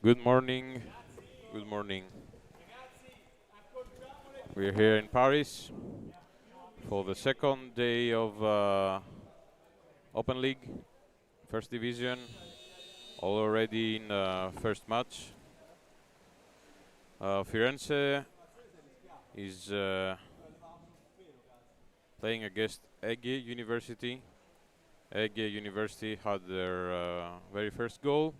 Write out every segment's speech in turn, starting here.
Good morning. Good morning. We're here in Paris for the second day of OpenLeague, first division. Already in first match. Firenze is playing against Ege University. Ege University had their very first goal.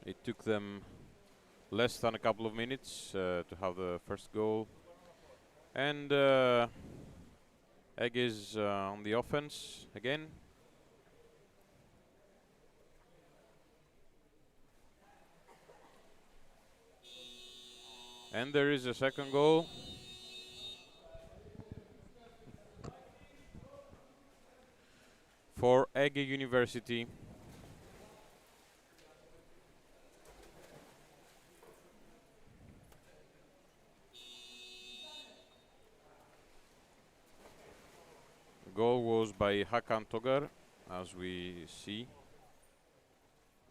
It took them less than a couple of minutes to have the first goal. And Ege is on the offense again. And there is a second goal. For Ege University. The goal was by Hakan Togar, as we see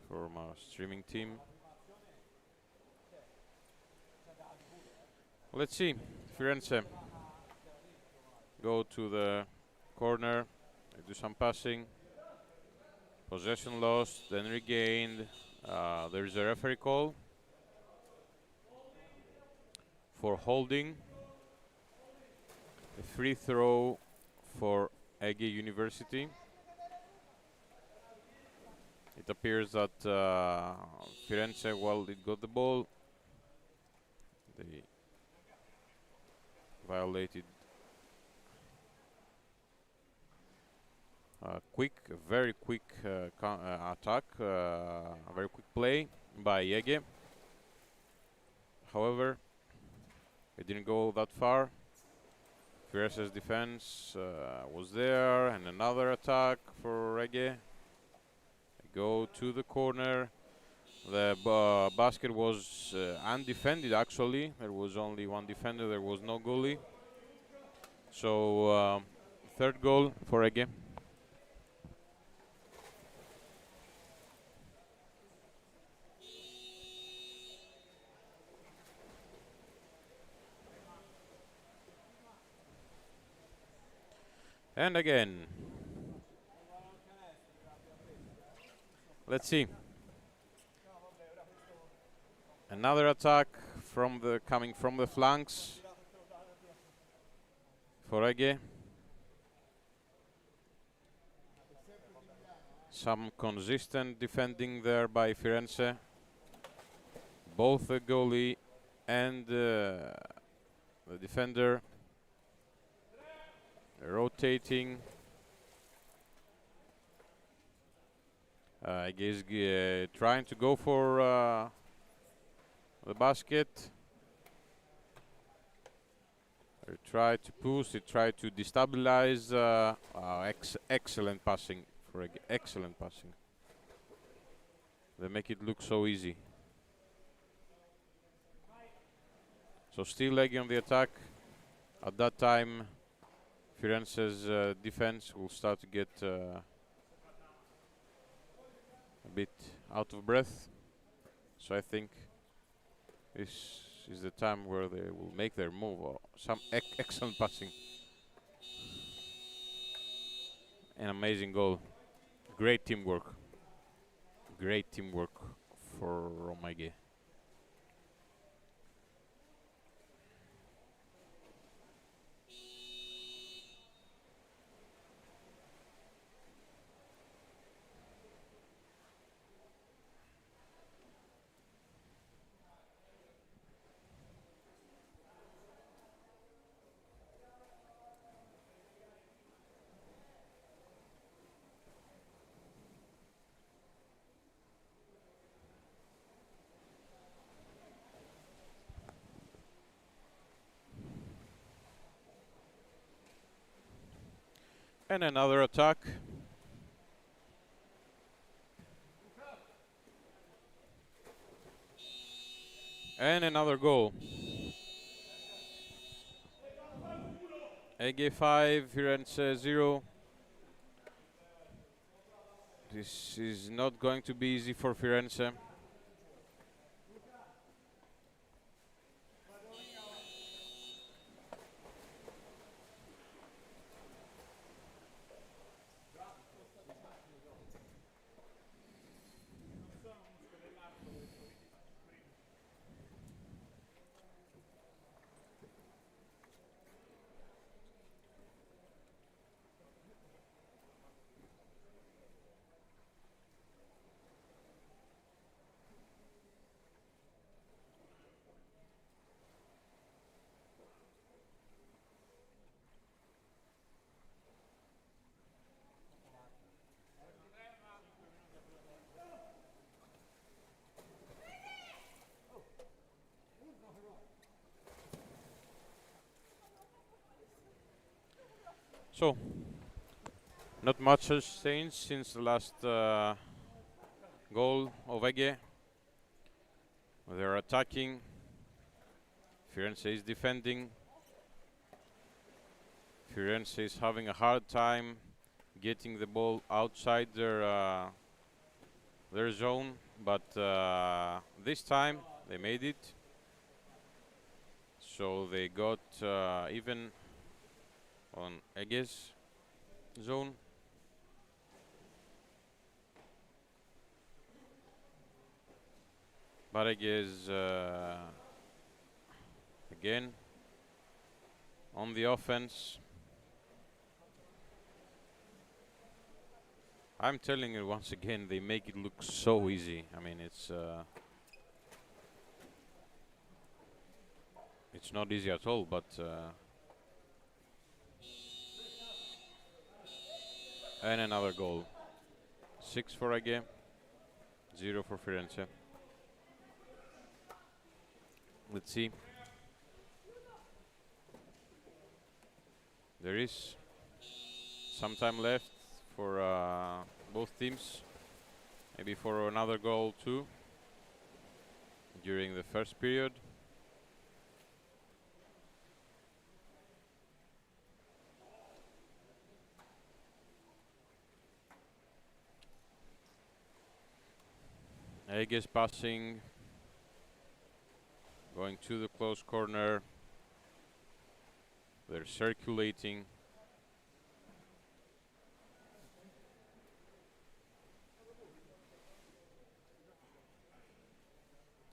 from our streaming team. Let's see, Firenze go to the corner, they do some passing, possession lost, then regained. There is a referee call for holding. A free throw for Ege University. It appears that Firenze, well, it got the ball. They violated a very quick attack, a very quick play by Ege. However, it didn't go that far. Firenze's defense was there, and another attack for Ege. Go to the corner. The basket was undefended actually. There was only one defender, there was no goalie. So third goal for Ege. And again. Let's see. Another attack coming from the flanks for Ege. Some consistent defending there by Firenze. Both the goalie and the defender rotating. Ege is trying to go for the basket. They try to push, they try to destabilize. Excellent passing for Ege, excellent passing. They make it look so easy. So still Ege on the attack. At that time, Firenze's defense will start to get a bit out of breath. So I think this is the time where they will make their move. Some excellent passing. An amazing goal. Great teamwork. Great teamwork for Ege. And another attack. And another goal. Ege 5, Firenze 0. This is not going to be easy for Firenze. So, not much has changed since the last goal of Ege. They're attacking. Firenze is defending. Firenze is having a hard time getting the ball outside their zone, but this time they made it. So they got even on Ege's zone. But Ege is again on the offense. I'm telling you once again, they make it look so easy. I mean, it's not easy at all, but and another goal. 6 for Ege, 0 for Firenze. Let's see. There is some time left for both teams. Maybe for another goal too during the first period. Ege is passing, going to the close corner. They're circulating.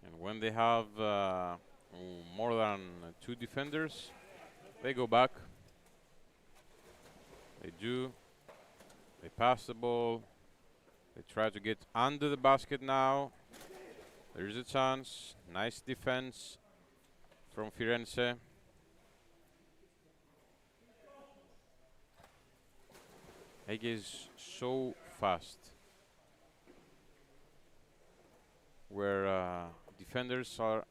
And when they have more than 2 defenders, they go back. They do. They pass the ball. They try to get under the basket now. There's a chance. Nice defense from Firenze. Ege is so fast, where defenders are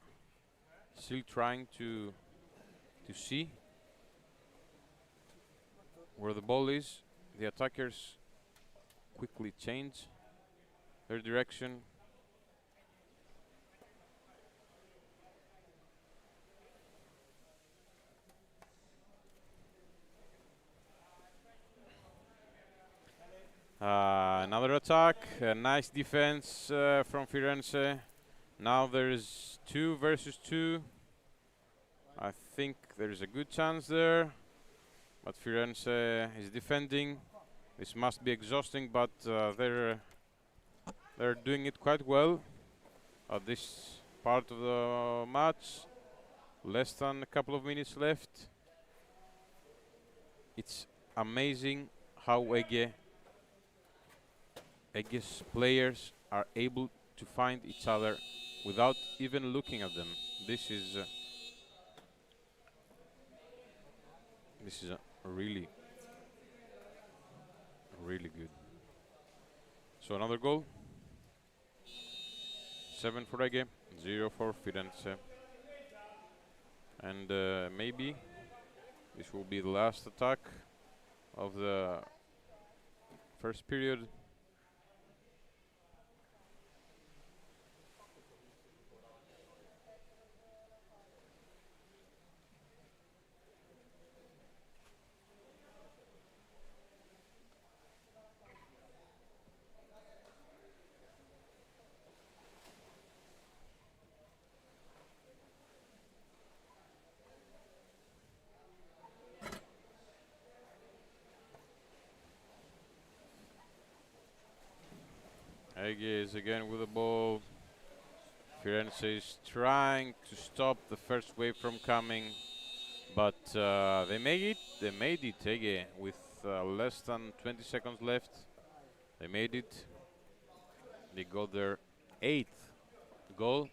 still trying to see where the ball is. The attackers quickly change their direction. Another attack, a nice defense from Firenze. Now there is 2 versus 2. I think there is a good chance there, but Firenze is defending. This must be exhausting, but they're doing it quite well at this part of the match. Less than a couple of minutes left. It's amazing how Ege's players are able to find each other without even looking at them. This is really good. So another goal. 7 for Ege, 0 for Firenze. And maybe this will be the last attack of the first period. Ege is again with the ball. Firenze is trying to stop the first wave from coming, but they made it. They made it, Ege, with less than 20 seconds left. They made it. They got their 8th goal.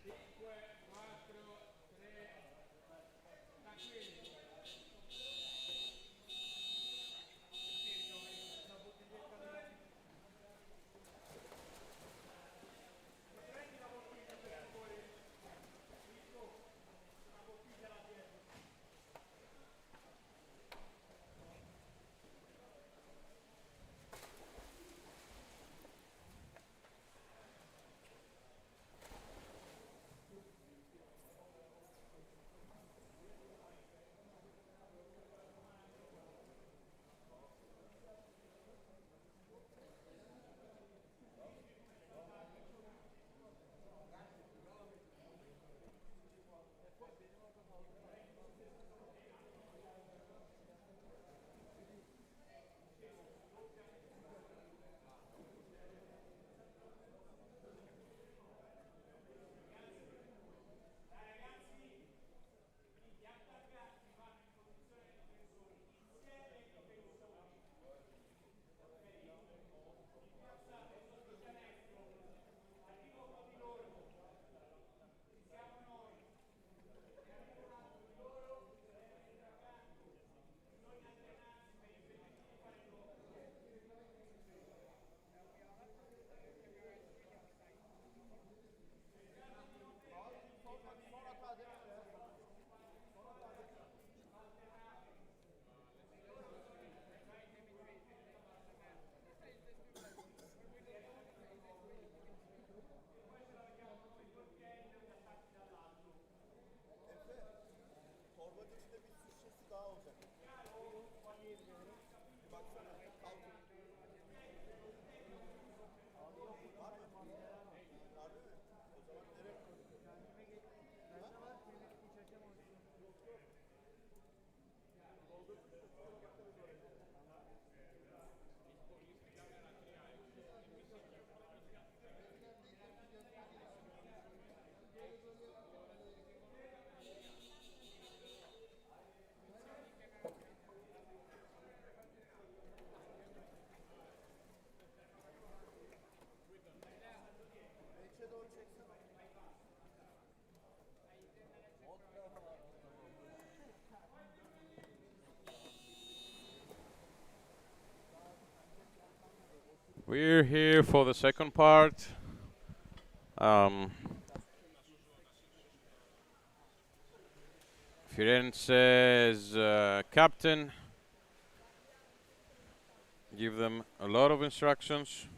We're here for the second part. Firenze's captain give them a lot of instructions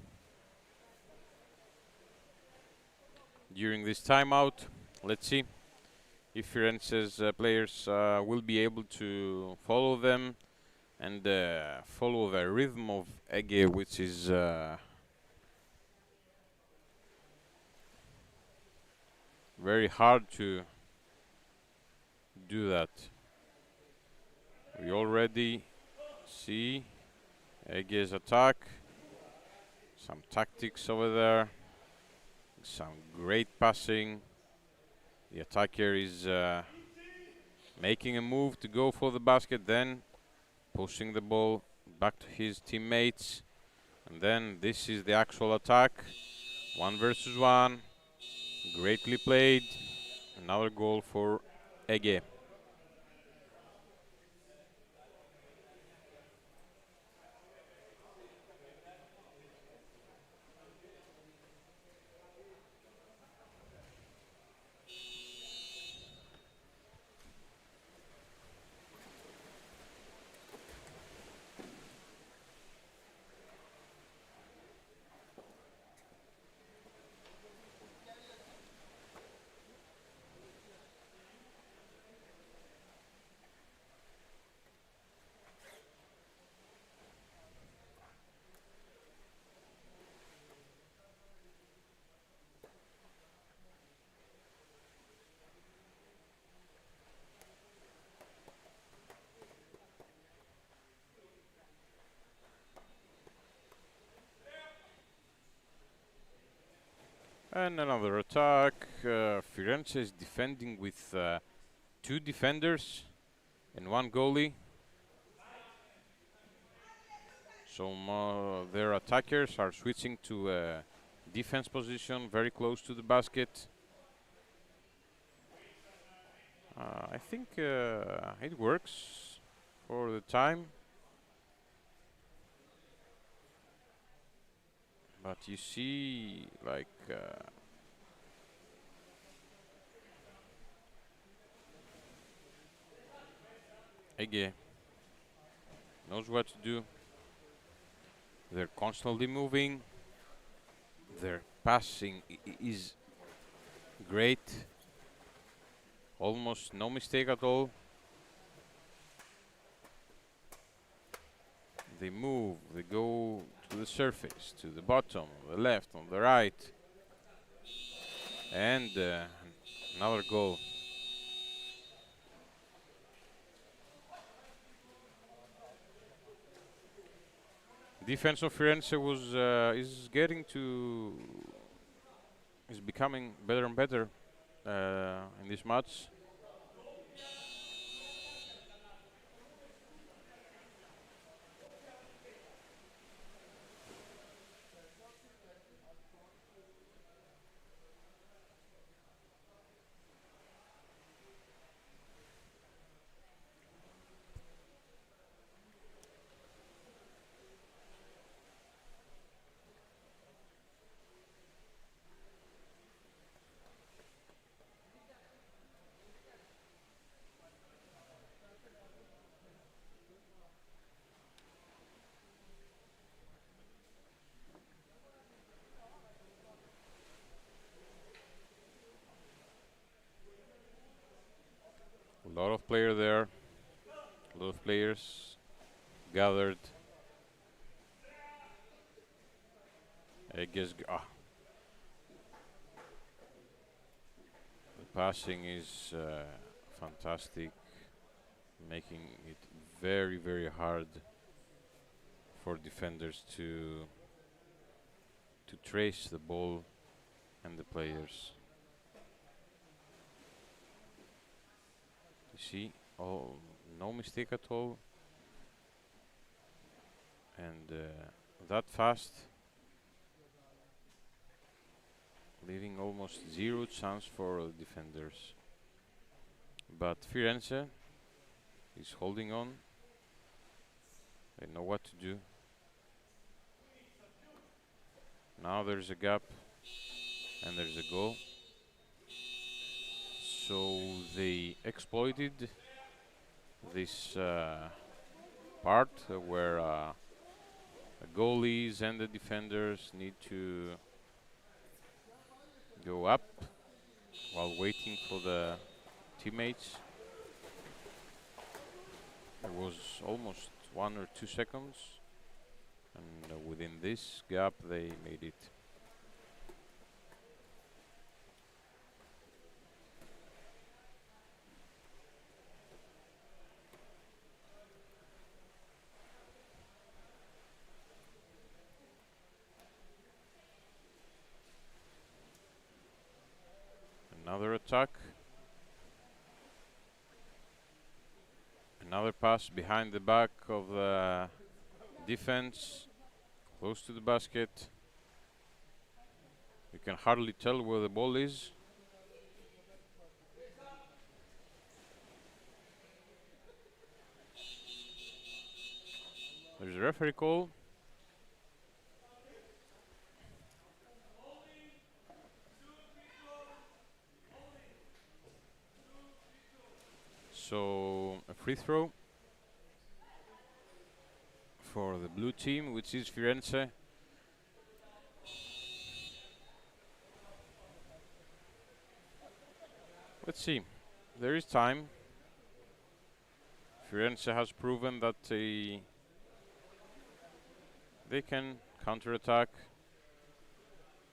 during this timeout. Let's see if Firenze's players will be able to follow them and follow the rhythm of Ege, which is very hard to do that. We already see Ege's attack, some tactics over there, some great passing. The attacker is making a move to go for the basket, then pushing the ball back to his teammates, and then this is the actual attack. 1 versus 1, greatly played. Another goal for Ege. And another attack. Firenze is defending with 2 defenders and 1 goalie. So their attackers are switching to a defense position very close to the basket. I think it works for the time. But you see, like, Ege knows what to do. They're constantly moving. Their passing is great. Almost no mistake at all. They move, they go to the surface, to the bottom, the left, on the right. And another goal. Defense of Firenze is becoming better and better in this match. A lot of players there. A lot of players gathered. I guess the passing is fantastic, making it very, very hard for defenders to trace the ball and the players. See, oh, no mistake at all, and that fast, leaving almost zero chance for defenders. But Firenze is holding on. They know what to do. Now there's a gap and there's a goal. So they exploited this part where the goalies and the defenders need to go up while waiting for the teammates. There was almost 1 or 2 seconds, and within this gap they made it. Another attack. Another pass behind the back of the defense, close to the basket. You can hardly tell where the ball is. There's a referee call. So a free throw for the blue team, which is Firenze. Let's see. There is time. Firenze has proven that they can counterattack.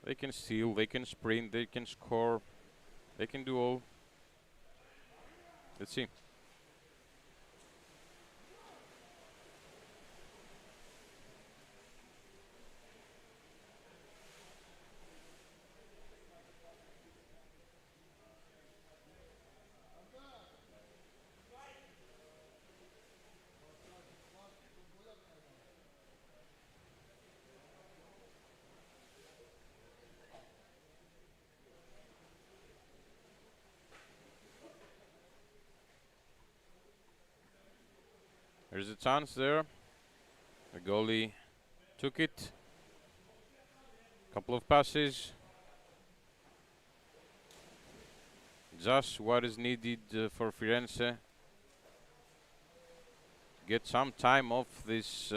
They can steal, they can sprint, they can score, they can do all. Let's see. There's a chance there. The goalie took it. Couple of passes. Just what is needed for Firenze. Get some time off this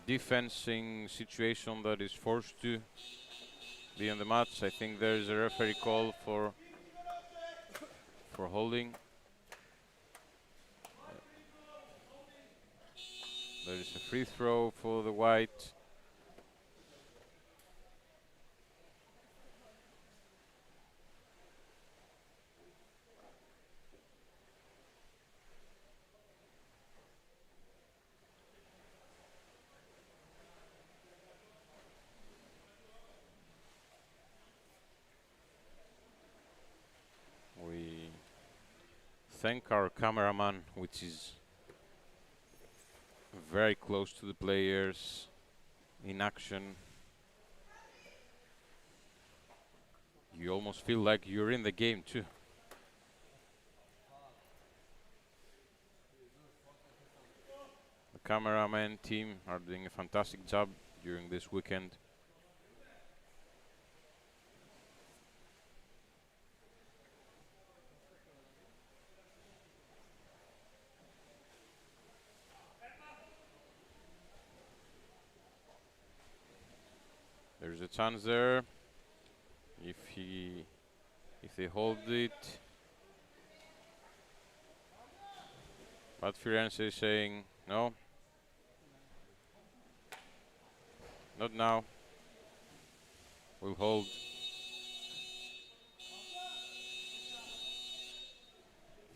defending situation that is forced to be in the match. I think there is a referee call for holding. There is a free throw for the white. We thank our cameraman, which is very close to the players in action. You almost feel like you're in the game too. The cameraman team are doing a fantastic job during this weekend. There's a chance there. If they hold it. But Firenze is saying no. Not now. We'll hold.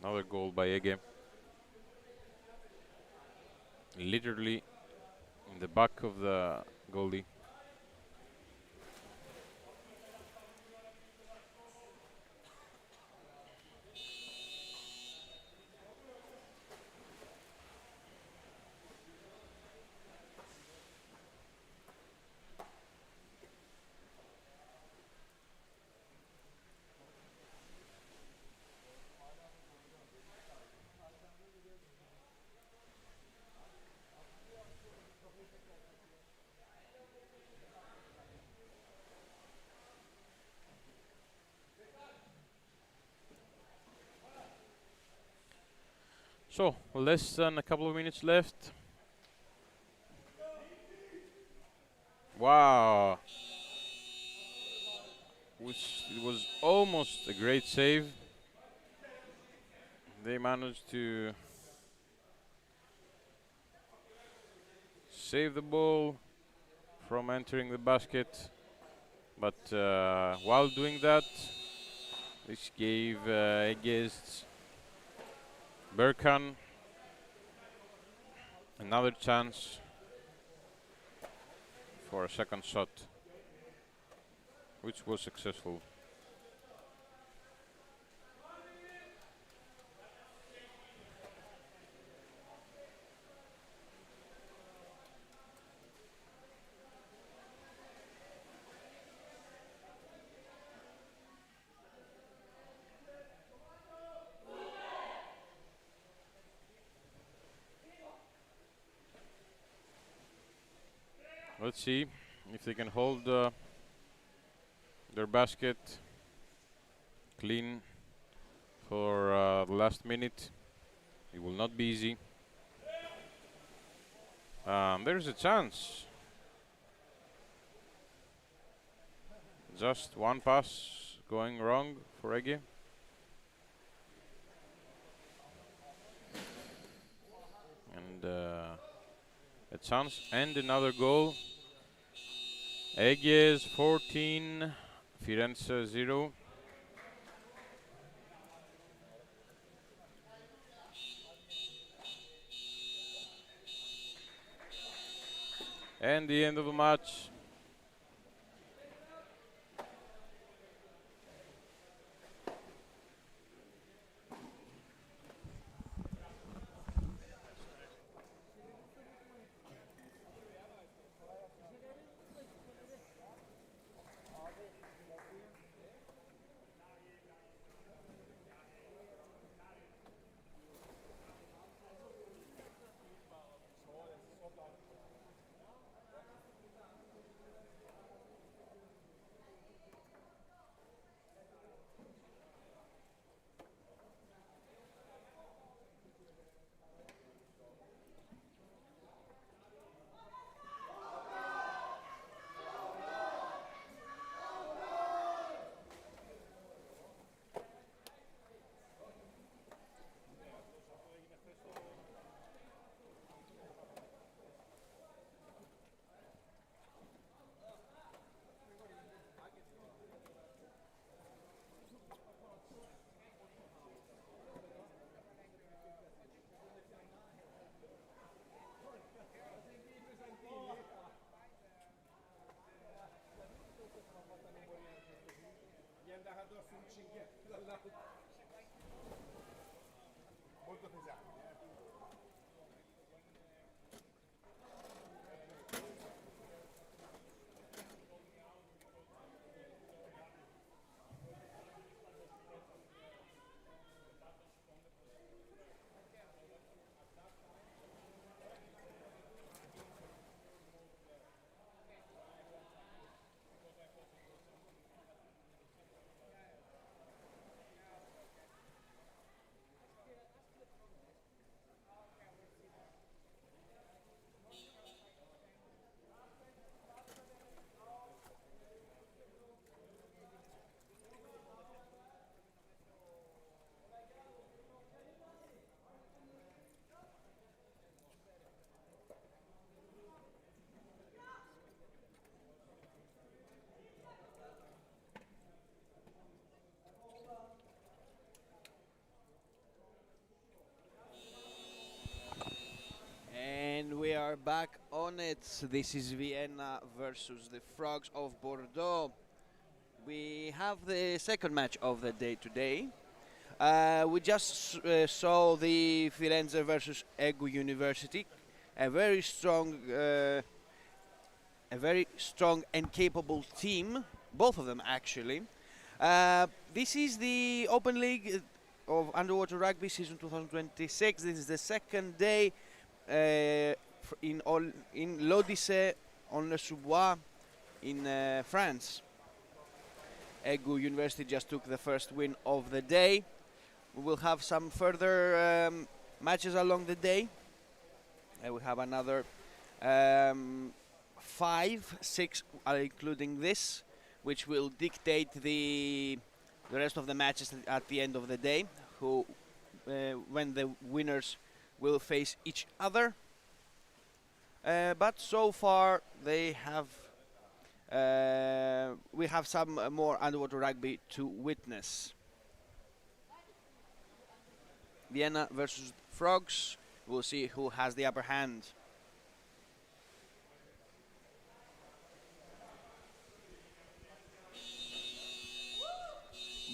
Another goal by Ege. Literally in the back of the goalie. So, less than a couple of minutes left. Wow. It was almost a great save. They managed to save the ball from entering the basket, but while doing that, this gave against Berkan another chance for a second shot, which was successful. Let's see if they can hold their basket clean for the last minute. It will not be easy. There's a chance. Just one pass going wrong for Ege. And a chance and another goal. Ege's 14, Firenze 0. And the end of the match. And we are back on it. This is Vienna versus the Frogs of Bordeaux. We have the second match of the day today. We just saw the Firenze versus Ege University, a very strong and capable team, both of them actually. This is the OpenLeague of Underwater Rugby season 2026. This is the second day in l'Odyssée on le Sous-Bois in France. Ege University just took the first win of the day. We will have some further matches along the day. We have another 5, 6, including this, which will dictate the rest of the matches at the end of the day, when the winners will face each other. But so far they have we have some more underwater rugby to witness. Vienna versus Frogs. We'll see who has the upper hand.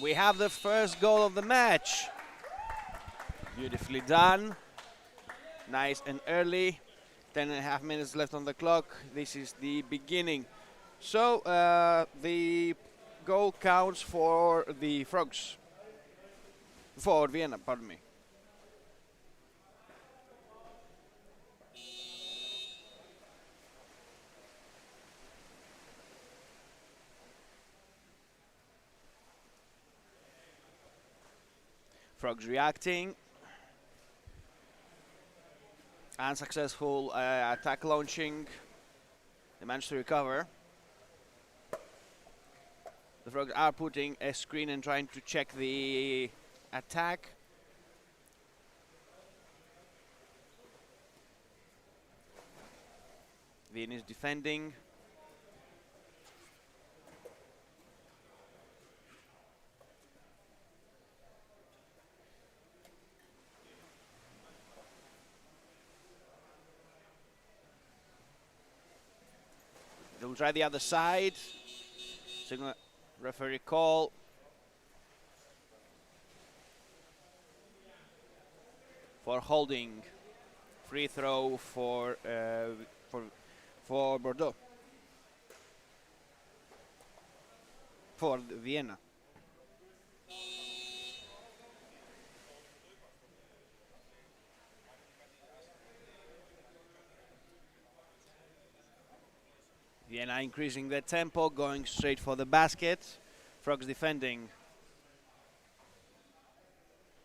We have the first goal of the match. Beautifully done. Nice and early. 10.5 minutes left on the clock. This is the beginning. So the goal counts for the Frogs. For Vienna, pardon me. Frogs reacting. Unsuccessful attack launching. They managed to recover. The Frogs are putting a screen and trying to check the attack. Vienna is defending. They'll try the other side. Signal referee call. For holding. Free throw for Bordeaux. For Vienna. Vienna increasing the tempo, going straight for the basket. Frogs defending.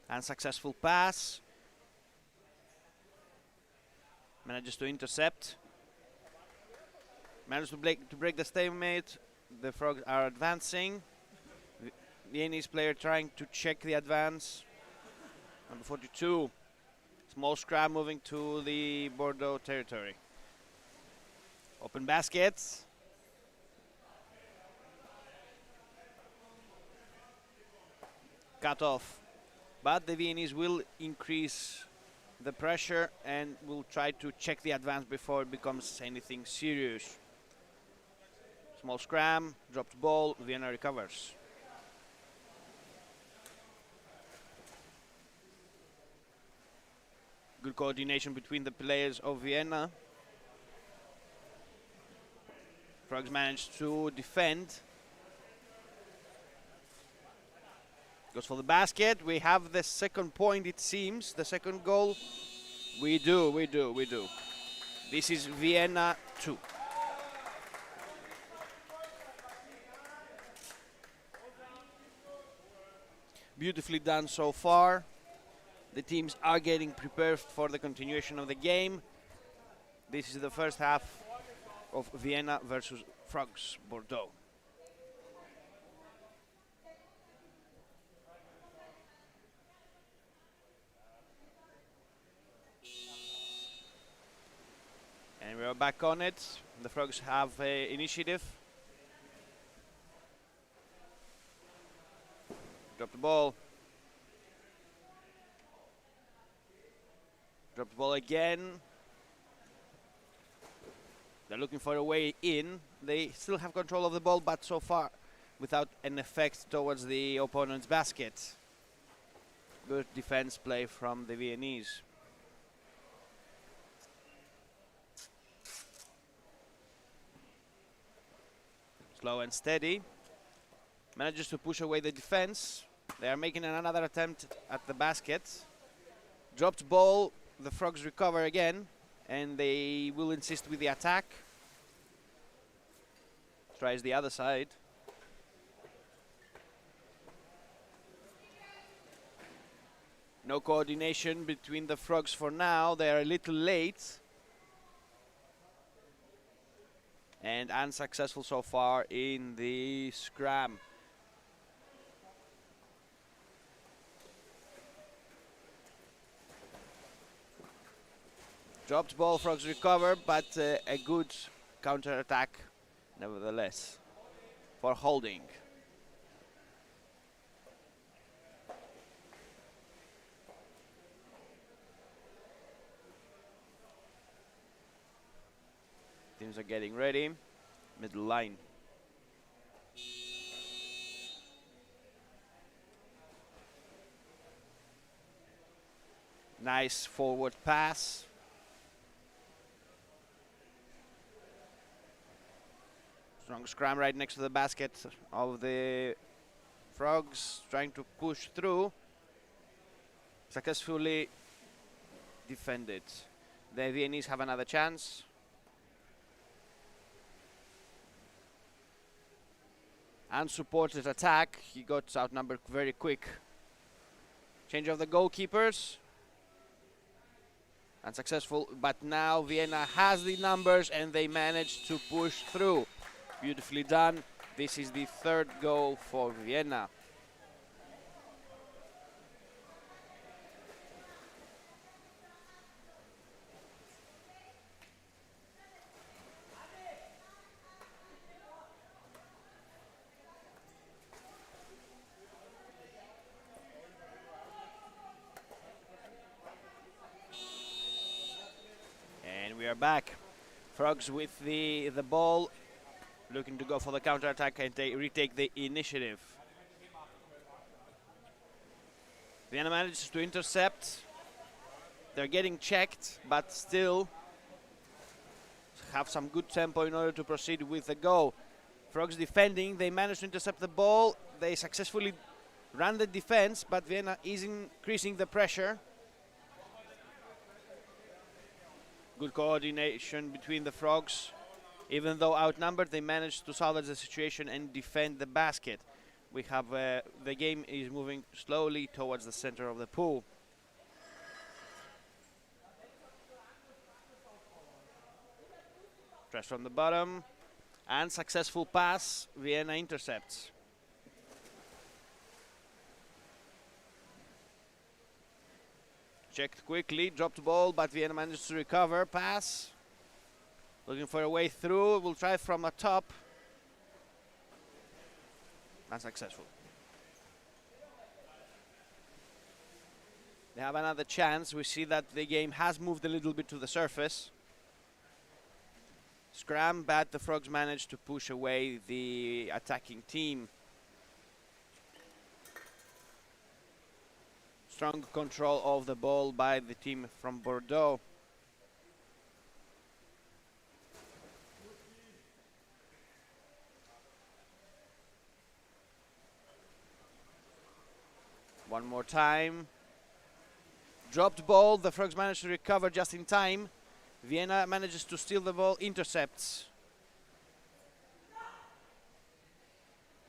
Unsuccessful pass. Manages to intercept. Manages to break the stalemate. The Frogs are advancing. Viennese player trying to check the advance. Number 42. Small scrum moving to the Bordeaux territory. Open baskets. Cut off. But the Viennese will increase the pressure and will try to check the advance before it becomes anything serious. Small scrum, dropped ball, Vienna recovers. Good coordination between the players of Vienna. Frogs managed to defend. Goes for the basket. We have the second point, it seems. The second goal. We do. This is Vienna 2. Beautifully done so far. The teams are getting prepared for the continuation of the game. This is the first half of Vienna versus Frogs Bordeaux. And we are back on it. The Frogs have initiative. Drop the ball. Drop the ball again. They're looking for a way in. They still have control of the ball, but so far without an effect towards the opponent's basket. Good defense play from the Viennese. Slow and steady. Manages to push away the defense. They are making another attempt at the basket. Dropped ball. The Frogs recover again, and they will insist with the attack. Tries the other side. No coordination between the frogs for now. They are a little late. And unsuccessful so far in the scrum. Dropped ball, frogs recover, but a good counter-attack nevertheless for holding. Teams are getting ready. Middle line. Nice forward pass. Strong scrum right next to the basket of the frogs, trying to push through. Successfully defended. The Viennese have another chance. Unsupported attack. He got outnumbered very quick. Change of the goalkeepers. Unsuccessful, but now Vienna has the numbers and they managed to push through. Beautifully done. This is the third goal for Vienna. And we are back. Frogs with the ball, looking to go for the counter-attack and they retake the initiative. Vienna manages to intercept. They're getting checked, but still have some good tempo in order to proceed with the goal. Frogs defending, they manage to intercept the ball. They successfully run the defense, but Vienna is increasing the pressure. Good coordination between the frogs. Even though outnumbered, they managed to salvage the situation and defend the basket. We have the game is moving slowly towards the center of the pool. Press from the bottom. And successful pass. Vienna intercepts. Checked quickly, dropped ball, but Vienna managed to recover. Pass. Looking for a way through. We'll try from the top. Unsuccessful. They have another chance. We see that the game has moved a little bit to the surface. Scrum, but the frogs managed to push away the attacking team. Strong control of the ball by the team from Bordeaux. One more time. Dropped ball, the frogs managed to recover just in time. Vienna manages to steal the ball, intercepts.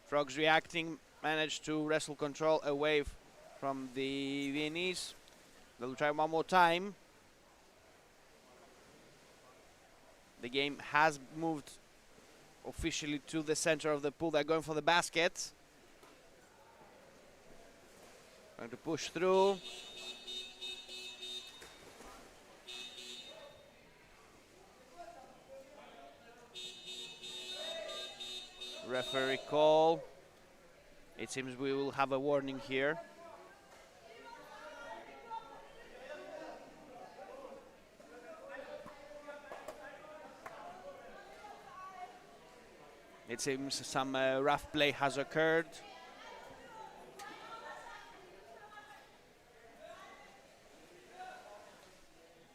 Frogs reacting, managed to wrestle control away from the Viennese. They'll try one more time. The game has moved officially to the center of the pool. They're going for the basket. Going to push through. Referee call. It seems we will have a warning here. It seems some rough play has occurred.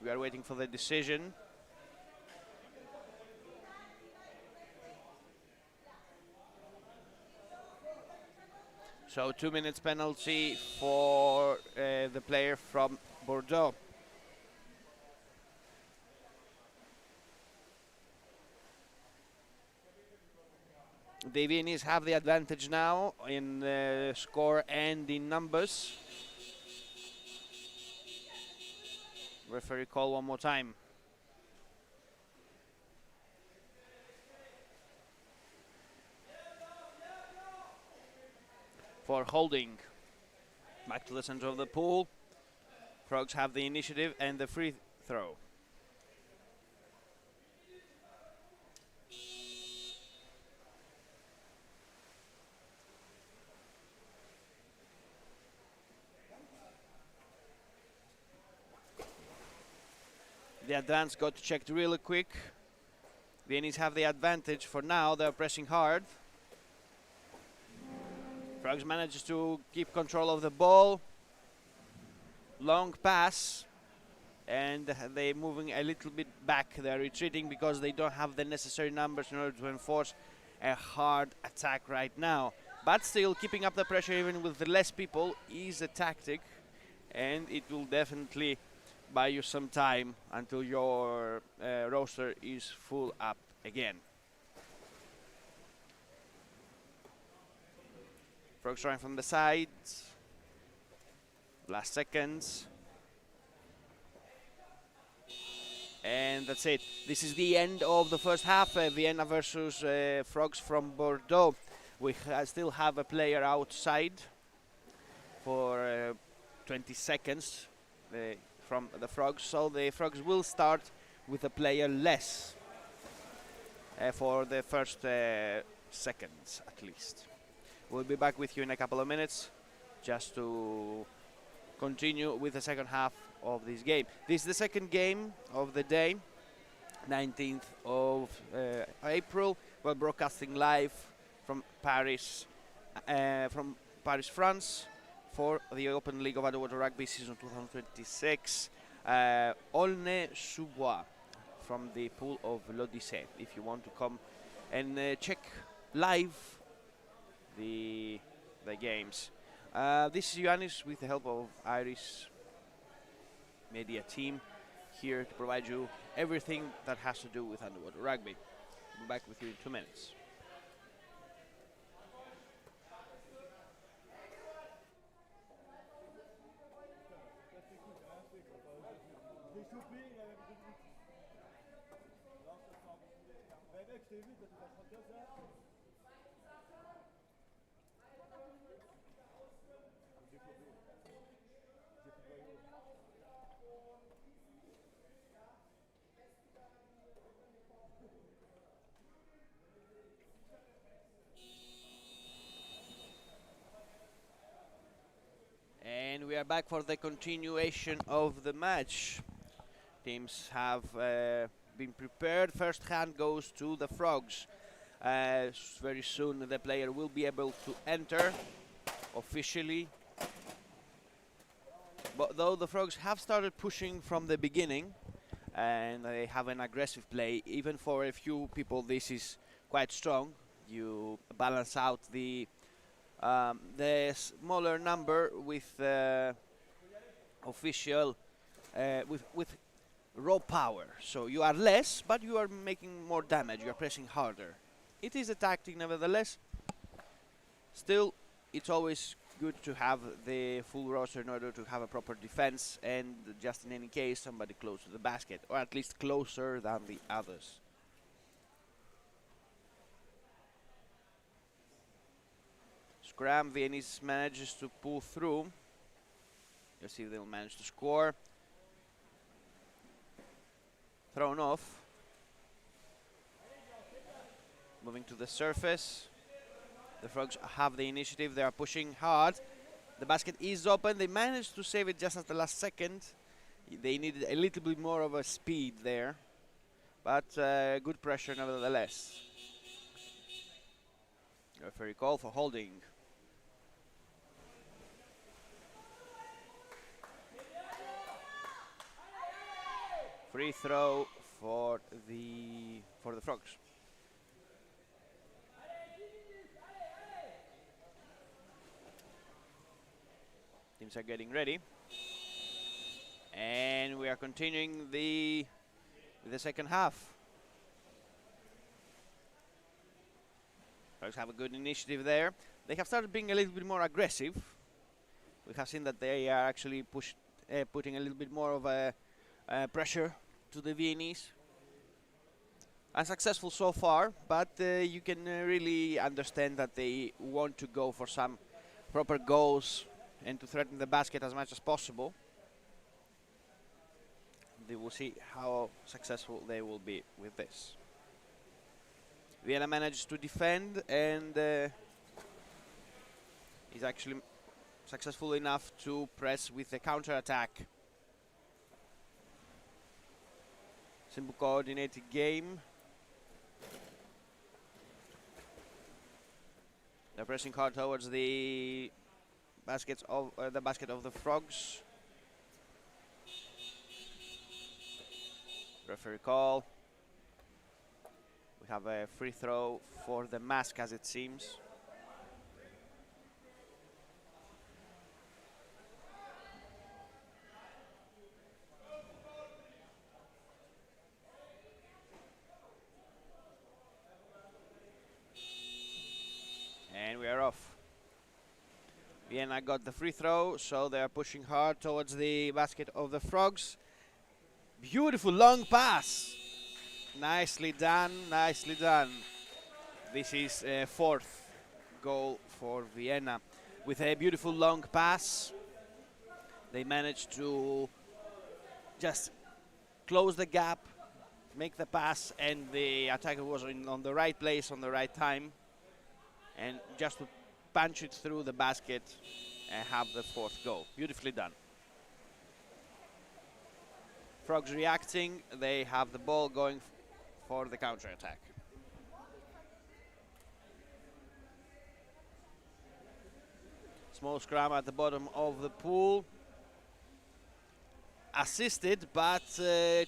We are waiting for the decision. So 2 minutes penalty for the player from Bordeaux. The Viennese have the advantage now in score and in numbers. Referee call one more time. For holding. Back to the center of the pool. Frogs have the initiative and the free throw. The advance got checked really quick. Viennies have the advantage for now. They're pressing hard. Frogs manages to keep control of the ball. Long pass. And they're moving a little bit back. They're retreating because they don't have the necessary numbers in order to enforce a hard attack right now. But still, keeping up the pressure even with less people is a tactic. And it will definitely buy you some time until your roster is full up again. Frogs trying from the sides. Last seconds. And that's it. This is the end of the first half. Vienna versus Frogs from Bordeaux. We still have a player outside for 20 seconds from the Frogs. So the Frogs will start with a player less for the first seconds at least. We'll be back with you in a couple of minutes just to continue with the second half of this game. This is the second game of the day, 19th of April. We're broadcasting live from Paris, France, for the OpenLeague of Underwater Rugby season 2026. Aulnay-sous-Bois from the pool of l'Odyssée. If you want to come and check live the games. This is Ioannis with the help of Irish media team here to provide you everything that has to do with underwater rugby. We'll be back with you in 2 minutes. And we are back for the continuation of the match. Teams have been prepared. First hand goes to the Frogs. Very soon the player will be able to enter officially. But though the Frogs have started pushing from the beginning and they have an aggressive play, even for a few people this is quite strong. You balance out the smaller number with official with raw power. So you are less, but you are making more damage. You are pressing harder. It is a tactic, nevertheless. Still, it's always good to have the full roster in order to have a proper defense, and just in any case, somebody close to the basket, or at least closer than the others. Scram, Viennies manages to pull through. Let's see if they'll manage to score. Thrown off. Moving to the surface. The Frogs have the initiative. They are pushing hard. The basket is open. They managed to save it just at the last second. They needed a little bit more of a speed there. But good pressure nevertheless. Referee call for holding. Free throw for the Frogs. Teams are getting ready, and we are continuing with the second half. Frogs have a good initiative there. They have started being a little bit more aggressive. We have seen that they are actually putting a little bit more of a pressure to the Viennese. Unsuccessful so far, but you can really understand that they want to go for some proper goals and to threaten the basket as much as possible. They will see how successful they will be with this. Vienna managed to defend and is actually successful enough to press with a counter-attack. Simple coordinated game. They're pressing hard towards the basket of the Frogs. Referee call. We have a free throw for the Mask, as it seems. And we are off. Vienna got the free throw, so they are pushing hard towards the basket of the Frogs. Beautiful long pass. Nicely done, nicely done. This is a fourth goal for Vienna. With a beautiful long pass, they managed to just close the gap, make the pass, and the attacker was on the right place, on the right time, and just to punch it through the basket and have the fourth goal. Beautifully done. Frogs reacting, they have the ball going for the counter-attack. Small scrum at the bottom of the pool. Assisted, but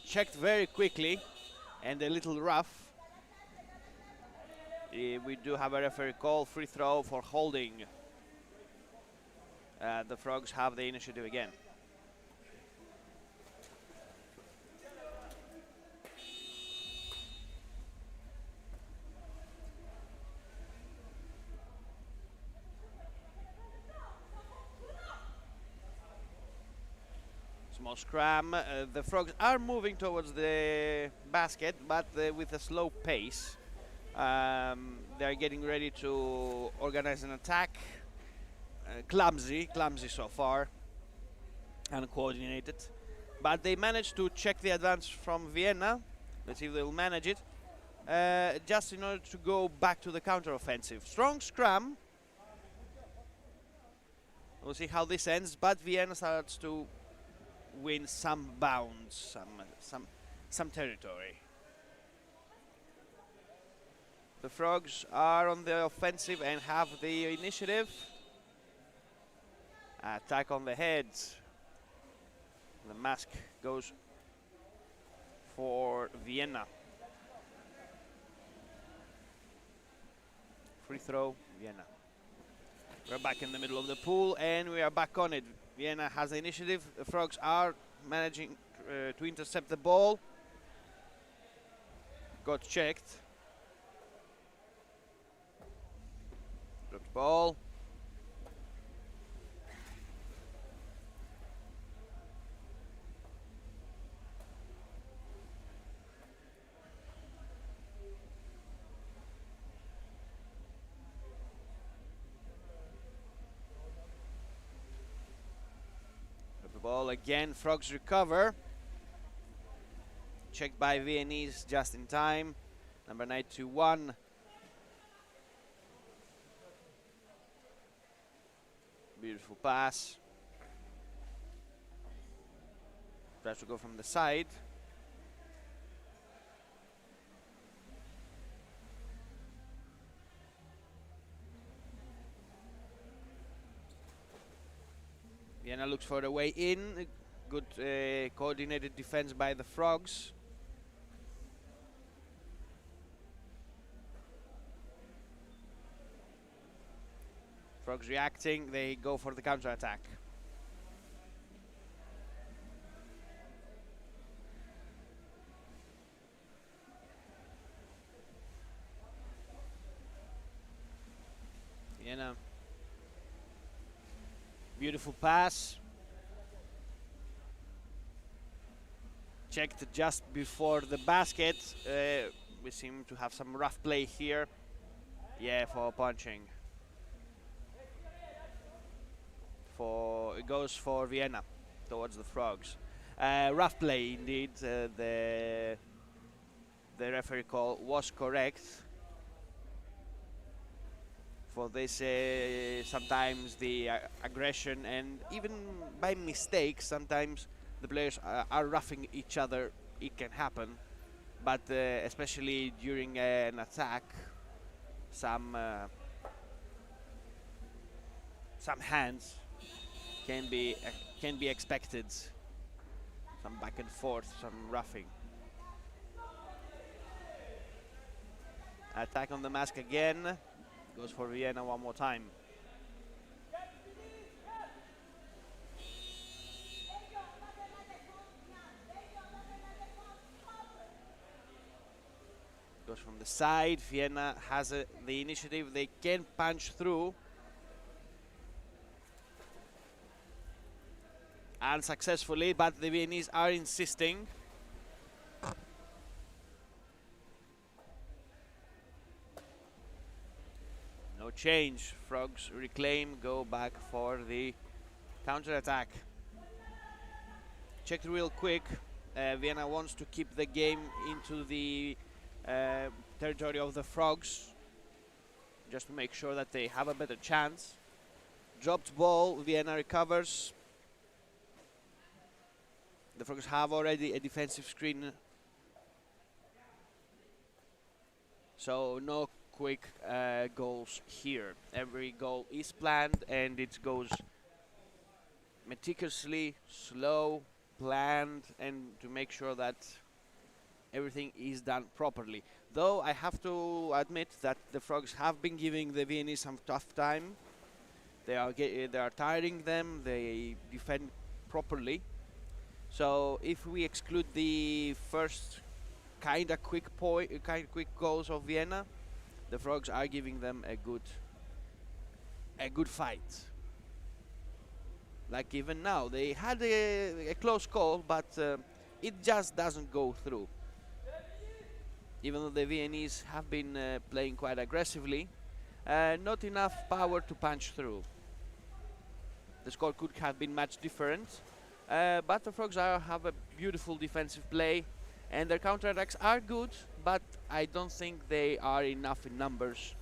checked very quickly and a little rough. We do have a referee call, free throw for holding. The Frogs have the initiative again. Small scrum. The Frogs are moving towards the basket, but with a slow pace. They're getting ready to organize an attack. Clumsy so far, uncoordinated. But they managed to check the advance from Vienna. Let's see if they'll manage it. Just in order to go back to the counter-offensive. Strong scrum. We'll see how this ends, but Vienna starts to win some bounds, some territory. The Frogs are on the offensive and have the initiative. Attack on the heads. The Mask goes for Vienna. Free throw, Vienna. We're back in the middle of the pool and we are back on it. Vienna has the initiative. The Frogs are managing to intercept the ball. Got checked. Dropped ball. Ball again, Frogs recover. Checked by Viennese just in time. Number 91. Beautiful pass. Tries to go from the side. Vienna looks for the way in. Good coordinated defense by the Frogs. Frogs reacting, they go for the counter-attack. Vienna. Beautiful pass. checked just before the basket. We seem to have some rough play here. Yeah, for punching. It goes for Vienna towards the Frogs. Rough play indeed. The referee call was correct. For this, sometimes the aggression and even by mistake, sometimes the players are roughing each other. It can happen, but especially during an attack, some hands can be expected. Some back and forth, some roughing. Attack on the mask again. Goes for Vienna one more time. Goes from the side. Vienna has the initiative. They can punch through. Unsuccessfully, but the Viennese are insisting. No change. Frogs reclaim, go back for the counter-attack. Checked real quick. Vienna wants to keep the game into the territory of the Frogs, just to make sure that they have a better chance. Dropped ball, Vienna recovers. The Frogs have already a defensive screen, so no quick goals here. Every goal is planned and it goes meticulously, slow, planned, and to make sure that everything is done properly. Though I have to admit that the Frogs have been giving the Viennese some tough time. They are tiring them. They defend properly. So if we exclude the first kind of quick goals of Vienna, the Frogs are giving them a good fight. Like even now, they had a close call, but it just doesn't go through. Even though the Viennese have been playing quite aggressively, not enough power to punch through. The score could have been much different, but the Frogs have a beautiful defensive play, and their counterattacks are good, but I don't think they are enough in numbers,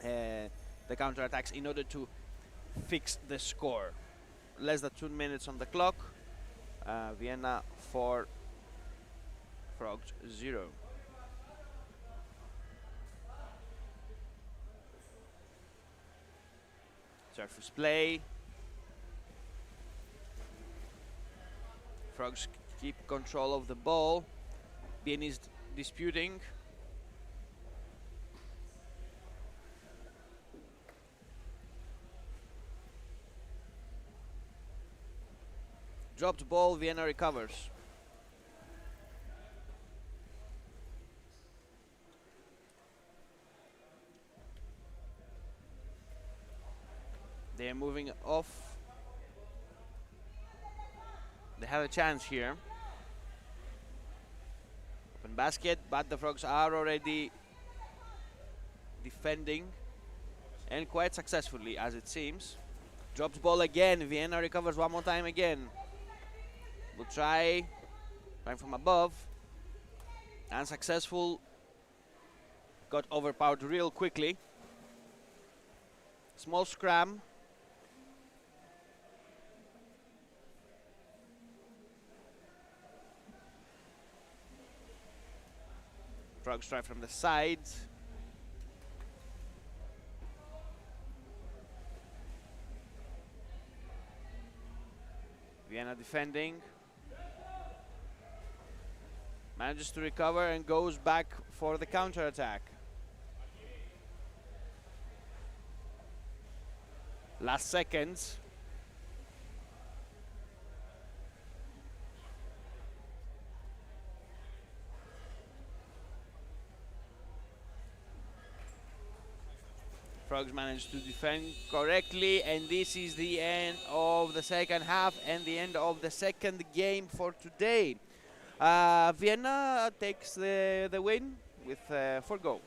the counterattacks, in order to fix the score. Less than 2 minutes on the clock. Vienna 4, Frogs 0. Surface play. Frogs keep control of the ball. Viennese disputing. Dropped ball, Vienna recovers. They are moving off. They have a chance here. Open basket, but the Frogs are already defending, and quite successfully, as it seems. Drops ball again. Vienna recovers one more time again. Will try from above. Unsuccessful. Got overpowered real quickly. Small scram. Frogs try from the side. Vienna defending. Manages to recover and goes back for the counter-attack. Last seconds. Frogs managed to defend correctly, and this is the end of the second half and the end of the second game for today. Vienna takes the win with 4 goals.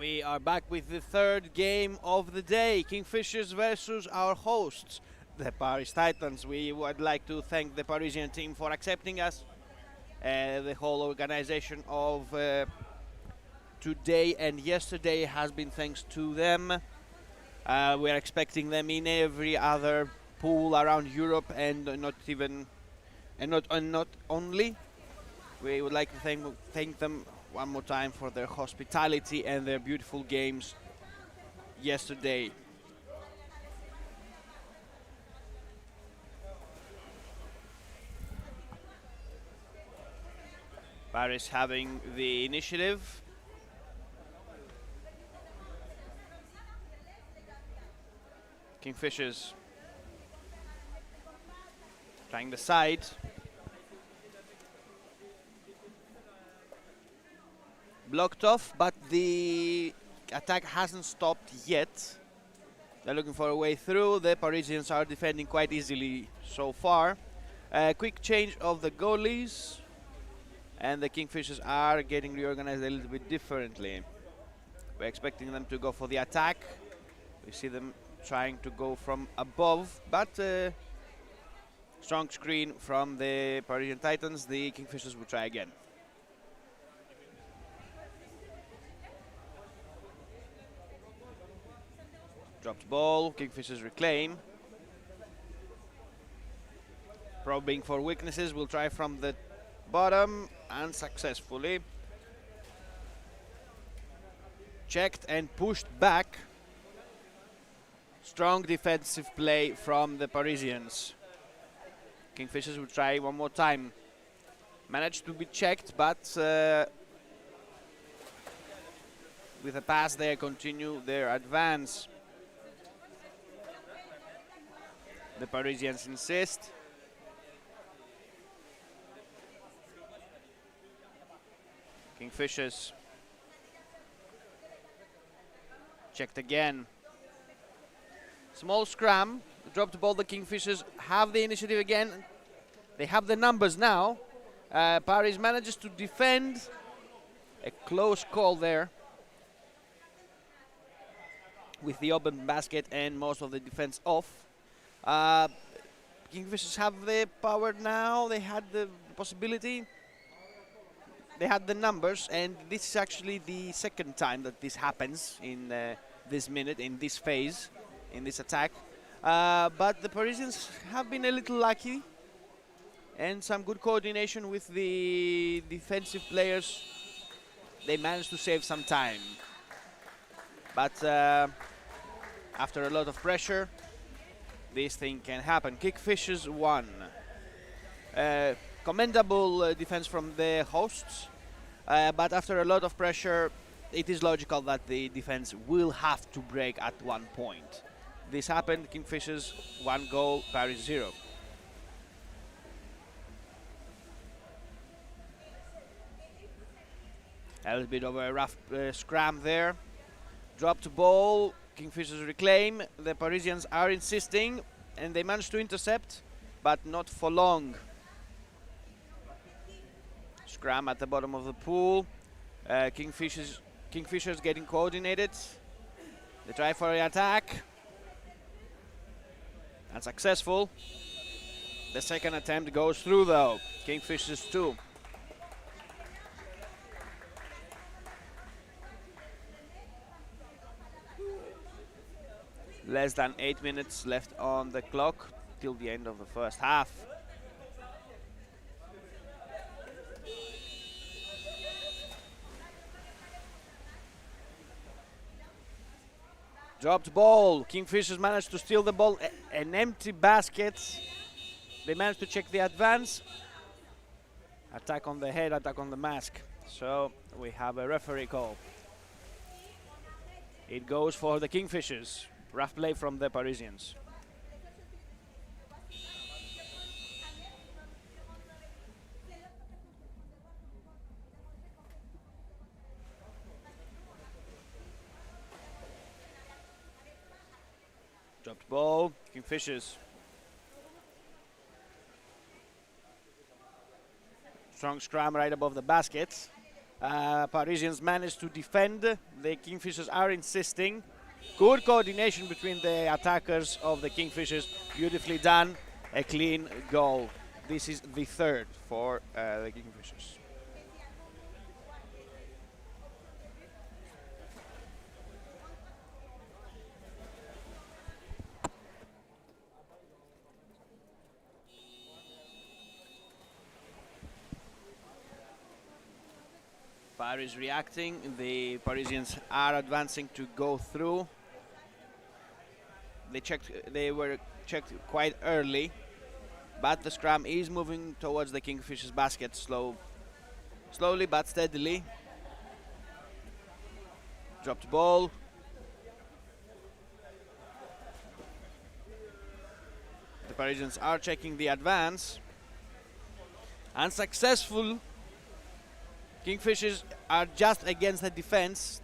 We are back with the third game of the day, Kingfishers versus our hosts, the Paris Titans. We would like to thank the Parisian team for accepting us, the whole organization of today and yesterday has been thanks to them. We are expecting them in every other pool around Europe, and not only. We would like to thank them one more time for their hospitality and their beautiful games yesterday. Paris having the initiative. Kingfishers trying the side. Blocked off, but the attack hasn't stopped yet. They're looking for a way through. The Parisians are defending quite easily so far. Quick change of the goalies, and the Kingfishers are getting reorganized a little bit differently. We're expecting them to go for the attack. We see them trying to go from above, but strong screen from the Parisian Titans. The Kingfishers will try again. Dropped ball, Kingfishers reclaim. Probing for weaknesses, we'll try from the bottom, unsuccessfully. Checked and pushed back. Strong defensive play from the Parisians. Kingfishers will try one more time. Managed to be checked, but with a pass there, continue their advance. The Parisians insist. Kingfishers checked again. Small scrum, dropped ball. The Kingfishers have the initiative again. They have the numbers now. Paris manages to defend. A close call there, with the open basket and most of the defense off. Kingfishers have the power now. They had the possibility. They had the numbers, and this is actually the second time that this happens in this minute, in this phase, in this attack. But the Parisians have been a little lucky, and some good coordination with the defensive players. They managed to save some time. But after a lot of pressure, this thing can happen. Kingfishers won. Commendable defense from the hosts, but after a lot of pressure, it is logical that the defense will have to break at one point. This happened. Kingfishers 1 goal, Paris 0. A little bit of a rough scram there. Dropped ball. Kingfishers reclaim. The Parisians are insisting, and they managed to intercept, but not for long. Scram at the bottom of the pool. Kingfishers getting coordinated. They try for the attack. Unsuccessful. The second attempt goes through though. Kingfishers 2. Less than 8 minutes left on the clock till the end of the first half. Dropped ball. Kingfishers managed to steal the ball. An empty basket. They managed to check the advance. Attack on the head, attack on the mask. So we have a referee call. It goes for the Kingfishers. Rough play from the Parisians. Dropped ball, Kingfishers. Strong scrum right above the basket. Parisians managed to defend. The Kingfishers are insisting. Good coordination between the attackers of the Kingfishers. Beautifully done. A clean goal. This is the third for the Kingfishers. Paris reacting. The Parisians are advancing to go through. They were checked quite early, but the scrum is moving towards the Kingfishers basket slowly but steadily. Dropped ball. The Parisians are checking the advance. Unsuccessful. Kingfishers are just against the defense.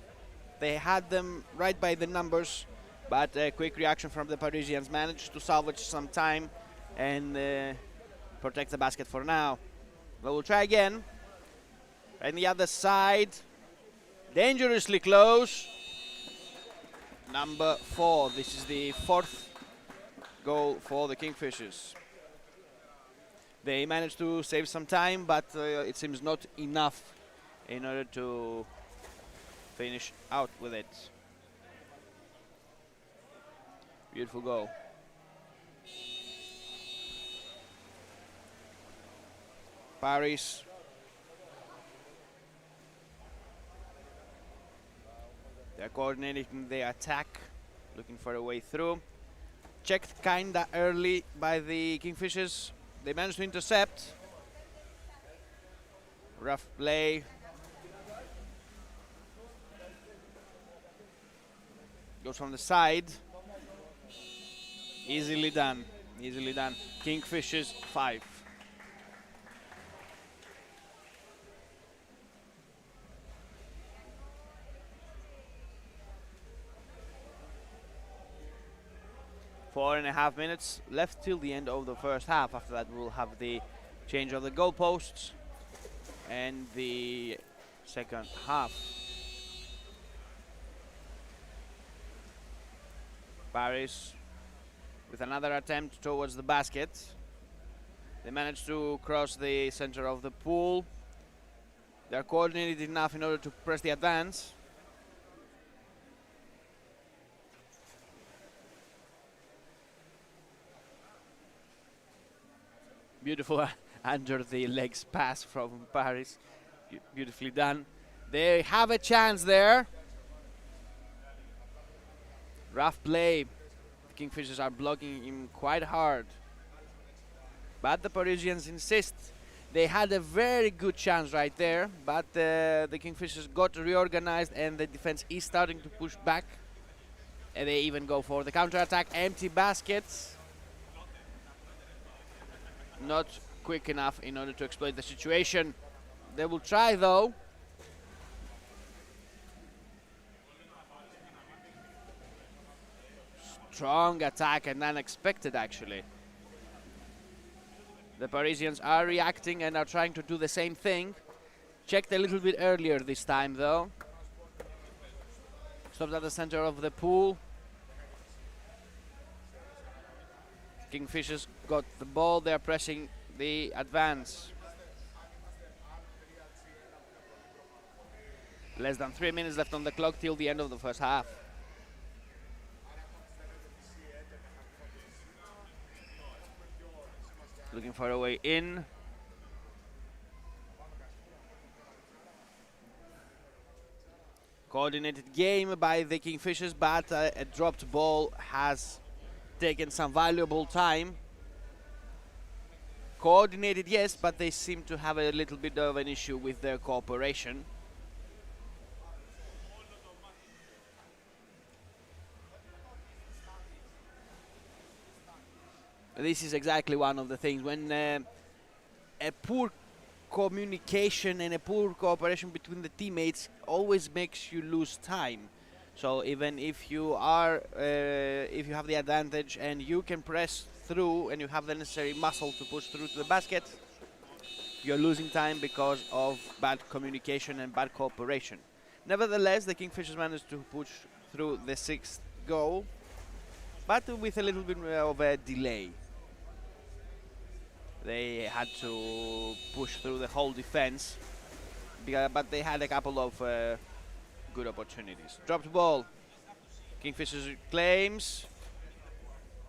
They had them right by the numbers, but a quick reaction from the Parisians managed to salvage some time and protect the basket for now. They will try again. And the other side, dangerously close. Number 4. This is the fourth goal for the Kingfishers. They managed to save some time, but it seems not enough in order to finish out with it. Beautiful goal. Paris. They're coordinating the attack, looking for a way through. Checked kinda early by the Kingfishers. They managed to intercept. Rough play. Goes from the side. Easily done. Easily done. Kingfishers 5. Four and a half minutes left till the end of the first half. After that, we'll have the change of the goalposts and the second half. Paris with another attempt towards the basket. They managed to cross the center of the pool. They're coordinated enough in order to press the advance. Beautiful under the legs pass from Paris. Beautifully done. They have a chance there. Rough play. The Kingfishers are blocking him quite hard. But the Parisians insist. They had a very good chance right there, but the Kingfishers got reorganized and the defense is starting to push back. And they even go for the counter-attack. Empty baskets. Not quick enough in order to exploit the situation. They will try though. Strong attack and unexpected actually. The Parisians are reacting and are trying to do the same thing. Checked a little bit earlier this time though. Stopped at the center of the pool. Kingfishers got the ball, they're pressing the advance. Less than 3 minutes left on the clock till the end of the first half. Looking for a way in. Coordinated game by the Kingfishers, but a dropped ball has taken some valuable time. Coordinated, yes, but they seem to have a little bit of an issue with their cooperation. This is exactly one of the things when a poor communication and a poor cooperation between the teammates always makes you lose time. So even if you are, if you have the advantage and you can press through and you have the necessary muscle to push through to the basket, you're losing time because of bad communication and bad cooperation. Nevertheless, the Kingfishers managed to push through the sixth goal, but with a little bit of a delay. They had to push through the whole defense, but they had a couple of good opportunities. Dropped ball. Kingfishers claims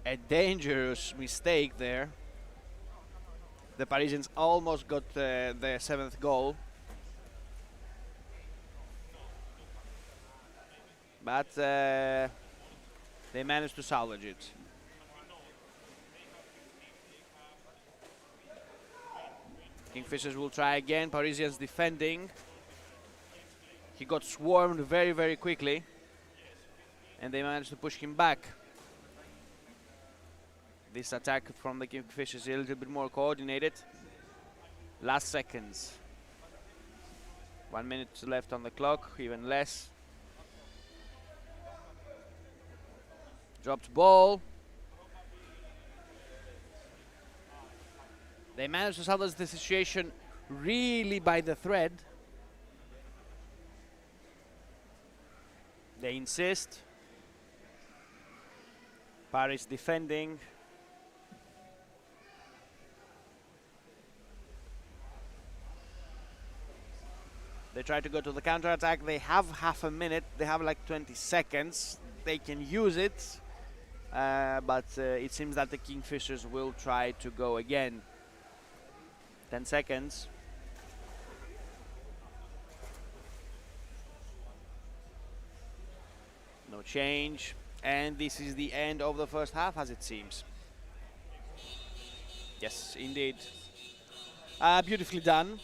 a dangerous mistake there. The Parisians almost got their seventh goal, but they managed to salvage it. Kingfishers will try again. Parisians defending. He got swarmed very, very quickly, and they managed to push him back. This attack from the Kingfishers is a little bit more coordinated. Last seconds. 1 minute left on the clock, even less. Dropped ball. They managed to salvage the situation really by the thread. They insist. Paris defending. They try to go to the counter-attack. They have half a minute. They have like 20 seconds. They can use it. But it seems that the Kingfishers will try to go again. 10 seconds. No change. And this is the end of the first half, as it seems. Yes, indeed. Beautifully done.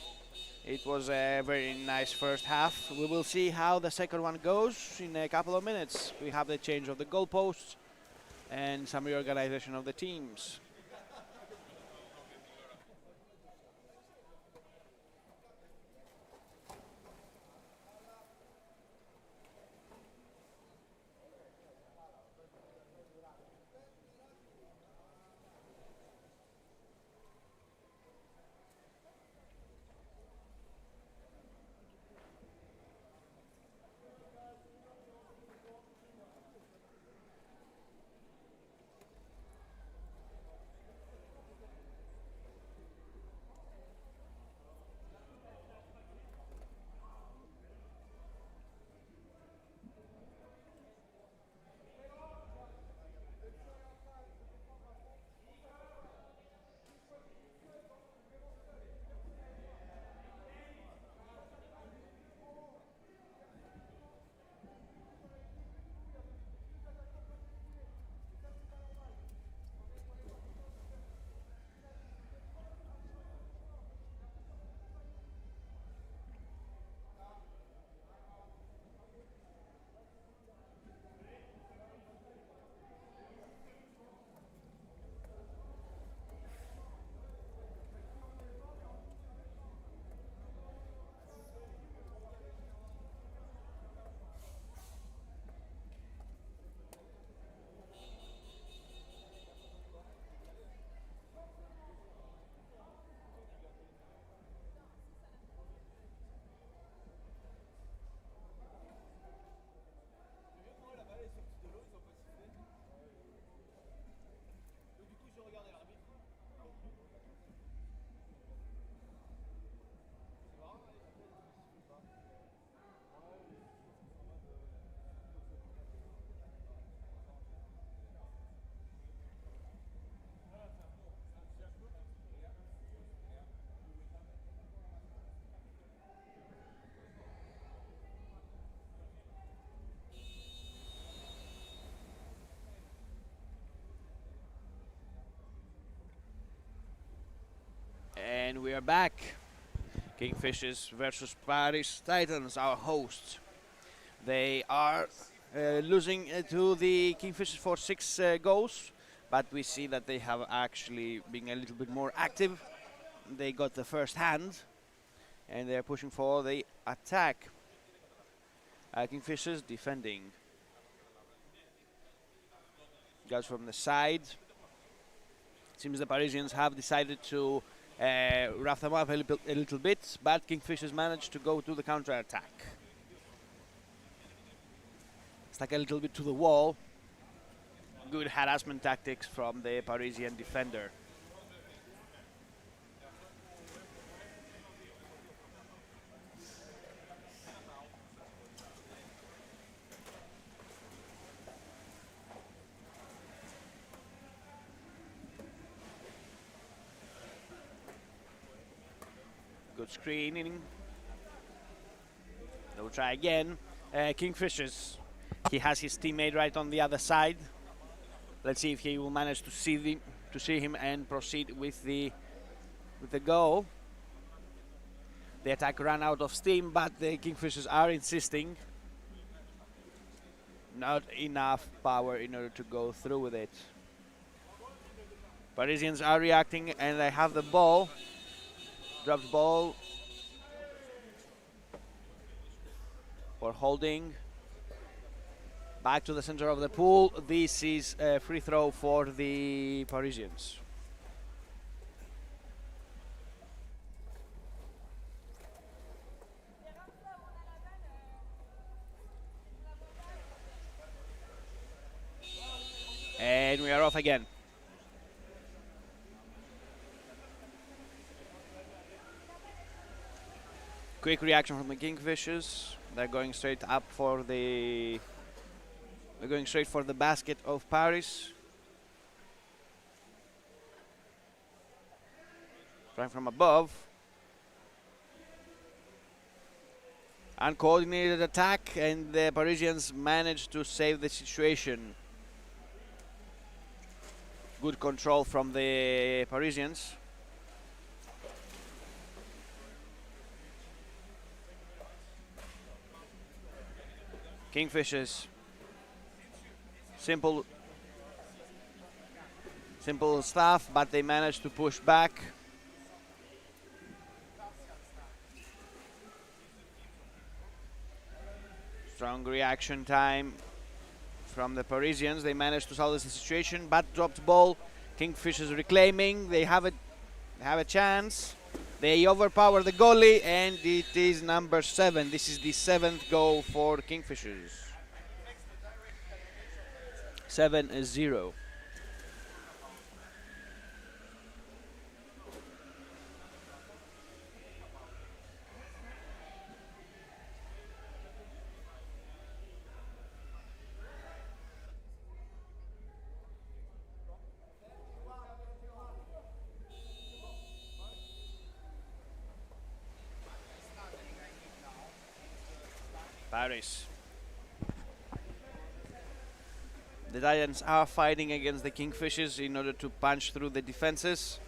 It was a very nice first half. We will see how the second one goes in a couple of minutes. We have the change of the goalposts and some reorganization of the teams. And we are back. Kingfishers versus Paris Titans, our hosts. They are losing to the Kingfishers for 6 goals, but we see that they have actually been a little bit more active. They got the first hand, and they're pushing for the attack. Kingfishers defending. Goes from the side. Seems the Parisians have decided to rough them up a little bit, but Kingfishers managed to go to the counter-attack. Stuck a little bit to the wall. Good harassment tactics from the Parisian defender. Good screening. They'll try again. Kingfishers. He has his teammate right on the other side. Let's see if he will manage to see him and proceed with the goal. The attack ran out of steam, but the Kingfishers are insisting. Not enough power in order to go through with it. Parisians are reacting, and they have the ball. Dropped ball for holding. Back to the center of the pool. This is a free throw for the Parisians. And we are off again. Quick reaction from the Kingfishers. They're going straight up for the... They're going straight for the basket of Paris. Trying from above. Uncoordinated attack, and the Parisians managed to save the situation. Good control from the Parisians. Kingfishers. Simple stuff, but they managed to push back. Strong reaction time from the Parisians. They managed to solve the situation, but dropped ball. Kingfishers reclaiming. They have a chance. They overpower the goalie, and it is number 7. This is the 7th goal for Kingfishers. 7-0. Paris. The Titans are fighting against the Kingfishers in order to punch through the defenses,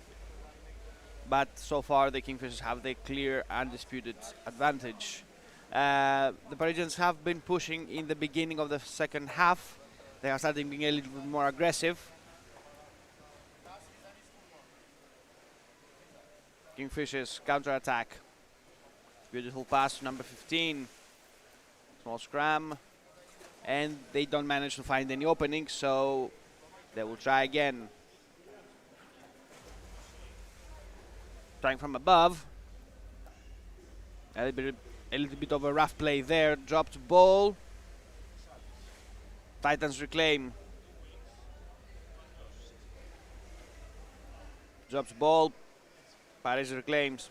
but so far the Kingfishers have the clear, undisputed advantage. The Parisians have been pushing in the beginning of the second half. They are starting being a little bit more aggressive. Kingfishers counter-attack. Beautiful pass to number 15. Small scrum. And they don't manage to find any opening, so they will try again. Trying from above. A little bit of a rough play there. Dropped ball. Titans reclaim. Drops ball. Paris reclaims.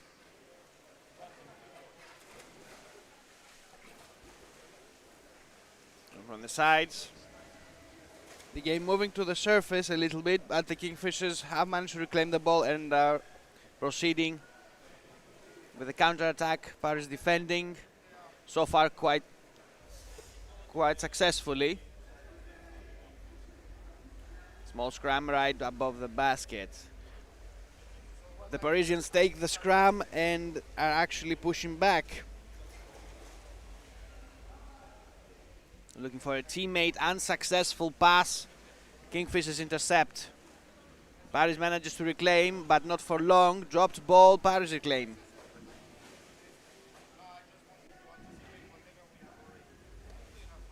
From the sides. The game moving to the surface a little bit, but the Kingfishers have managed to reclaim the ball and are proceeding with the counter-attack. Paris defending so far quite successfully. Small scrum right above the basket. The Parisians take the scrum and are actually pushing back. Looking for a teammate, unsuccessful pass. Kingfishers intercept. Paris manages to reclaim, but not for long. Dropped ball, Paris reclaim.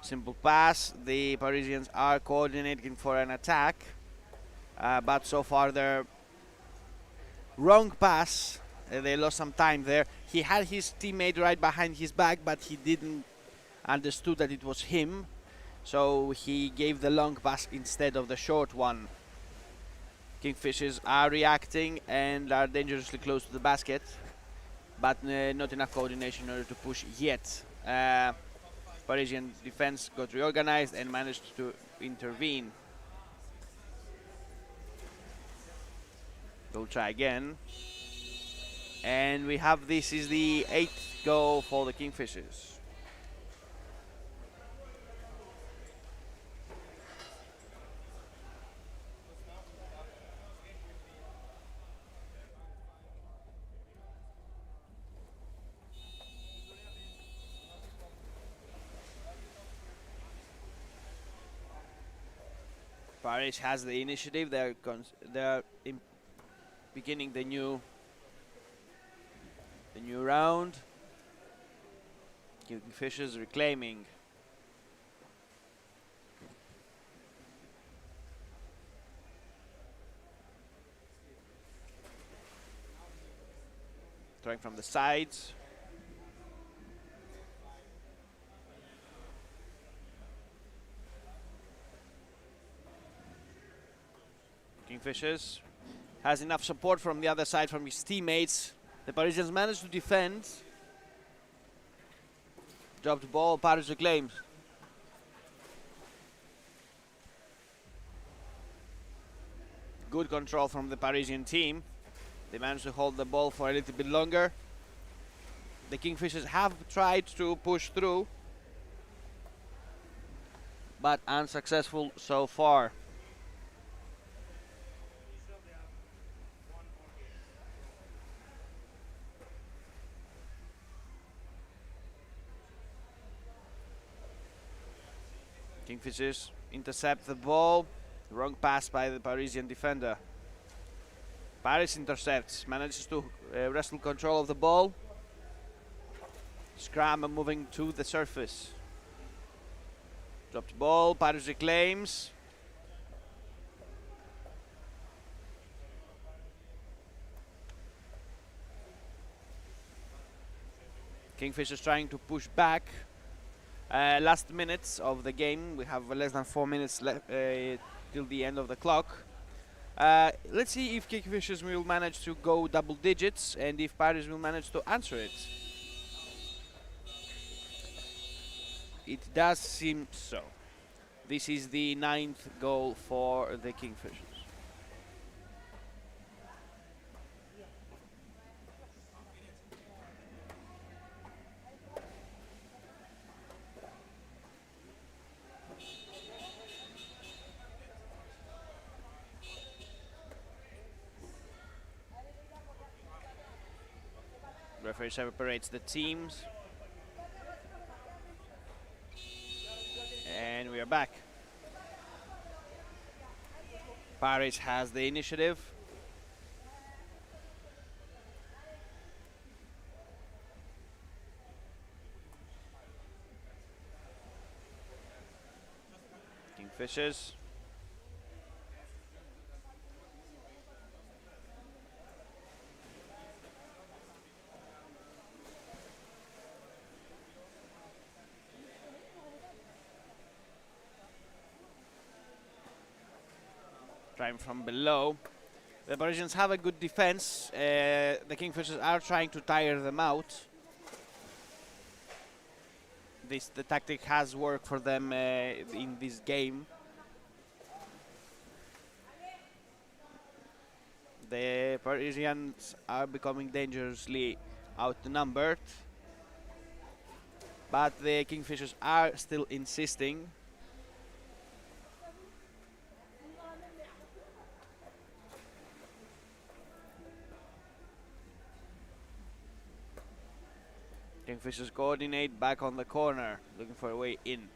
Simple pass. The Parisians are coordinating for an attack, but so far they're Wrong pass. They lost some time there. He had his teammate right behind his back, but he didn't understood that it was him. So he gave the long pass instead of the short one. Kingfishers are reacting and are dangerously close to the basket, but not enough coordination in order to push yet. Parisian defense got reorganized and managed to intervene. They'll try again. And we have, this is the 8th goal for the Kingfishers. Paris has the initiative. They're beginning the new round. Kingfishers reclaiming. Throwing from the sides. Kingfishers has enough support from the other side from his teammates. The Parisians managed to defend. Dropped ball, Paris reclaims. Good control from the Parisian team. They managed to hold the ball for a little bit longer. The Kingfishers have tried to push through, but unsuccessful so far. Kingfishers intercept the ball. Wrong pass by the Parisian defender. Paris intercepts, manages to wrestle control of the ball. Scrum moving to the surface. Dropped ball, Paris reclaims. Kingfishers trying to push back. Last minutes of the game. We have less than 4 minutes left till the end of the clock. Let's see if Kingfishers will manage to go double digits and if Paris will manage to answer it. It does seem so. This is the 9th goal for the Kingfishers. Referee separates the teams. And we are back. Paris has the initiative. Kingfishers. Trying from below. The Parisians have a good defense. The Kingfishers are trying to tire them out. The tactic has worked for them in this game. The Parisians are becoming dangerously outnumbered, but the Kingfishers are still insisting. Kingfishers coordinate back on the corner, looking for a way in.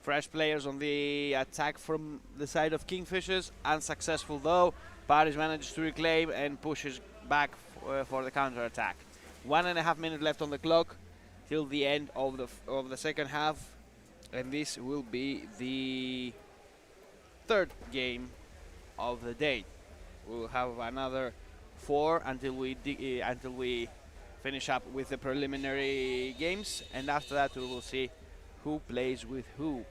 Fresh players on the attack from the side of Kingfishers, unsuccessful though. Paris manages to reclaim and pushes back for the counter attack. 1.5 minutes left on the clock till the end of the second half, and this will be the third game of the day. We'll have another 4 until we finish up with the preliminary games, and after that we will see who plays with who.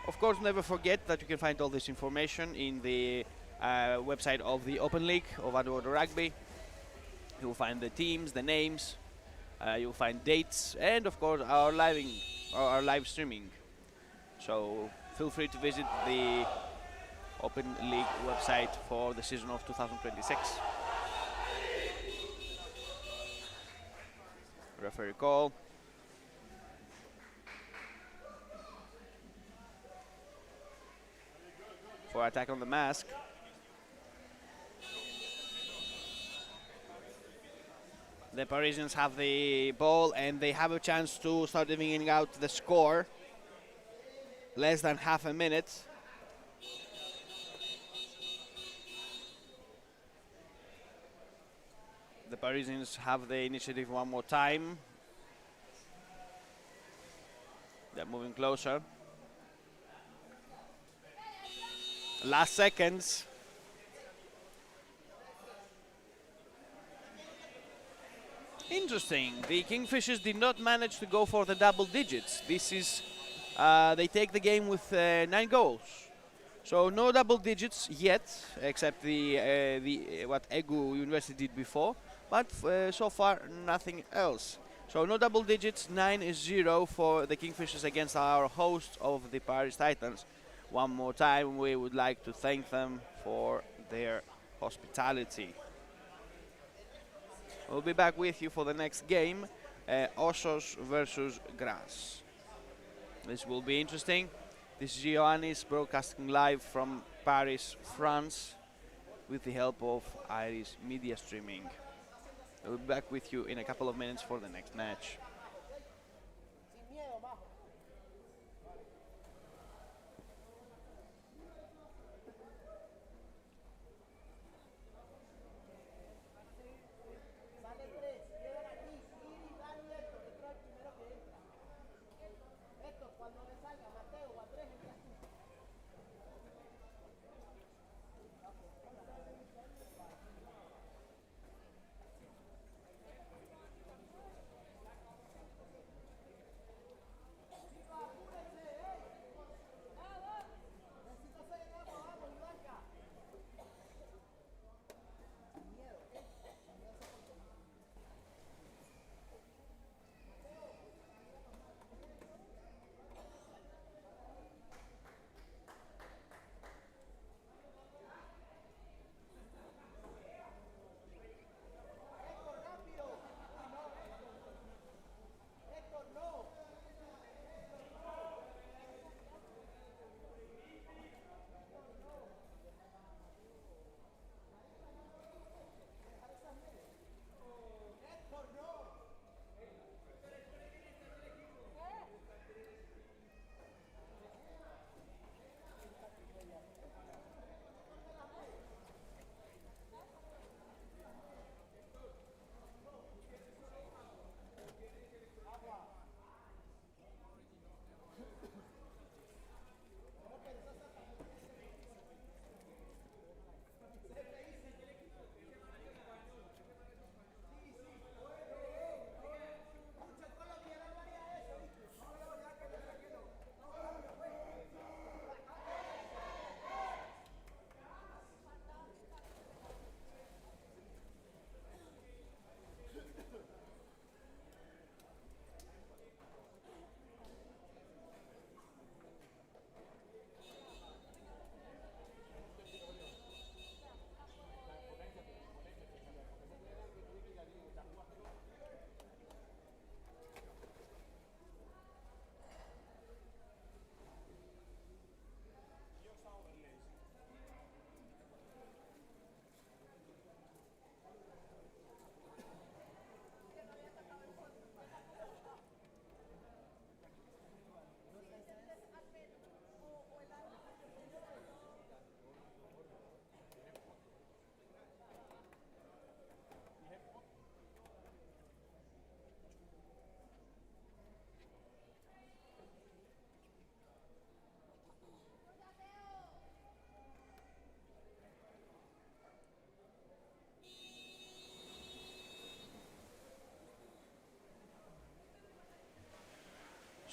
Of course, never forget that you can find all this information in the website of the Open League of Underwater Rugby. You'll find the teams, the names, you'll find dates, and of course our live streaming. So feel free to visit the Open League website for the season of 2026. Referee call. For attack on the mask. The Parisians have the ball and they have a chance to start evening out the score. Less than half a minute. The Parisians have the initiative one more time. They're moving closer. Last seconds. Interesting. The Kingfishers did not manage to go for the double digits. This is, they take the game with 9 goals. So no double digits yet, except the what Ege University did before. But so far nothing else. So no double digits. 9-0 for the Kingfishers against our hosts of the Paris Titans. One more time, we would like to thank them for their hospitality. We'll be back with you for the next game, Osos versus Grass. This will be interesting. This is Ioannis broadcasting live from Paris, France, with the help of Irish Media Streaming. We'll be back with you in a couple of minutes for the next match.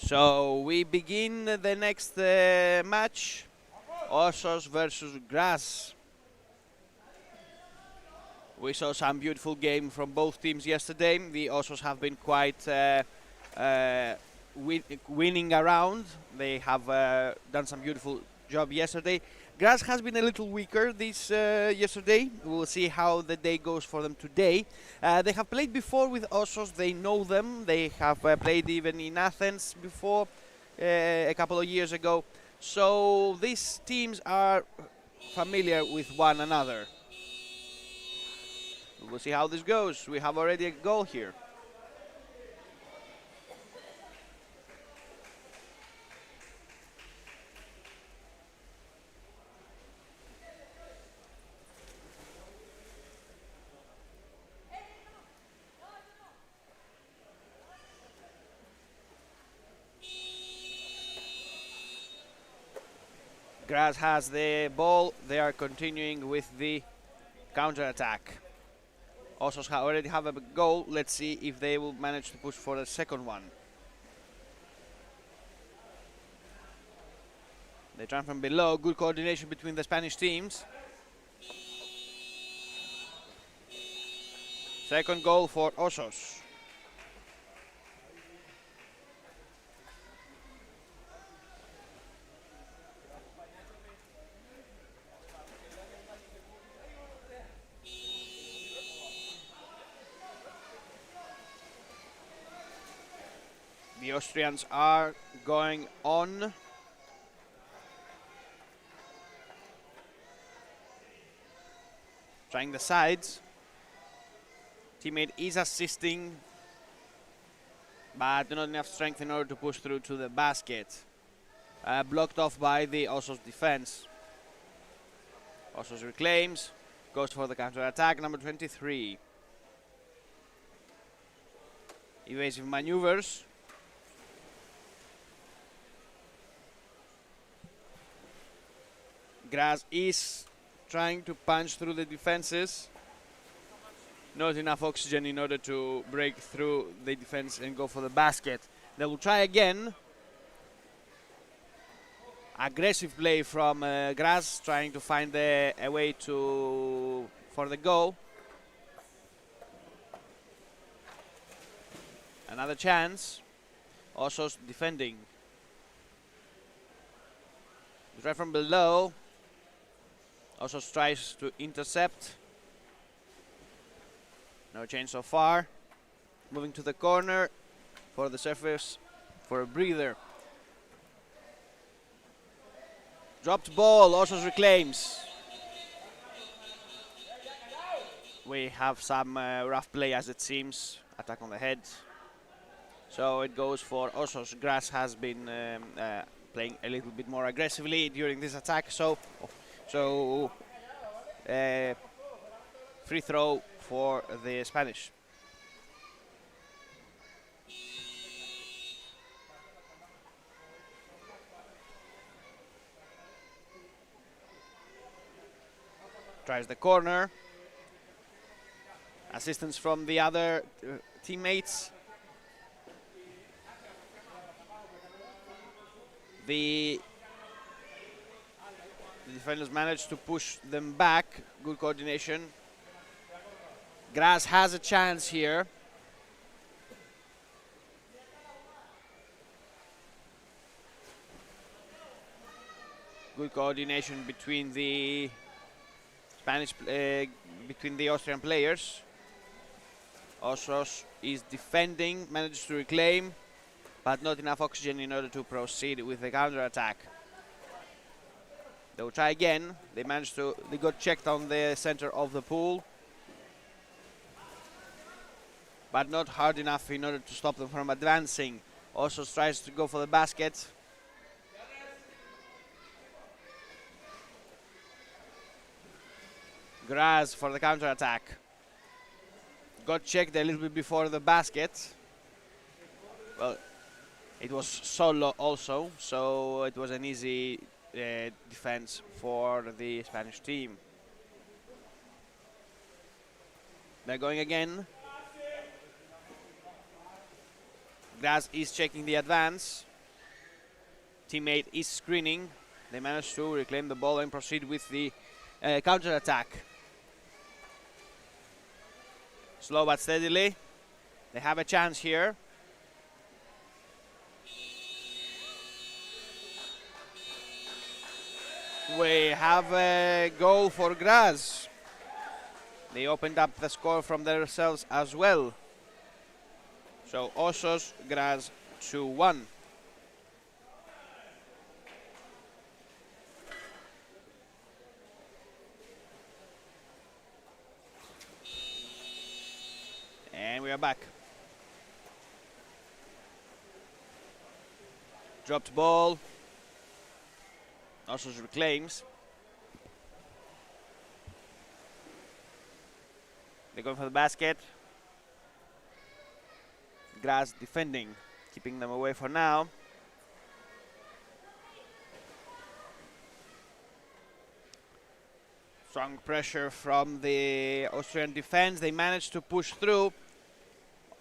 So we begin the next match, Osos versus Graz. We saw some beautiful game from both teams yesterday. The Osos have been quite winning around. They have done some beautiful job yesterday. Graz has been a little weaker this yesterday. We'll see how the day goes for them today. They have played before with Osos. They know them. They have played even in Athens before a couple of years ago. So these teams are familiar with one another. We'll see how this goes. We have already a goal here. Graz has the ball. They are continuing with the counter-attack. Osos already have a goal. Let's see if they will manage to push for the second one. They try from below. Good coordination between the Spanish teams. Second goal for Osos. The Austrians are going on. Trying the sides. Teammate is assisting, but not enough strength in order to push through to the basket. Blocked off by the Osos defense. Osos reclaims, goes for the counter-attack, number 23. Evasive maneuvers. Graz is trying to punch through the defenses. Not enough oxygen in order to break through the defense and go for the basket. They will try again. Aggressive play from Graz, trying to find a way for the goal. Another chance. Osos defending. Right from below. Osos tries to intercept. No change so far. Moving to the corner for the surface for a breather. Dropped ball, Osos reclaims. We have some rough play as it seems. Attack on the head. So it goes for Osos. Graz has been playing a little bit more aggressively during this attack. So free throw for the Spanish. Tries the corner. Assistance from the other teammates. The defenders managed to push them back. Good coordination. Graz has a chance here. Good coordination between the between the Austrian players. Osos is defending, manages to reclaim, but not enough oxygen in order to proceed with the counter-attack. They will try again. They got checked on the center of the pool, but not hard enough in order to stop them from advancing. Osos tries to go for the basket. Graz for the counter-attack. Got checked a little bit before the basket. Well, it was solo also, so it was an easy defense for the Spanish team. They're going again. Graz is checking the advance. teammate is screening. They manage to reclaim the ball and proceed with the counter-attack. Slow but steadily. They have a chance here. We have a goal for Graz. They opened up the score from themselves as well. So Osos, Graz 2-1. And we are back. Dropped ball. Osos reclaims. They're going for the basket. Graz defending, keeping them away for now. Strong pressure from the Austrian defense. They managed to push through.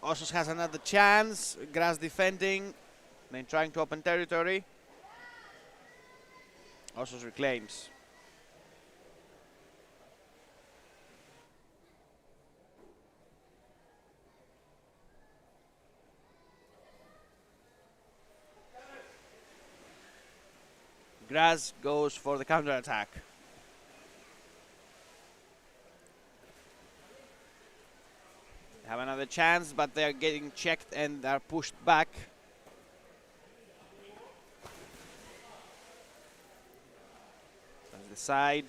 Osos has another chance. Graz defending, then trying to open territory. Osos reclaims. Graz goes for the counter-attack. They have another chance, but they are getting checked and are pushed back. That's the side.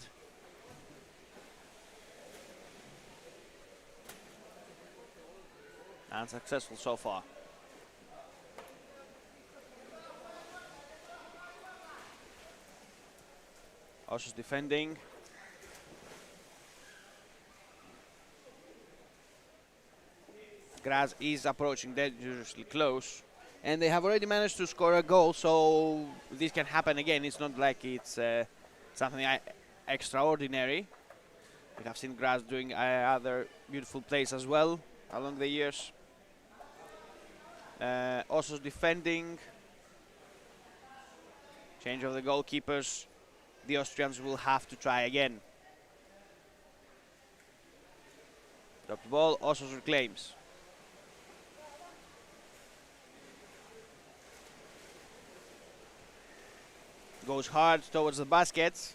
Unsuccessful so far. Osos defending. Graz is approaching dangerously close. And they have already managed to score a goal, so this can happen again. It's not like it's something extraordinary. We have seen Graz doing other beautiful plays as well along the years. Osos defending. Change of the goalkeepers. The Austrians will have to try again. Dropped the ball, Osos reclaims. Goes hard towards the basket.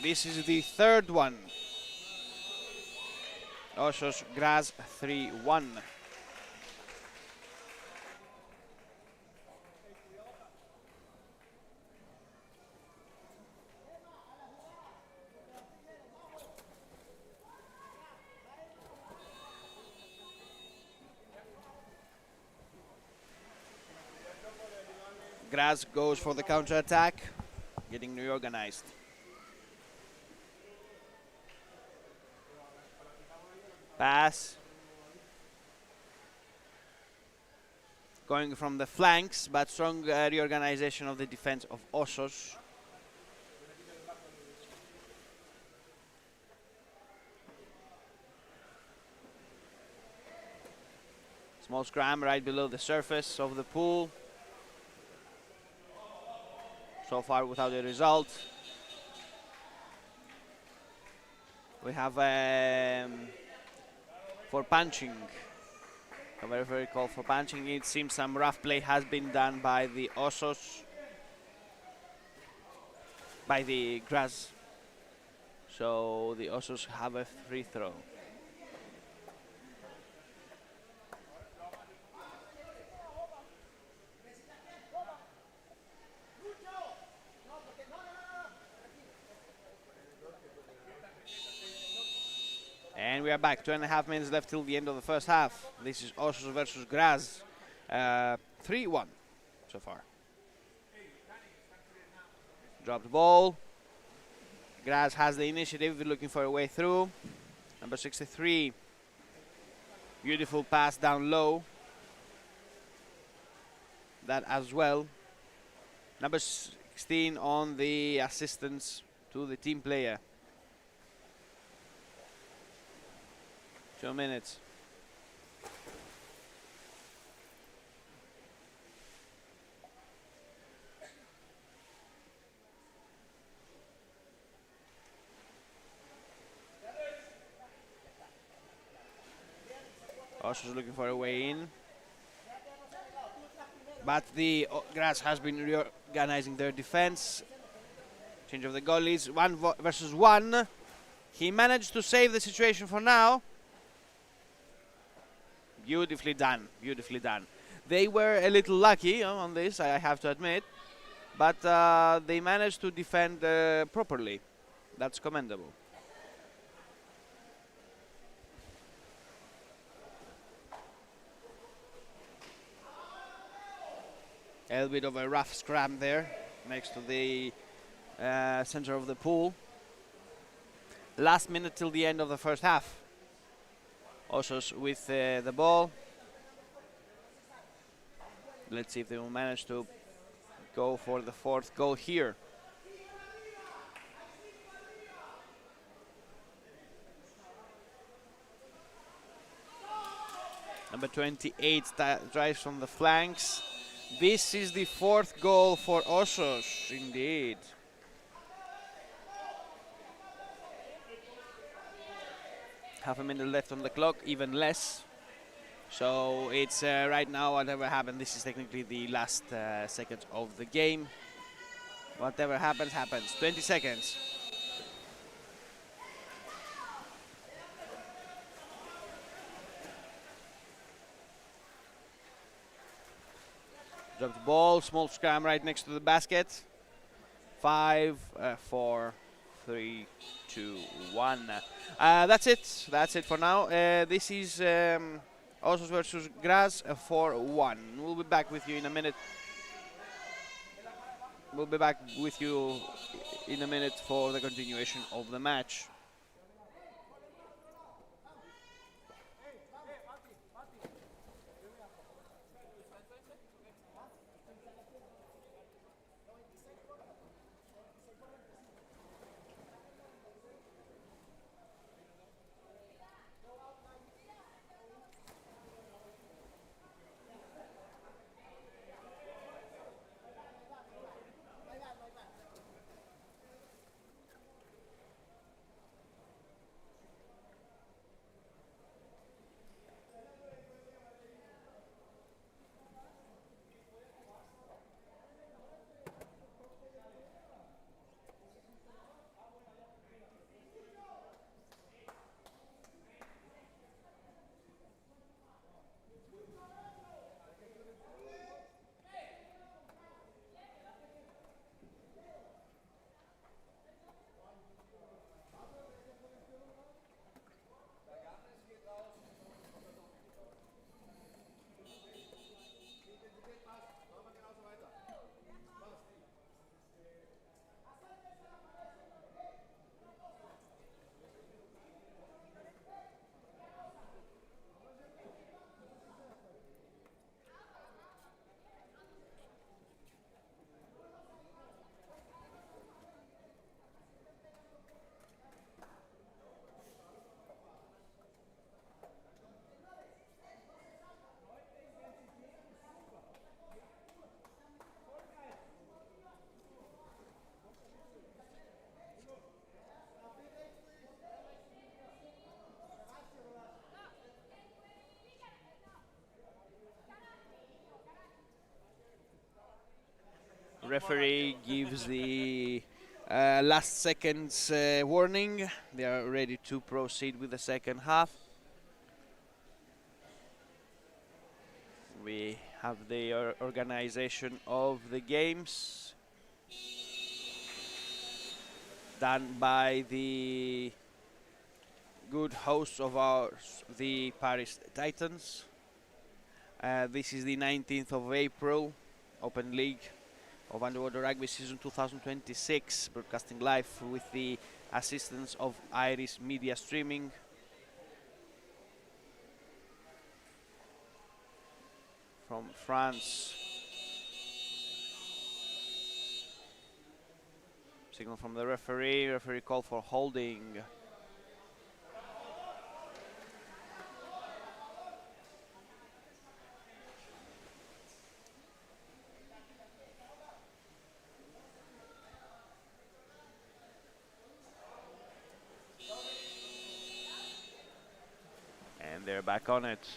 This is the third one. Osos, Graz 3-1. Graz goes for the counter-attack, getting reorganized. Pass. Going from the flanks, but strong reorganization of the defense of Osos. Small scrum right below the surface of the pool. So far without a result. We have for punching. A very call for punching. It seems some rough play has been done by the Osos. By the Graz. So the Osos have a free throw. And we are back. 2.5 minutes left till the end of the first half. This is Osos versus Graz. 3-1 so far. Dropped ball. Graz has the initiative, looking for a way through. Number 63. Beautiful pass down low. That as well. Number 16 on the assistance to the team player. 2 minutes. Osos looking for a way in. But the Graz has been reorganizing their defense. Change of the goalies, 1 versus 1. He managed to save the situation for now. Beautifully done, beautifully done. They were a little lucky on this, I have to admit, but they managed to defend properly. That's commendable. A little bit of a rough scram there next to the center of the pool. Last minute till the end of the first half. Osos with the ball. Let's see if they will manage to go for the fourth goal here. Number 28 drives from the flanks. This is the fourth goal for Osos, indeed. Half a minute left on the clock, even less. So it's right now, whatever happened, this is technically the last seconds of the game. Whatever happens, happens. 20 seconds. Dropped ball, small scram right next to the basket. 5, 4, 3, 2, 1. That's it. That's it for now. This is Osos versus Graz 4-1. We'll be back with you in a minute. We'll be back with you in a minute for the continuation of the match. Referee gives the last seconds warning. They are ready to proceed with the second half. We have the organization of the games done by the good hosts of ours, the Paris Titans. This is the 19th of April, OpenLeague of Underwater Rugby Season 2026, broadcasting live with the assistance of Iris Media Streaming. From France. Signal from the referee. Referee call for holding. And they're back on it.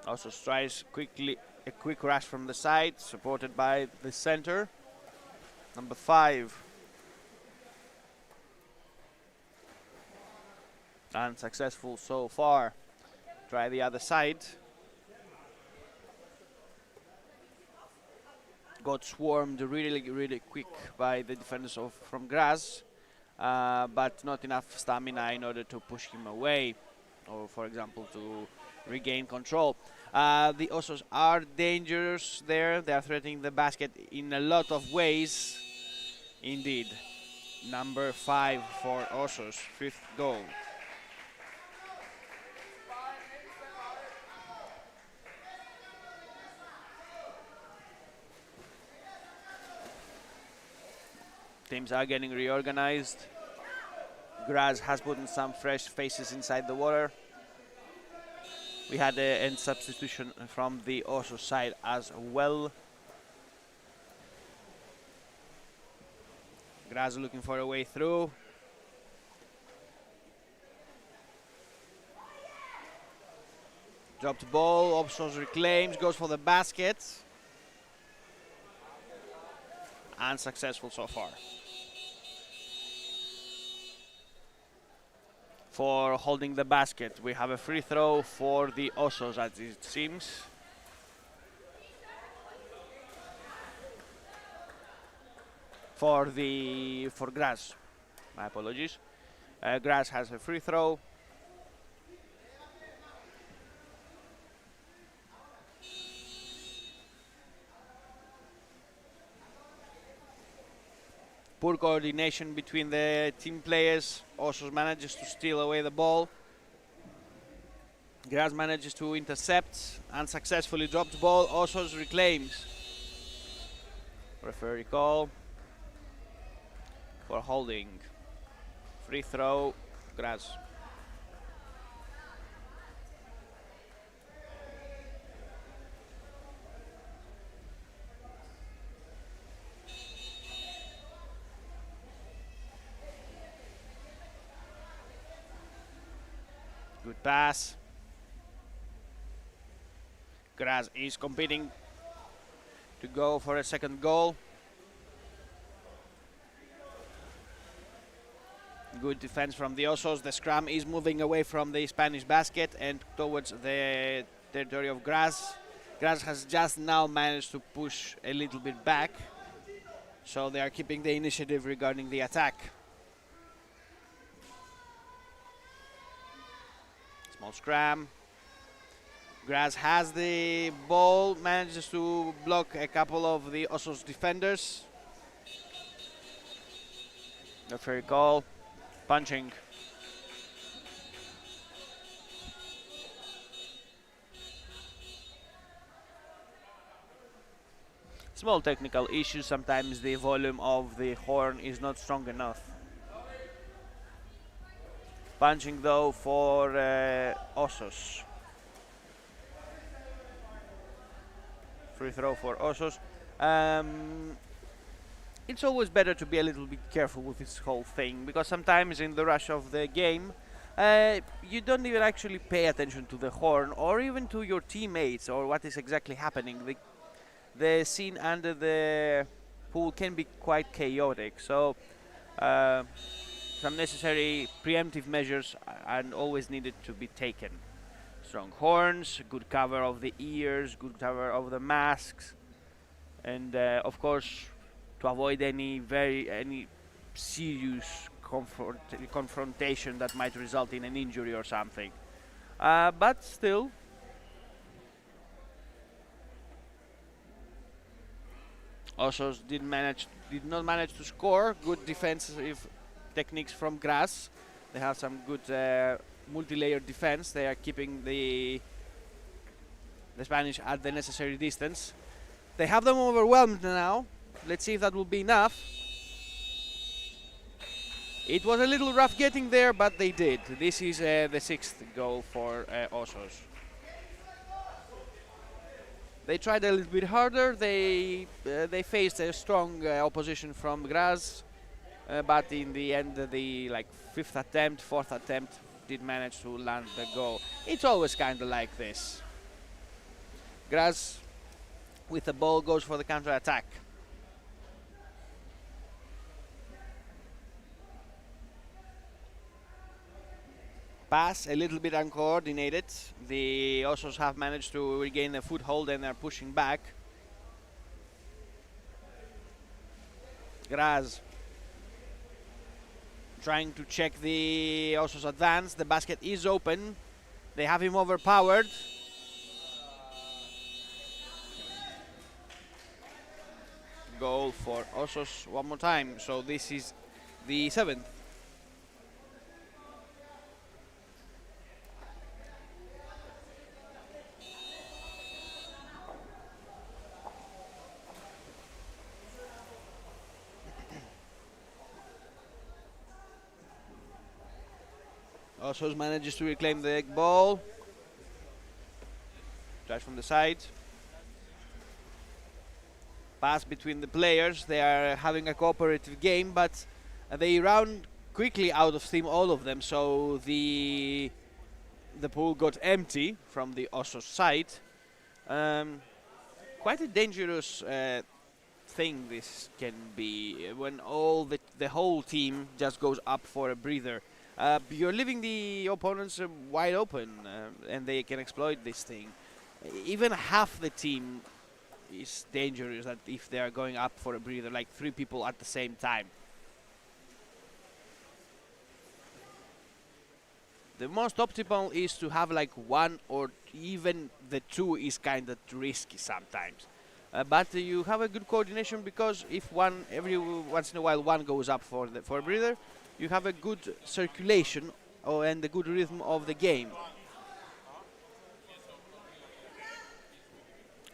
Also tries quickly a quick rush from the side, supported by the center. Number 5. Unsuccessful so far. Try the other side. Got swarmed really quick by the defenders from Graz, but not enough stamina in order to push him away, or for example to regain control. The Osos are dangerous there. They are threatening the basket in a lot of ways. Indeed. Number 5 for Osos, 5th goal. Teams are getting reorganized. Graz has put in some fresh faces inside the water. We had a substitution from the Osos side as well. Graz looking for a way through. Dropped ball, Osos reclaims, goes for the basket. Unsuccessful so far. For holding the basket, we have a free throw for the Osos, as it seems. For Graz, my apologies. Graz has a free throw. Poor coordination between the team players. Osos manages to steal away the ball. Graz manages to intercept. Unsuccessfully dropped ball. Osos reclaims. Referee call for holding. Free throw, Graz. Good pass. Graz is competing to go for a second goal. Good defense from the Osos. The scrum is moving away from the Spanish basket and towards the territory of Graz. Graz has just now managed to push a little bit back, so they are keeping the initiative regarding the attack. Small scrum. Graz has the ball, manages to block a couple of the Osos defenders. Referee call. Punching. Small technical issues. Sometimes the volume of the horn is not strong enough. Punching though for Osos. Free throw for Osos. It's always better to be a little bit careful with this whole thing, because sometimes in the rush of the game you don't even actually pay attention to the horn or even to your teammates or what is exactly happening. The scene under the pool can be quite chaotic, so some necessary preemptive measures are always needed to be taken. Strong horns, good cover of the ears, good cover of the masks, and of course to avoid any serious confrontation that might result in an injury or something. But still, Osos did not manage to score. Good defensive techniques from Graz. They have some good multi-layer defense. They are keeping the Spanish at the necessary distance. They have them overwhelmed now. Let's see if that will be enough. It was a little rough getting there, but they did. This is the 6th goal for Osos. They tried a little bit harder. They faced a strong opposition from Graz, but in the end, the 5th attempt, 4th attempt did manage to land the goal. It's always kind of like this. Graz with the ball goes for the counter attack. Pass a little bit uncoordinated. The Osos have managed to regain the foothold and are pushing back. Graz trying to check the Osos advance. The basket is open. They have him overpowered. Goal for Osos one more time. So this is the 7th. Osos manages to reclaim the ball. Tries from the side. Pass between the players. They are having a cooperative game, but they run quickly out of steam, all of them. So the pool got empty from the Osos side. Quite a dangerous thing this can be when the whole team just goes up for a breather. You're leaving the opponents wide open, and they can exploit this thing. Even half the team is dangerous that if they are going up for a breather, like 3 people at the same time. The most optimal is to have like 1 or even the 2 is kind of risky sometimes. But you have a good coordination, because if every once in a while one goes up for a breather, you have a good circulation and a good rhythm of the game.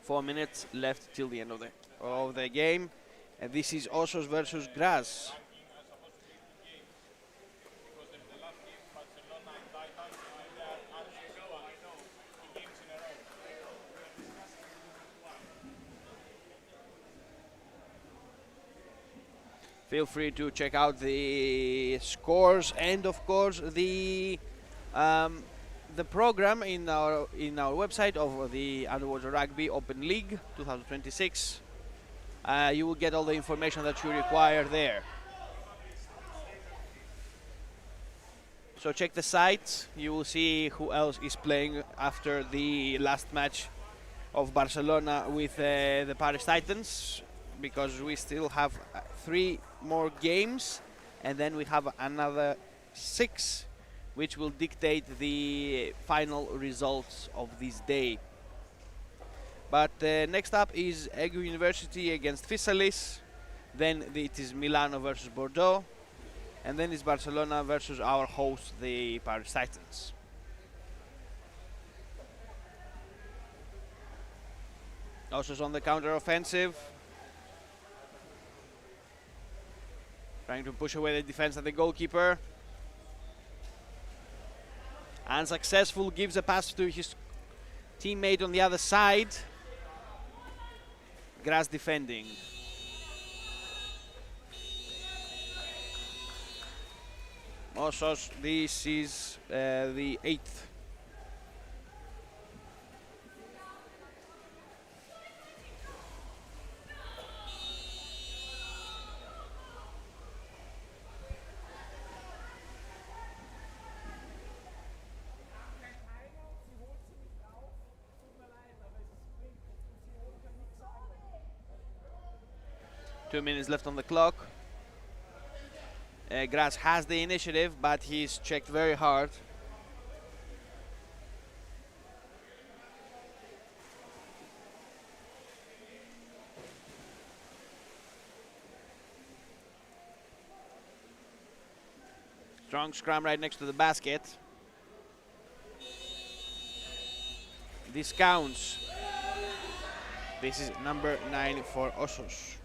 4 minutes left till the end of the game, and this is Osos versus Graz. Feel free to check out the scores and, of course, the program in our website of the Underwater Rugby Open League 2026. You will get all the information that you require there. So check the site. You will see who else is playing after the last match of Barcelona with the Paris Titans, because we still have 3 more games, and then we have another 6, which will dictate the final results of this day. But next up is Ege University against Fisalis, then it is Milano versus Bordeaux, and then it's Barcelona versus our host, the Paris Titans. Osos on the counter offensive, trying to push away the defense of the goalkeeper. Unsuccessful, gives a pass to his teammate on the other side. Graz defending. Osos, this is the 8th. Two minutes left on the clock. Graz has the initiative, but he's checked very hard. Strong scrum right next to the basket. This counts. This is number 9 for Osos.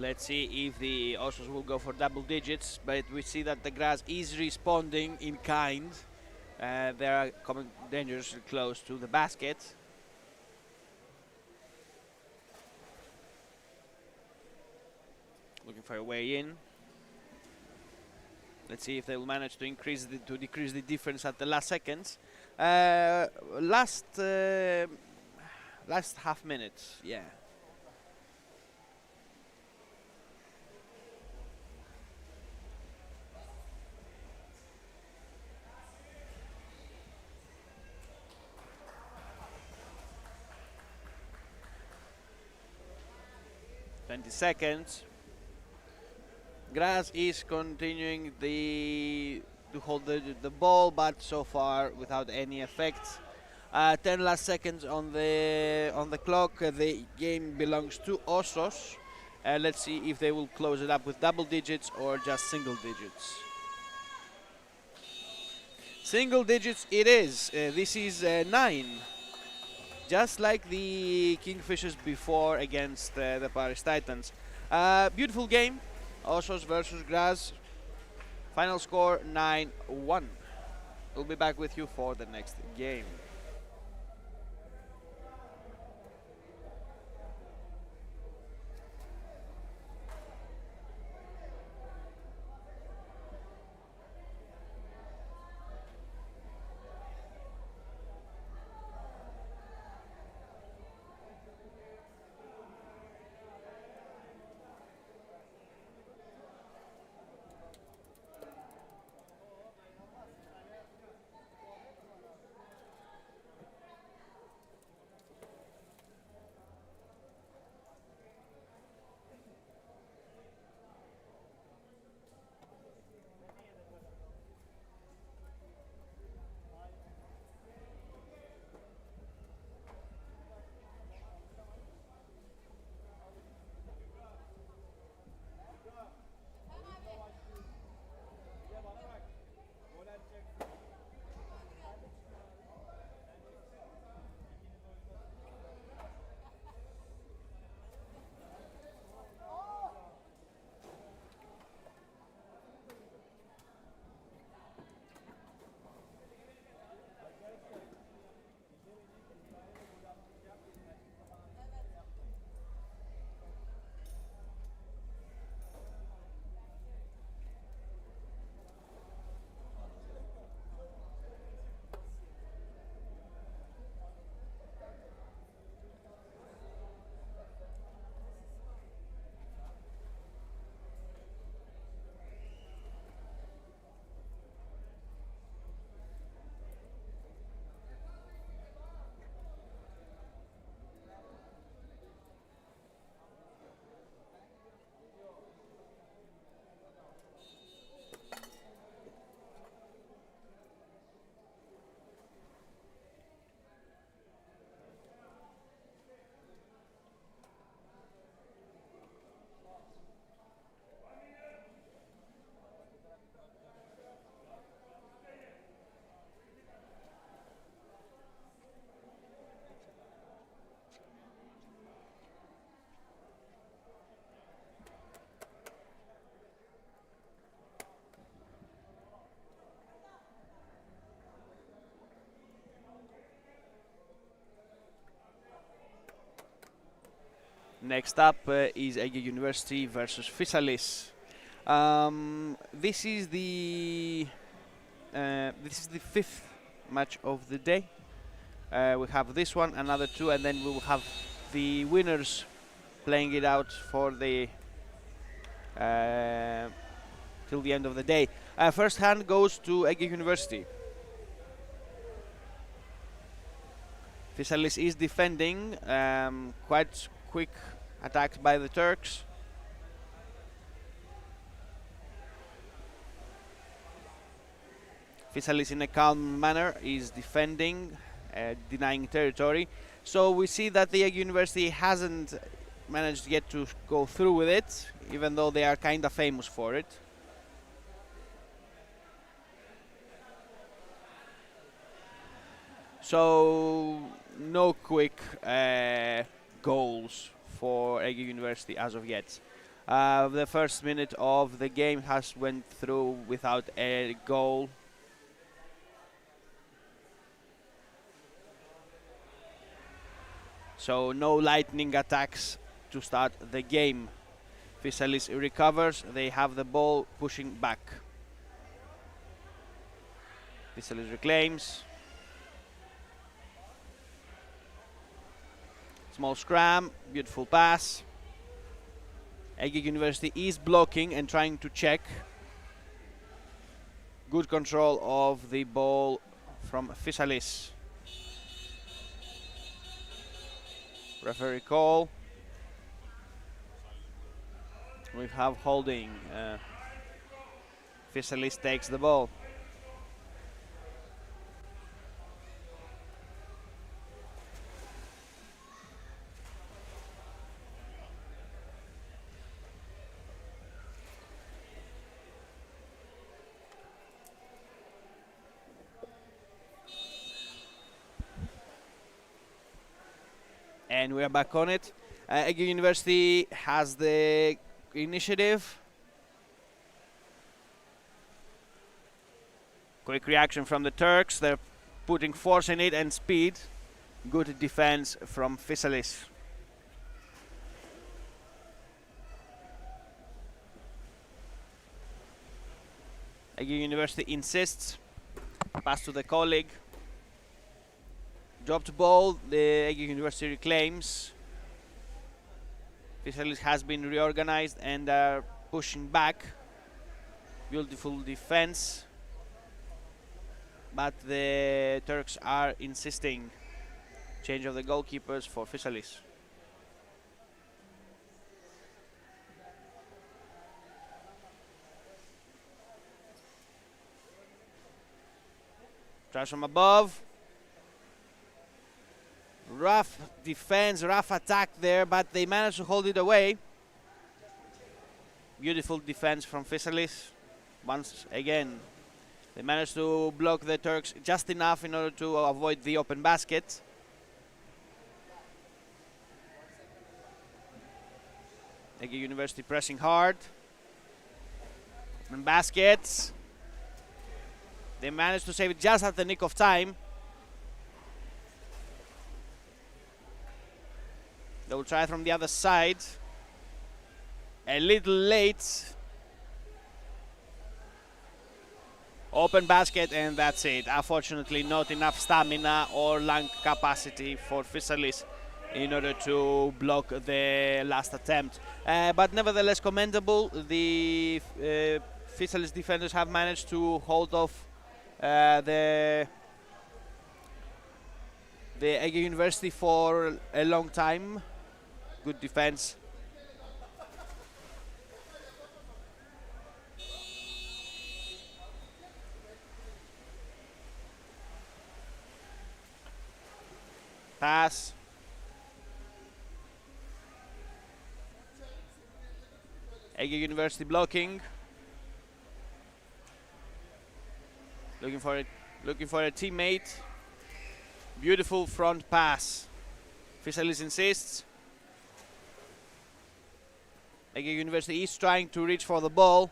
Let's see if the Osos will go for double digits, but we see that the grass is responding in kind. They are coming dangerously close to the basket. Looking for a way in. Let's see if they will manage to decrease the difference at the last seconds. Last half minute, yeah. Seconds. Grass is continuing to hold the ball, but so far without any effects. 10 last seconds on the clock. The game belongs to Osos. Let's see if they will close it up with double digits or just single digits. Single digits it is. This is 9. Just like the Kingfishers before against the Paris Titans. Beautiful game. Osos versus Graz. Final score 9-1. We'll be back with you for the next game. Next up is Ege University versus Fisalis. This is the fifth match of the day. We have this one, another two, and then we will have the winners playing it out for the till the end of the day. First hand goes to Ege University. Fisalis is defending, quite quick attacks by the Turks. Fisalis in a calm manner is defending, denying territory. So we see that the Ege University hasn't managed yet to go through with it, even though they are kind of famous for it. So no quick goals for Ege University as of yet. The first minute of the game has went through without a goal. So no lightning attacks to start the game. Fisalis recovers, they have the ball pushing back. Fisalis reclaims. Small scrum, beautiful pass. Ege University is blocking and trying to check. Good control of the ball from Fisalis. Referee call. We have holding. Fisalis takes the ball. And we are back on it. Ege University has the initiative. Quick reaction from the Turks. They're putting force in it and speed. Good defense from Fisalis. Ege University insists. Pass to the colleague. Dropped ball, the Ege University reclaims. Fisalis has been reorganized and are pushing back. Beautiful defense. But the Turks are insisting. Change of the goalkeepers for Fisalis. Tries from above. Rough defense, rough attack there, but they managed to hold it away. Beautiful defense from Fisalis. Once again, they managed to block the Turks just enough in order to avoid the open basket. Ege University pressing hard. And baskets. They managed to save it just at the nick of time. They will try from the other side. A little late. Open basket and that's it. Unfortunately not enough stamina or lung capacity for Fisalis in order to block the last attempt. But nevertheless commendable. The Fisalis defenders have managed to hold off the Ege University for a long time. Good defense. Pass. Ege University blocking. Looking for a teammate. Beautiful front pass. Fisalis insists. Ege University is trying to reach for the ball.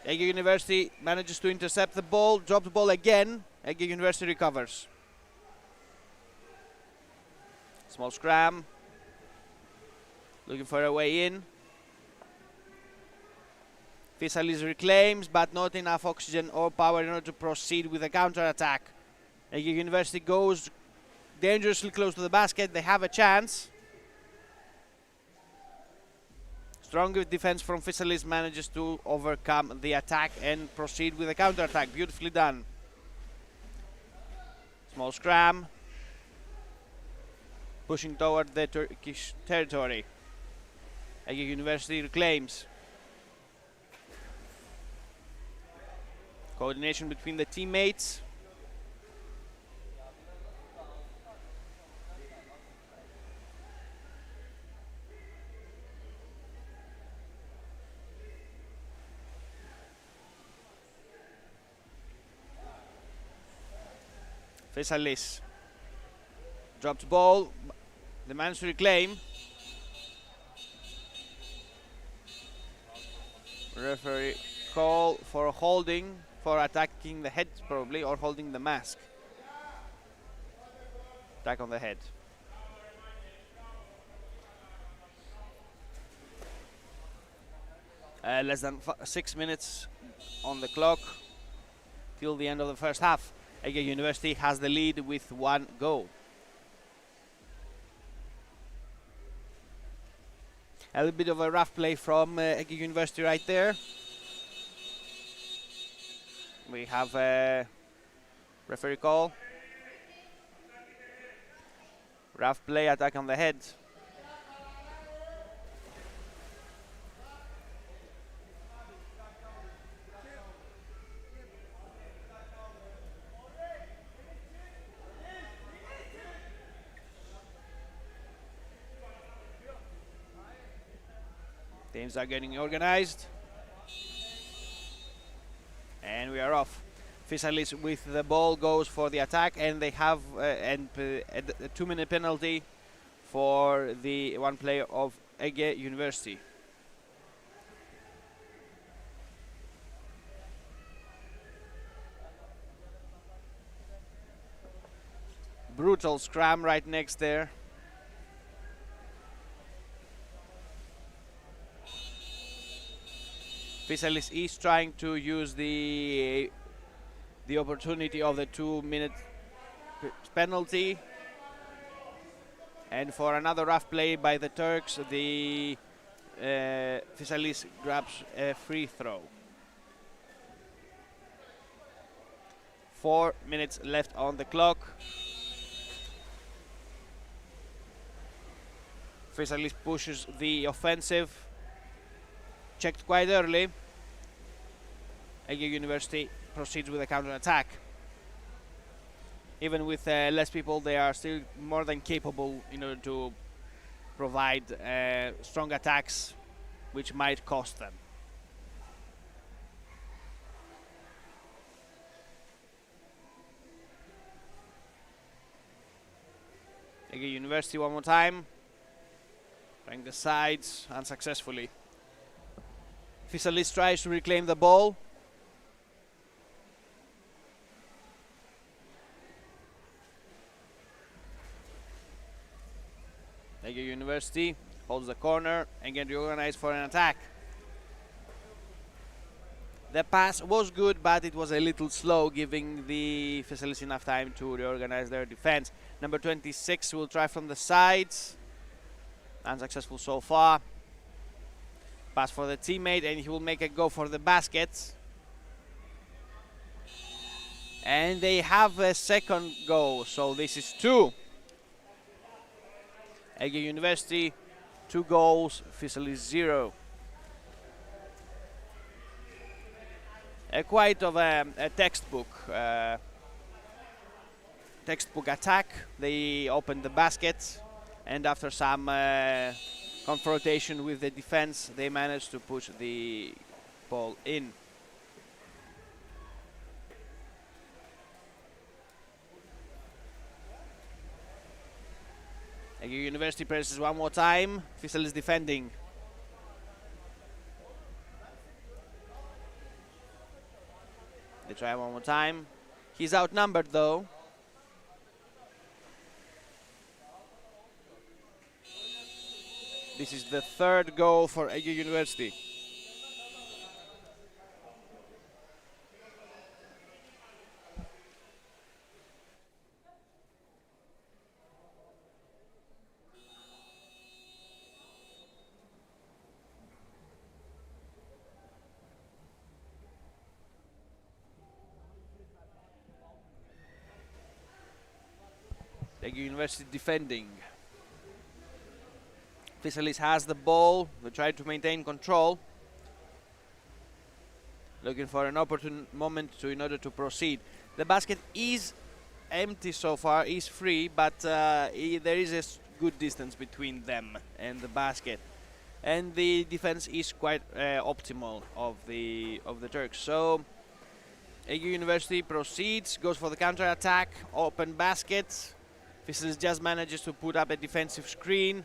Ege University manages to intercept the ball, drop the ball again. Ege University recovers. Small scrum. Looking for a way in. Fisalis reclaims, but not enough oxygen or power in order to proceed with a counter-attack. Ege University goes dangerously close to the basket. They have a chance. Strong defense from Fisalis manages to overcome the attack and proceed with a counter-attack. Beautifully done. Small scrum. Pushing toward the Turkish territory. Ege University reclaims. Coordination between the teammates. Fisalis dropped ball. They managed to reclaim. Referee call for holding, for attacking the head probably, or holding the mask. Attack on the head. Less than 6 minutes on the clock till the end of the first half. Ege University has the lead with 1 goal. A little bit of a rough play from Ege University right there. We have a referee call. Rough play, attack on the head. Teams are getting organized. And we are off. Fisalis with the ball goes for the attack, and they have a 2-minute penalty for the one player of Ege University. Brutal scrum right next there. Fisalis is trying to use the opportunity of the 2-minute penalty, and for another rough play by the Turks, the Fisalis grabs a free throw. 4 minutes left on the clock. Fisalis pushes the offensive. Checked quite early. Ege University proceeds with a counter-attack. Even with less people, they are still more than capable in order to provide strong attacks, which might cost them. Ege University one more time. Trying the sides unsuccessfully. Fisalis tries to reclaim the ball. Ege University holds the corner and get reorganized for an attack. The pass was good, but it was a little slow, giving the Fisalis enough time to reorganize their defense. Number 26 will try from the sides. Unsuccessful so far. Pass for the teammate, and he will make a go for the basket. And they have a second goal, so this is 2. Ege University, 2 goals, Fisalis 0. Quite of a textbook attack. They opened the basket, and after some confrontation with the defense, they managed to push the ball in. Ege University presses one more time. Fisalis defending. They try one more time. He's outnumbered though. This is the 3rd goal for Ege University. Ege University defending. Fisalis has the ball. They try to maintain control. Looking for an opportune moment in order to proceed. The basket is empty so far, is free, but there is a good distance between them and the basket. And the defense is quite optimal of the Turks. So Ege University proceeds, goes for the counter attack, open basket. Fisalis just manages to put up a defensive screen.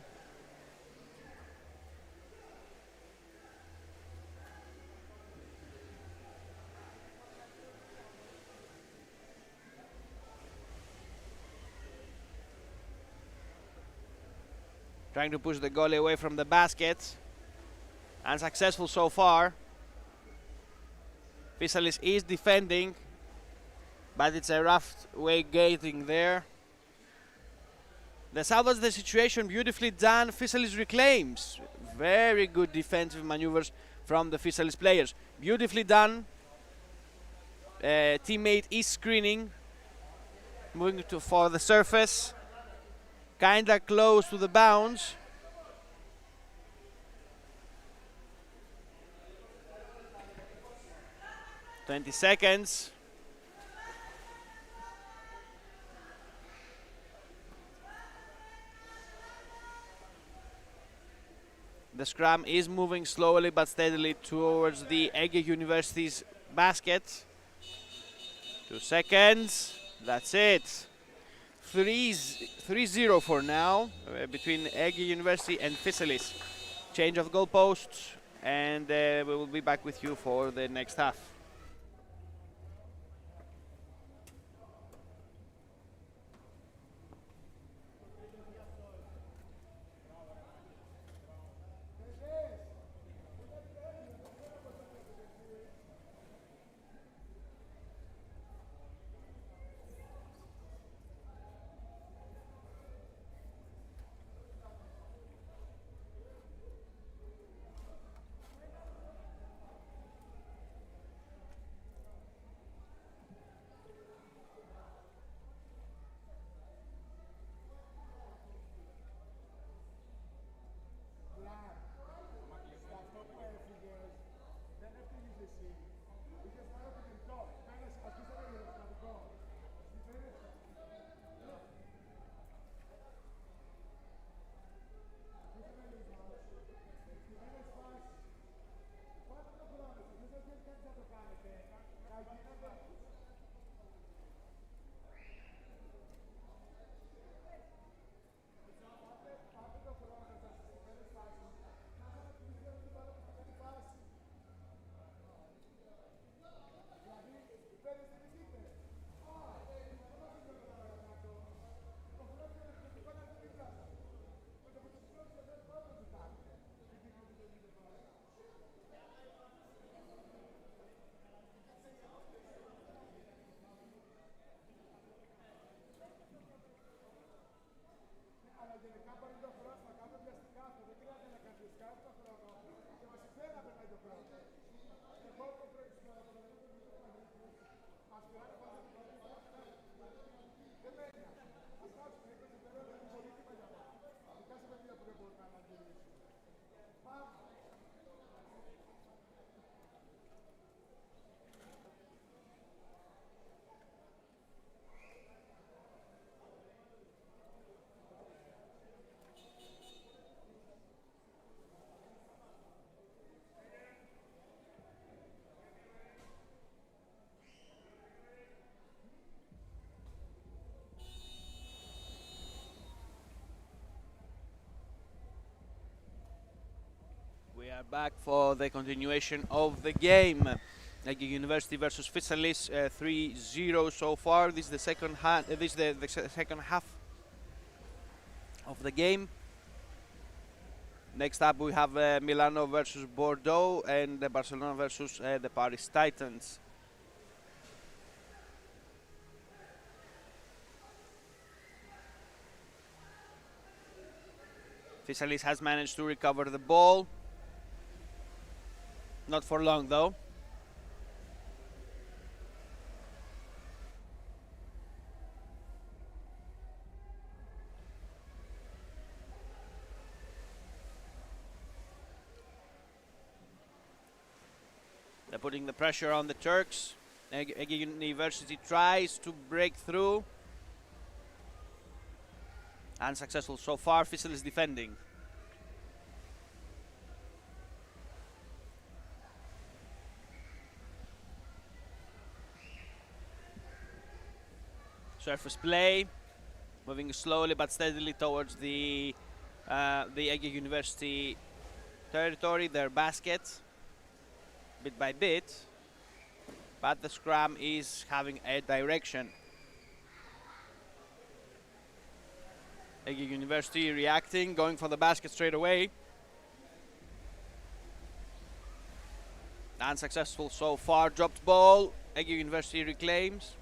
Trying to push the goalie away from the basket. Unsuccessful so far. Fisalis is defending, but it's a rough way getting there. The salvage the situation, beautifully done. Fisalis reclaims. Very good defensive maneuvers from the Fisalis players. Beautifully done. Teammate is screening, moving for the surface. Kinda close to the bounce. "20 seconds. The scrum is moving slowly but steadily towards the Ege University's basket. 2 seconds. That's it. 3-0 for now between Ege University and Fisalis. Change of goalposts, and we will be back with you for the next half. We are back for the continuation of the game. Ege University versus Fisalis, 3-0 so far. This is the second second half of the game. Next up, we have Milano versus Bordeaux and Barcelona versus the Paris Titans. Fisalis has managed to recover the ball. Not for long, though. They're putting the pressure on the Turks. Ege University tries to break through. Unsuccessful so far. Fisalis defending. Surface play. moving slowly but steadily towards the Ege University territory, their basket, bit by bit. But the scrum is having a direction. Ege University reacting, going for the basket straight away. Unsuccessful so far. Dropped ball. Ege University reclaims.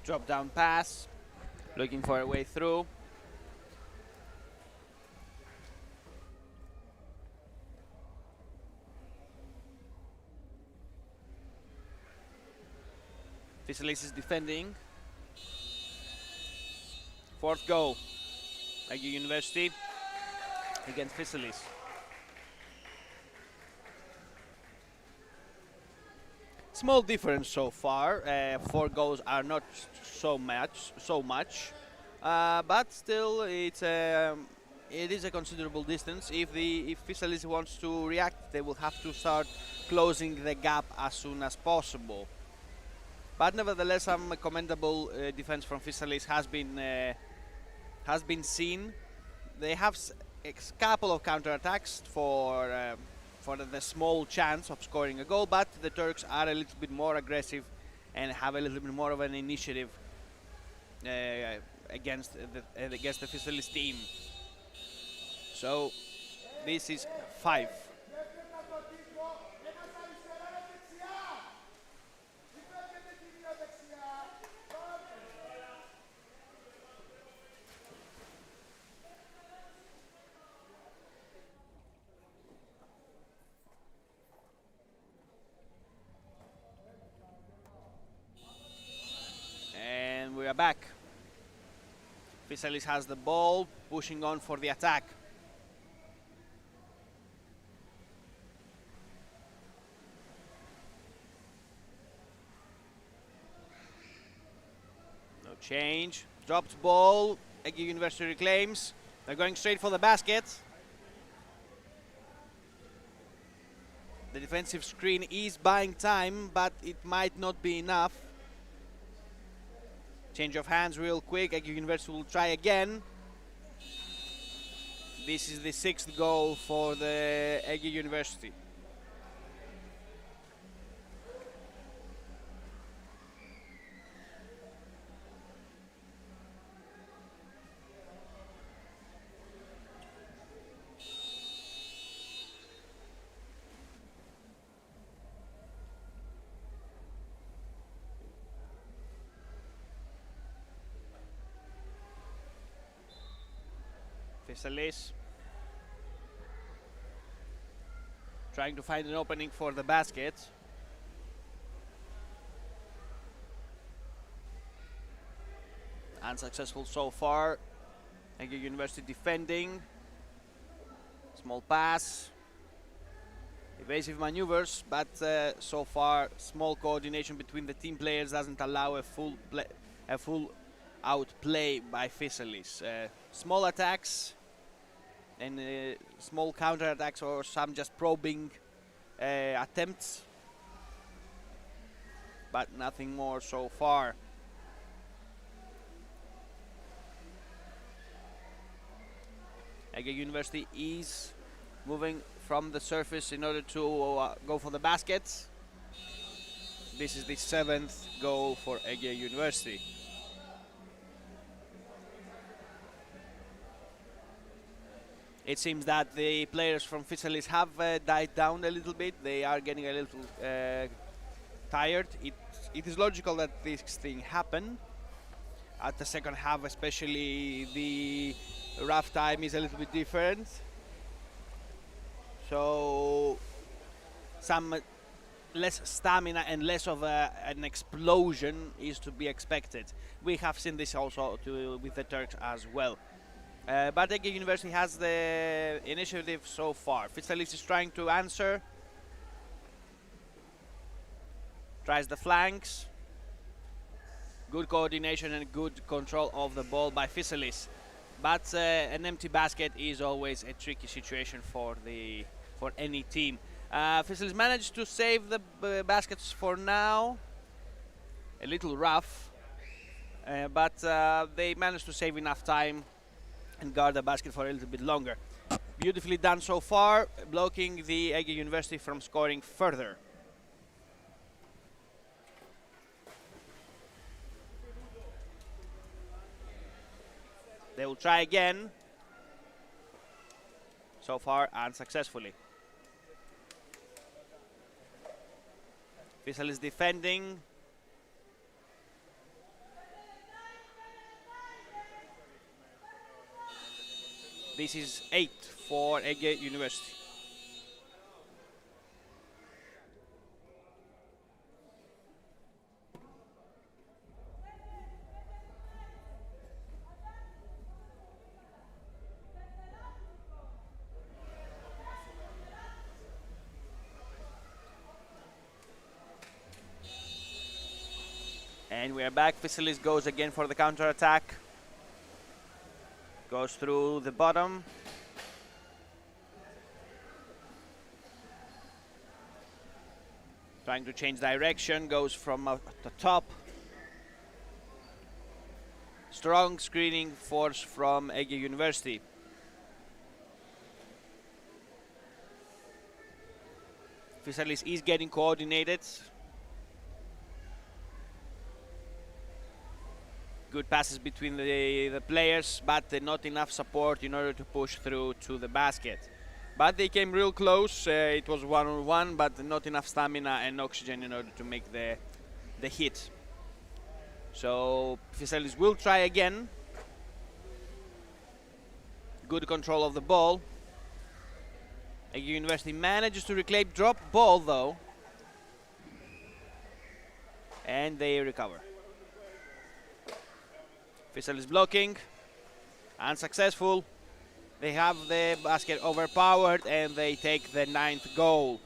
Drop down pass. Looking for a way through. Fisalis is defending. Fourth goal. Ege University against Fisalis. Small difference so far. 4 goals are not so much, but still it is a considerable distance. If Fisalis wants to react, they will have to start closing the gap as soon as possible. But nevertheless, some commendable defense from Fisalis has been seen. They have a couple of counterattacks for the small chance of scoring a goal, but the Turks are a little bit more aggressive and have a little bit more of an initiative against the Fisalis team. So this is 5. We are back. Fisalis has the ball, pushing on for the attack. No change. Dropped ball. Ege University reclaims. They're going straight for the basket. The defensive screen is buying time, but it might not be enough. Change of hands real quick. Ege University will try again. This is the 6th goal for the Ege University. Fisalis trying to find an opening for the basket. Unsuccessful so far. Ege University defending. Small pass. Evasive maneuvers, but so far small coordination between the team players doesn't allow a full outplay by Fisalis. Small attacks and small counter attacks, or some just probing attempts, but nothing more so far. Ege University is moving from the surface in order to go for the baskets. This is the 7th goal for Ege University. It seems that the players from Fisalis have died down a little bit. They are getting a little tired. It is logical that this thing happen. At the second half especially, the rough time is a little bit different. So some less stamina and less of an explosion is to be expected. We have seen this also with the Turks as well. But Ege University has the initiative so far. Fisalis is trying to answer. Tries the flanks. Good coordination and good control of the ball by Fisalis. But an empty basket is always a tricky situation for any team. Fisalis managed to save the baskets for now. A little rough, but they managed to save enough time and guard the basket for a little bit longer. Beautifully done so far, blocking the Ege University from scoring further. They will try again. So far, unsuccessfully. Fisalis defending. This is 8 for Ege University. And we are back. Fisalis goes again for the counter attack. Goes through the bottom. Trying to change direction, goes from the top. Strong screening force from Ege University. Fisalis is getting coordinated. Good passes between the players, but not enough support in order to push through to the basket. But they came real close. It was one-on-one, but not enough stamina and oxygen in order to make the hit. So Fisalis will try again. Good control of the ball. Ege University manages to reclaim drop ball though. And they recover. Fisalis blocking, unsuccessful. They have the basket overpowered and they take the 9th goal.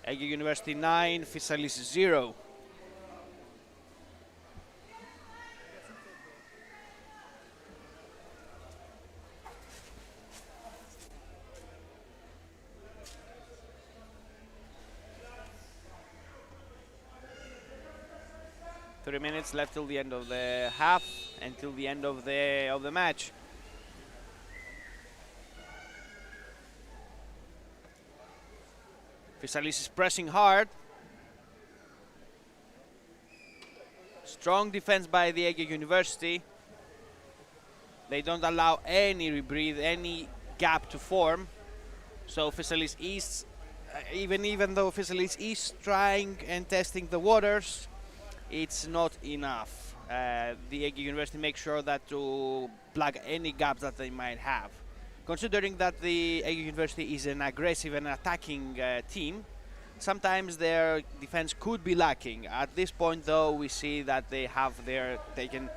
Ege University 9, Fisalis 0. Three minutes left till the end of the half and till the end of the match. Fisalis is pressing hard. Strong defense by the Ege University. They don't allow any rebreathe, any gap to form. So Fisalis is, even though Fisalis is trying and testing the waters, it's not enough. The Ege University makes sure that to plug any gaps that they might have. Considering that the Ege University is an aggressive and attacking team, sometimes their defense could be lacking. At this point, though, we see that they have taken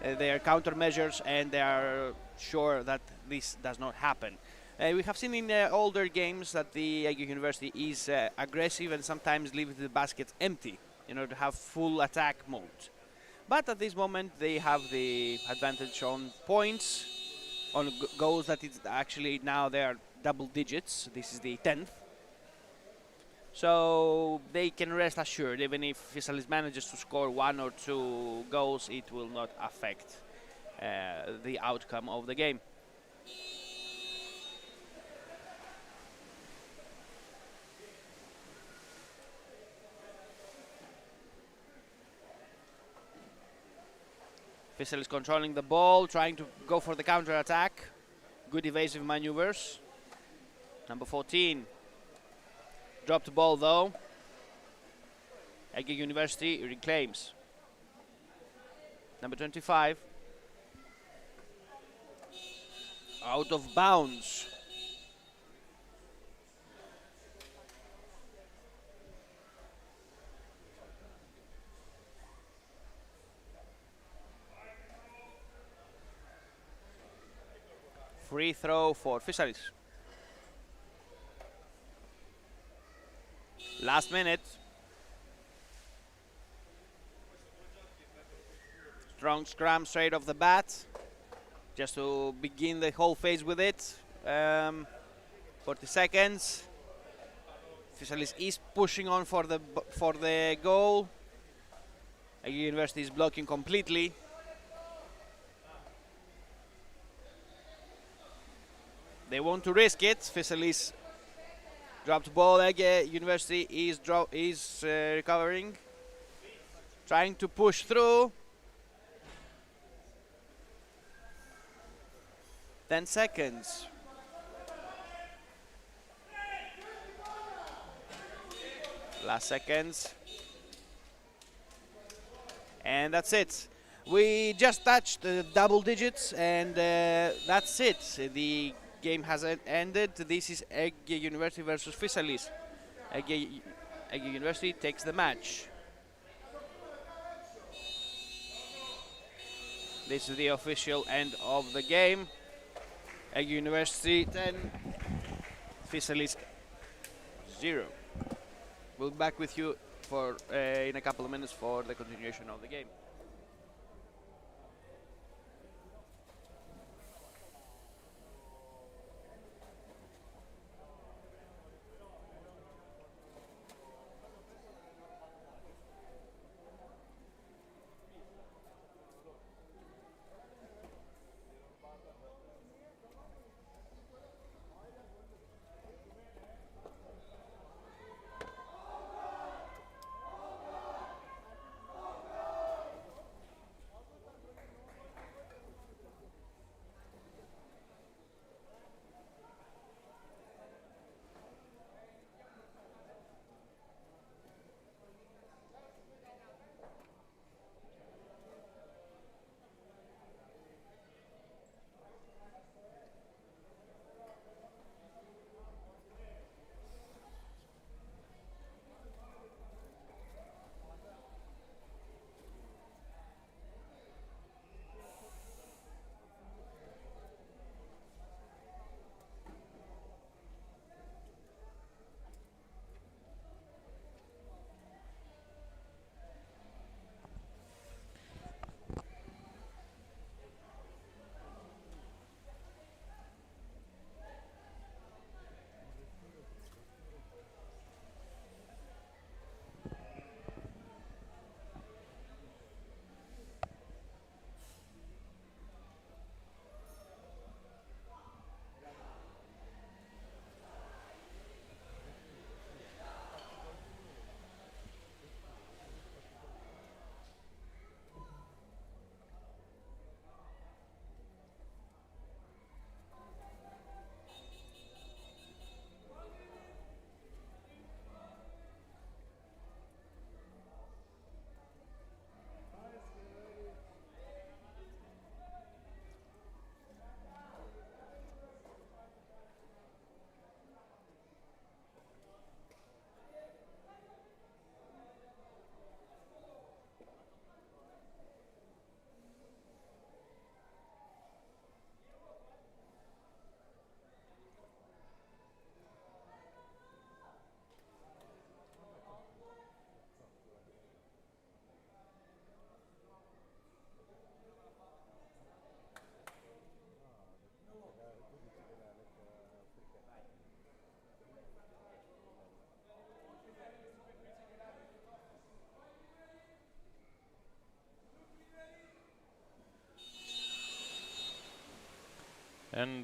their countermeasures and they are sure that this does not happen. We have seen in older games that the Ege University is aggressive and sometimes leaves the baskets empty in order to have full attack mode. But at this moment they have the advantage on points, on goals that it's actually now they are double digits. This is the 10th. So they can rest assured, even if Fisalis manages to score 1 or 2 goals, it will not affect the outcome of the game. Fisalis controlling the ball, trying to go for the counter attack. Good evasive maneuvers. Number 14. Dropped the ball though. Ege University reclaims. Number 25. Out of bounds. Free throw for Fisalis. Last minute. Strong scrum straight off the bat, just to begin the whole phase with it. 40 seconds. Fisalis is pushing on for the goal. Ege University is blocking completely. They want to risk it. Fisalis dropped ball. Ege University is recovering, trying to push through. 10 seconds. Last seconds. And that's it. We just touched double digits, and that's it. The game has ended. This is Ege University versus Fisalis. Ege University takes the match. This is the official end of the game. Ege University 10, Fisalis 0. We'll be back with you for in a couple of minutes for the continuation of the game. And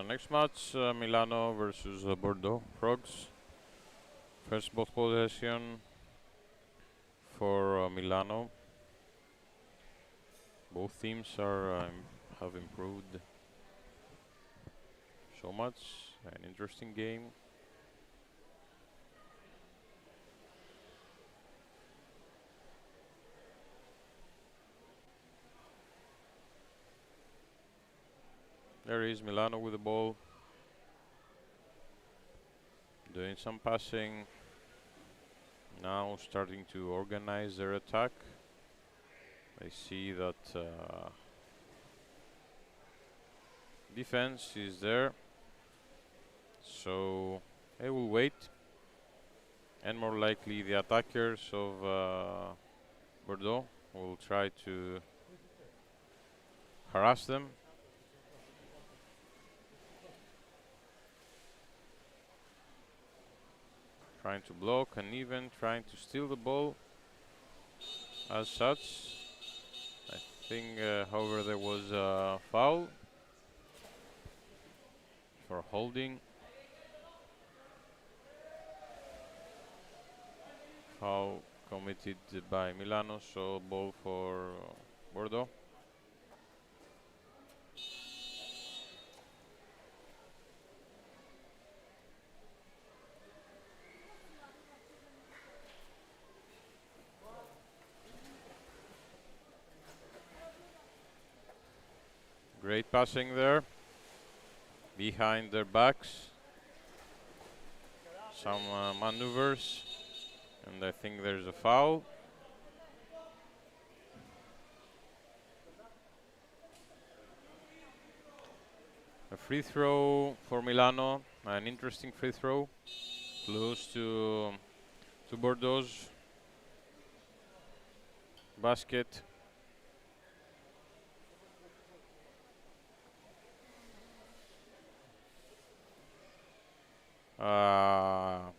next match, Milano versus Bordeaux Frogs. First ball possession for Milano. Both teams have improved so much. An interesting game. There is Milano with the ball, doing some passing, now starting to organize their attack. I see that defense is there, so they will wait, and more likely the attackers of Bordeaux will try to harass them. Trying to block and even trying to steal the ball as such. I think, however, there was a foul for holding. Foul committed by Milano, so ball for Bordeaux. Great passing there, behind their backs. Some maneuvers, and I think there's a foul. A free throw for Milano, an interesting free throw, close to Bordeaux's basket.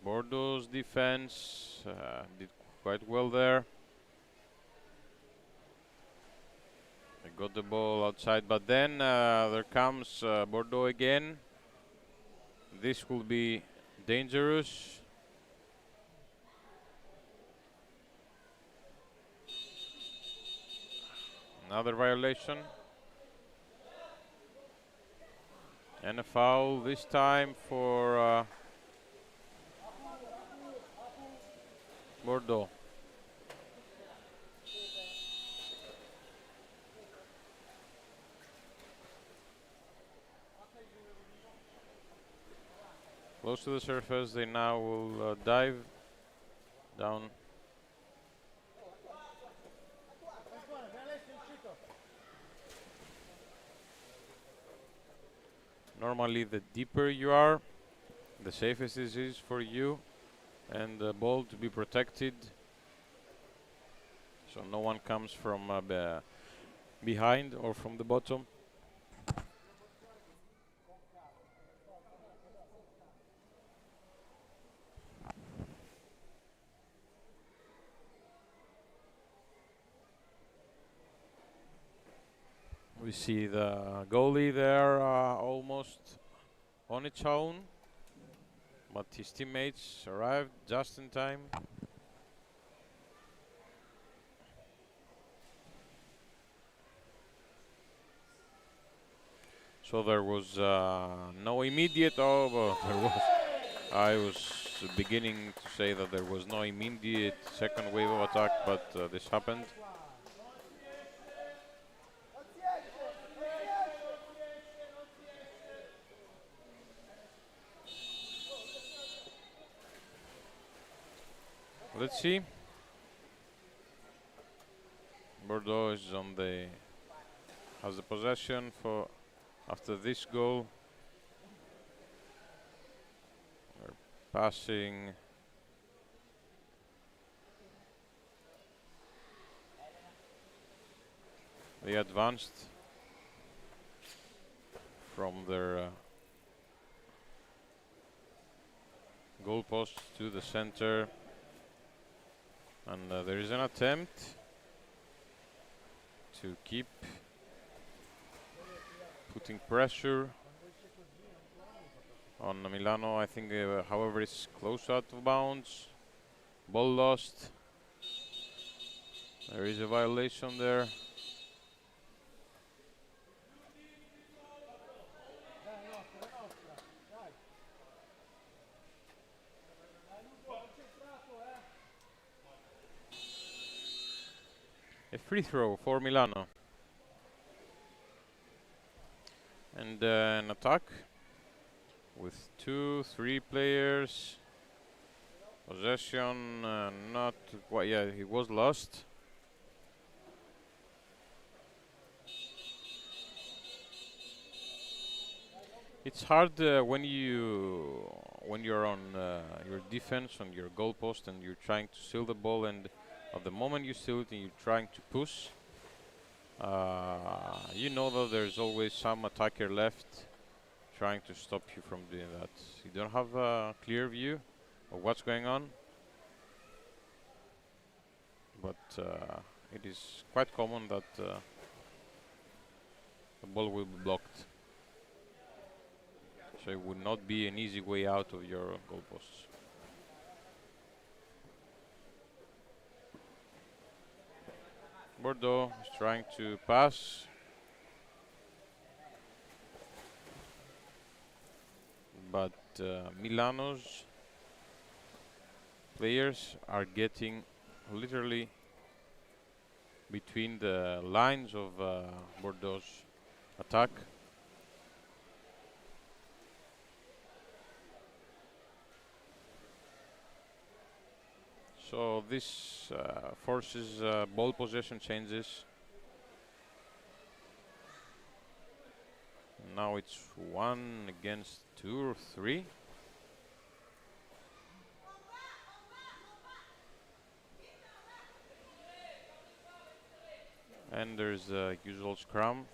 Bordeaux's defense did quite well there. They got the ball outside, but then there comes Bordeaux again. This will be dangerous. Another violation. And a foul, this time for Bordeaux. Close to the surface, they now will dive down. Normally, the deeper you are, the safest it is for you and the ball to be protected, so no one comes from behind or from the bottom. We see the goalie there almost on its own, but his teammates arrived just in time. So there was no immediate. Oh, well, there was. I was beginning to say that there was no immediate second wave of attack, but this happened. Let's see. Bordeaux is has the possession for after this goal. We're passing. They advanced from their goal post to the center. And there is an attempt to keep putting pressure on Milano. I think, however, it's close out of bounds. Ball lost. There is a violation there. A free throw for Milano. And an attack with 2-3 players. Possession not quite, yeah, he was lost. It's hard when you're on your defense, on your goal post, and you're trying to steal the ball, and at the moment you steal it and you're trying to push, You know that there's always some attacker left trying to stop you from doing that. You don't have a clear view of what's going on, but it is quite common that the ball will be blocked. So it would not be an easy way out of your goalposts. Bordeaux is trying to pass, but Milano's players are getting literally between the lines of Bordeaux's attack. So this forces ball possession changes. Now it's 1 against 2 or 3. And there's the usual scrum.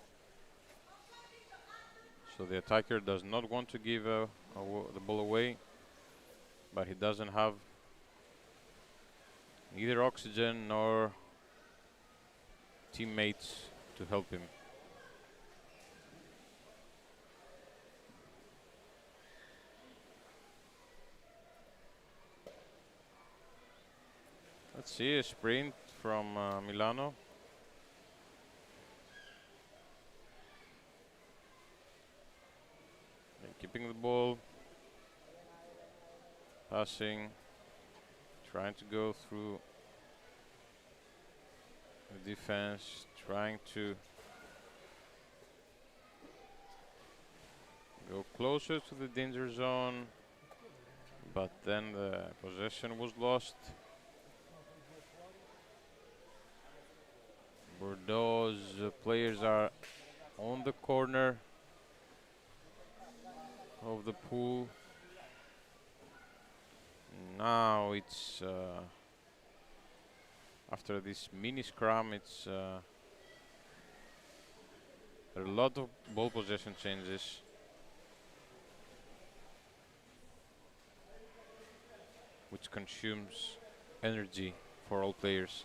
So the attacker does not want to give the ball away, but he doesn't have neither oxygen nor teammates to help him. Let's see a sprint from Milano. And keeping the ball, passing, trying to go through the defense, trying to go closer to the danger zone, but then the possession was lost. Bordeaux's players are on the corner of the pool. Now it's after this mini scrum, it's there are a lot of ball possession changes. Which consumes energy for all players.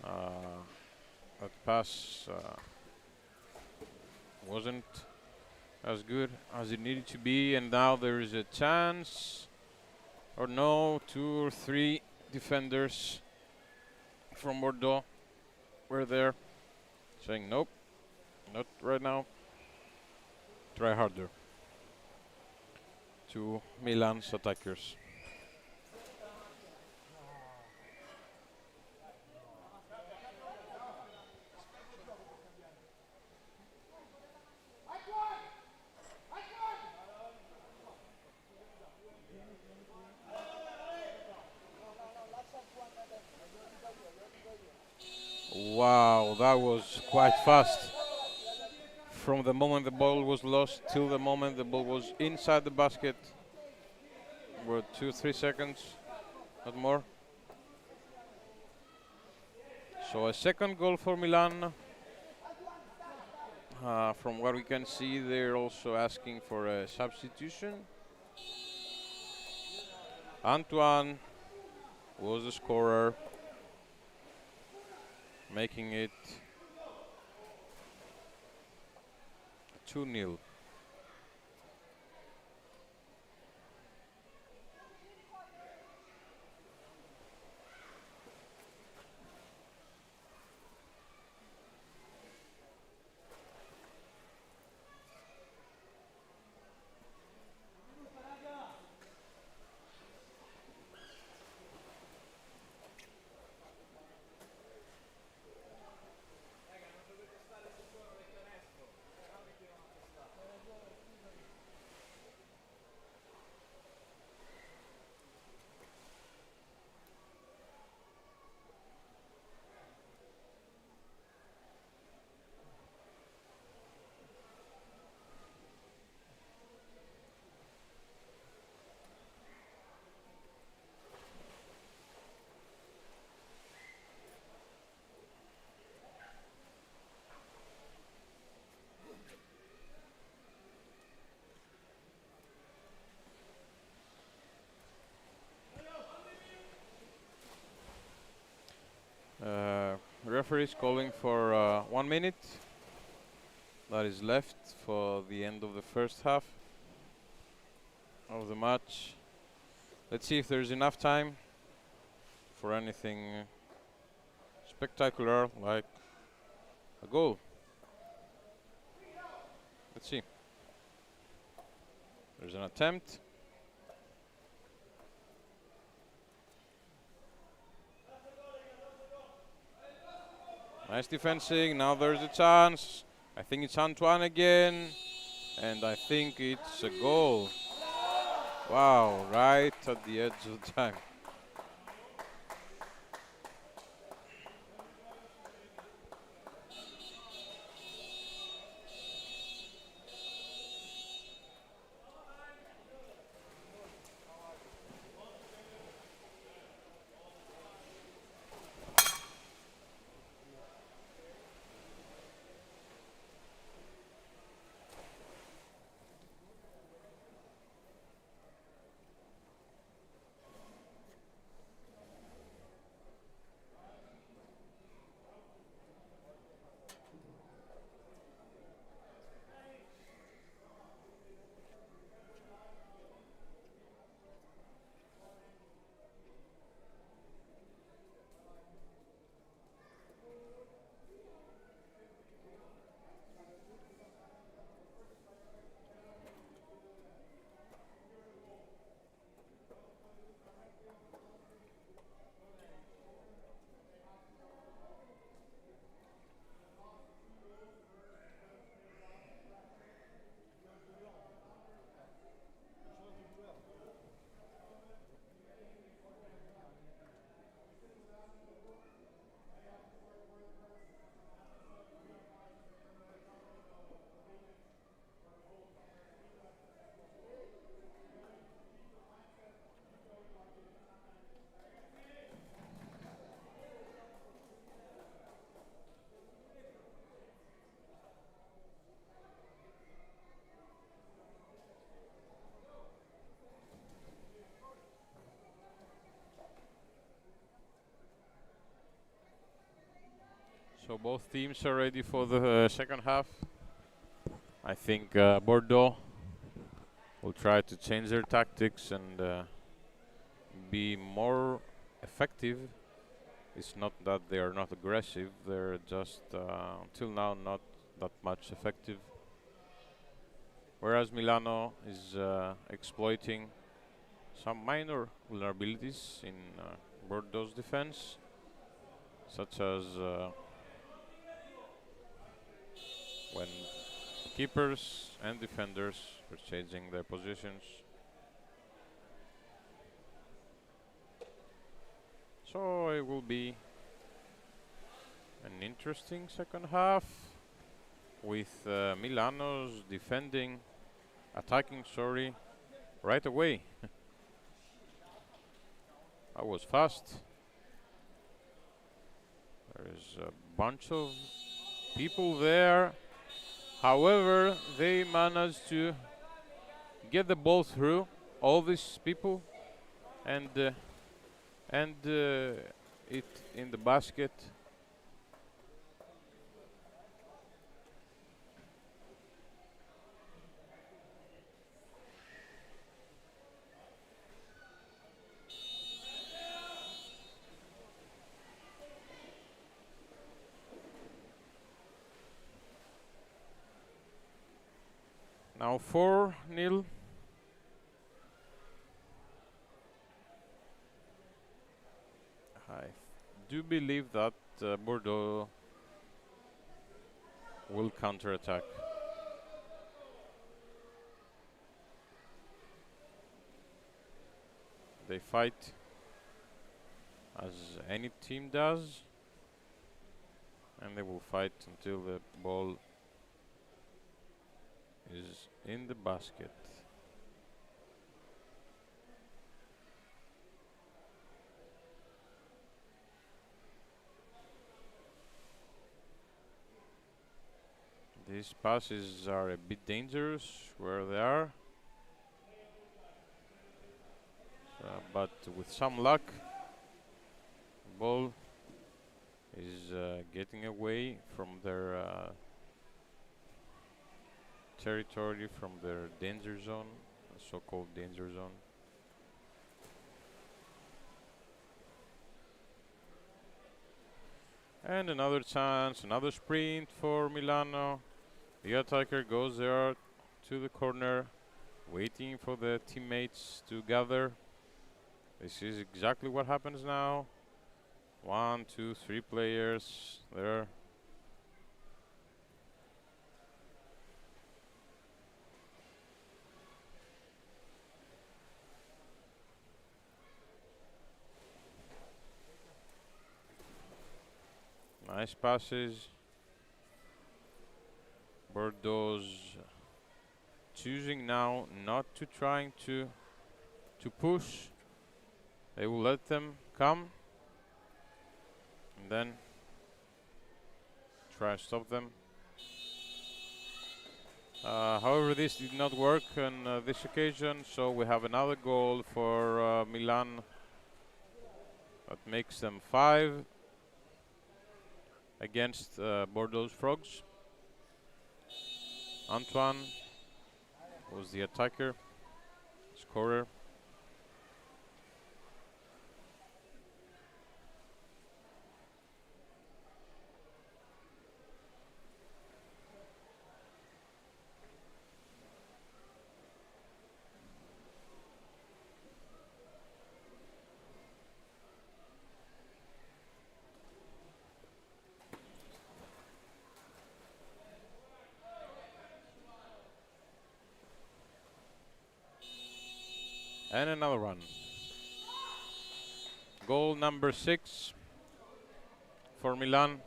That pass wasn't as good as it needed to be, and now there is a chance, or no, 2 or 3 defenders from Bordeaux were there saying nope, not right now, try harder, to Milan's attackers. Wow, that was quite fast. From the moment the ball was lost till the moment the ball was inside the basket, were 2-3 seconds, not more. So a second goal for Milan. From what we can see, they're also asking for a substitution. Antoine was the scorer, making it 2-0. referee is calling for 1 minute. That is left for the end of the first half of the match. Let's see if there's enough time for anything spectacular like a goal. Let's see. There's an attempt. Nice defending. Now there's a chance. I think it's Antoine again. And I think it's a goal. Wow, right at the edge of the time. So both teams are ready for the second half. I think Bordeaux will try to change their tactics and be more effective. It's not that they are not aggressive, they're just until now not that much effective. Whereas Milano is exploiting some minor vulnerabilities in Bordeaux's defense, such as when keepers and defenders are changing their positions. So it will be an interesting second half with Milano's attacking, right away. That was fast. There is a bunch of people there. However, they managed to get the ball through all these people and it in the basket. Now 4-0. I do believe that Bordeaux will counterattack. They fight as any team does, and they will fight until the ball is in the basket. These passes are a bit dangerous where they are, but with some luck, ball is getting away from their territory, from their danger zone, so-called danger zone. And another chance, another sprint for Milano. The attacker goes there to the corner, waiting for the teammates to gather. This is exactly what happens now. 1, 2, 3 players there. Nice passes. Bordeaux choosing now not to trying to push. They will let them come and then try to stop them. However, this did not work on this occasion, so we have another goal for Milan. That makes them 5 against Bordeaux Frogs. Antoine was the attacker, scorer. And another one. Goal number 6 for Milan.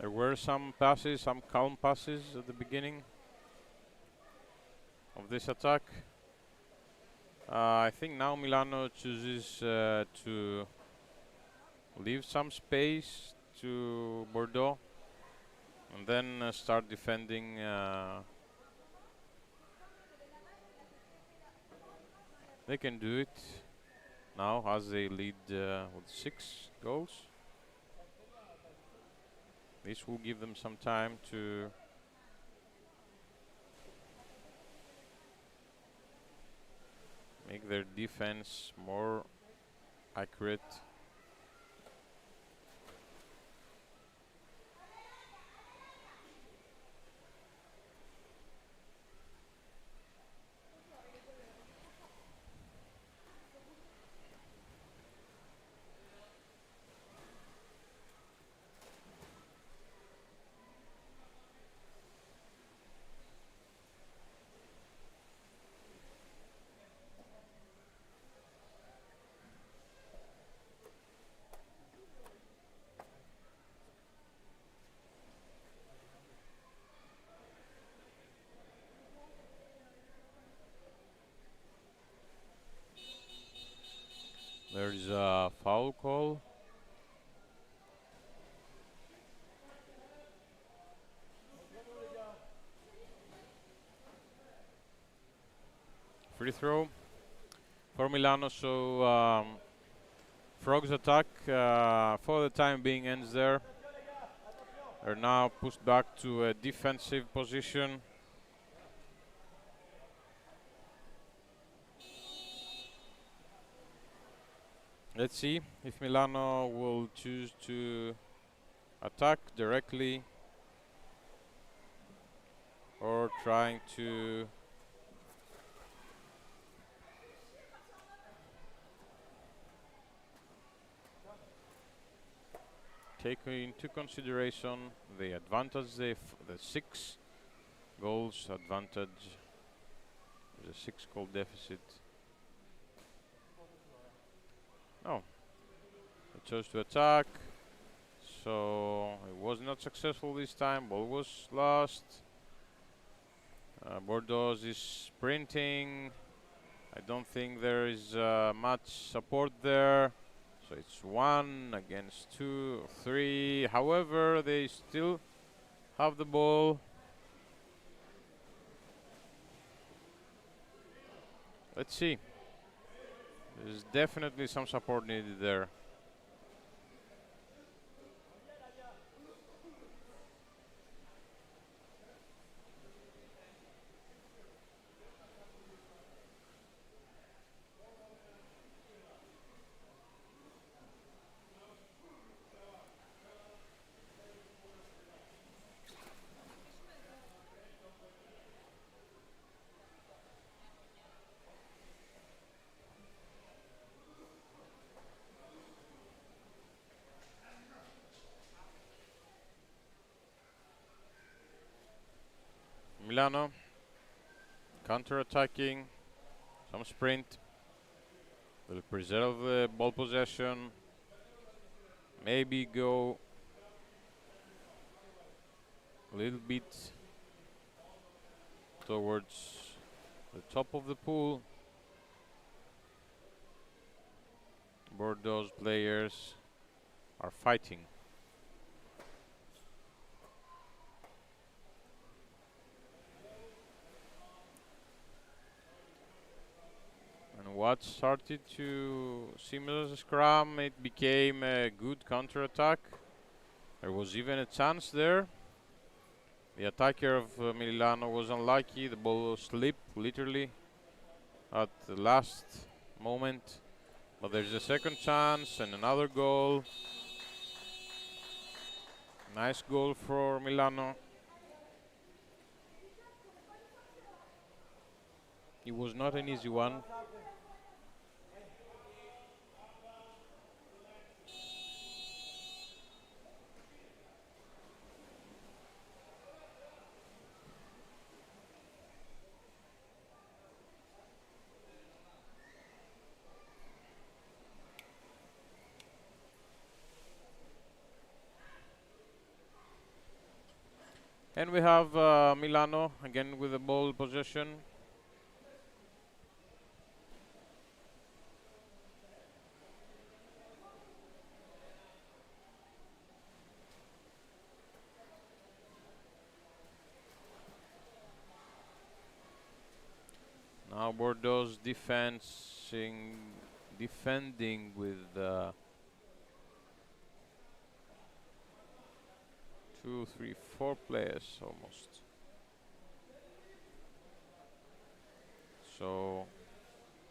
There were some passes, some calm passes at the beginning of this attack. I think now Milano chooses to leave some space to Bordeaux and then start defending. They can do it now as they lead with 6 goals. This will give them some time to make their defense more accurate. There's a foul call. Free throw for Milano, so Frogs attack for the time being ends there. They're now pushed back to a defensive position. Let's see if Milano will choose to attack directly or trying to take into consideration the advantage, the 6 goals advantage, the 6 goal deficit. No, chose to attack, so it was not successful this time. Ball was lost. Bordeaux is sprinting. I don't think there is much support there. So it's 1 against 2, 3. However, they still have the ball. Let's see. There's definitely some support needed there. Milano counter-attacking, some sprint, will preserve the ball possession, maybe go a little bit towards the top of the pool. Bordeaux players are fighting. And what started to similar as a scrum, it became a good counter-attack. There was even a chance there. The attacker of Milano was unlucky. The ball slipped literally at the last moment. But there's a second chance and another goal. Nice goal for Milano. It was not an easy one. And we have Milano again with the ball possession. Now Bordeaux defending with 2, 3, 4 players almost. So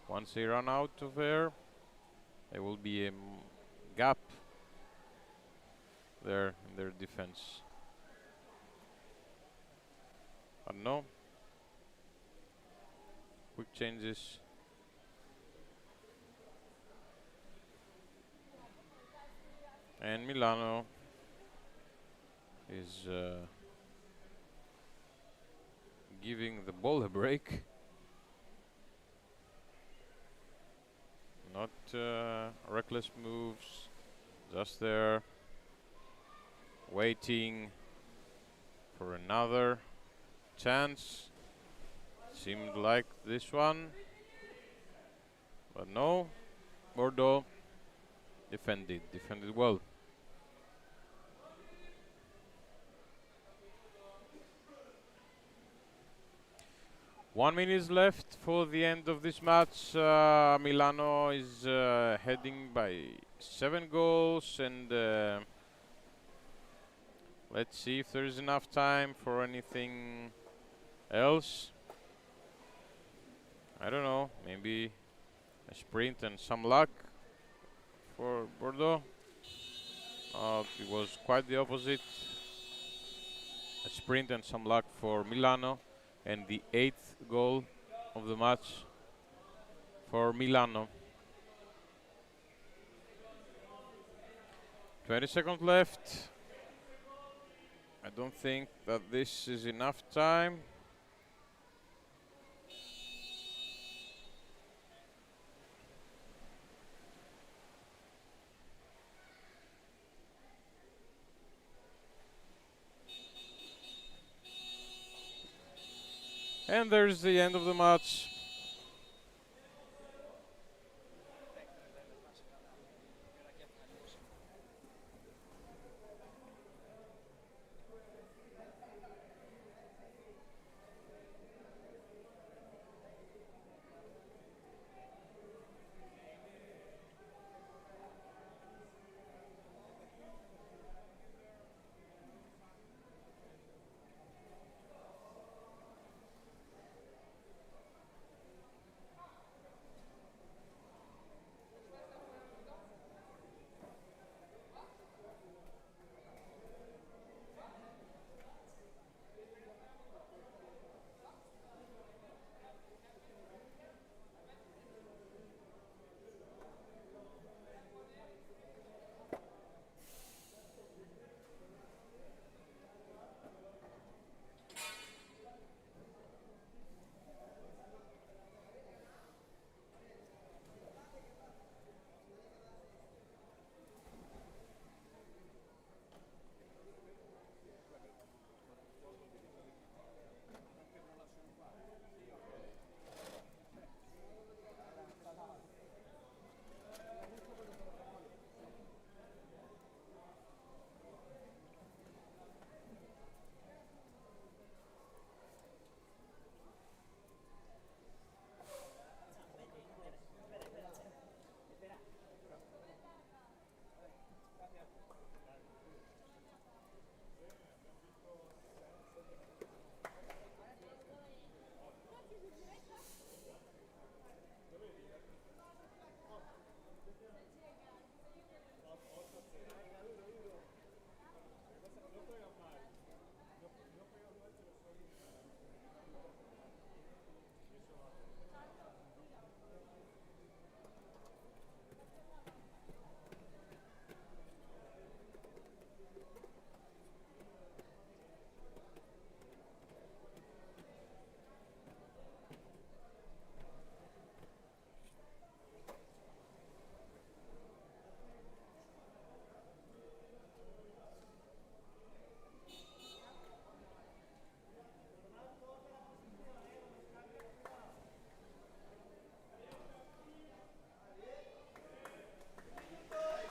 once they run out of air, there will be a gap there in their defense. But no. Quick changes. And Milano is giving the ball a break. Not reckless moves, just there, waiting for another chance. Seemed like this one, but no. Bordeaux defended well. One minute left for the end of this match. Milano is heading by 7 goals, and let's see if there is enough time for anything else. I don't know, maybe a sprint and some luck for Bordeaux. It was quite the opposite. A sprint and some luck for Milano, and the 8th goal of the match for Milano. 20 seconds left. I don't think that this is enough time. And there's the end of the match.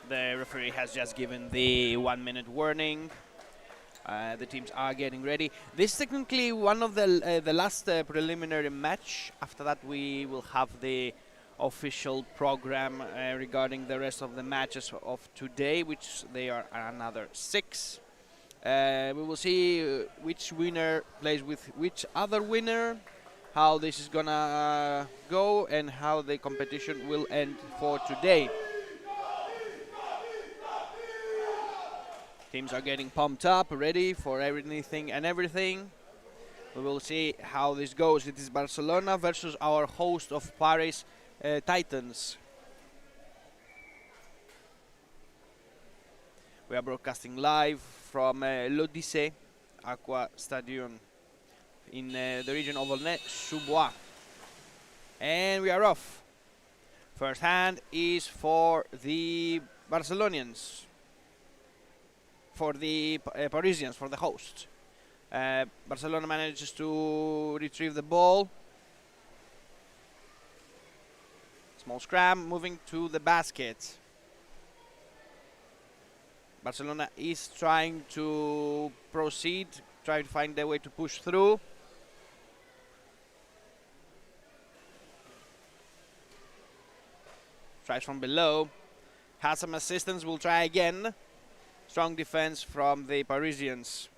The referee has just given the 1-minute warning. The teams are getting ready. This is technically one of the last preliminary match. After that, we will have the official program regarding the rest of the matches of today, which they are another 6. We will see which winner plays with which other winner, how this is gonna go, and how the competition will end for today. Teams are getting pumped up, ready for anything and everything. We will see how this goes. It is Barcelona versus our host of Paris, Titans. We are broadcasting live from l'Odyssée Aqua Stadium in the region of Aulnay-sous-Bois. And we are off. First hand is for the Barcelonians. For the Parisians, for the host. Barcelona manages to retrieve the ball. Small scram, moving to the basket. Barcelona is trying to proceed, trying to find a way to push through. Tries from below. Has some assistance, will try again. Strong defense from the Parisians.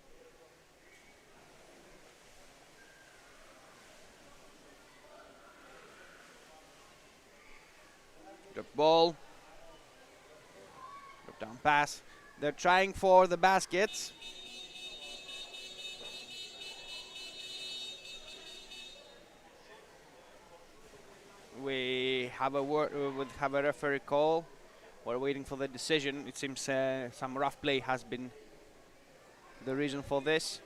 Drop ball. Drop down pass. They're trying for the baskets. We have a referee call. We're waiting for the decision. It seems some rough play has been the reason for this.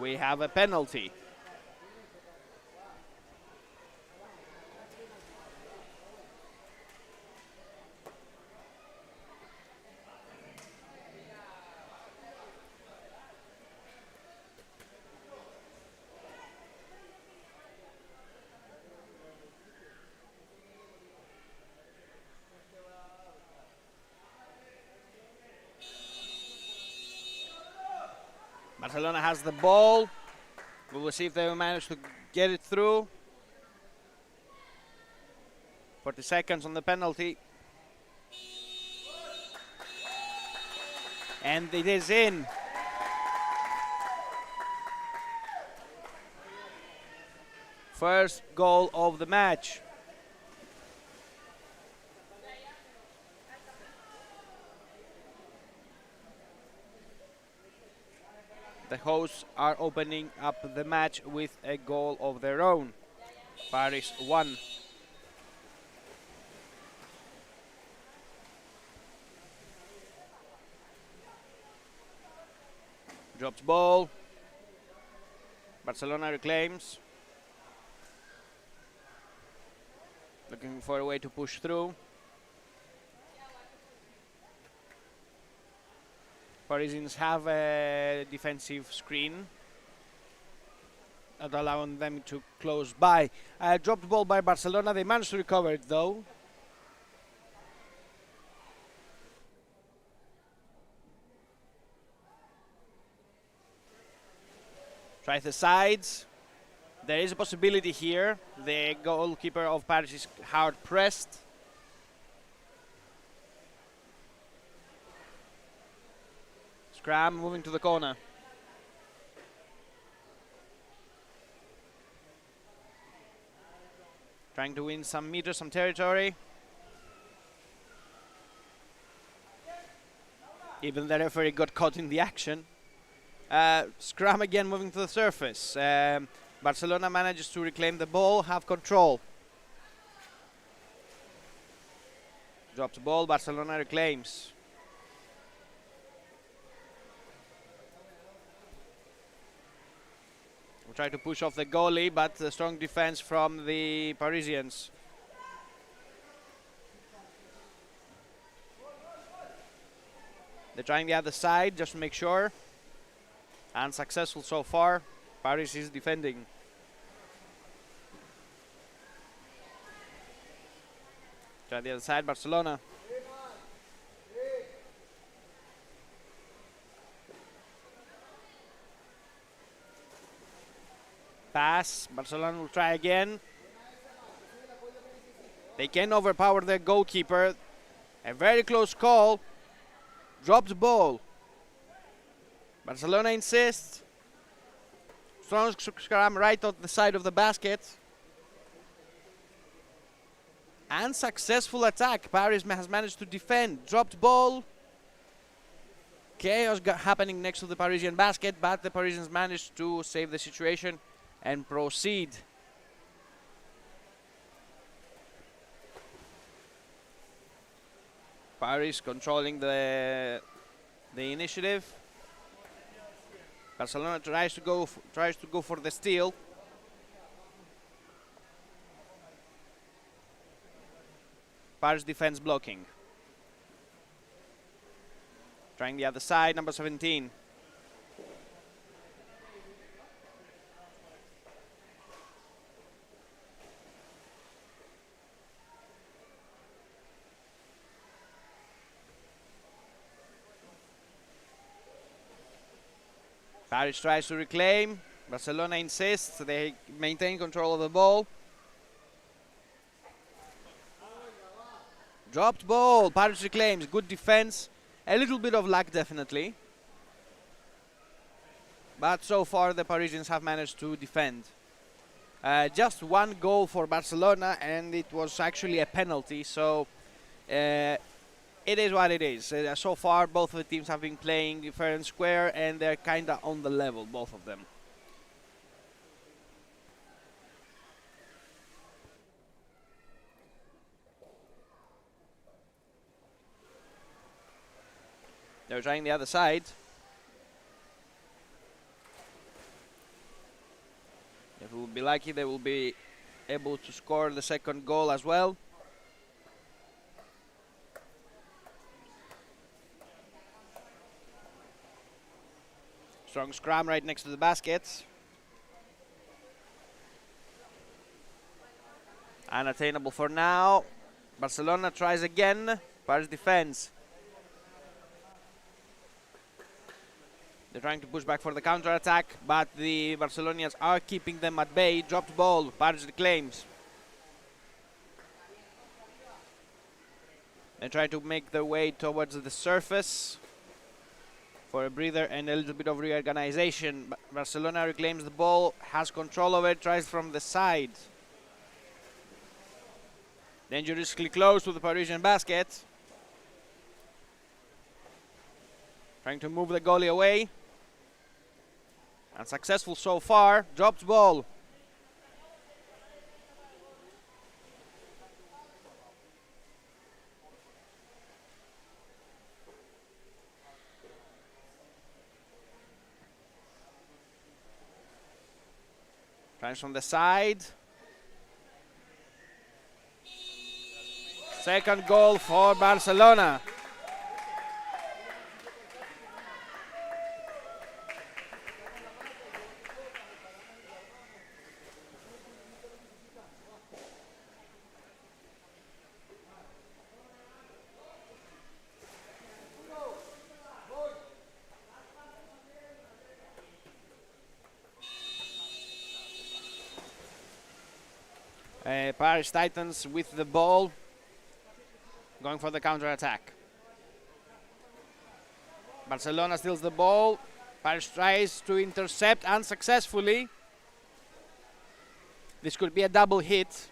We have a penalty. Barcelona has the ball. We will see if they will manage to get it through. 40 seconds on the penalty. And it is in. First goal of the match. The hosts are opening up the match with a goal of their own. Paris 1. Drops ball. Barcelona reclaims. Looking for a way to push through. Parisians have a defensive screen not allowing them to close by. Dropped ball by Barcelona. They managed to recover it though. Tries the sides. There is a possibility here. The goalkeeper of Paris is hard pressed. Scram moving to the corner. Trying to win some meters, some territory. Even the referee got caught in the action. Scrum again moving to the surface. Barcelona manages to reclaim the ball, have control. Drops the ball, Barcelona reclaims. We'll try to push off the goalie, but the strong defense from the Parisians. They're trying the other side just to make sure. Unsuccessful so far. Paris is defending. Try the other side, Barcelona. Pass, Barcelona will try again. They can overpower their goalkeeper. A very close call. Drops ball. Barcelona insists. Strong scrum right on the side of the basket. Unsuccessful attack. Paris has managed to defend. Dropped ball. Chaos happening next to the Parisian basket, but the Parisians managed to save the situation and proceed. Paris controlling the initiative. Barcelona tries to go for the steal. Paris defense blocking. Trying the other side, number 17. Paris tries to reclaim. Barcelona insists. They maintain control of the ball. Dropped ball. Paris reclaims. Good defense. A little bit of luck, definitely. But so far, the Parisians have managed to defend. Just one goal for Barcelona, and it was actually a penalty. So it is what it is. So far, both of the teams have been playing fair and square, and they're kind of on the level, both of them. They're trying the other side. will be lucky, they will be able to score the second goal as well. Strong scrum right next to the basket. Unattainable for now. Barcelona tries again. Paris defends. They're trying to push back for the counter-attack, but the Barcelonians are keeping them at bay. Dropped ball. Paris reclaims. They try to make their way towards the surface for a breather and a little bit of reorganization. Barcelona reclaims the ball, has control of it, tries from the side. Dangerously close to the Parisian basket. Trying to move the goalie away. Unsuccessful so far. Dropped ball. Tries from the side. Second goal for Barcelona. Paris Titans with the ball, going for the counter-attack. Barcelona steals the ball. Paris tries to intercept unsuccessfully. This could be a double hit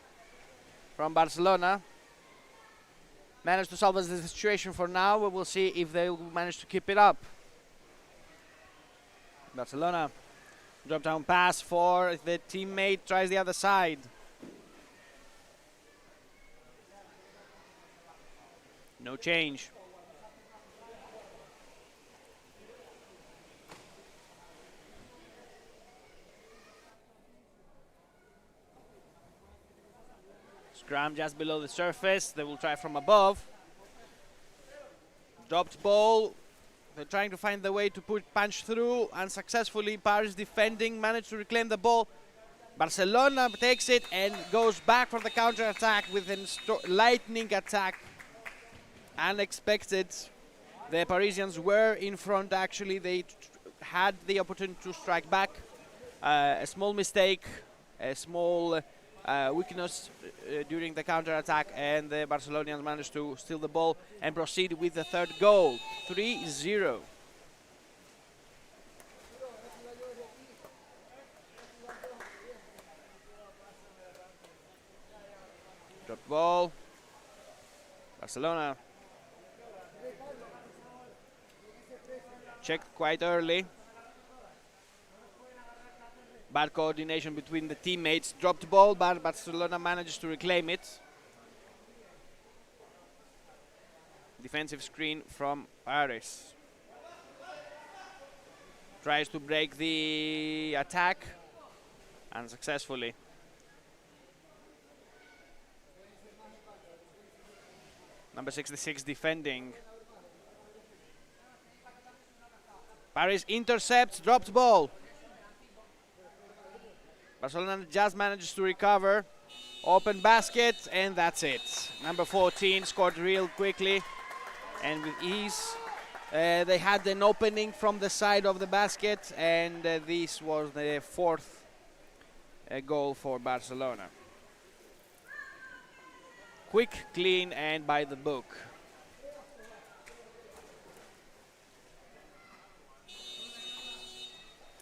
from Barcelona. Managed to salvage the situation for now. We will see if they will manage to keep it up. Barcelona, drop down pass for the teammate, tries the other side. No change. Scrum just below the surface. They will try from above. Dropped ball. They're trying to find the way to punch through. Unsuccessfully, Paris defending, managed to reclaim the ball. Barcelona takes it and goes back for the counter-attack with a lightning attack. Unexpected. The Parisians were in front actually. They had the opportunity to strike back. A small mistake, a small weakness during the counter-attack, and the Barcelonians managed to steal the ball and proceed with the third goal. 3-0. Drop ball. Barcelona checked quite early. Bad coordination between the teammates. Dropped ball, but Barcelona manages to reclaim it. Defensive screen from Paris. Tries to break the attack unsuccessfully. Number 66 defending. Paris intercepts, dropped ball. Barcelona just manages to recover. Open basket, and that's it. Number 14 scored real quickly and with ease. They had an opening from the side of the basket, and this was the fourth goal for Barcelona. Quick, clean, and by the book.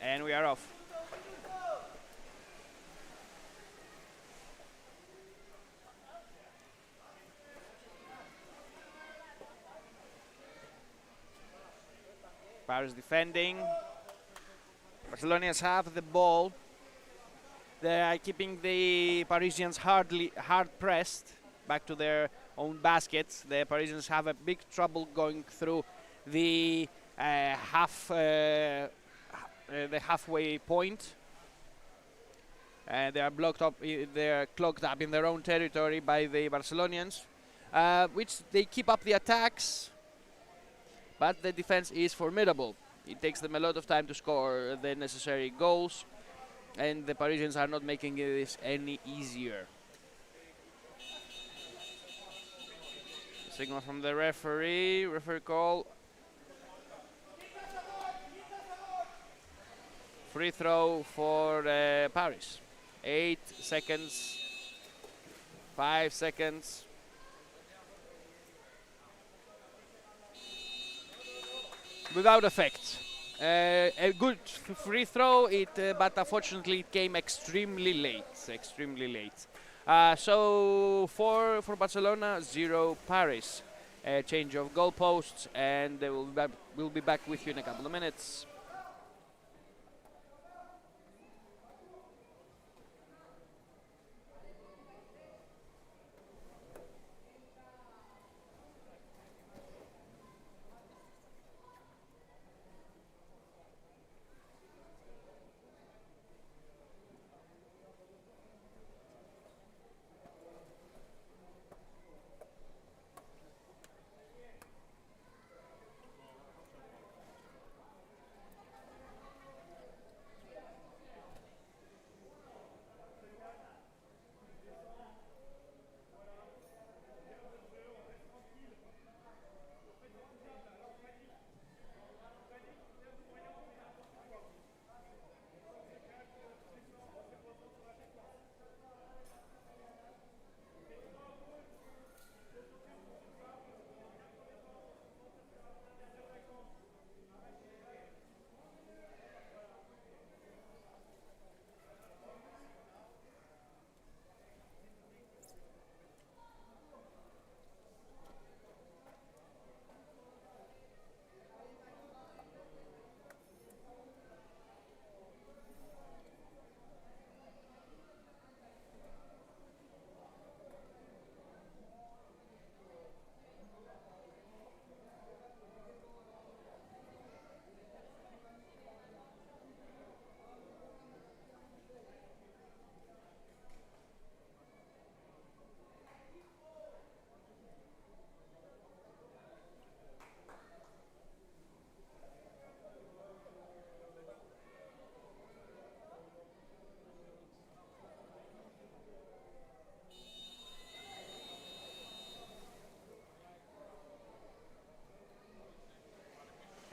And we are off. Paris defending. Barcelonians have the ball. They are keeping the Parisians hard pressed back to their own baskets. The Parisians have a big trouble going through the halfway point. and they are blocked up. They are clogged up in their own territory by the Barcelonians, which they keep up the attacks, but the defense is formidable. It takes them a lot of time to score the necessary goals, and the Parisians are not making this any easier. Signal from the referee call. Free throw for Paris. 8 seconds, 5 seconds. Without effect. A good free throw, but unfortunately it came extremely late. So 4 for Barcelona, 0 Paris. Change of goalposts, and we'll be back with you in a couple of minutes.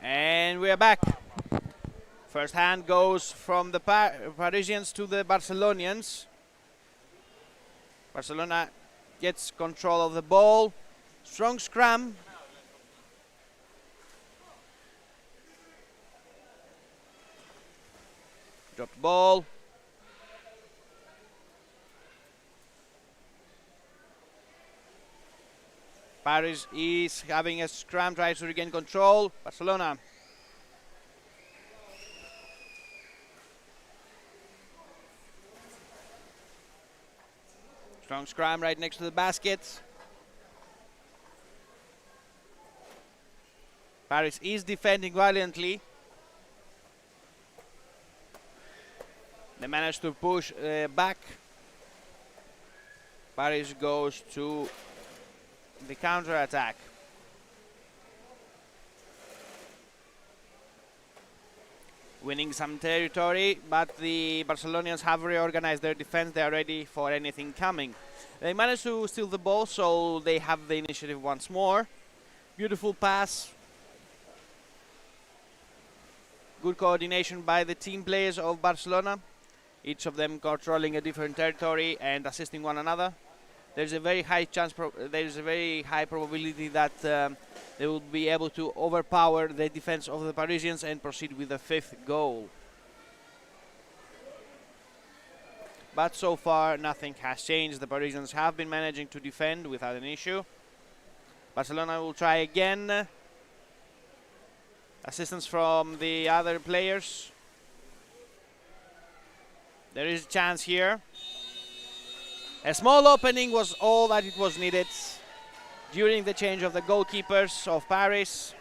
And we are back. First hand goes from the Parisians to the Barcelonians. Barcelona gets control of the ball. Strong scrum. Dropped ball. Paris is having a scrum, tries to regain control. Barcelona. Strong scrum right next to the basket. Paris is defending valiantly. They managed to push back. Paris goes to the counter-attack. Winning some territory, but the Barcelonians have reorganized their defense. They are ready for anything coming. They managed to steal the ball, so they have the initiative once more. Beautiful pass. Good coordination by the team players of Barcelona, each of them controlling a different territory and assisting one another. There's a very high there's a very high probability that they will be able to overpower the defense of the Parisians and proceed with the 5th goal. But so far nothing has changed. The Parisians have been managing to defend without an issue. Barcelona will try again. Assistance from the other players. There is a chance here. A small opening was all that it was needed. During the change of the goalkeepers of Paris,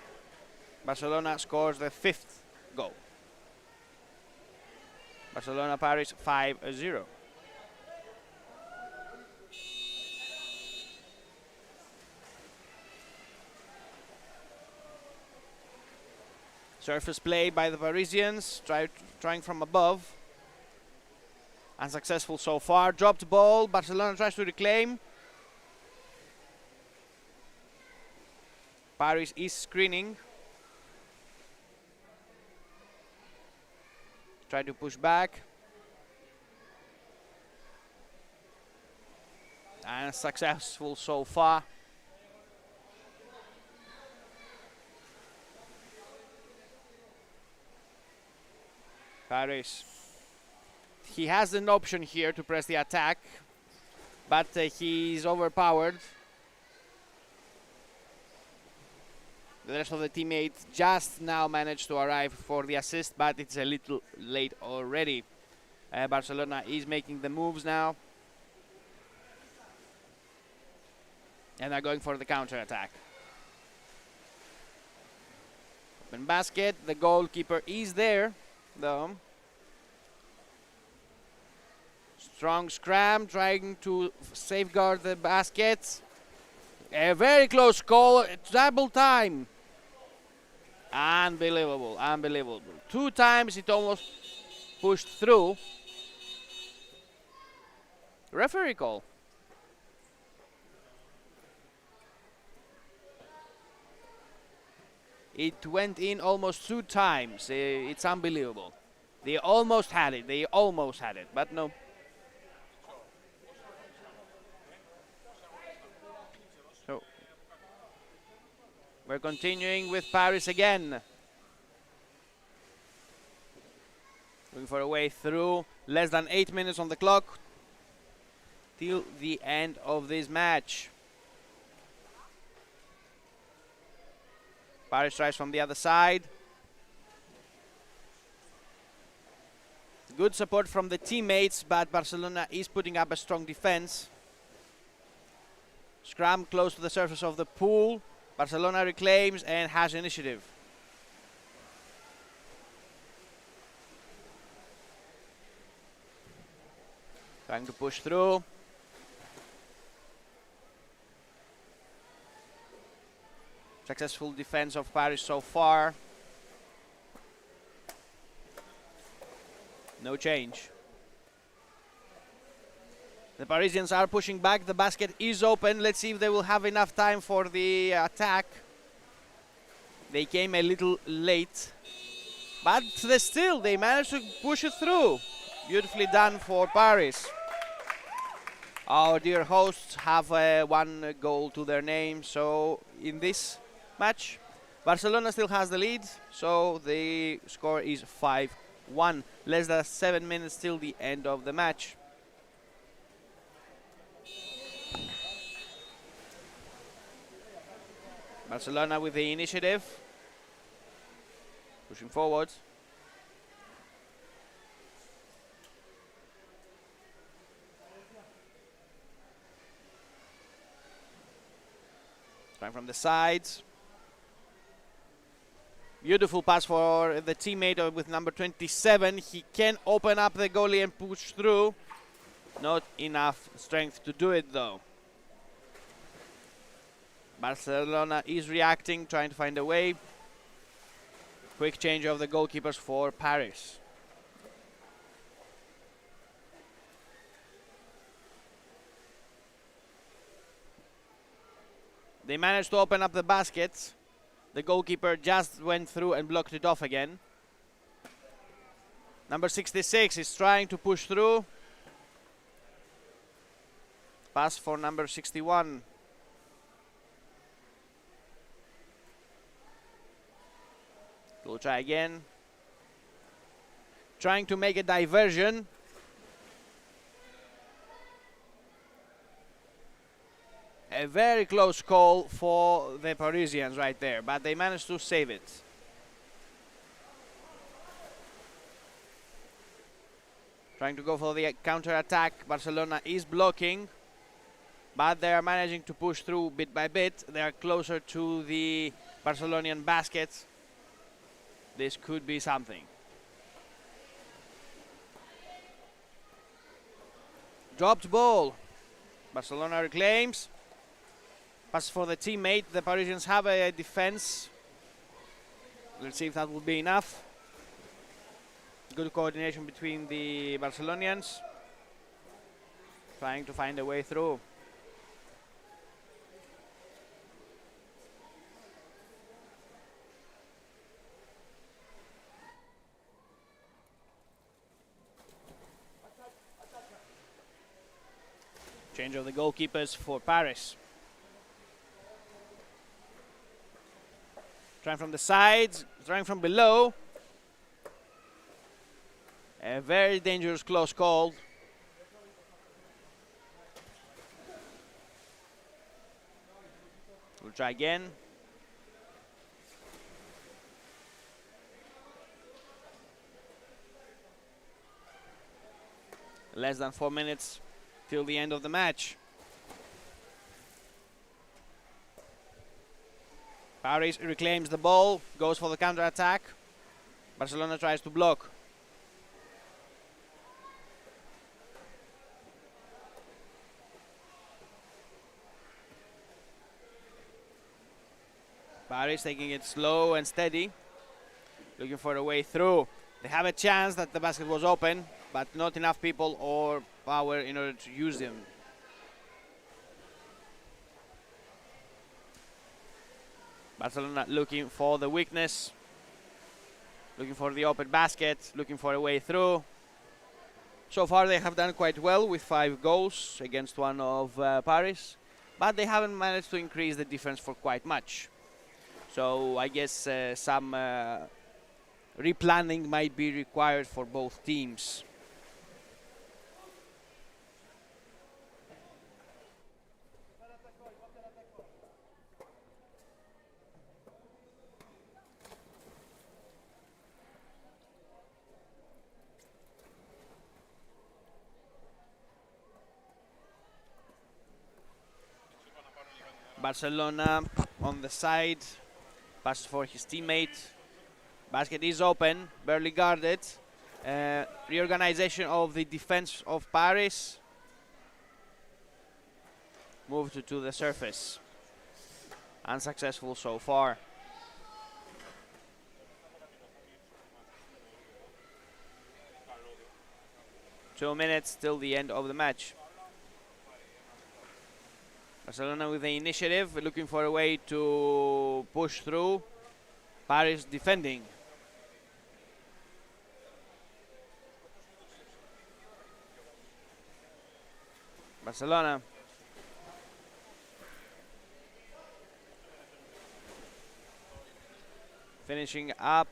Barcelona scores the 5th goal. Barcelona-Paris 5-0. Surface play by the Parisians, trying from above. Unsuccessful so far. Dropped ball. Barcelona tries to reclaim. Paris is screening. Try to push back. And successful so far. Paris. He has an option here to press the attack, but he's overpowered. The rest of the teammates just now managed to arrive for the assist, but it's a little late already. Barcelona is making the moves now. And they're going for the counter-attack. Open basket, the goalkeeper is there, though. Strong scram, trying to safeguard the basket. A very close call, double time. Unbelievable, unbelievable. 2 times it almost pushed through. Referee call. It went in almost 2 times. It's unbelievable. They almost had it. They almost had it, but no. So we're continuing with Paris again. Looking for a way through. Less than 8 minutes on the clock till the end of this match. Paris tries from the other side. Good support from the teammates, but Barcelona is putting up a strong defense. Scrum close to the surface of the pool. Barcelona reclaims and has initiative. Trying to push through. Successful defense of Paris so far. No change. The Parisians are pushing back. The basket is open. Let's see if they will have enough time for the attack. They came a little late, but they managed to push it through. Beautifully done for Paris. Our dear hosts have 1 goal to their name, so in this match, Barcelona still has the lead, so the score is 5-1. Less than 7 minutes till the end of the match. Barcelona with the initiative, pushing forward. Trying from the sides. Beautiful pass for the teammate with number 27. He can open up the goalie and push through. Not enough strength to do it though. Barcelona is reacting, trying to find a way. Quick change of the goalkeepers for Paris. They managed to open up the baskets. The goalkeeper just went through and blocked it off again. Number 66 is trying to push through. Pass for number 61. We'll try again. Trying to make a diversion. A very close call for the Parisians right there, but they managed to save it. Trying to go for the counter-attack. Barcelona is blocking, but they are managing to push through bit by bit. They are closer to the Barcelonian basket. This could be something. Dropped ball. Barcelona reclaims. Pass for the teammate. The Parisians have a defense. Let's see if that will be enough. Good coordination between the Barcelonians, trying to find a way through. Change of the goalkeepers for Paris. Trying from the sides, trying from below. A very dangerous close call. We'll try again. Less than 4 minutes till the end of the match. Paris reclaims the ball, goes for the counter-attack. Barcelona tries to block. Paris taking it slow and steady, looking for a way through. They have a chance that the basket was open, but not enough people or power in order to use them. Barcelona looking for the weakness, looking for the open basket, looking for a way through. So far they have done quite well with 5 goals against 1 of Paris, but they haven't managed to increase the difference for quite much. So I guess some replanning might be required for both teams. Barcelona on the side, passes for his teammate. Basket is open, barely guarded. Reorganization of the defense of Paris. Moved to the surface. Unsuccessful so far. Two minutes till the end of the match. Barcelona with the initiative, looking for a way to push through. Paris defending. Barcelona. Finishing up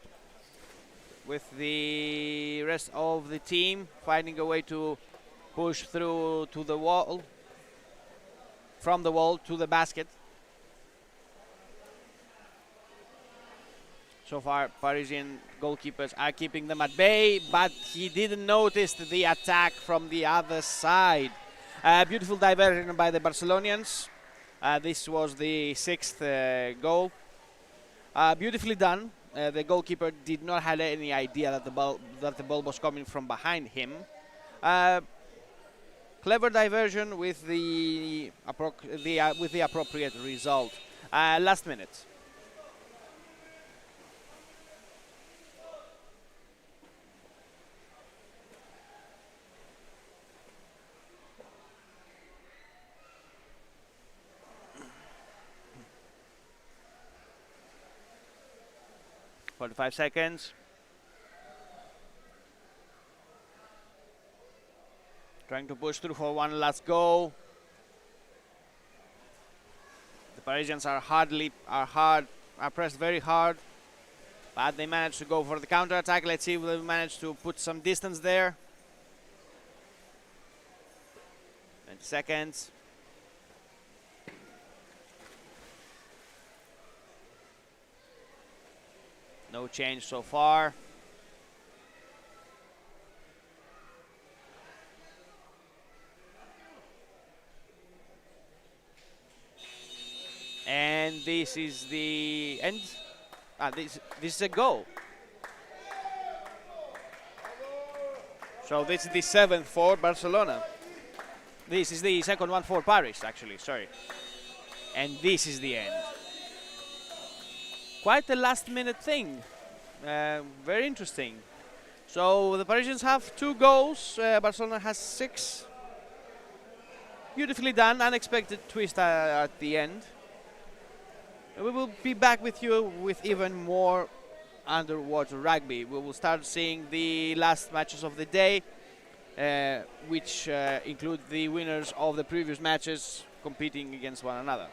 with the rest of the team, finding a way to push through to the wall. From the wall to the basket. So far, Parisian goalkeepers are keeping them at bay, but he didn't notice the attack from the other side. Beautiful diversion by the Barcelonians. This was the 6th goal. Beautifully done. The goalkeeper did not have any idea that the ball was coming from behind him. Clever diversion with the appropriate result. Last minute. "45 seconds. Trying to push through for one last goal. The Parisians are pressed very hard, but they managed to go for the counter-attack. Let's see if they manage to put some distance there. 20 seconds. No change so far. And this is the end. This is a goal. So this is the 7th for Barcelona. This is the second one for Paris, actually, sorry. And this is the end. Quite a last-minute thing. Very interesting. So the Parisians have 2 goals. Barcelona has 6. Beautifully done. Unexpected twist at the end. We will be back with you with even more underwater rugby. We will start seeing the last matches of the day, which include the winners of the previous matches competing against one another.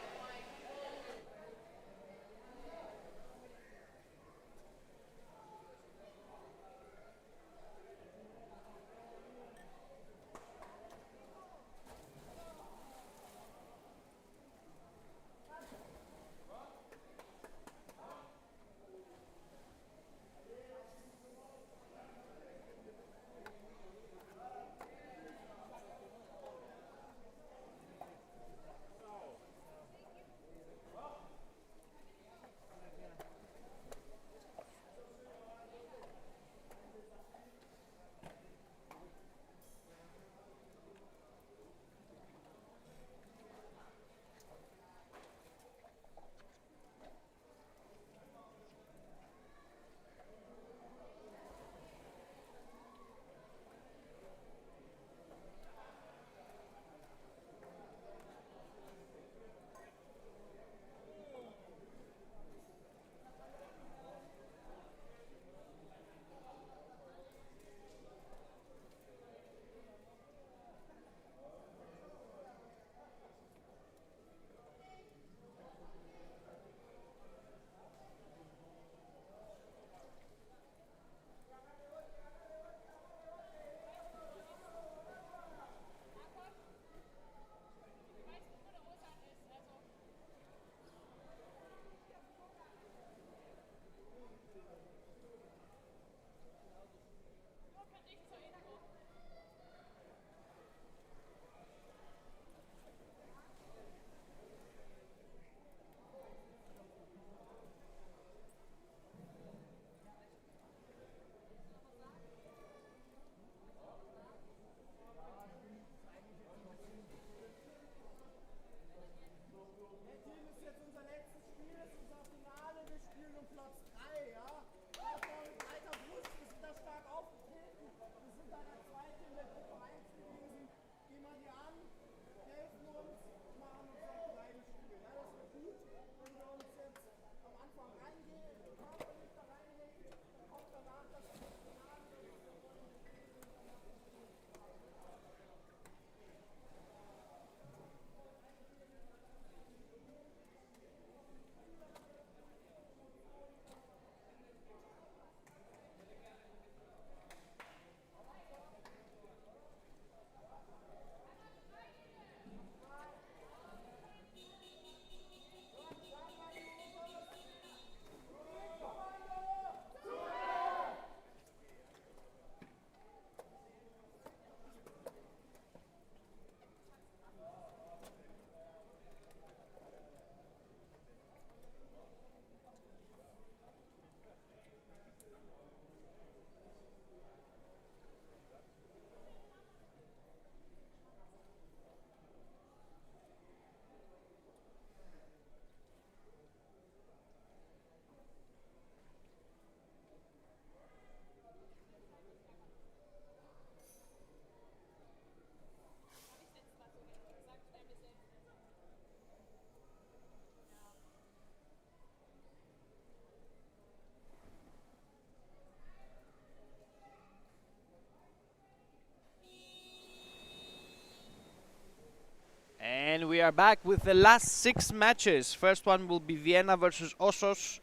And we are back with the last 6 matches. First one will be Vienna versus Osos,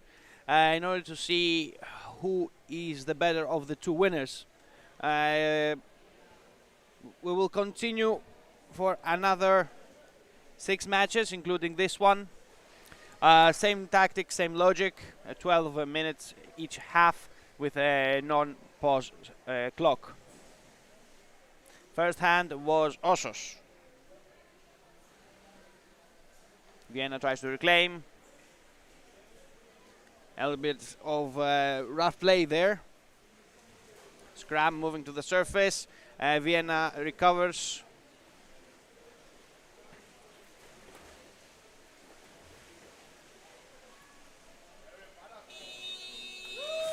in order to see who is the better of the 2 winners. We will continue for another 6 matches, including this one. Same tactics, same logic, 12 minutes each half with a non-pause clock. First hand was Osos. Vienna tries to reclaim. A little bit of rough play there. Scram moving to the surface. Vienna recovers.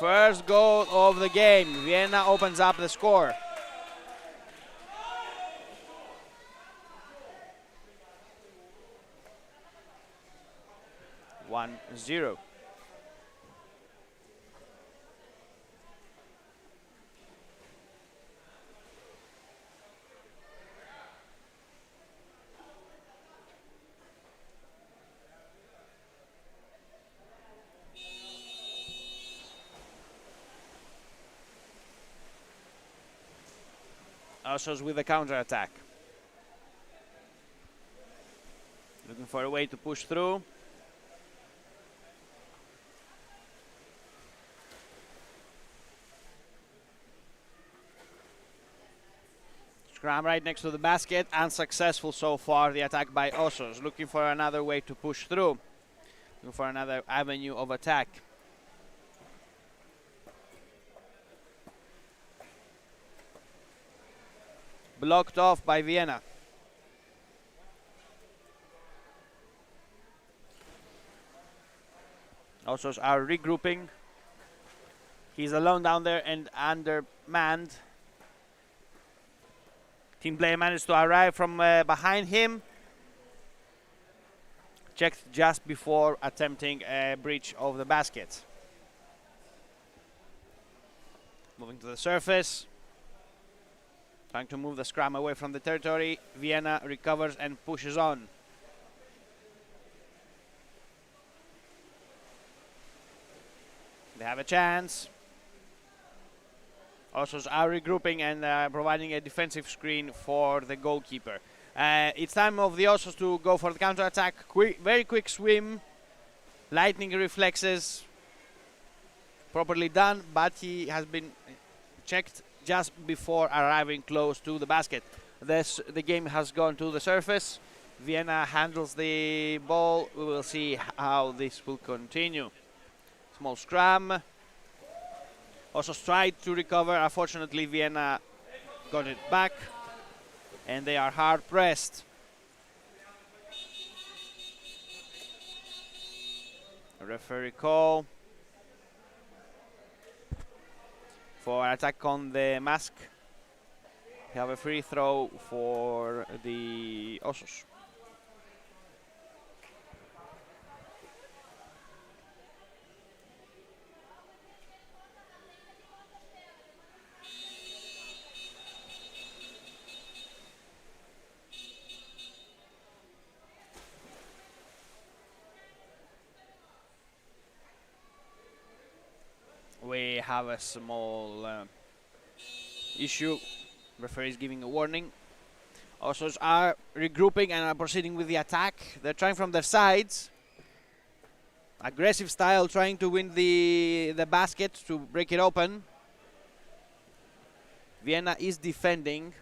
First goal of the game. Vienna opens up the score. One zero. Osos with a counter-attack. Looking for a way to push through. Scrum right next to the basket. Unsuccessful so far, the attack by Osos. Looking for another way to push through. Looking for another avenue of attack. Blocked off by Vienna. Osos are regrouping. He's alone down there and undermanned. Team player managed to arrive from behind him. Checked just before attempting a breach of the basket. Moving to the surface. Trying to move the scrum away from the territory. Vienna recovers and pushes on. They have a chance. Osos are regrouping and providing a defensive screen for the goalkeeper. It's time of the Osos to go for the counter-attack. Very quick swim. Lightning reflexes. Properly done, but he has been checked just before arriving close to the basket. The game has gone to the surface. Vienna handles the ball. We will see how this will continue. Small scrum. Osos tried to recover. Unfortunately, Vienna got it back. And they are hard pressed. A referee call for attack on the mask. We have a free throw for the Osos. We have a small issue. Referee is giving a warning. Osos are regrouping and are proceeding with the attack. They're trying from their sides. Aggressive style, trying to win the basket to break it open. Vienna is defending.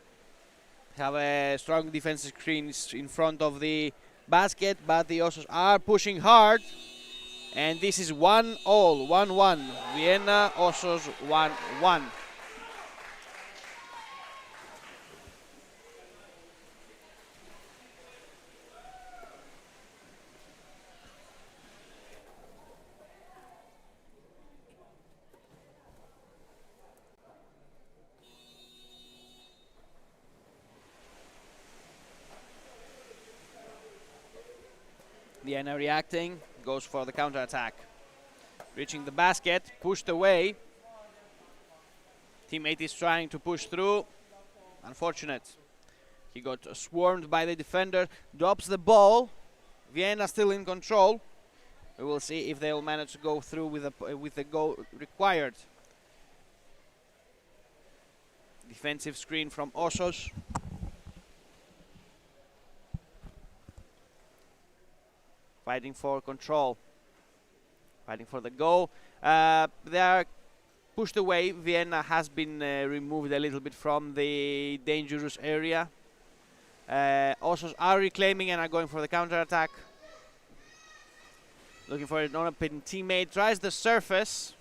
Have a strong defensive screen in front of the basket, but the Osos are pushing hard. And this is 1-1, 1-1. Vienna, Osos, 1-1. Vienna reacting, goes for the counter-attack. Reaching the basket, pushed away. Teammate is trying to push through. Unfortunate. He got swarmed by the defender, drops the ball. Vienna still in control. We will see if they will manage to go through with the goal required. Defensive screen from Osos. Fighting for control. Fighting for the goal. They are pushed away. Vienna has been removed a little bit from the dangerous area. Osos are reclaiming and are going for the counter-attack. Looking for an open teammate. Tries the surface.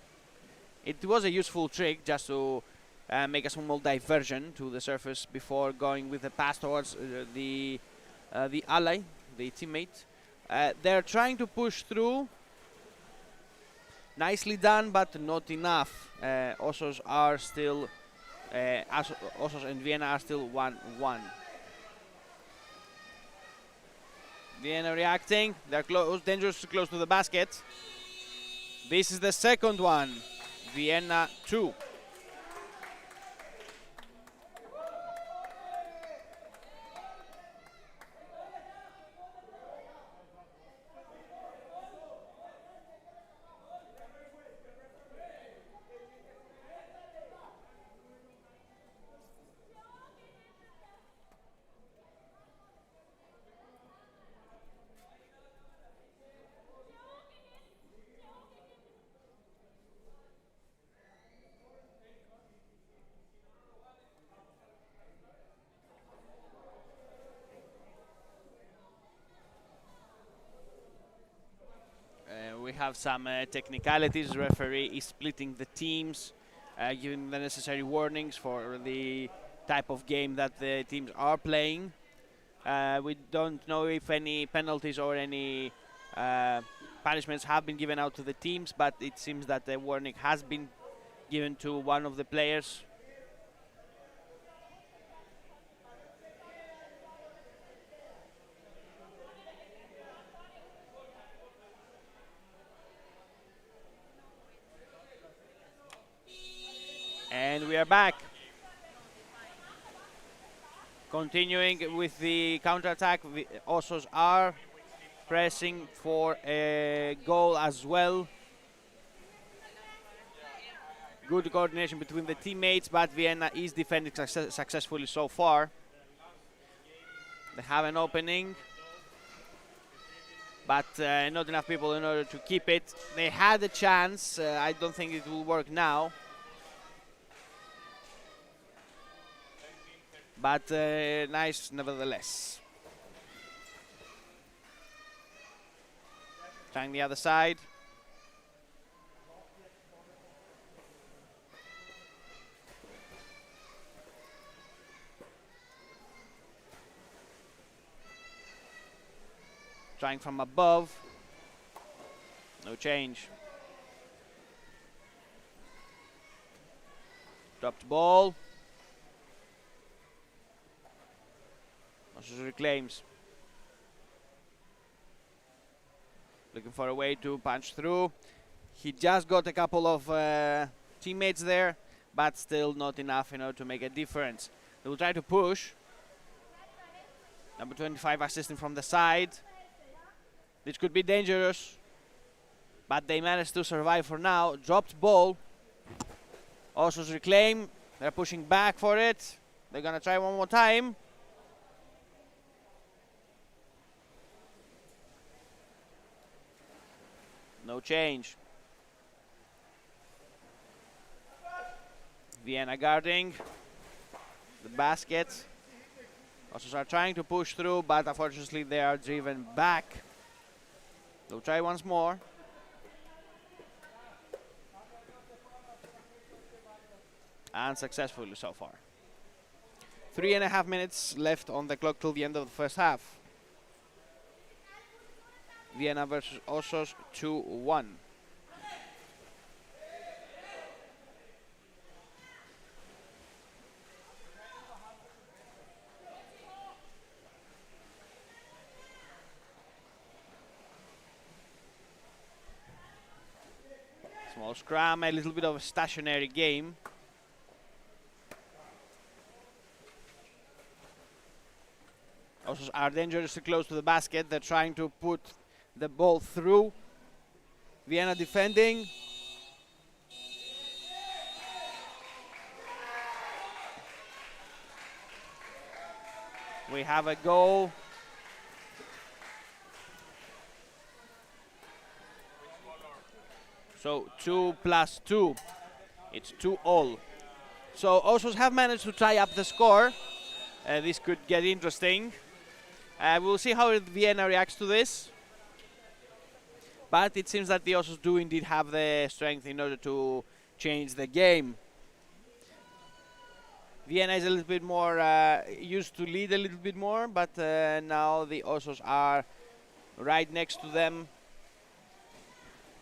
It was a useful trick just to make a small diversion to the surface before going with the pass towards the ally, the teammate. They're trying to push through. Nicely done, but not enough. Osos are still, Osos and Vienna are still 1-1. Vienna reacting. They're close, dangerously close to the basket. This is the second one. Vienna 2. We have some technicalities. Referee is splitting the teams, giving the necessary warnings for the type of game that the teams are playing. We don't know if any penalties or any punishments have been given out to the teams, but it seems that the warning has been given to one of the players. And we are back. Continuing with the counter-attack, Osos are pressing for a goal as well. Good coordination between the teammates, but Vienna is defending successfully so far. They have an opening, but not enough people in order to keep it. They had a chance. I don't think it will work now. But nice nevertheless. Trying the other side. Trying from above. No change. Dropped ball. Osos reclaims. Looking for a way to punch through. He just got a couple of teammates there, but still not enough in order to make a difference. They will try to push. Number 25 assisting from the side. This could be dangerous, but they managed to survive for now. Dropped ball. Osos reclaim. They're pushing back for it. They're gonna try one more time. No change. Vienna guarding the basket. Osos are trying to push through, but unfortunately they are driven back. They'll try once more. Unsuccessfully so far. 3.5 minutes left on the clock till the end of the first half. Vienna versus Osos 2-1. Small scrum, a little bit of a stationary game. Osos are dangerously close to the basket. They're trying to put the ball through. Vienna defending. We have a goal. So 2 plus 2. It's 2-all. So Osos have managed to tie up the score. This could get interesting. We'll see how Vienna reacts to this. But it seems that the Osos do indeed have the strength in order to change the game. Vienna is a little bit more used to lead a little bit more, but now the Osos are right next to them,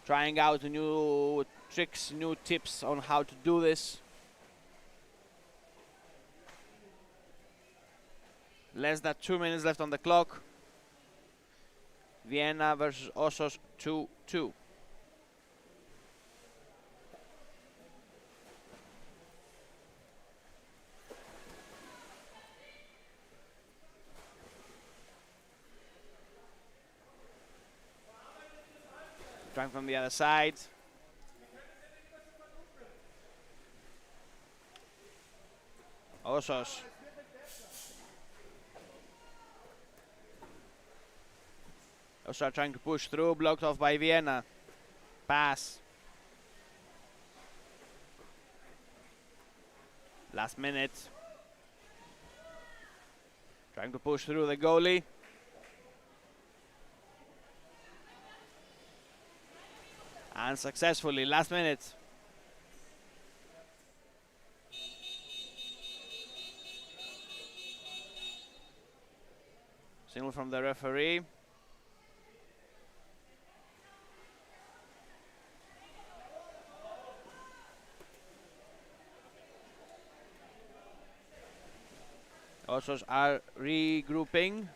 trying out new tricks, new tips on how to do this. Less than 2 minutes left on the clock. Vienna versus Osos 2-2. Trying from the other side. Osos. Osos trying to push through, blocked off by Vienna. Pass. Last minute. Trying to push through the goalie. Unsuccessfully, last minute. Signal from the referee. Osos are regrouping.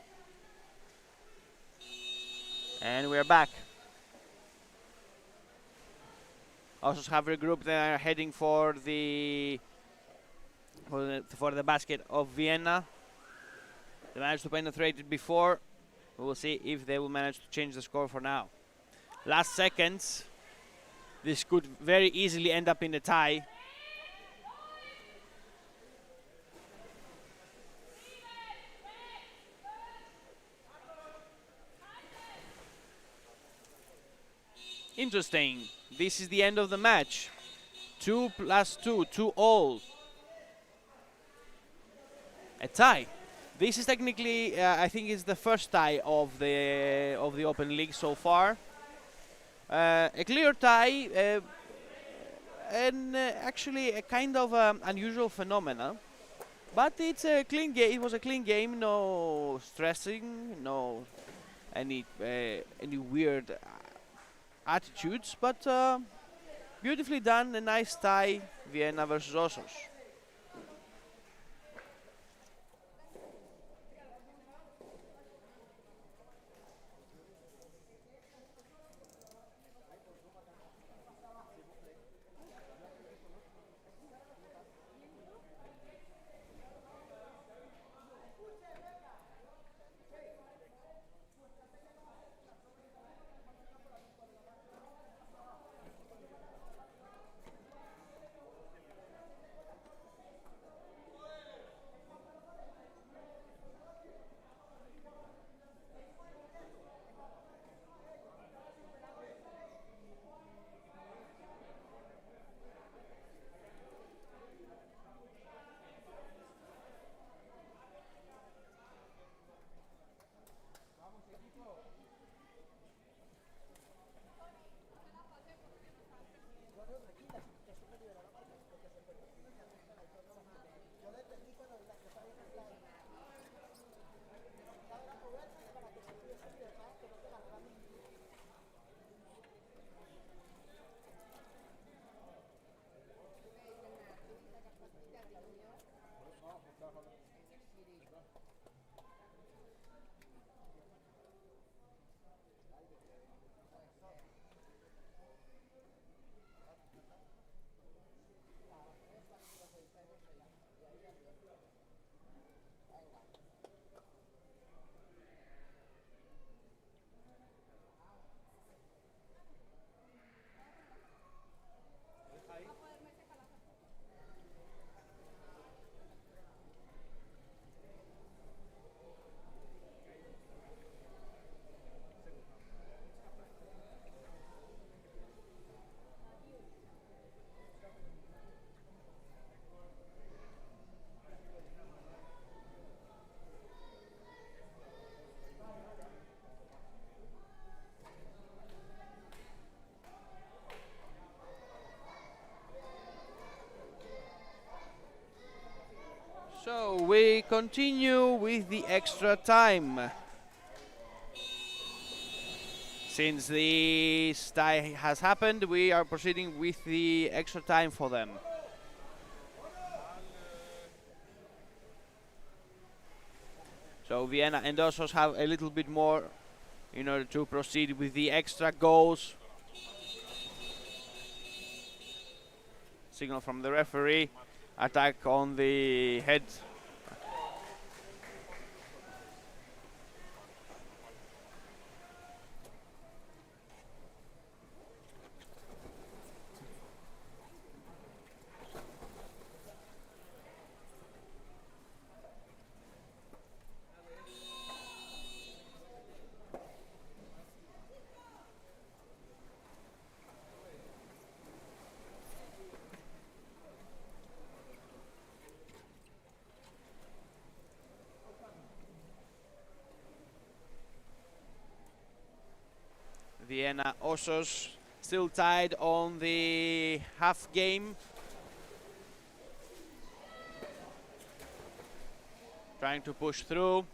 And we're back. Osos have regrouped. They are heading for the basket of Vienna. They managed to penetrate it before. We will see if they will manage to change the score for now. Last seconds. This could very easily end up in a tie. Interesting. This is the end of the match. 2 plus 2, 2-all. A tie. This is technically, I think, is the first tie of the OpenLeague so far. A clear tie, and actually a kind of unusual phenomena. But it's a clean game. It was a clean game. No stressing. No any weird attitudes. But beautifully done. A nice tie. Vienna versus Osos. So we continue with the extra time. Since this tie has happened, we are proceeding with the extra time for them. So Vienna and Osos have a little bit more in order to proceed with the extra goals. Signal from the referee. Attack on the head. Vienna Osos still tied on the half game. Trying to push through.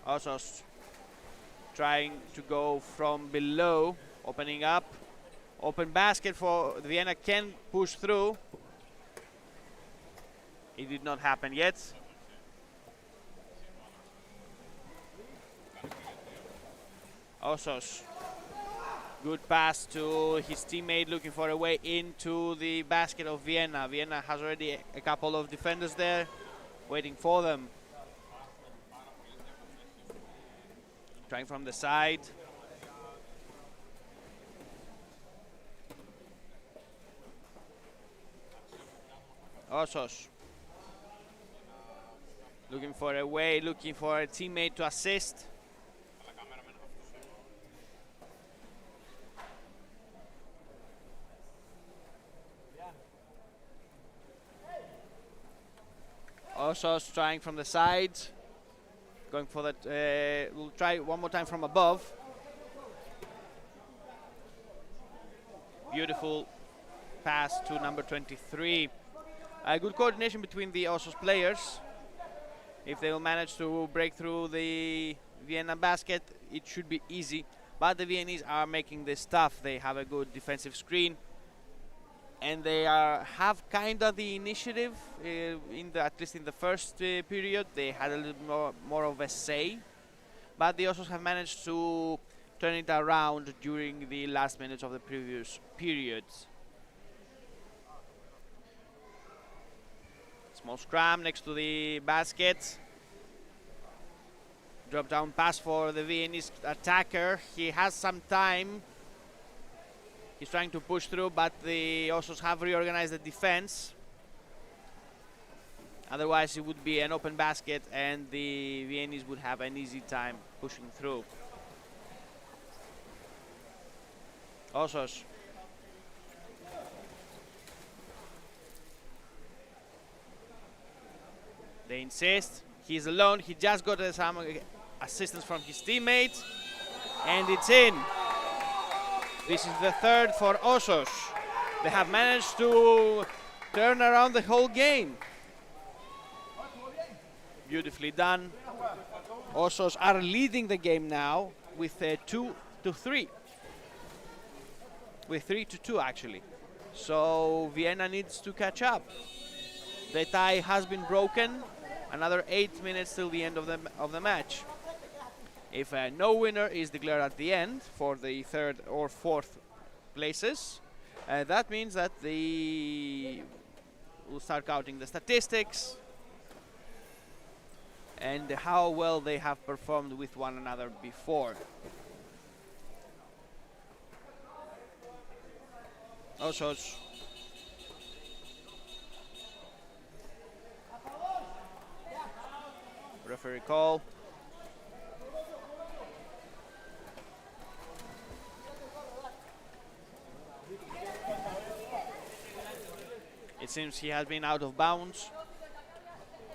Osos trying to go from below, opening up. Open basket for Vienna, can push through. It did not happen yet. Osos. Good pass to his teammate, looking for a way into the basket of Vienna. Vienna has already a couple of defenders there, waiting for them. Trying from the side. Osos. Looking for a way, looking for a teammate to assist. Osos trying from the side. Going for that, we'll try one more time from above. Beautiful pass to number 23. Good coordination between the Osos players. If they will manage to break through the Vienna basket, it should be easy. But the Viennese are making this tough. They have a good defensive screen, and they have kind of the initiative. At least in the first period, they had a little more of a say. But the Osos have managed to turn it around during the last minutes of the previous periods. Small scrum next to the basket. Drop down pass for the Viennese attacker. He has some time. He's trying to push through, but the Osos have reorganized the defense. Otherwise, it would be an open basket, and the Viennese would have an easy time pushing through. Osos. They insist. He's alone. He just got some assistance from his teammate, and it's in. This is the third for Osos. They have managed to turn around the whole game. Beautifully done. Osos are leading the game now with 2-3. With 3-2 actually. So Vienna needs to catch up. The tie has been broken. Another 8 minutes till the end of the match. If no winner is declared at the end for the third or fourth places, that means that we'll start counting the statistics and how well they have performed with one another before. Osos. Referee call. It seems he has been out of bounds.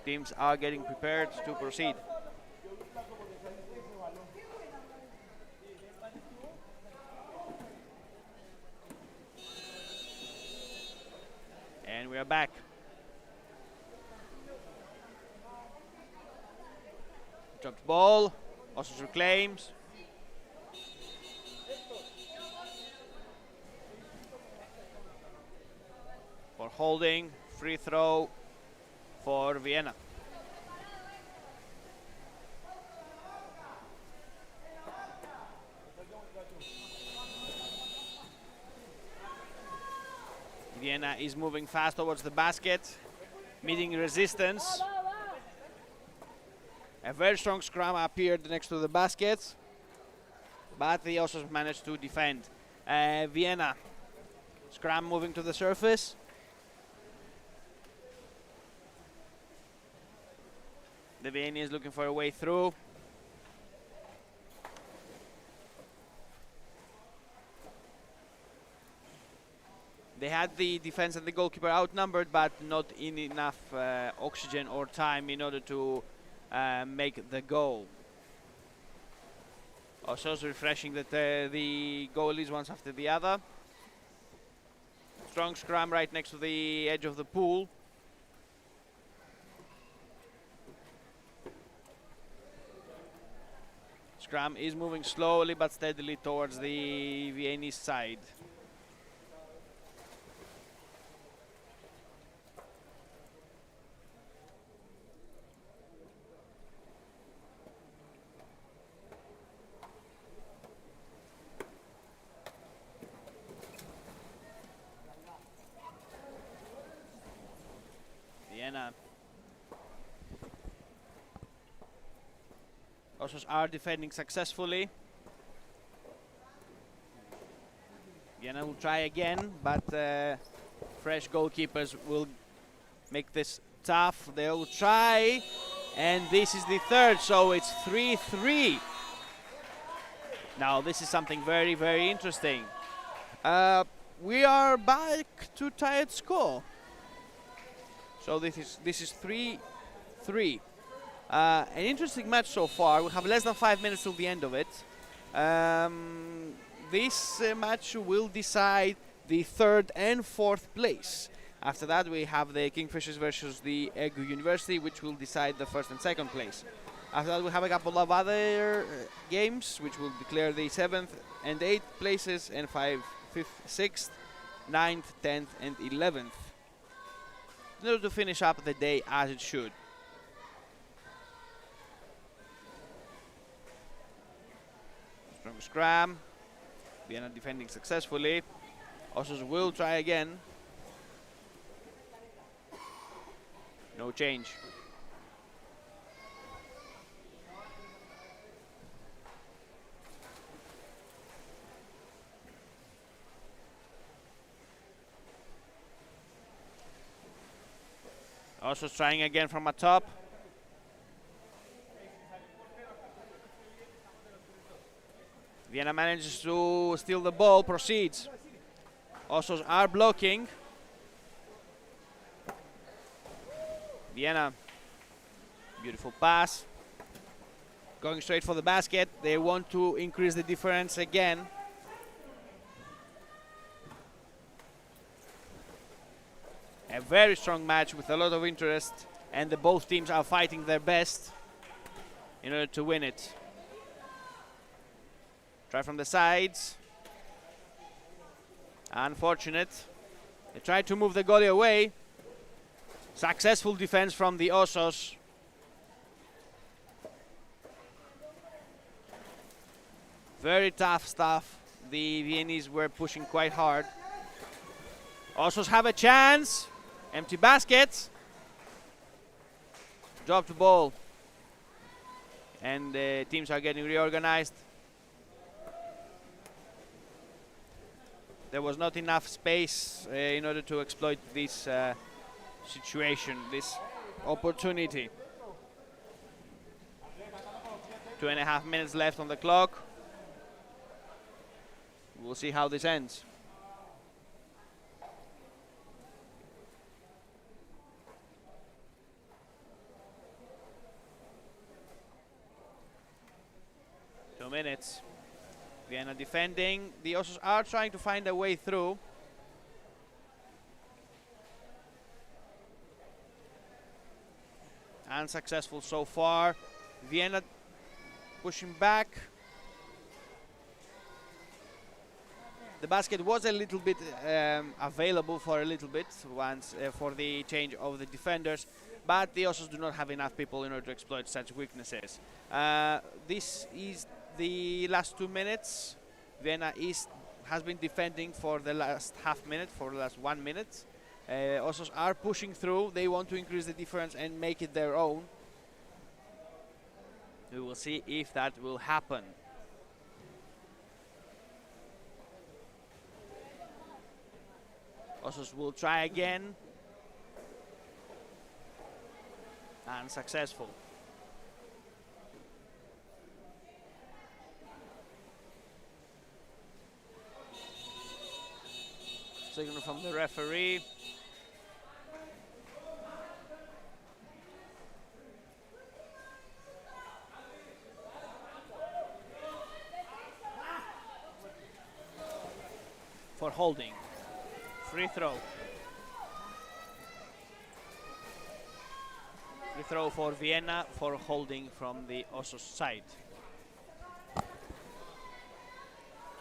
Teams are getting prepared to proceed. And we are back. Dropped ball. Osos reclaims. For holding. Free throw for Vienna. Vienna is moving fast towards the basket, meeting resistance. A very strong scrum appeared next to the basket, but the Osos managed to defend. Vienna, scrum moving to the surface. The Vienna is looking for a way through. They had the defense and the goalkeeper outnumbered, but not in enough oxygen or time in order to make the goal. Also refreshing that the goalies once after the other. Strong scrum right next to the edge of the pool. Scrum is moving slowly but steadily towards the Viennese side. Vienna. Osos are defending successfully. Vienna will try again, but fresh goalkeepers will make this tough. They will try, and this is the third, so it's 3-3. Now this is something very, very interesting. We are back to tied score. So this is 3-3. An interesting match so far. We have less than 5 minutes till the end of it. This match will decide the third and fourth place. After that, we have the Kingfishers versus the Ege University, which will decide the first and second place. After that, we have a couple of other games, which will declare the 7th and 8th places, and 5th, 6th, 9th, 10th, and 11th. In order to finish up the day as it should. Strong scrum. Vienna defending successfully. Osos will try again. No change. Osos trying again from atop. Vienna manages to steal the ball, proceeds. Osos are blocking. Vienna, beautiful pass. Going straight for the basket. They want to increase the difference again. A very strong match with a lot of interest, and both teams are fighting their best in order to win it. Try from the sides. Unfortunate. They tried to move the goalie away. Successful defense from the Osos. Very tough stuff. The Viennese were pushing quite hard. Osos have a chance. Empty baskets. Dropped the ball. And the teams are getting reorganized. There was not enough space in order to exploit this situation, this opportunity. 2.5 minutes left on the clock. We'll see how this ends. Minutes. Vienna defending. The Osos are trying to find a way through. Unsuccessful so far. Vienna pushing back. The basket was a little bit available for a little bit once for the change of the defenders, but the Osos do not have enough people in order to exploit such weaknesses. This is the last 2 minutes. Vienna has been defending for the last half minute, for the last 1 minute. Osos are pushing through. They want to increase the difference and make it their own. We will see if that will happen. Osos will try again. Unsuccessful. Signal from the referee. For holding. Free throw. Free throw for Vienna for holding from the Osos side.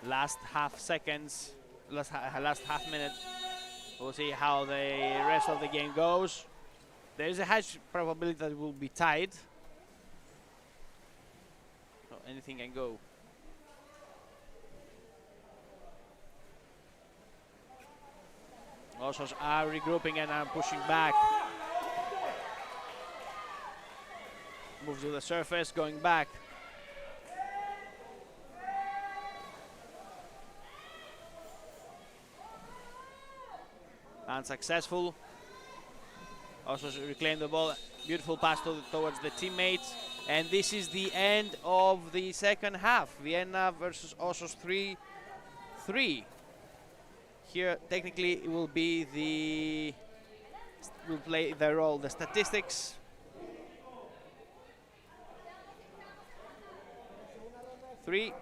Last half seconds, last half minute. We'll see how the rest of the game goes. There is a high probability that it will be tied. So anything can go. Osos are regrouping and are pushing back. Moves to the surface, going back. Unsuccessful. Osos reclaim the ball. Beautiful pass towards the teammates. And this is the end of the second half. Vienna versus Osos 3-3. Here, technically, it will be will play the role, the statistics. Three.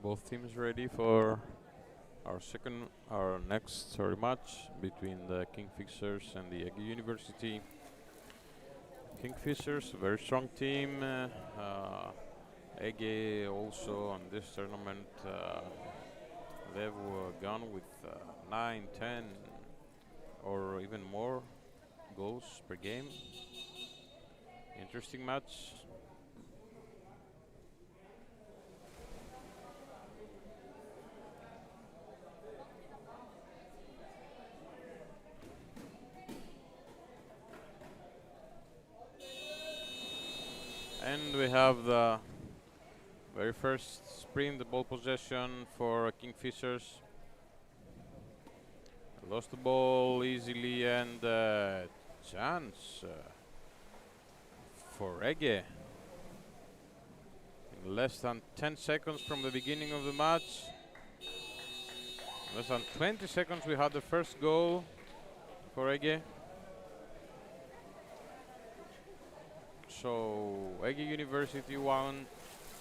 Both teams ready for our next match between the Kingfishers and the Ege University. Kingfishers, a very strong team. Ege also on this tournament, they've gone with 9, 10 or even more goals per game. Interesting match. And we have the very first sprint, the ball possession for Kingfishers. Lost the ball easily and chance for Ege. In less than 10 seconds from the beginning of the match, less than 20 seconds, we had the first goal for Ege. So Ege University 1,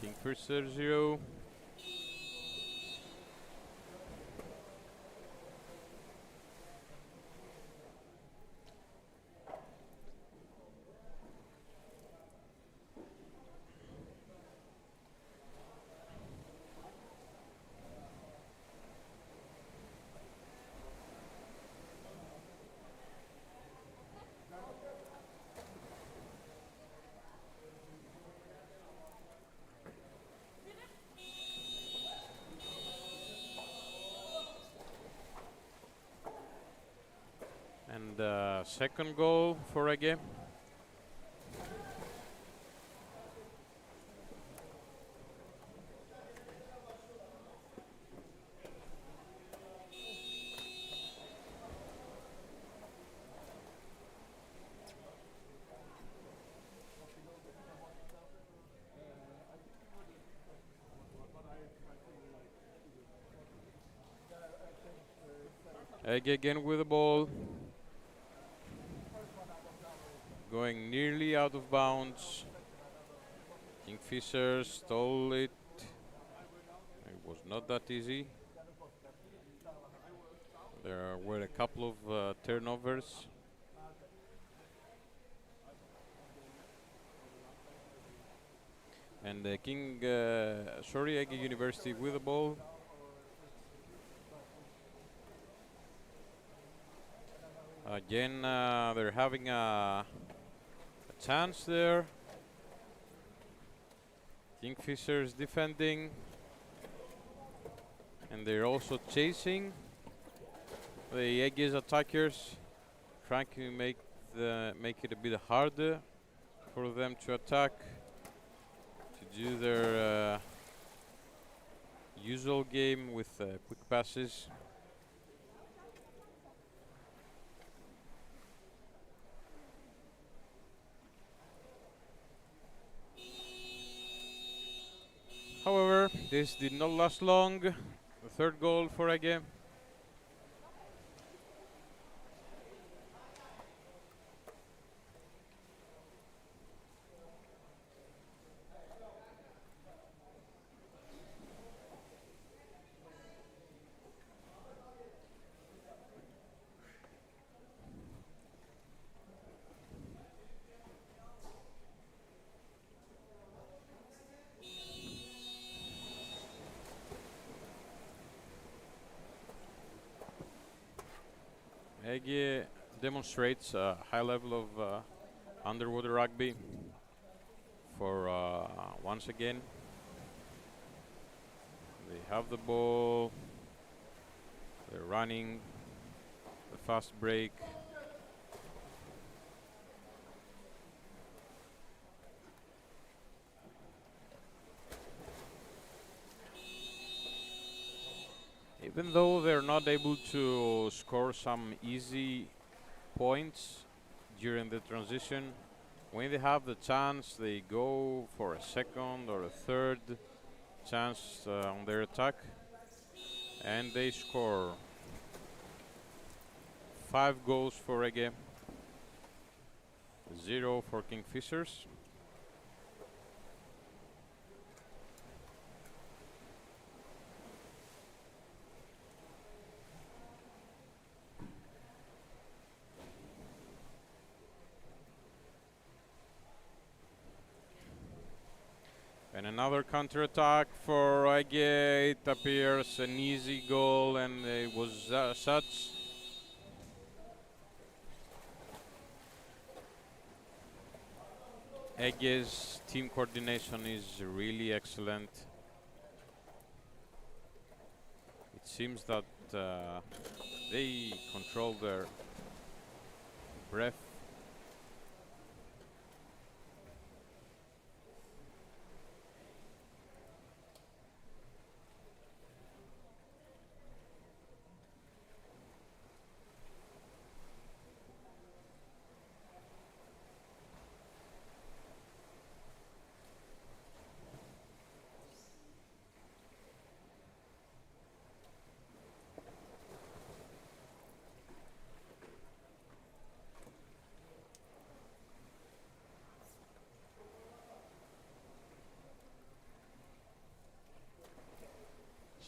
Kingfishers 0. And second goal for Ege. Ege again with the ball. Going nearly out of bounds. Kingfishers stole it. It was not that easy. There were a couple of turnovers. And Ege University with the ball. Again, they're having a chance there. Kingfishers defending, and they're also chasing the Ege's attackers, trying to make it a bit harder for them to attack, to do their usual game with quick passes. However, this did not last long. The third goal for Ege. Ege demonstrates a high level of underwater rugby for once again. They have the ball, they're running, the fast break. Even though they're not able to score some easy points during the transition, when they have the chance, they go for a second or a third chance on their attack, and they score 5 goals for Ege, 0 for Kingfishers. And Another counter-attack for Ege. It appears an easy goal, and it was such. Ege's team coordination is really excellent. It seems that they control their breath.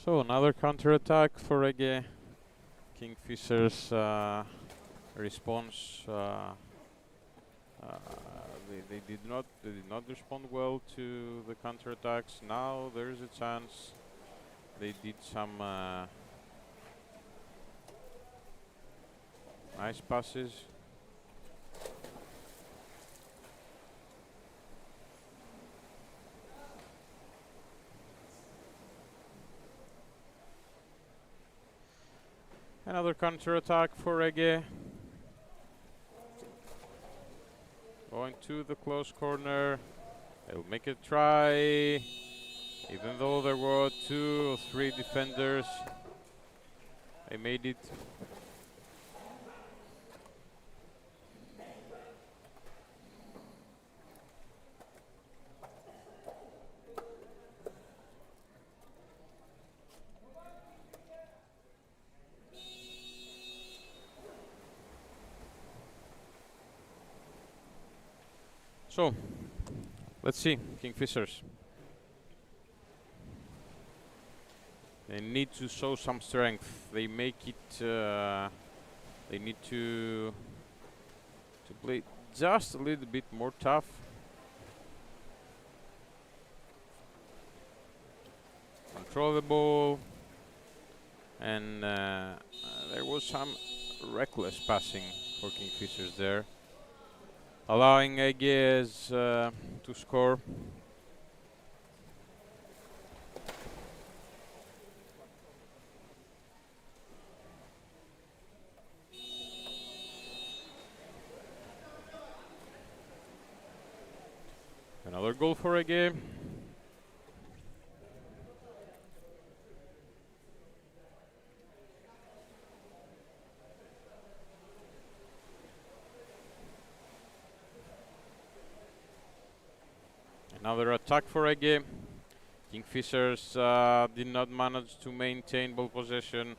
So another counter-attack for Ege. Kingfishers response. They did not respond well to the counter-attacks. Now there is a chance. They did some nice passes. Another counter-attack for Ege. Going to the close corner. They'll make a try. Even though there were 2 or 3 defenders, they made it. So, let's see, Kingfishers. They need to show some strength. They make it. They need to play just a little bit more tough. Control the ball, and there was some reckless passing for Kingfishers there, allowing Ege to score. Another goal for Ege. Another attack for Ege. Kingfishers did not manage to maintain ball possession,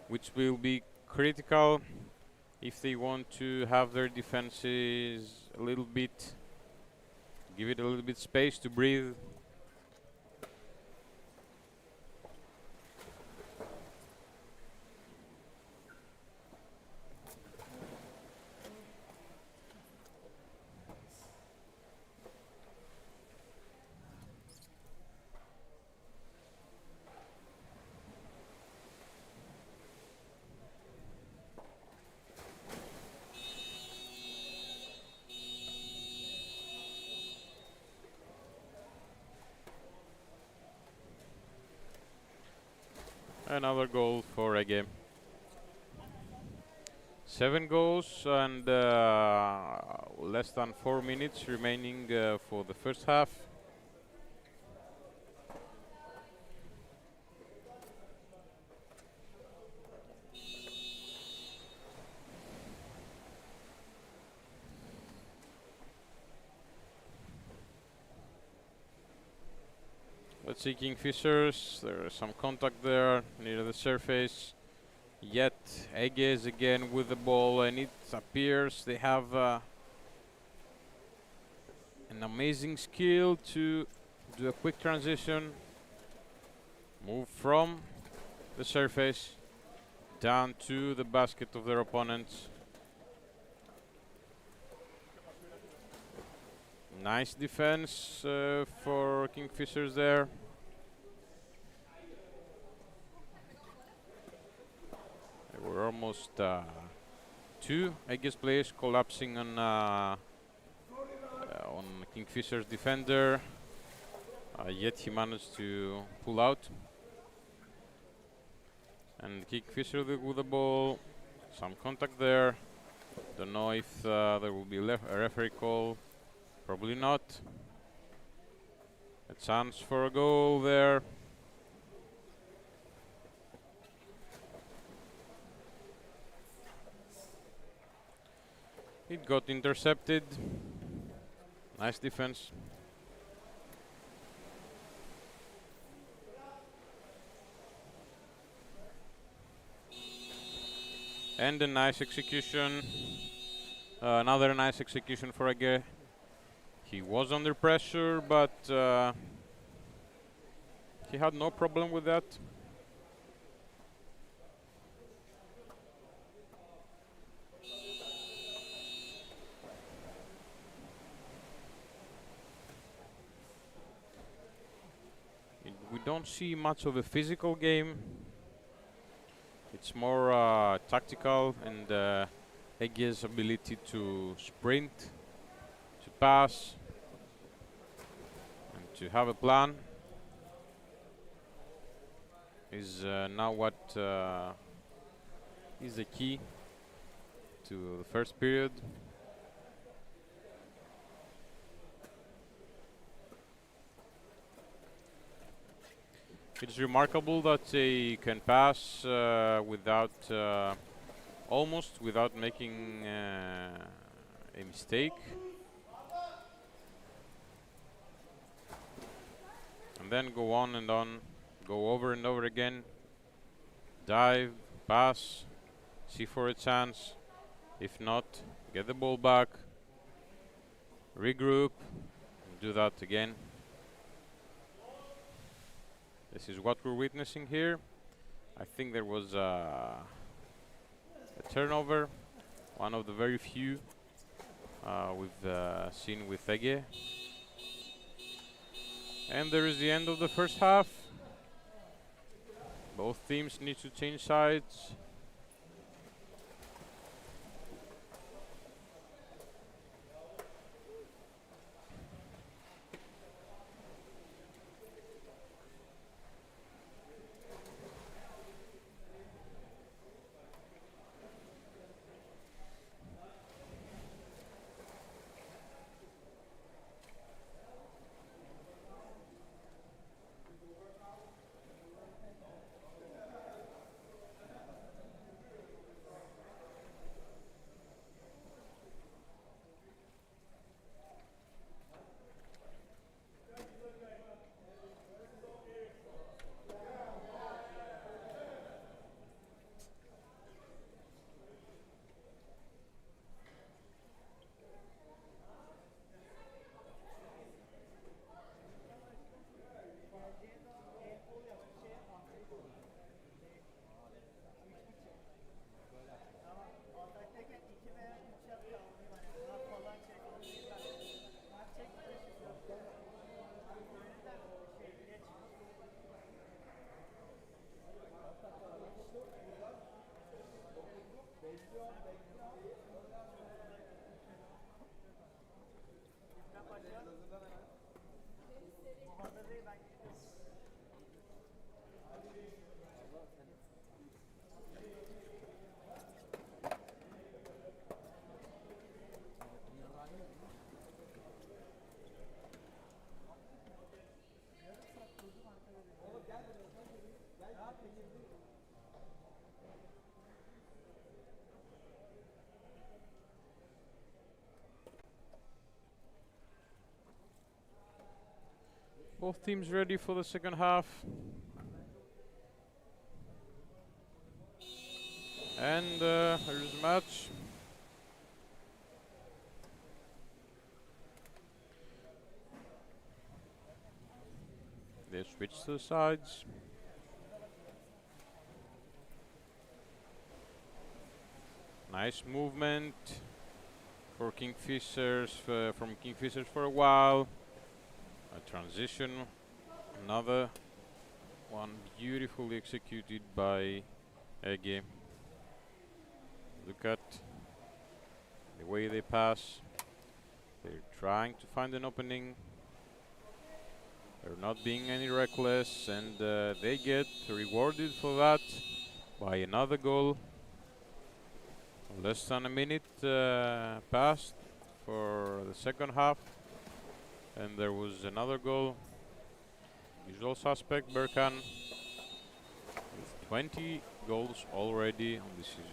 which will be critical if they want to have their defenses a little bit, give it a little bit space to breathe. Another goal for Ege. 7 goals and less than 4 minutes remaining for the first half. Let's see Kingfishers, there is some contact there near the surface. Yet Ege is again with the ball, and it appears they have an amazing skill to do a quick transition, move from the surface down to the basket of their opponents. Nice defense for Kingfishers there. There were almost two Ege's players collapsing on Kingfisher's defender, yet he managed to pull out. And Kingfisher with the ball, some contact there. Don't know if there will be a referee call. Probably not. A chance for a goal there. It got intercepted. Nice defense. And a nice execution. Another nice execution for Ege. He was under pressure, but he had no problem with that. We don't see much of a physical game. It's more tactical, and Ege's ability to sprint, to pass, and to have a plan is now what is the key to the first period. It's remarkable that they can pass almost without making a mistake. And then go on and on, go over and over again, dive, pass, see for a chance. If not, get the ball back, regroup, and do that again. This is what we're witnessing here. I think there was a turnover, one of the very few we've seen with Ege. And there is the end of the first half. Both teams need to change sides. Both teams ready for the second half. And here's the match. They switch to the sides. Nice movement for Kingfishers from Kingfishers for a while. A transition, another one beautifully executed by Ege. Look at the way they pass. They're trying to find an opening. They're not being any reckless, and they get rewarded for that by another goal. Less than a minute passed for the second half, and there was another goal. Usual suspect, Berkan, with 20 goals already on this season.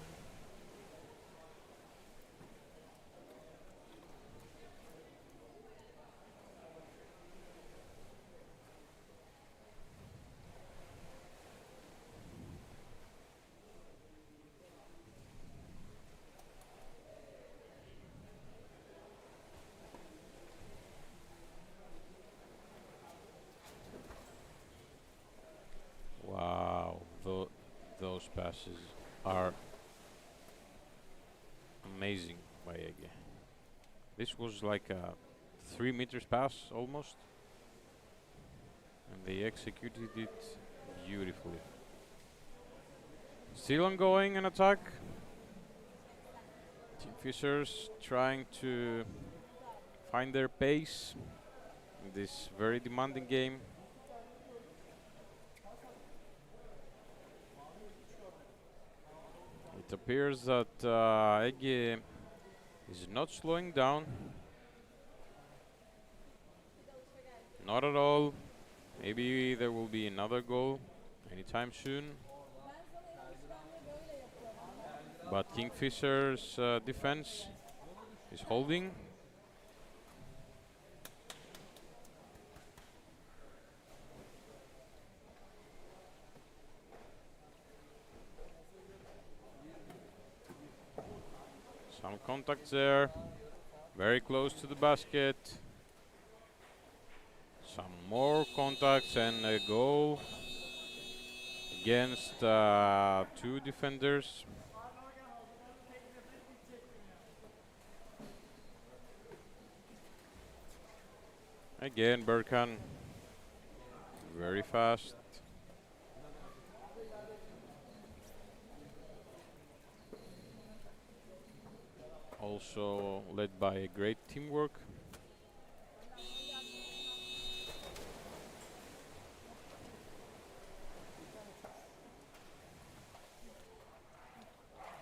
Wow, those passes are amazing by Ege. This was like a 3 meters pass almost, and they executed it beautifully. Still ongoing an attack. Kingfishers trying to find their pace in this very demanding game. It appears that Ege is not slowing down. Not at all. Maybe there will be another goal anytime soon. But Kingfishers' defense is holding. Some contacts there, very close to the basket. Some more contacts and a goal against two defenders. Again, Berkan, very fast. Also led by a great teamwork.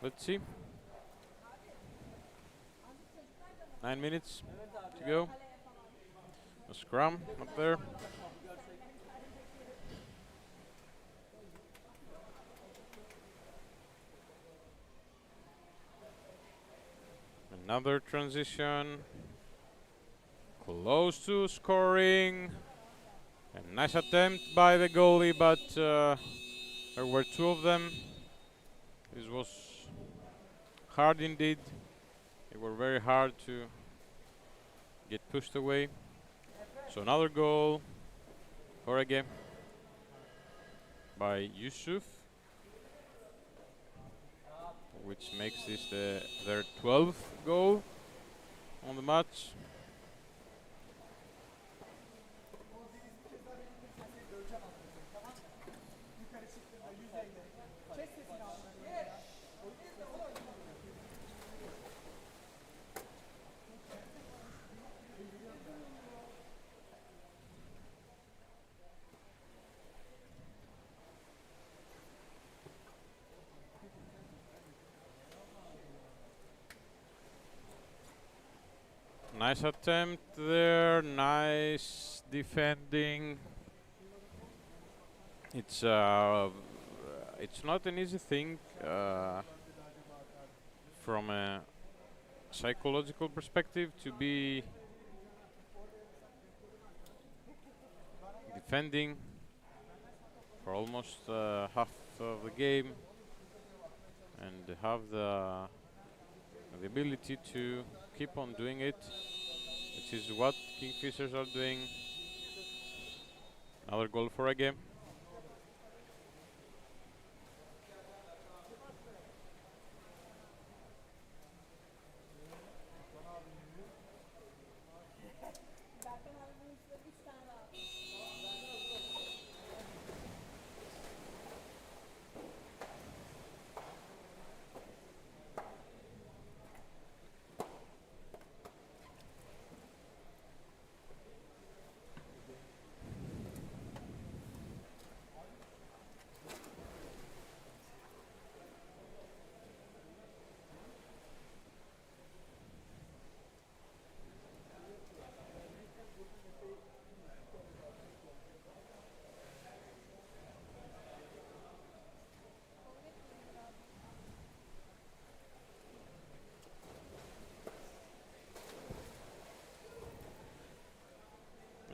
Let's see. 9 minutes to go. A scrum up there. Another transition. Close to scoring. A nice attempt by the goalie, but there were two of them. This was hard indeed. They were very hard to get pushed away. So another goal for Ege by Yusuf, which makes this their 12th goal on the match. Nice attempt there, nice defending. It's not an easy thing from a psychological perspective to be defending for almost half of the game and have the ability to keep on doing it, which is what Kingfishers are doing. Another goal for Ege.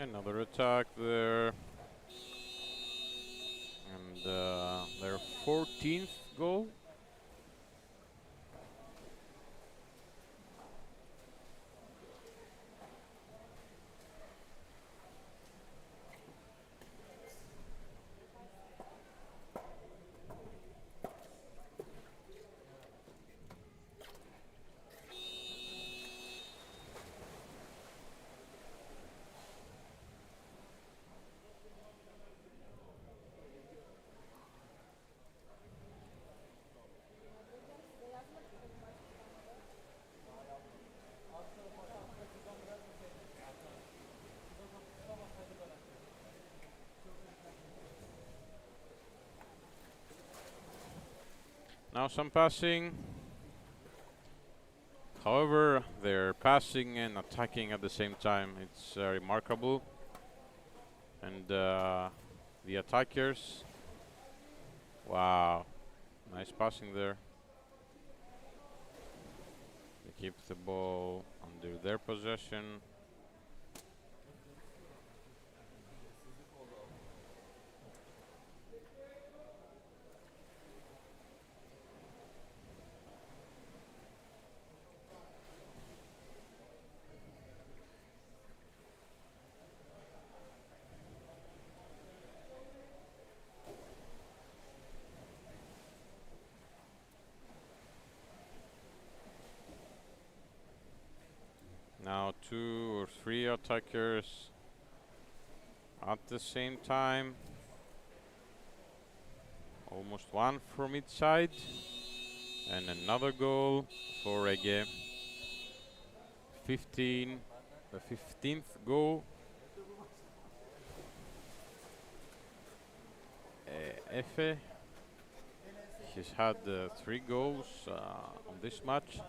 Another attack there. And their 14th goal. Now some passing. However, they're passing and attacking at the same time. It's remarkable. And the attackers. Wow. Nice passing there. They keep the ball under their possession. Now 2 or 3 attackers at the same time. Almost one from each side. And another goal for Ege. The 15th goal. Efe. He's had 3 goals on this match.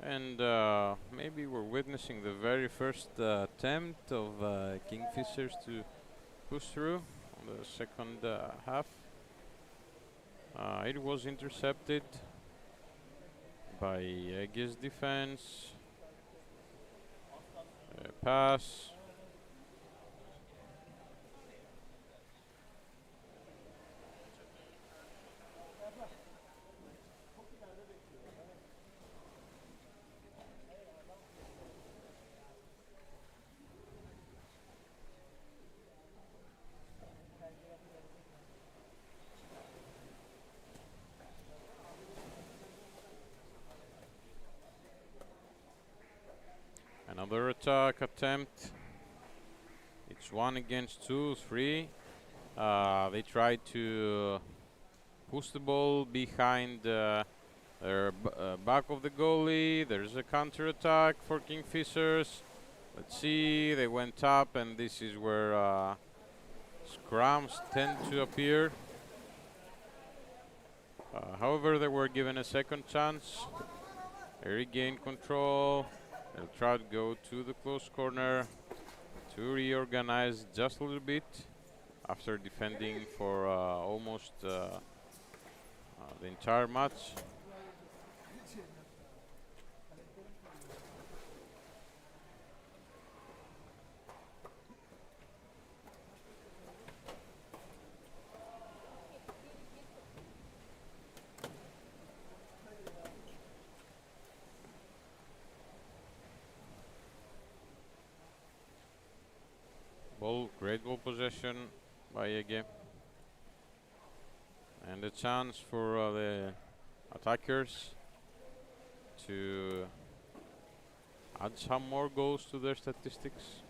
And maybe we're witnessing the very first attempt of Kingfishers to push through on the second half. It was intercepted by Ege's defense. Pass. Another attack attempt. It's 1 against 2, 3. They tried to push the ball behind their back of the goalie. There's a counter attack for Kingfishers. Let's see, they went up, and this is where scrums tend to appear. However, they were given a second chance. They regained control. They'll try to go to the close corner to reorganize just a little bit after defending for almost the entire match. Great ball possession by Ege. And a chance for the attackers to add some more goals to their statistics.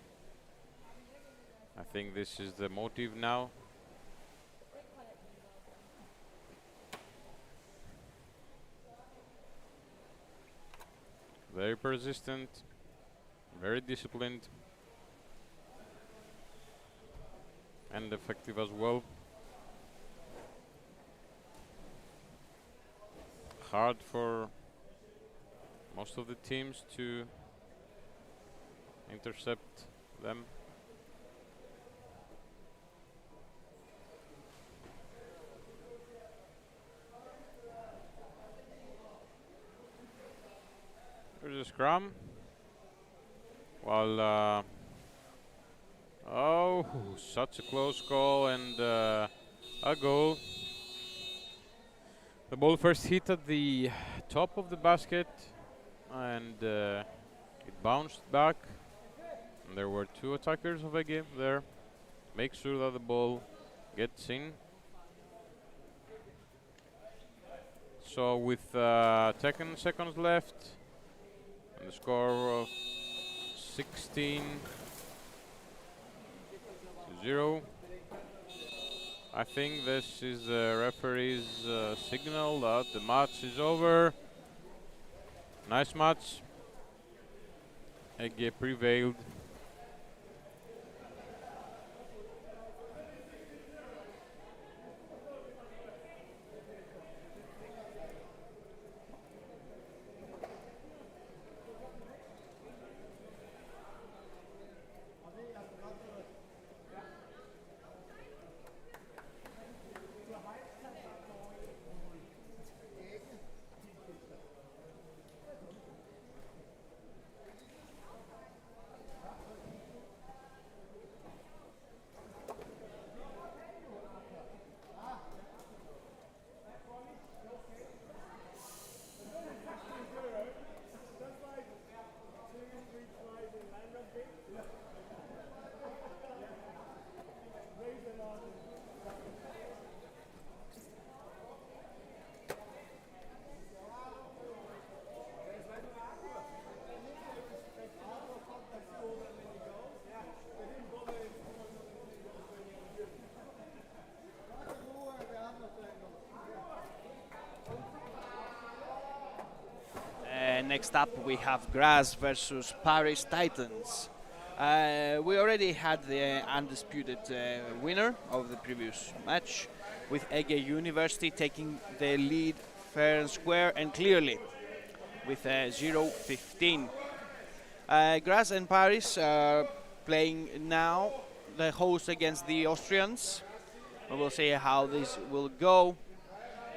I think this is the motive now. Very persistent, very disciplined, and effective as well. Hard for most of the teams to intercept them. There's a scrum. While oh, such a close call and a goal. The ball first hit at the top of the basket and it bounced back. And there were two attackers of Ege there. Make sure that the ball gets in. So with 10 seconds left and the score of 16-0. I think this is the referee's signal that the match is over. Nice match. Ege prevailed. Next up we have Graz versus Paris Titans. We already had the undisputed winner of the previous match, with Ege University taking the lead fair and square and clearly with 0-15. Graz and Paris are playing now the host against the Austrians. We will see how this will go.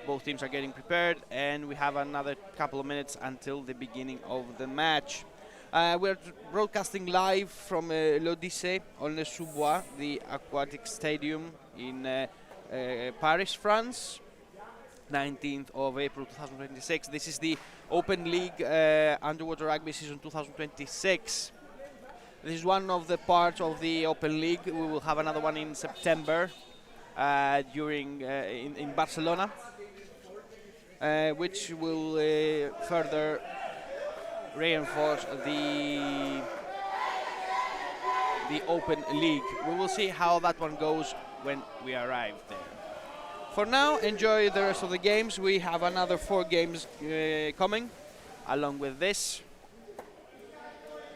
Both teams are getting prepared, and we have another couple of minutes until the beginning of the match. We're broadcasting live from l'Odyssée Aulnay-sous-Bois, the aquatic stadium in Paris, France, 19th of April 2026. This is the OpenLeague Underwater Rugby Season 2026. This is one of the parts of the OpenLeague. We will have another one in September in Barcelona. Which will further reinforce the Open League. We will see how that one goes when we arrive there. For now, enjoy the rest of the games. We have another 4 games coming along with this.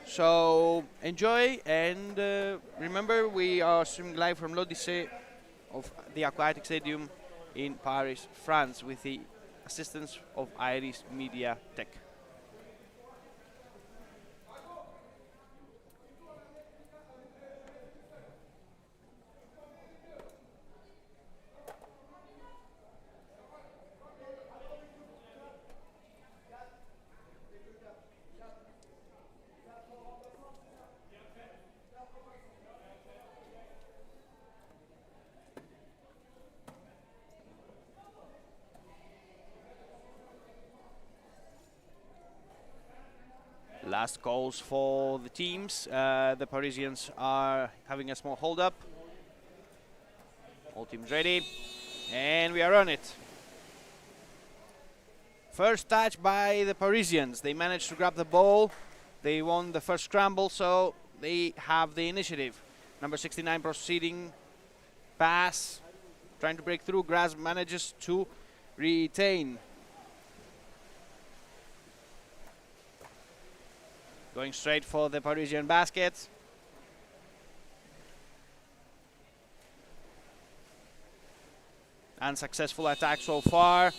So enjoy, and remember, we are streaming live from l'Odyssée of the Aquatic Stadium in Paris, France, with the assistance of Iris Media Tech. Last calls for the teams. The Parisians are having a small hold up. All teams ready, and we are on it. First touch by the Parisians. They managed to grab the ball. They won the first scramble, so they have the initiative. Number 69 proceeding. Pass. Trying to break through. Graz manages to retain. Going straight for the Parisian basket. Unsuccessful attack so far.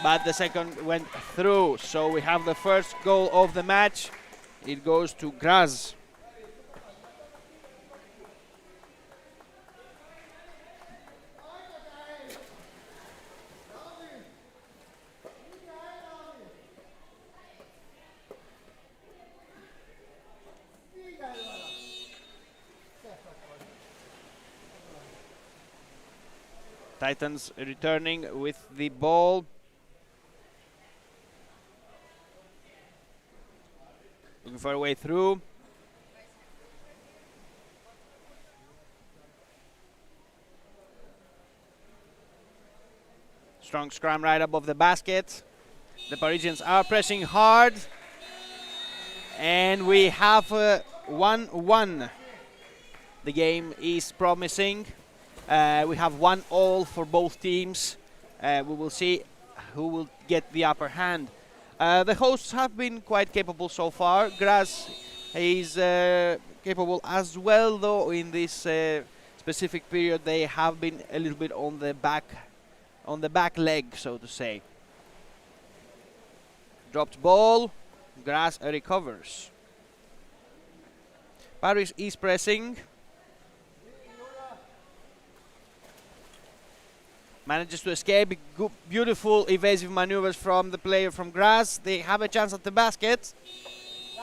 but the second went through. So we have the first goal of the match. It goes to Graz. Titans returning with the ball. Looking for a way through. Strong scrum right above the basket. The Parisians are pressing hard. And we have 1-1. The game is promising. We have 1-1 for both teams. We will see who will get the upper hand. The hosts have been quite capable so far. Graz is capable as well, though in this specific period they have been a little bit on the back leg, so to say. Dropped ball. Graz recovers. Paris is pressing. Manages to escape. Beautiful evasive maneuvers from the player from Graz. They have a chance at the basket.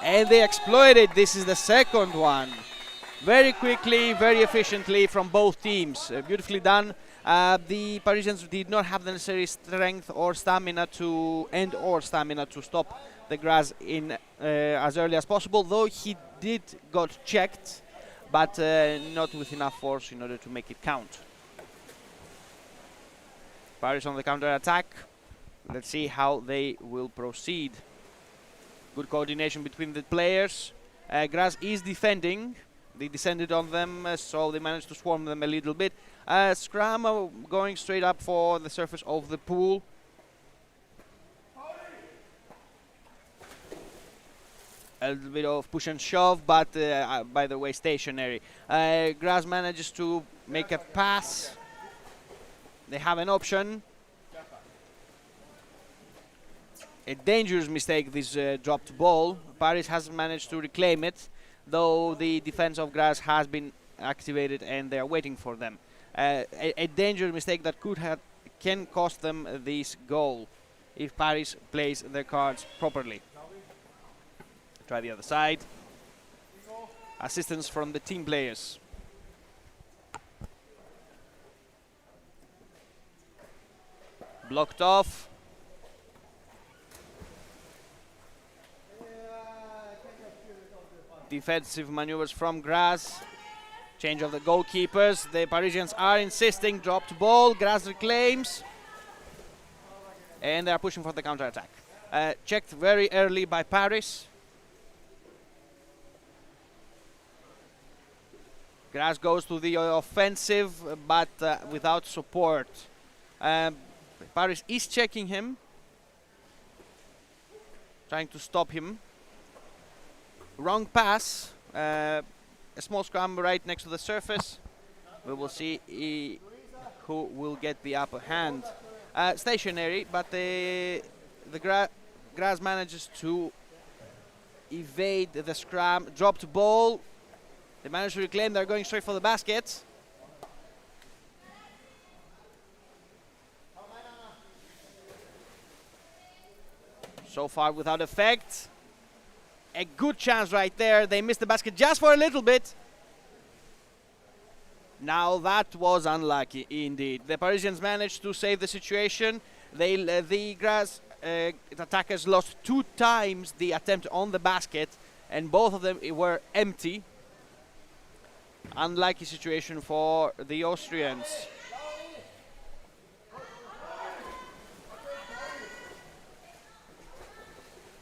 And they exploit it. This is the second one. Very quickly, very efficiently from both teams. Beautifully done. The Parisians did not have the necessary strength or stamina to stop the Graz in as early as possible. Though he did got checked, but not with enough force in order to make it count. Paris on the counter-attack. Let's see how they will proceed. Good coordination between the players. Graz is defending. They descended on them, so they managed to swarm them a little bit. Scrum going straight up for the surface of the pool. A little bit of push and shove, but by the way, stationary. Graz manages to make a pass. They have an option. A dangerous mistake, this dropped ball. Paris has managed to reclaim it, though the defense of Graz has been activated and they are waiting for them. A dangerous mistake that can cost them this goal if Paris plays their cards properly. Try the other side. Assistance from the team players. Blocked off. Defensive maneuvers from Graz. Change of the goalkeepers. The Parisians are insisting. Dropped ball. Graz reclaims. And they are pushing for the counter-attack. Checked very early by Paris. Graz goes to the offensive, but without support. Paris is checking him. Trying to stop him. Wrong pass. A small scrum right next to the surface. We will see who will get the upper hand. Stationary, but the Graz manages to evade the scrum. Dropped ball. They manage to reclaim. They're going straight for the basket. So far without effect. A good chance right there. They missed the basket just for a little bit. Now that was unlucky indeed. The Parisians managed to save the situation. The Graz attackers lost 2 times the attempt on the basket, and both of them were empty. Unlucky situation for the Austrians.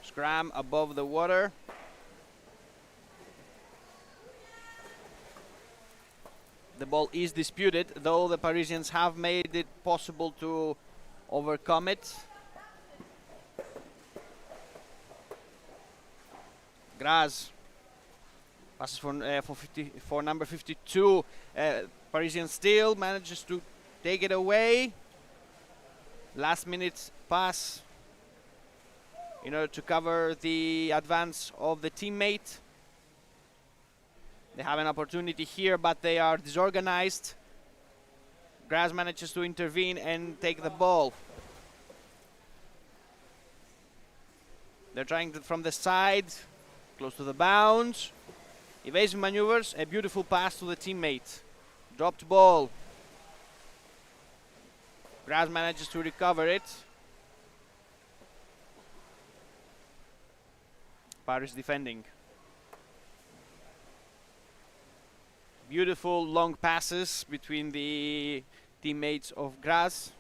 Scrum above the water. The ball is disputed, though the Parisians have made it possible to overcome it. Graz passes for number 52. Parisian still manages to take it away. Last minute pass in order to cover the advance of the teammate. They have an opportunity here, but they are disorganized. Graz manages to intervene and take the ball. They're trying from the side, close to the bounds. Evasive maneuvers, a beautiful pass to the teammate. Dropped ball. Graz manages to recover it. Paris defending. Beautiful long passes between the teammates of Graz.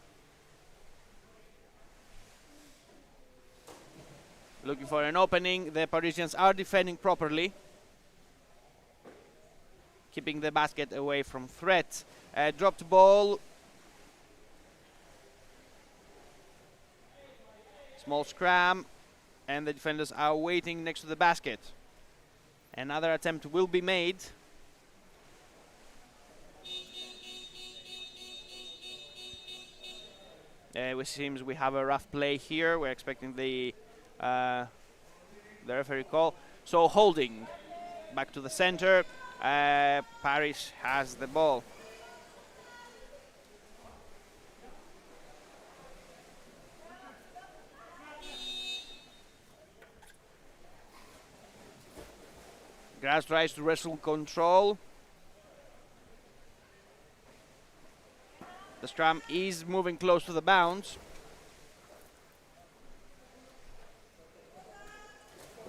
Looking for an opening. The Parisians are defending properly, keeping the basket away from threat. Dropped ball. Small scrum, and the defenders are waiting next to the basket. Another attempt will be made. It seems we have a rough play here. We're expecting the referee call. So holding back to the center. Paris has the ball. Graz tries to wrestle control. The scrum is moving close to the bounds.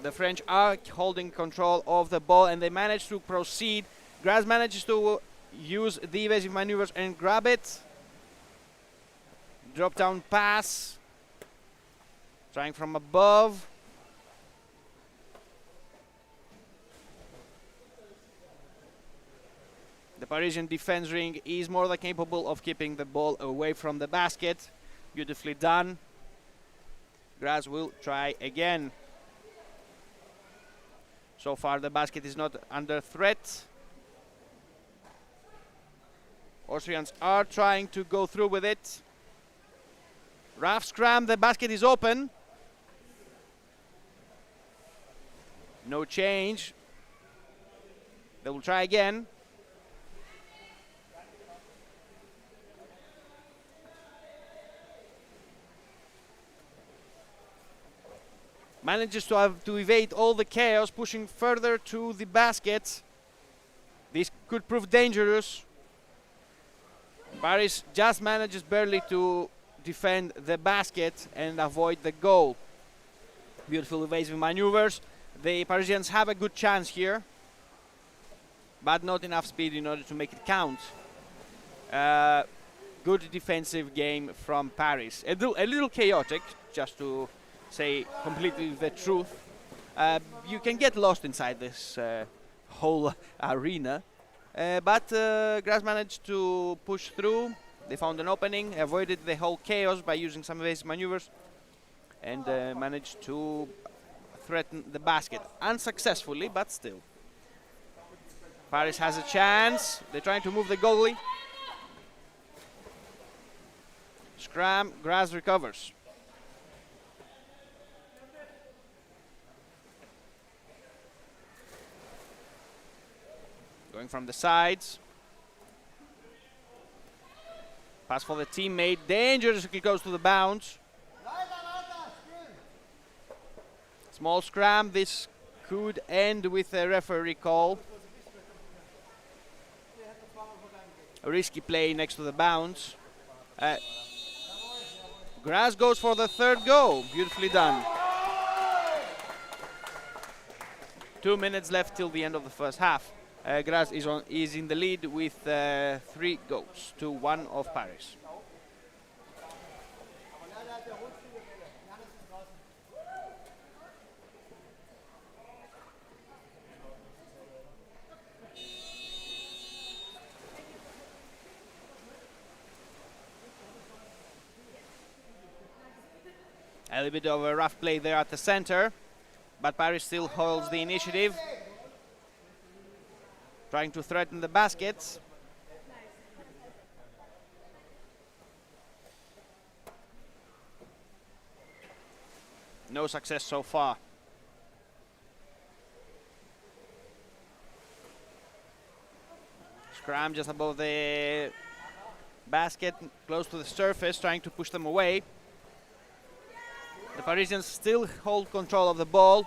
The French are holding control of the ball and they manage to proceed. Graz manages to use the evasive maneuvers and grab it. Drop down pass. Trying from above. The Parisian defense ring is more than capable of keeping the ball away from the basket. Beautifully done. Graz will try again. So far the basket is not under threat. Austrians are trying to go through with it. Rough scrum, the basket is open. No change. They will try again. Manages to evade all the chaos, pushing further to the basket. This could prove dangerous. Paris just manages barely to defend the basket and avoid the goal. Beautiful evasive maneuvers. The Parisians have a good chance here, but not enough speed in order to make it count. Good defensive game from Paris. A little chaotic, just to say completely the truth. You can get lost inside this whole arena, but Graz managed to push through. They found an opening, avoided the whole chaos by using some evasive maneuvers, and managed to threaten the basket unsuccessfully, but still. Paris has a chance. They're trying to move the goalie. Scrum, Graz recovers. Going from the sides. Pass for the teammate. Dangerously goes to the bounce. Small scrum. This could end with a referee call. A risky play next to the bounce. Graz goes for the third goal. Beautifully done. 2 minutes left till the end of the first half. Graz is in the lead with 3 goals to 1 of Paris. A little bit of a rough play there at the center, but Paris still holds the initiative. Trying to threaten the baskets. No success so far. Scram just above the basket, close to the surface, trying to push them away. The Parisians still hold control of the ball.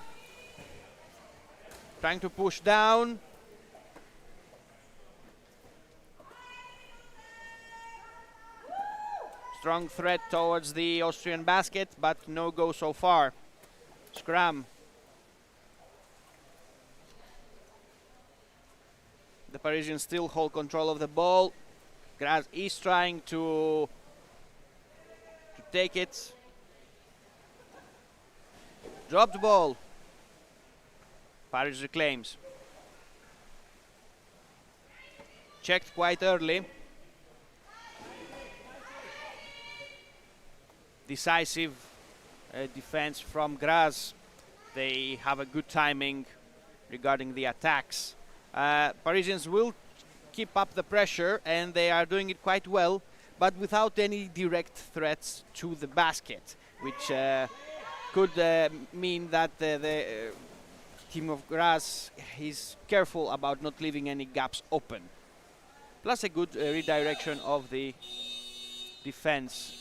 Trying to push down. Strong threat towards the Austrian basket, but no go so far. Scram. The Parisians still hold control of the ball. Graz is trying to take it. Dropped ball. Paris reclaims. Checked quite early. Decisive defense from Graz. They have a good timing regarding the attacks. Parisians will keep up the pressure, and they are doing it quite well, but without any direct threats to the basket, which could mean that the team of Graz is careful about not leaving any gaps open. Plus a good redirection of the defense.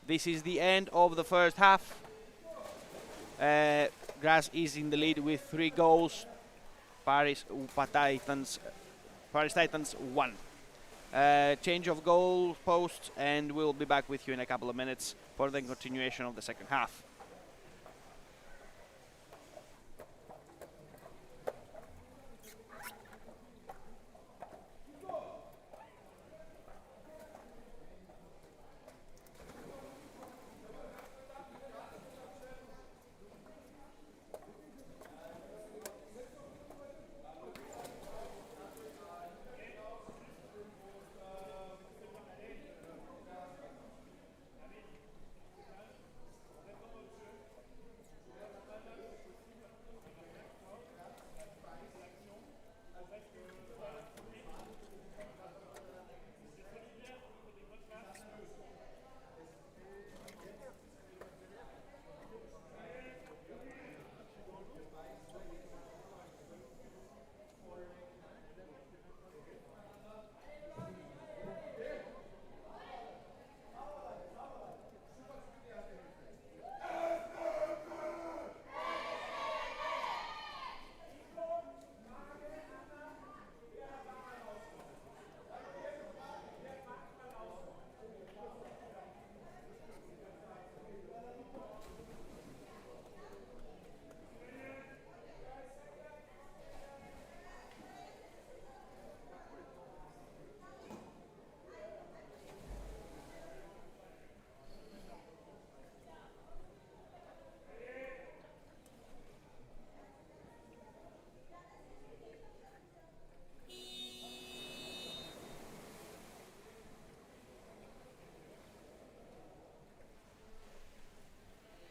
This is the end of the first half. Graz is in the lead with 3 goals. Paris Titans 1. Change of goal posts, and we'll be back with you in a couple of minutes for the continuation of the second half.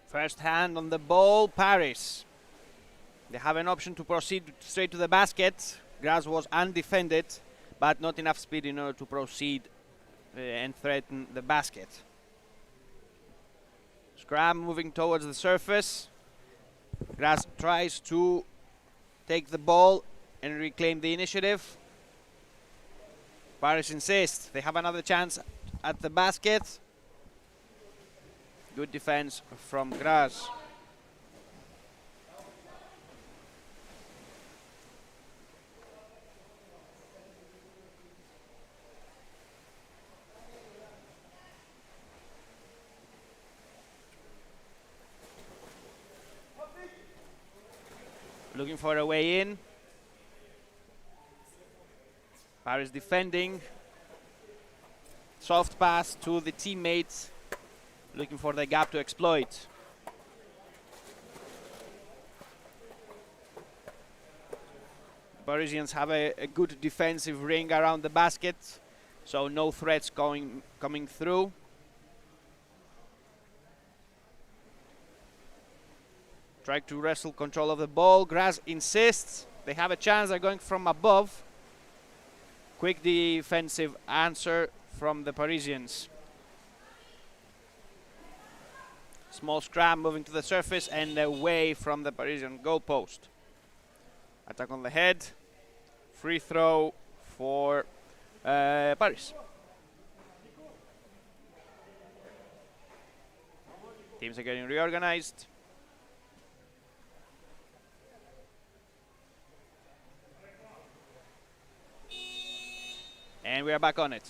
First hand on the ball, Paris. They have an option to proceed straight to the basket. Graz was undefended, but not enough speed in order to proceed and threaten the basket. Scram moving towards the surface. Graz tries to take the ball and reclaim the initiative. Paris insists. They have another chance at the basket. Good defense from Graz. Looking for a way in. Paris defending. Soft pass to the teammates. Looking for the gap to exploit. Parisians have a good defensive ring around the basket, so no threats coming through. Try to wrestle control of the ball. Graz insists. They have a chance. They're going from above. Quick defensive answer from the Parisians. Small scrum moving to the surface and away from the Parisian goal post. Attack on the head. Free throw for Paris. Teams are getting reorganized. And we are back on it.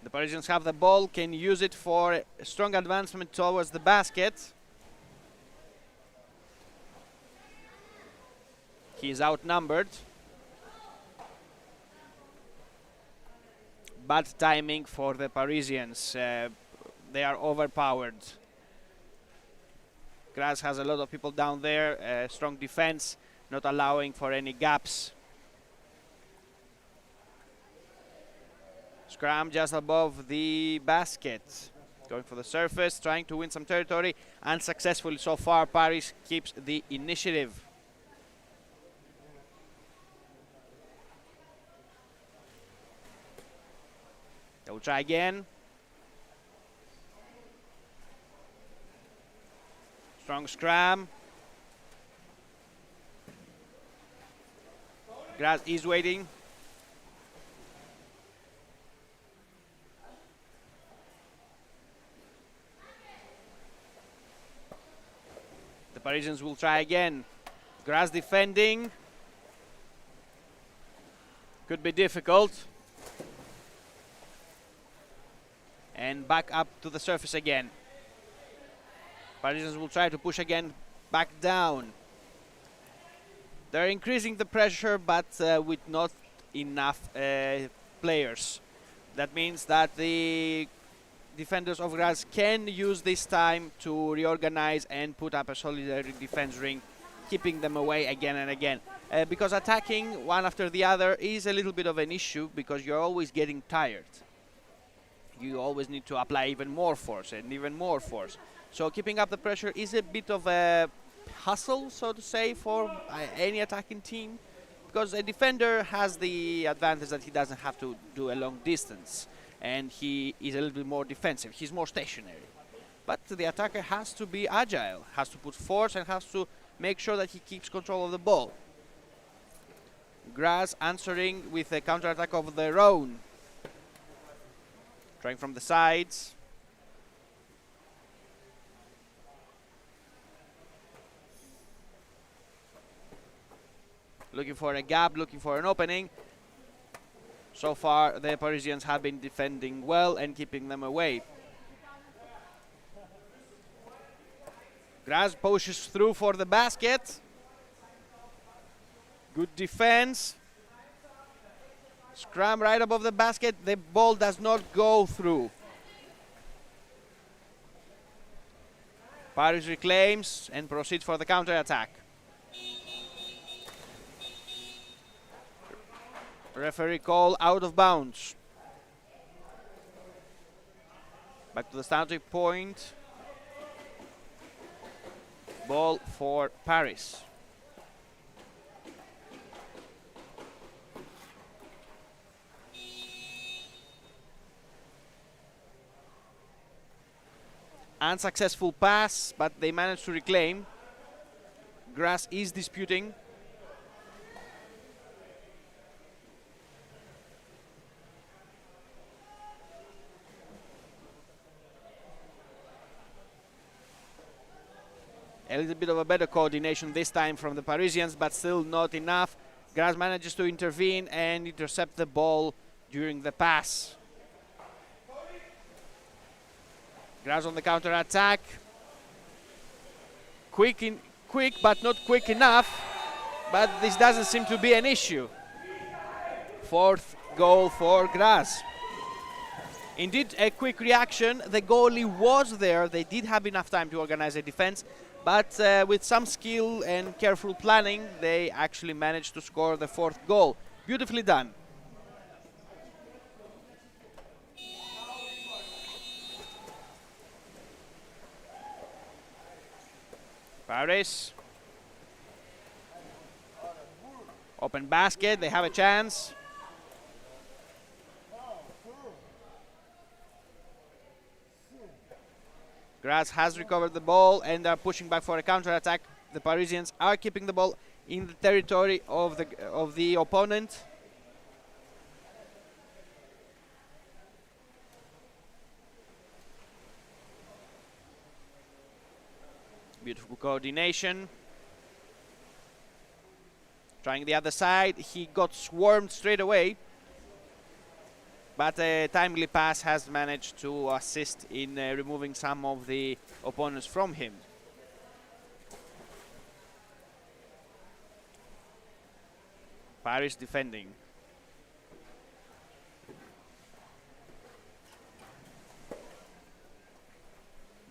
The Parisians have the ball, can use it for a strong advancement towards the basket. He is outnumbered. Bad timing for the Parisians. They are overpowered. Graz has a lot of people down there. Strong defense, not allowing for any gaps. Scrum just above the basket. Going for the surface, trying to win some territory. Unsuccessfully so far, Paris keeps the initiative. They will try again. Strong scrum. Graz is waiting. The Parisians will try again. Graz defending. Could be difficult. And back up to the surface again. Parisians will try to push again, back down. They're increasing the pressure, but with not enough players. That means that the defenders of Graz can use this time to reorganize and put up a solid defense ring, keeping them away again and again. Because attacking one after the other is a little bit of an issue, because you're always getting tired. You always need to apply even more force and even more force. So keeping up the pressure is a bit of a hustle, so to say, for any attacking team, because a defender has the advantage that he doesn't have to do a long distance, and he is a little bit more defensive. He's more stationary. But the attacker has to be agile, has to put force, and has to make sure that he keeps control of the ball. Graz answering with a counter-attack of their own. Trying from the sides. Looking for a gap, looking for an opening. So far, the Parisians have been defending well and keeping them away. Graz pushes through for the basket. Good defense. Scrum right above the basket. The ball does not go through. Paris reclaims and proceeds for the counter-attack. Referee call out of bounds. Back to the starting point. Ball for Paris. Unsuccessful pass, but they managed to reclaim. Graz is disputing. A little bit of a better coordination this time from the Parisians, but still not enough. Graz manages to intervene and intercept the ball during the pass. Graz on the counter-attack. Quick, but not quick enough. But this doesn't seem to be an issue. Fourth goal for Graz. Indeed, a quick reaction. The goalie was there. They did have enough time to organize a defense. But with some skill and careful planning, they actually managed to score the fourth goal. Beautifully done. Paris. Open basket, they have a chance. Graz has recovered the ball and are pushing back for a counter-attack. The Parisians are keeping the ball in the territory of the opponent. Beautiful coordination. Trying the other side, he got swarmed straight away. But a timely pass has managed to assist in removing some of the opponents from him. Paris defending.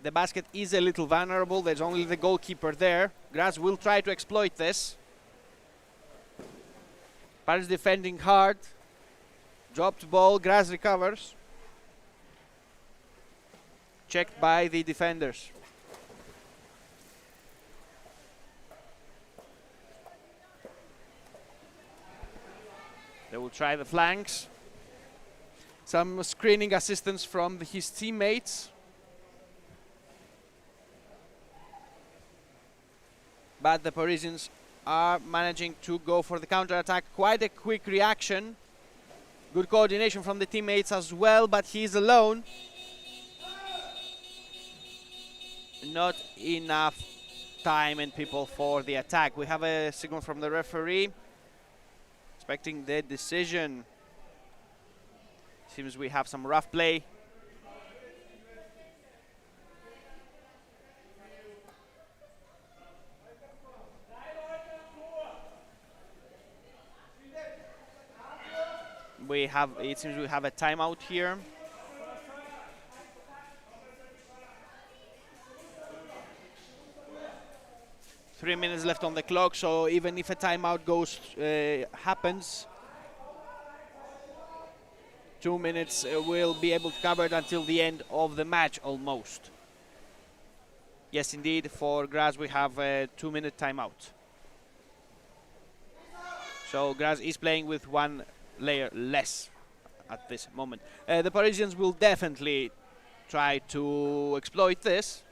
The basket is a little vulnerable. There's only the goalkeeper there. Graz will try to exploit this. Paris defending hard. Dropped ball. Graz recovers. Checked by the defenders. They will try the flanks. Some screening assistance from his teammates. But the Parisians are managing to go for the counter-attack. Quite a quick reaction. Good coordination from the teammates as well, but he's alone. Not enough time and people for the attack. We have a signal from the referee. Expecting the decision. Seems we have some rough play. It seems we have a timeout here. Three minutes left on the clock, so even if a timeout happens, 2 minutes will be able to cover it until the end of the match almost. Yes, indeed, for Graz we have a 2-minute timeout. So Graz is playing with one layer less at this moment. The Parisians will definitely try to exploit this.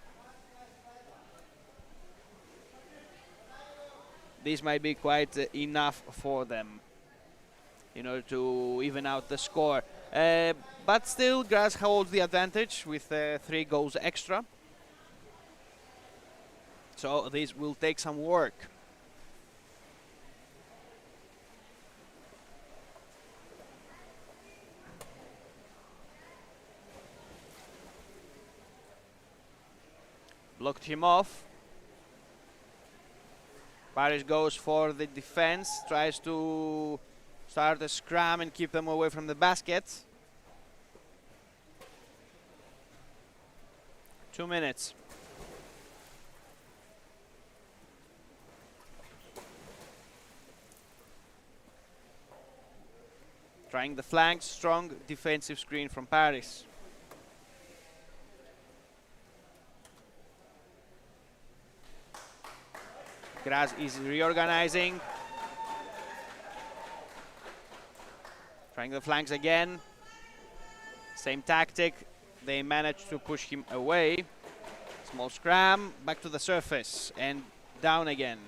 This might be quite enough for them in order to even out the score. But still, Graz holds the advantage with 3 goals extra. So this will take some work. Blocked him off. Paris goes for the defense, tries to start a scrum and keep them away from the basket. 2 minutes. Trying the flanks, strong defensive screen from Paris. Graz is reorganizing. Trying the flanks again. Same tactic. They managed to push him away. Small scrum, back to the surface and down again.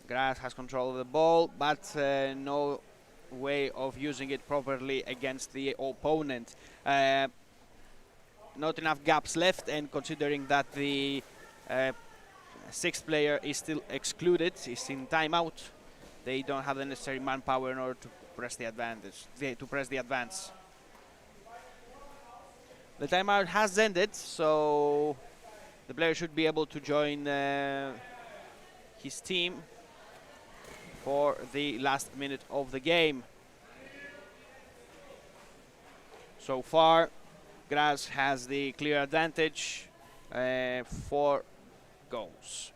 Graz has control of the ball, but no way of using it properly against the opponent. Not enough gaps left, and considering that the 6th player is still excluded, is in timeout, they don't have the necessary manpower in order to press the advantage, to press the advance. The timeout has ended, so the player should be able to join his team for the last minute of the game. So far, Graz has the clear advantage, 4 goals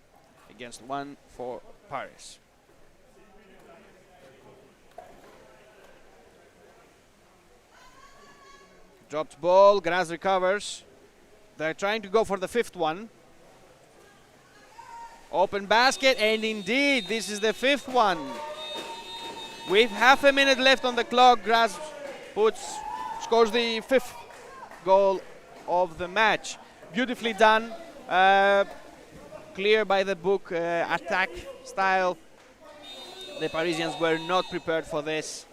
against 1 for Paris. Dropped ball, Graz recovers. They're trying to go for the 5th one. Open basket, and indeed, this is the fifth one. With half a minute left on the clock, Graz scores the fifth goal of the match. Beautifully done. Clear by the book attack style. The Parisians were not prepared for this.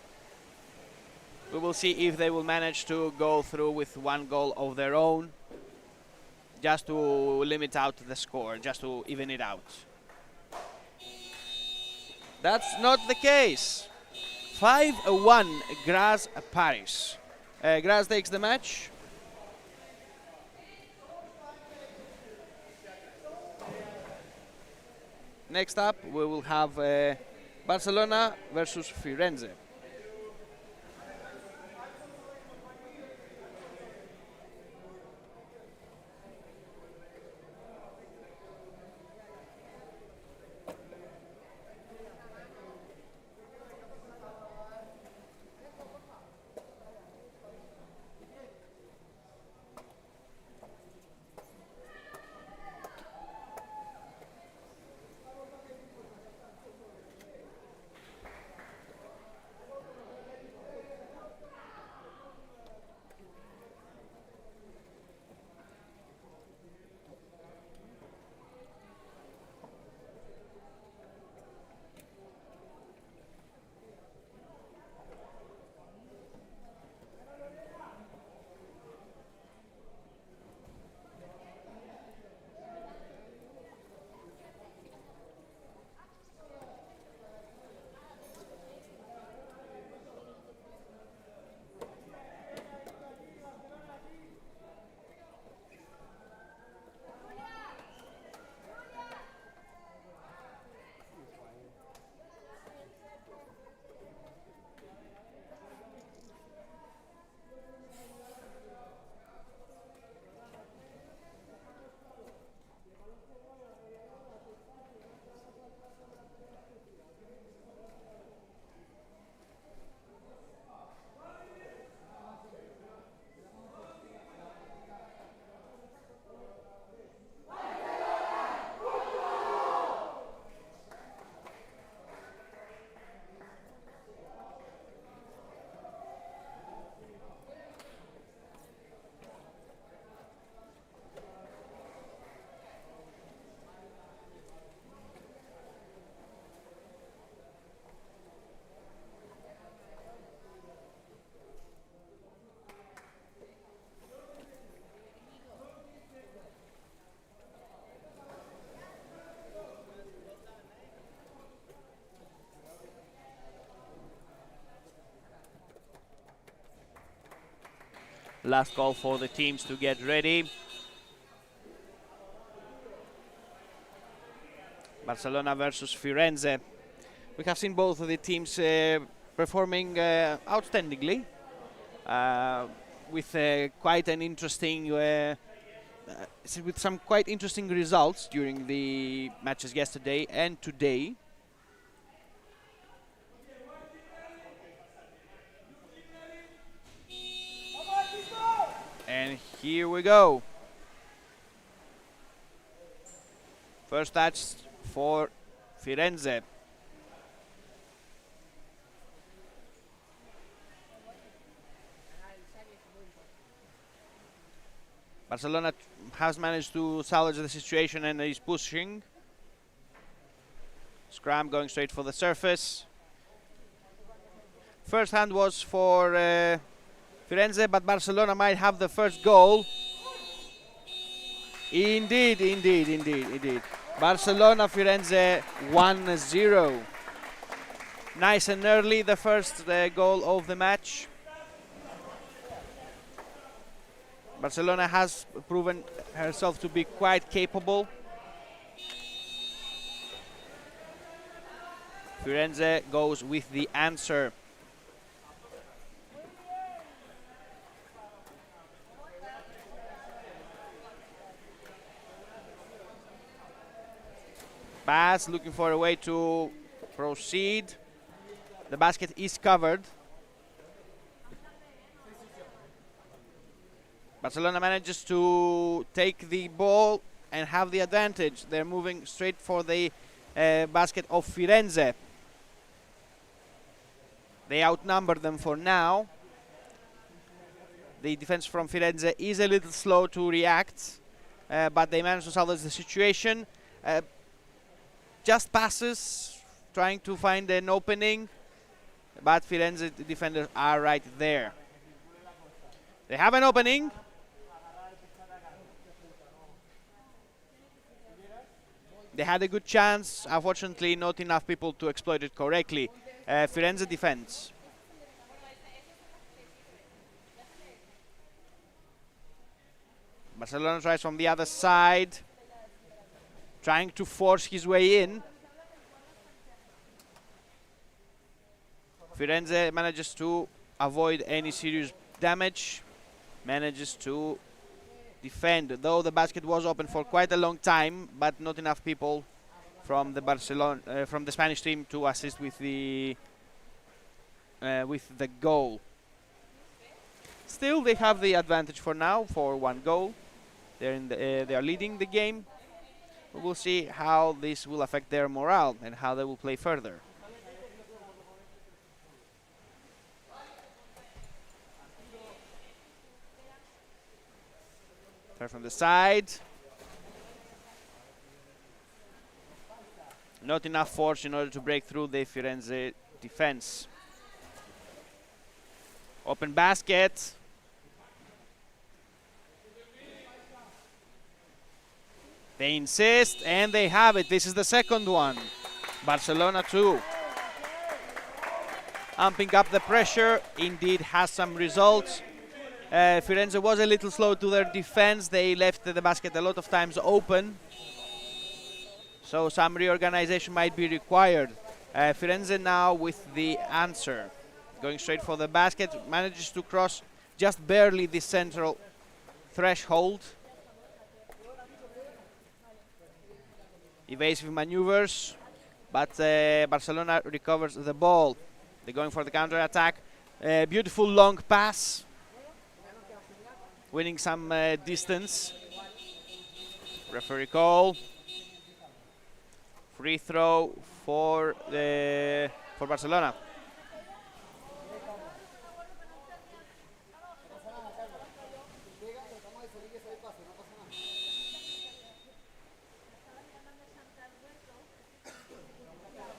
We will see if they will manage to go through with one goal of their own, just to limit out the score, just to even it out. That's not the case. 5-1 Graz Paris. Graz takes the match. Next up, we will have Barcelona versus Firenze. Last call for the teams to get ready. Barcelona versus Firenze. We have seen both of the teams performing outstandingly, with quite an interesting, with some quite interesting results during the matches yesterday and today. And here we go. First touch for Firenze. Barcelona has managed to salvage the situation and is pushing. Scrum going straight for the surface. First hand was for Firenze, but Barcelona might have the first goal. Indeed, indeed, indeed, indeed. Barcelona, Firenze 1-0. Nice and early, the first goal of the match. Barcelona has proven herself to be quite capable. Firenze goes with the answer. Pass, looking for a way to proceed. The basket is covered. Barcelona manages to take the ball and have the advantage. They're moving straight for the basket of Firenze. They outnumber them for now. The defense from Firenze is a little slow to react, but they manage to salvage the situation. Just passes, trying to find an opening, but Firenze defenders are right there. They have an opening. They had a good chance. Unfortunately, not enough people to exploit it correctly. Firenze defends. Barcelona tries from the other side, trying to force his way in. Firenze manages to avoid any serious damage, manages to defend, though the basket was open for quite a long time, but not enough people from the from the Spanish team to assist with the goal. Still, they have the advantage for now, for 1 goal. They are leading the game. We will see how this will affect their morale and how they will play further. Try from the side. Not enough force in order to break through the Firenze defense. Open basket. They insist, and they have it. This is the second one. Barcelona 2. Amping up the pressure, indeed has some results. Firenze was a little slow to their defense. They left the basket a lot of times open. So some reorganization might be required. Firenze now with the answer. Going straight for the basket, manages to cross just barely the central threshold. Evasive maneuvers, but Barcelona recovers the ball. They're going for the counter-attack. Beautiful long pass, winning some distance. Referee call. Free throw for Barcelona.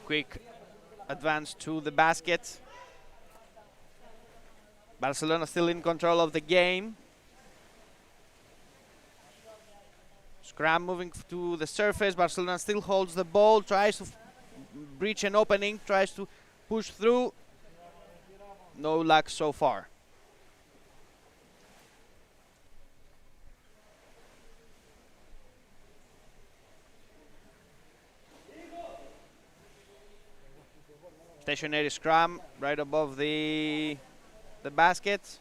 Quick advance to the basket. Barcelona still in control of the game. Scrum moving to the surface. Barcelona still holds the ball, tries to breach an opening, tries to push through. No luck so far. Stationary scrum right above the basket.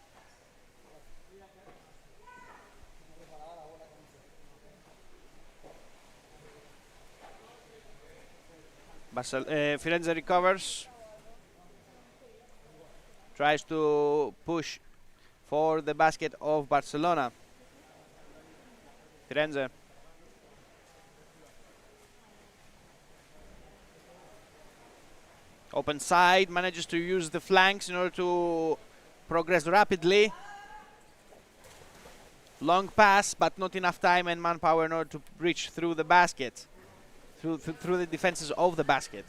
Firenze recovers. Tries to push for the basket of Barcelona. Firenze. Open side, manages to use the flanks in order to progress rapidly. Long pass, but not enough time and manpower in order to breach through the basket, through the defenses of the basket.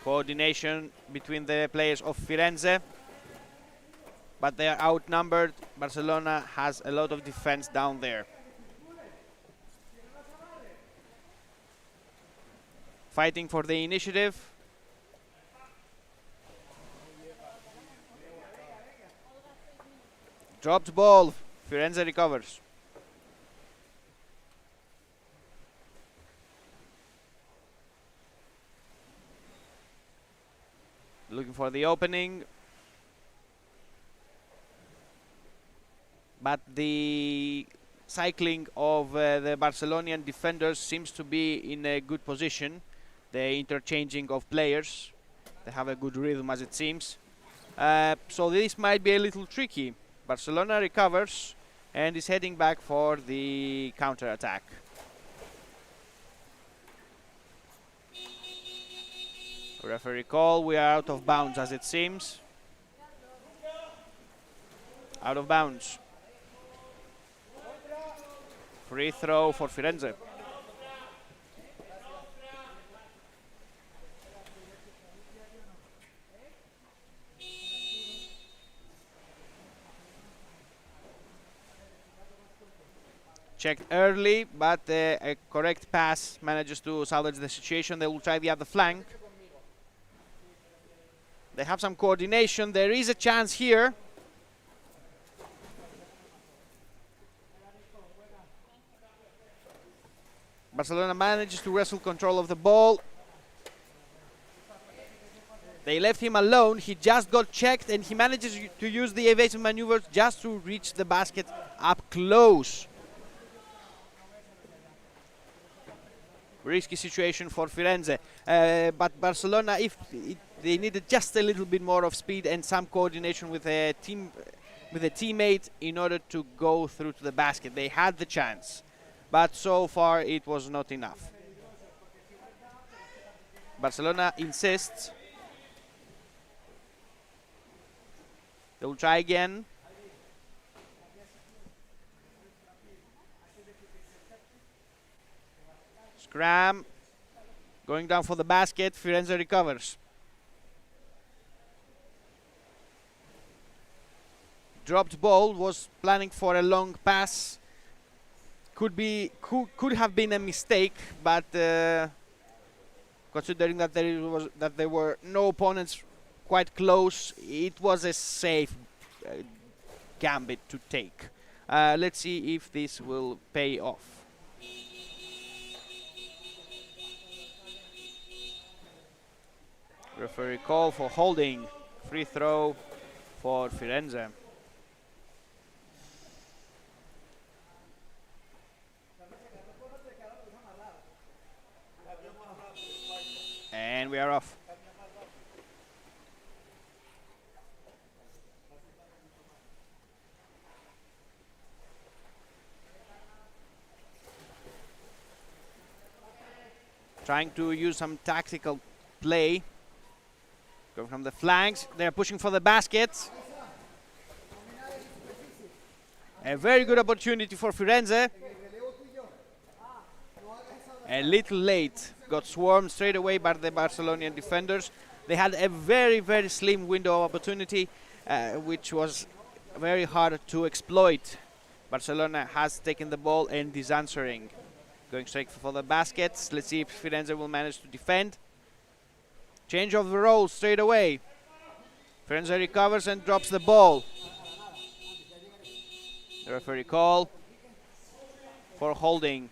Coordination between the players of Firenze, but they are outnumbered. Barcelona has a lot of defense down there. Fighting for the initiative. Dropped ball. Firenze recovers. Looking for the opening. But the cycling of the Barcelonian defenders seems to be in a good position. The interchanging of players. They have a good rhythm, as it seems. So this might be a little tricky. Barcelona recovers. and is heading back for the counter-attack. Referee call, we are out of bounds as it seems. Out of bounds. Free throw for Firenze. Checked early, but a correct pass manages to salvage the situation. They will try the other flank. They have some coordination. There is a chance here. Barcelona manages to wrestle control of the ball. They left him alone. He just got checked and he manages to use the evasive maneuvers just to reach the basket up close. Risky situation for Firenze. But Barcelona, if they needed just a little bit more of speed and some coordination with a teammate in order to go through to the basket. They had the chance, but so far it was not enough. Barcelona insists. They will try again. Scram. Going down for the basket. Firenze recovers. Dropped ball, was planning for a long pass. Could have been a mistake, but considering that there were no opponents quite close, it was a safe gambit to take. Let's see if this will pay off. Referee call for holding. Free throw for Firenze. And we are off. Trying to use some tactical play. Going from the flanks. They're pushing for the basket. A very good opportunity for Firenze. A little late. Got swarmed straight away by the Barcelonian defenders. They had a very, very slim window of opportunity, which was very hard to exploit. Barcelona has taken the ball and is answering. Going straight for the baskets. Let's see if Firenze will manage to defend. Change of the role straight away. Firenze recovers and drops the ball. The referee call for holding.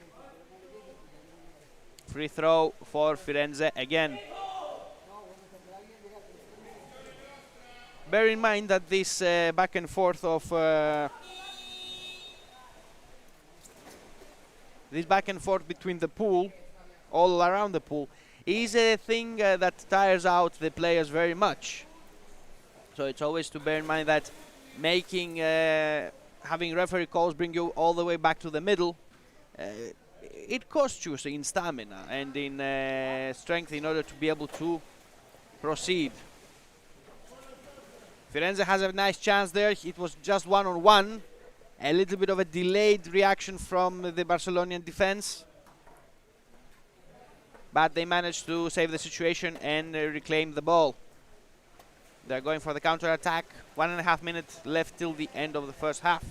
Free throw for Firenze again. Bear in mind that this back and forth of this back and forth between the pool, all around the pool, is a thing that tires out the players very much. So it's always to bear in mind that making having referee calls bring you all the way back to the middle. It costs you in stamina and in strength in order to be able to proceed. Firenze has a nice chance there. It was just one-on-one. A little bit of a delayed reaction from the Barcelonian defense. But they managed to save the situation and reclaim the ball. They're going for the counter-attack. 1.5 minutes left till the end of the first half.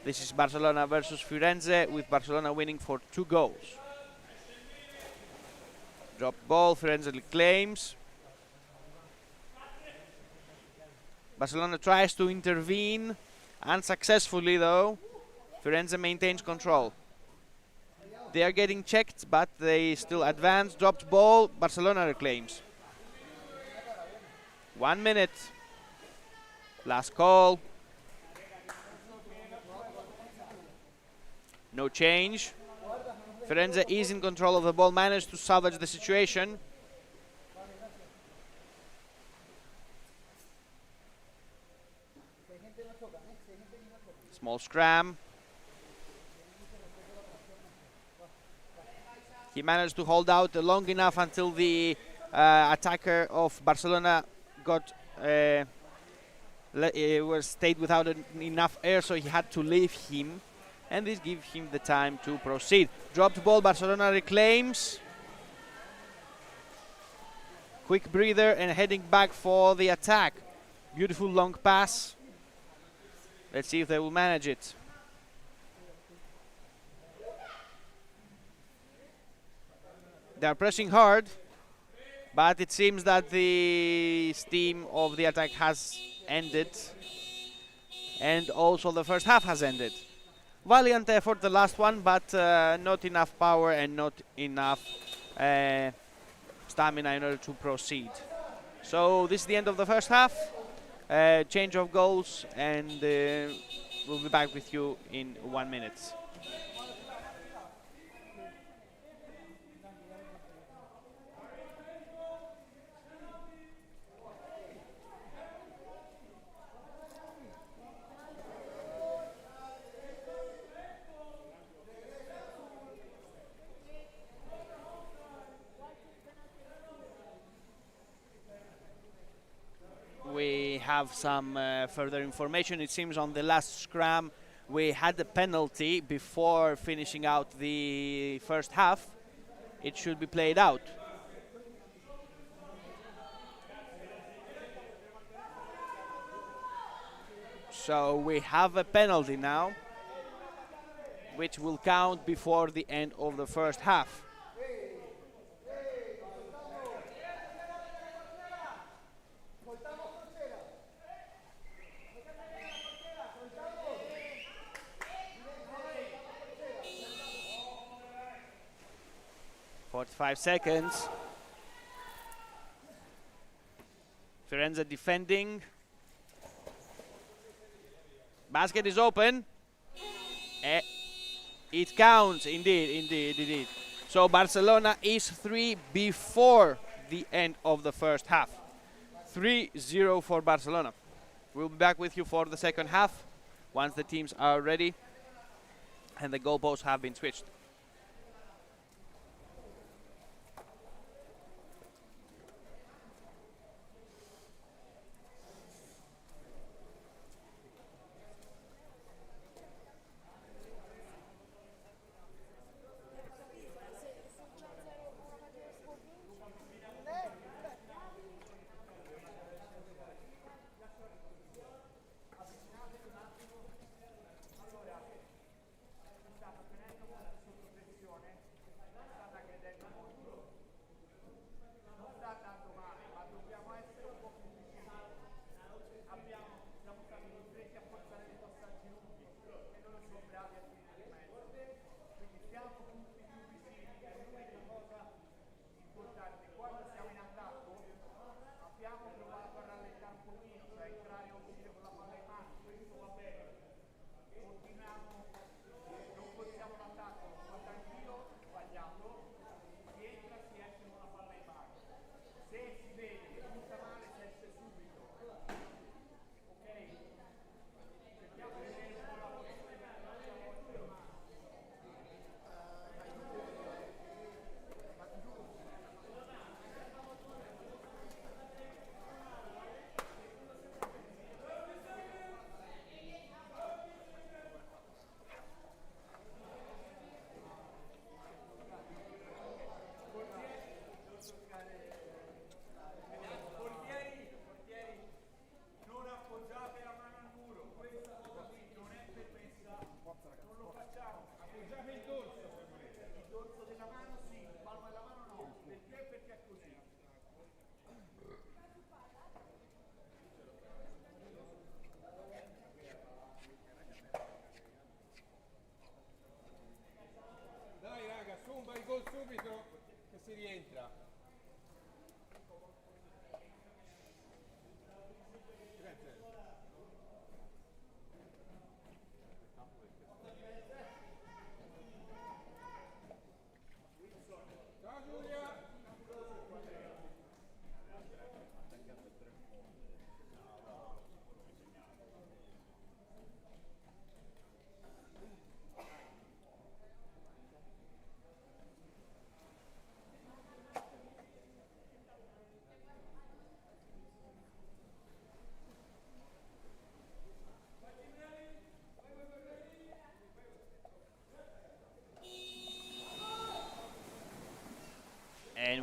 This is Barcelona versus Firenze, with Barcelona winning for 2 goals. Drop ball, Firenze claims. Barcelona tries to intervene, unsuccessfully though. Firenze maintains control. They are getting checked, but they still advance. Dropped ball, Barcelona reclaims. 1 minute. Last call. No change. Firenze is in control of the ball, managed to salvage the situation. Small scram. He managed to hold out long enough until the attacker of Barcelona got was stayed without enough air, so he had to leave him, and this gives him the time to proceed. Dropped ball, Barcelona reclaims. Quick breather and heading back for the attack. Beautiful long pass. Let's see if they will manage it. They are pressing hard, but it seems that the steam of the attack has ended, and also the first half has ended. Valiant effort, the last one, but not enough power and not enough stamina in order to proceed. So this is the end of the first half. Change of goals, and we'll be back with you in 1 minute. We have some further information. It seems on the last scrum we had a penalty before finishing out the first half. It should be played out. So we have a penalty now, which will count before the end of the first half. Five seconds. Firenze defending. Basket is open. It counts, indeed. So Barcelona is 3 before the end of the first half. 3-0 for Barcelona. We'll be back with you for the second half once the teams are ready and the goalposts have been switched.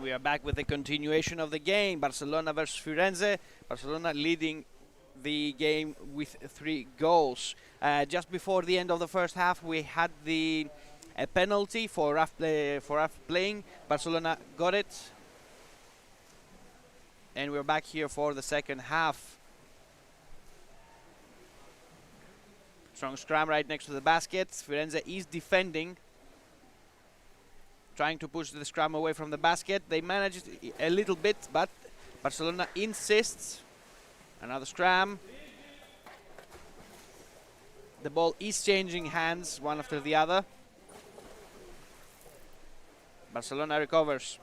And we are back with the continuation of the game. Barcelona versus Firenze. Barcelona leading the game with 3 goals. Just before the end of the first half, we had a penalty for rough playing. Barcelona got it. And we're back here for the second half. Strong scrum right next to the basket. Firenze is defending, trying to push the scrum away from the basket. They managed a little bit, but Barcelona insists. Another scrum. The ball is changing hands one after the other. Barcelona recovers.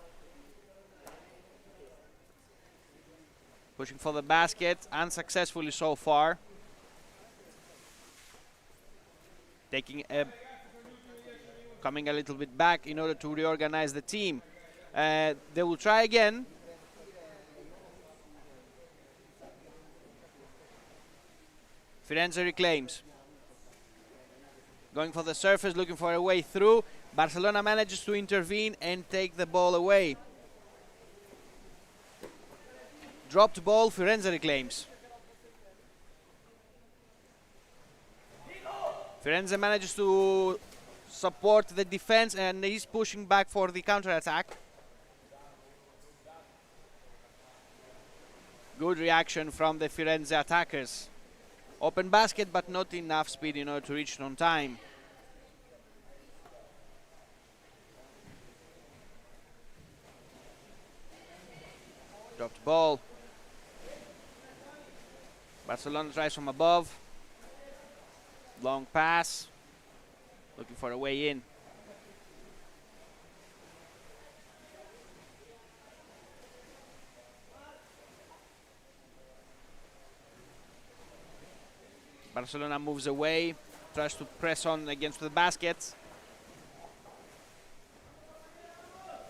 Pushing for the basket, unsuccessfully so far. Coming a little bit back in order to reorganize the team. They will try again. Firenze reclaims. Going for the surface, looking for a way through. Barcelona manages to intervene and take the ball away. Dropped ball, Firenze reclaims. Firenze manages to support the defense and is pushing back for the counter-attack. Good reaction from the Firenze attackers. Open basket, but not enough speed in order to reach it on time. Dropped ball. Barcelona tries from above. Long pass. Looking for a way in. Barcelona moves away, tries to press on against the basket.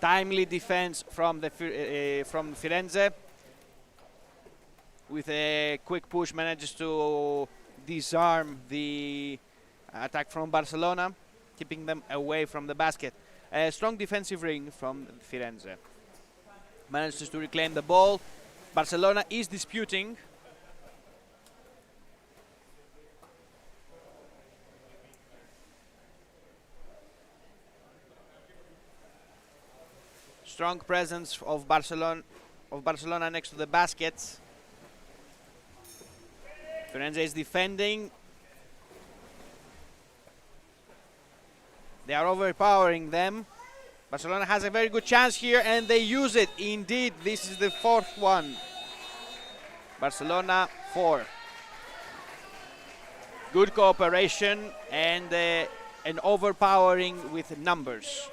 Timely defense from from Firenze. With a quick push, manages to disarm the attack from Barcelona, keeping them away from the basket. A strong defensive ring from Firenze. Manages to reclaim the ball. Barcelona is disputing. Strong presence of Barcelona next to the baskets. Firenze is defending. They are overpowering them. Barcelona has a very good chance here and they use it. Indeed, this is the 4th one. Barcelona 4. Good cooperation and an overpowering with numbers.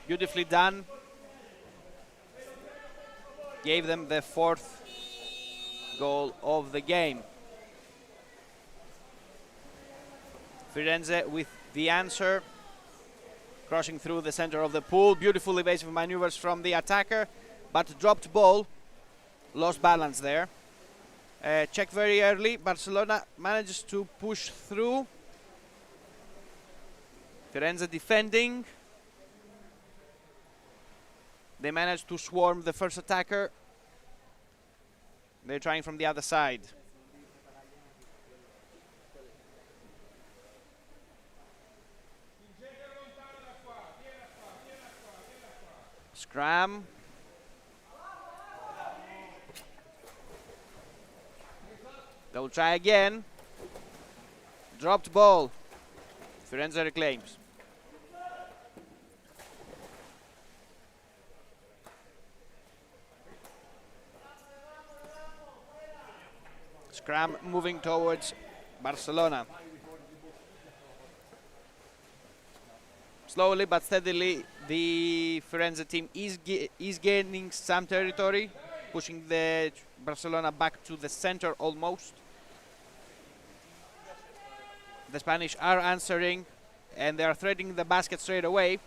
Beautifully done. Gave them the 4th goal of the game. Firenze with the answer. Crossing through the center of the pool. Beautiful evasive maneuvers from the attacker, but dropped ball. Lost balance there. Check very early. Barcelona manages to push through. Firenze defending. They managed to swarm the first attacker. They're trying from the other side. Scram. They'll try again. Dropped ball. Firenze reclaims. Scram moving towards Barcelona. Slowly but steadily, the Firenze team is gaining some territory, pushing the Barcelona back to the center almost. The Spanish are answering, and they are threading the basket straight away.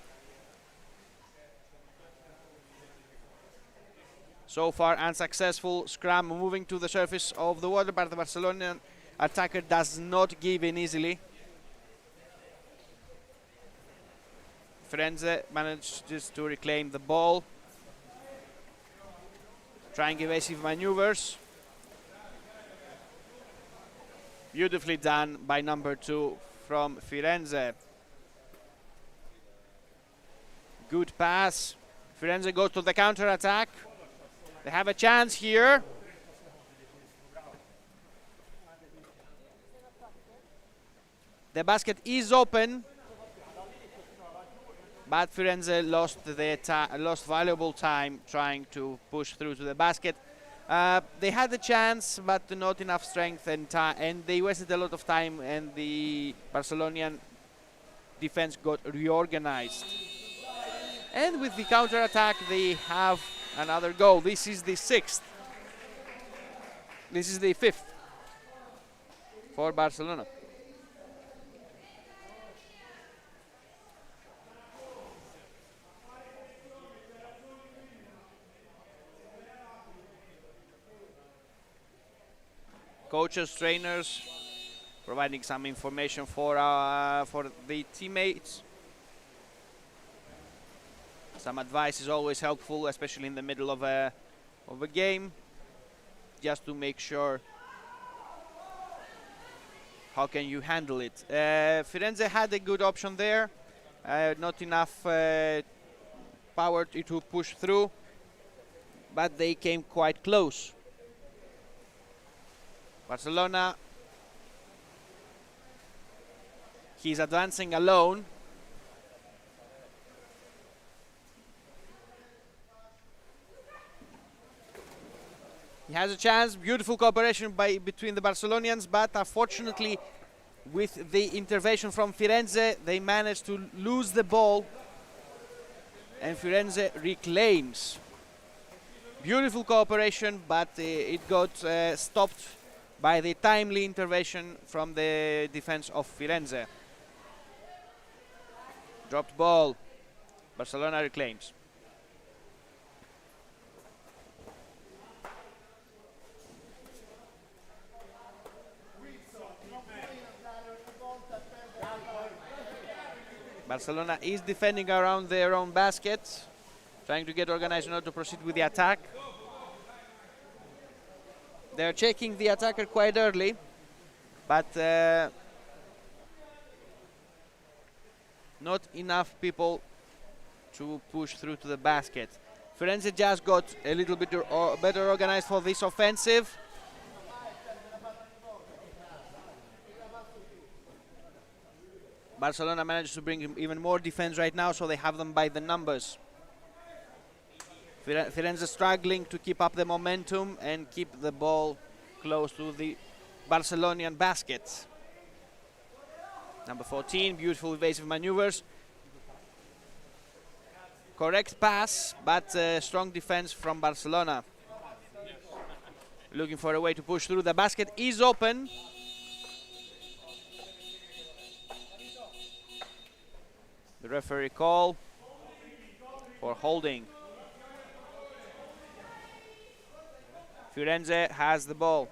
So far unsuccessful. Scrum moving to the surface of the water, but the Barcelona attacker does not give in easily. Firenze manages to reclaim the ball. trying evasive maneuvers. Beautifully done by number 2 from Firenze. Good pass. Firenze goes to the counter attack. They have a chance here. The basket is open, but Firenze lost valuable time trying to push through to the basket. They had the chance, but not enough strength and time, and they wasted a lot of time, and the Barcelonian defense got reorganized. And with the counter attack, they have another goal. This is the 6th. This is the 5th for Barcelona. Coaches, trainers, providing some information for the teammates. Some advice is always helpful, especially in the middle of a game, just to make sure how can you handle it. Firenze had a good option there, not enough power to push through, but they came quite close. Barcelona, he's advancing alone. He has a chance. Beautiful cooperation between the Barcelonians, but unfortunately, with the intervention from Firenze, they managed to lose the ball, and Firenze reclaims. Beautiful cooperation, but it got stopped by the timely intervention from the defense of Firenze. Dropped ball. Barcelona reclaims. Barcelona is defending around their own basket, trying to get organized in order to proceed with the attack. They're checking the attacker quite early, but not enough people to push through to the basket. Firenze just got a little bit better organized for this offensive. Barcelona managed to bring even more defense right now, so they have them by the numbers. Firenze struggling to keep up the momentum and keep the ball close to the Barcelonian baskets. Number 14, beautiful evasive maneuvers. Correct pass, but strong defense from Barcelona. Looking for a way to push through. The basket is open. The referee call for holding. Firenze has the ball.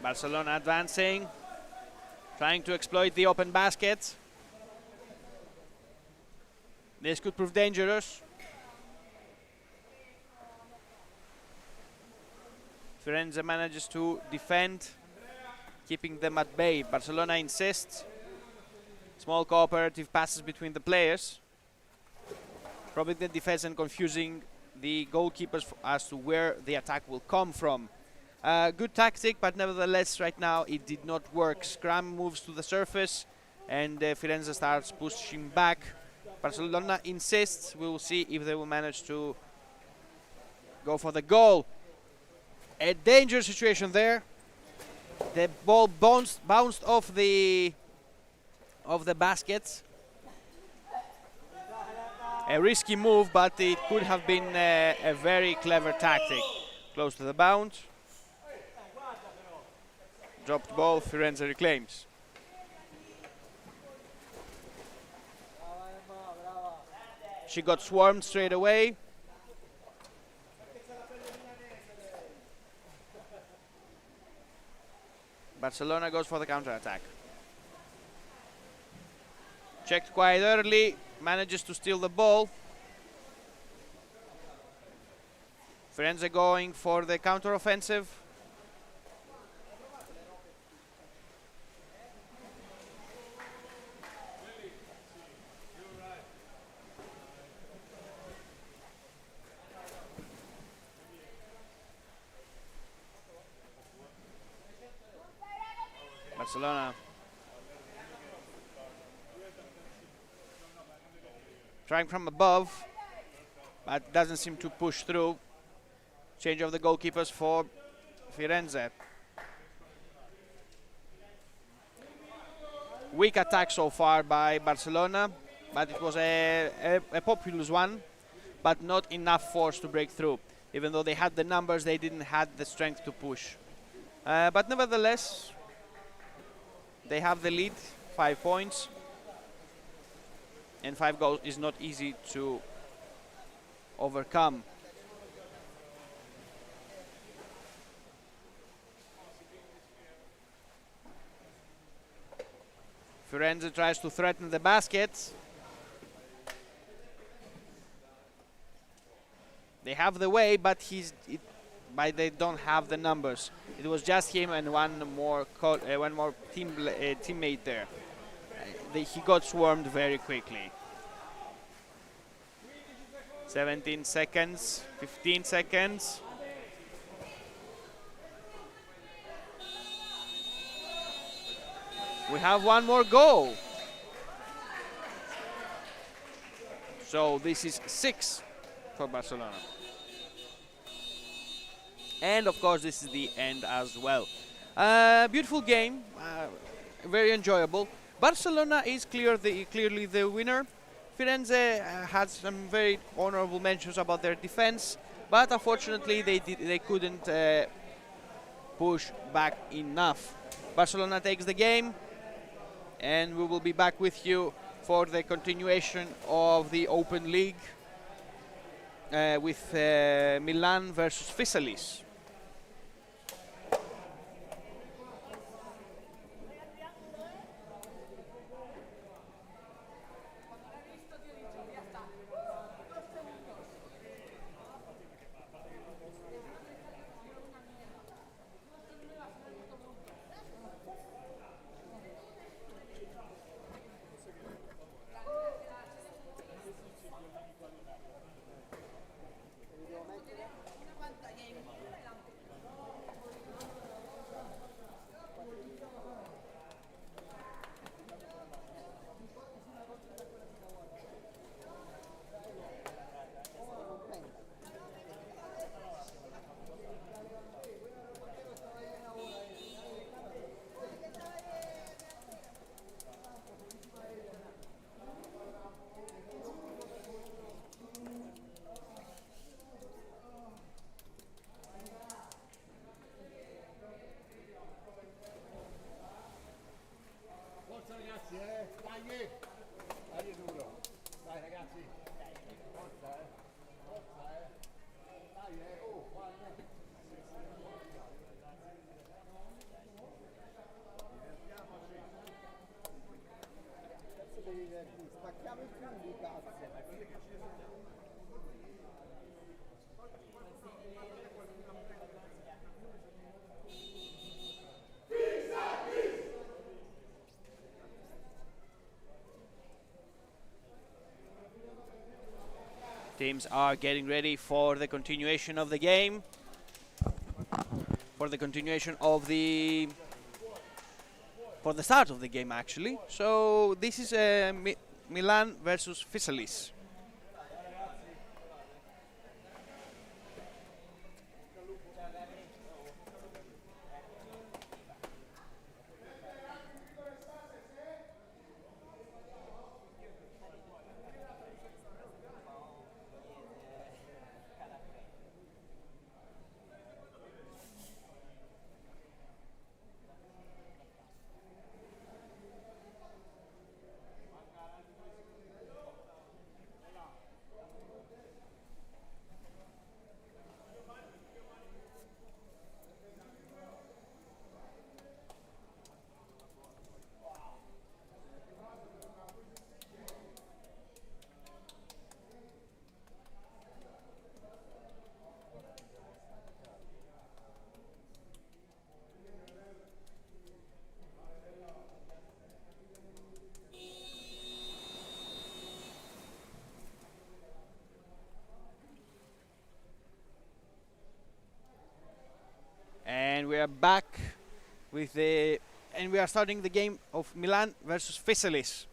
Barcelona advancing, trying to exploit the open basket. This could prove dangerous. Firenze manages to defend, keeping them at bay. Barcelona insists. Small cooperative passes between the players, probing the defense and confusing the goalkeepers as to where the attack will come from. Good tactic, but nevertheless right now it did not work. Scrum moves to the surface and Firenze starts pushing back. Barcelona insists. We will see if they will manage to go for the goal. A dangerous situation there. The ball bounced off the basket. A risky move, but it could have been a very clever tactic. Close to the bounce. Dropped ball, Firenze reclaims. She got swarmed straight away. Barcelona goes for the counter-attack. Checked quite early, manages to steal the ball. Firenze going for the counter-offensive. Barcelona trying from above, but doesn't seem to push through. Change of the goalkeepers for Firenze. Weak attack so far by Barcelona, but it was a populous one, but not enough force to break through. Even though they had the numbers, they didn't have the strength to push. But nevertheless, they have the lead, 5 points. And 5 goals is not easy to overcome. Firenze tries to threaten the basket. They have the way, but they don't have the numbers. It was just him and one more teammate there. He got swarmed very quickly. 17 seconds, 15 seconds. We have one more goal. So this is 6 for Barcelona. And of course this is the end as well. Beautiful game, very enjoyable. Barcelona is clearly the winner. Firenze had some very honorable mentions about their defense, but unfortunately they couldn't push back enough. Barcelona takes the game, and we will be back with you for the continuation of the Open League with Milan versus Fisalis. Teams are getting ready for the continuation of the game, for the start of the game actually. So this is Milan versus Fisalis. we are back with the, and we are starting the game of Milan versus Fisalis.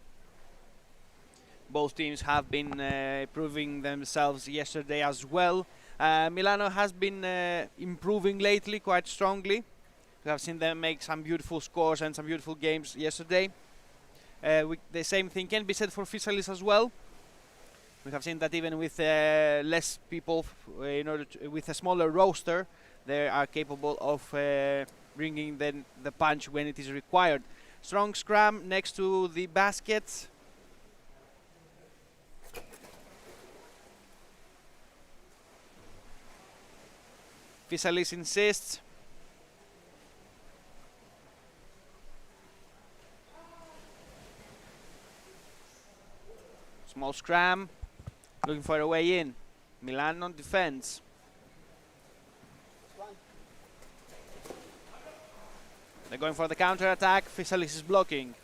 Both teams have been proving themselves yesterday as well. Milano has been improving lately quite strongly. We have seen them make some beautiful scores and some beautiful games yesterday. The same thing can be said for Fisalis as well. We have seen that even with less people, with a smaller roster, they are capable of bringing the punch when it is required. Strong scrum next to the basket. Fisalis insists. Small scrum. Looking for a way in. Milano defends. They're going for the counter attack. Fisalis is blocking.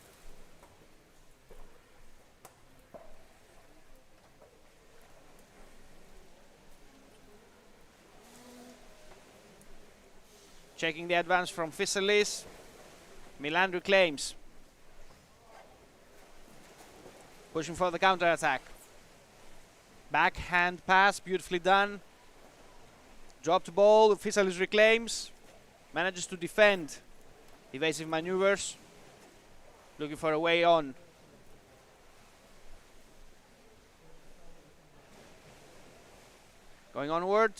Checking the advance from Fisalis. Milan reclaims. Pushing for the counter attack. Backhand pass, beautifully done. Dropped ball, Fisalis reclaims. Manages to defend. Evasive maneuvers. Looking for a way on. Going onward.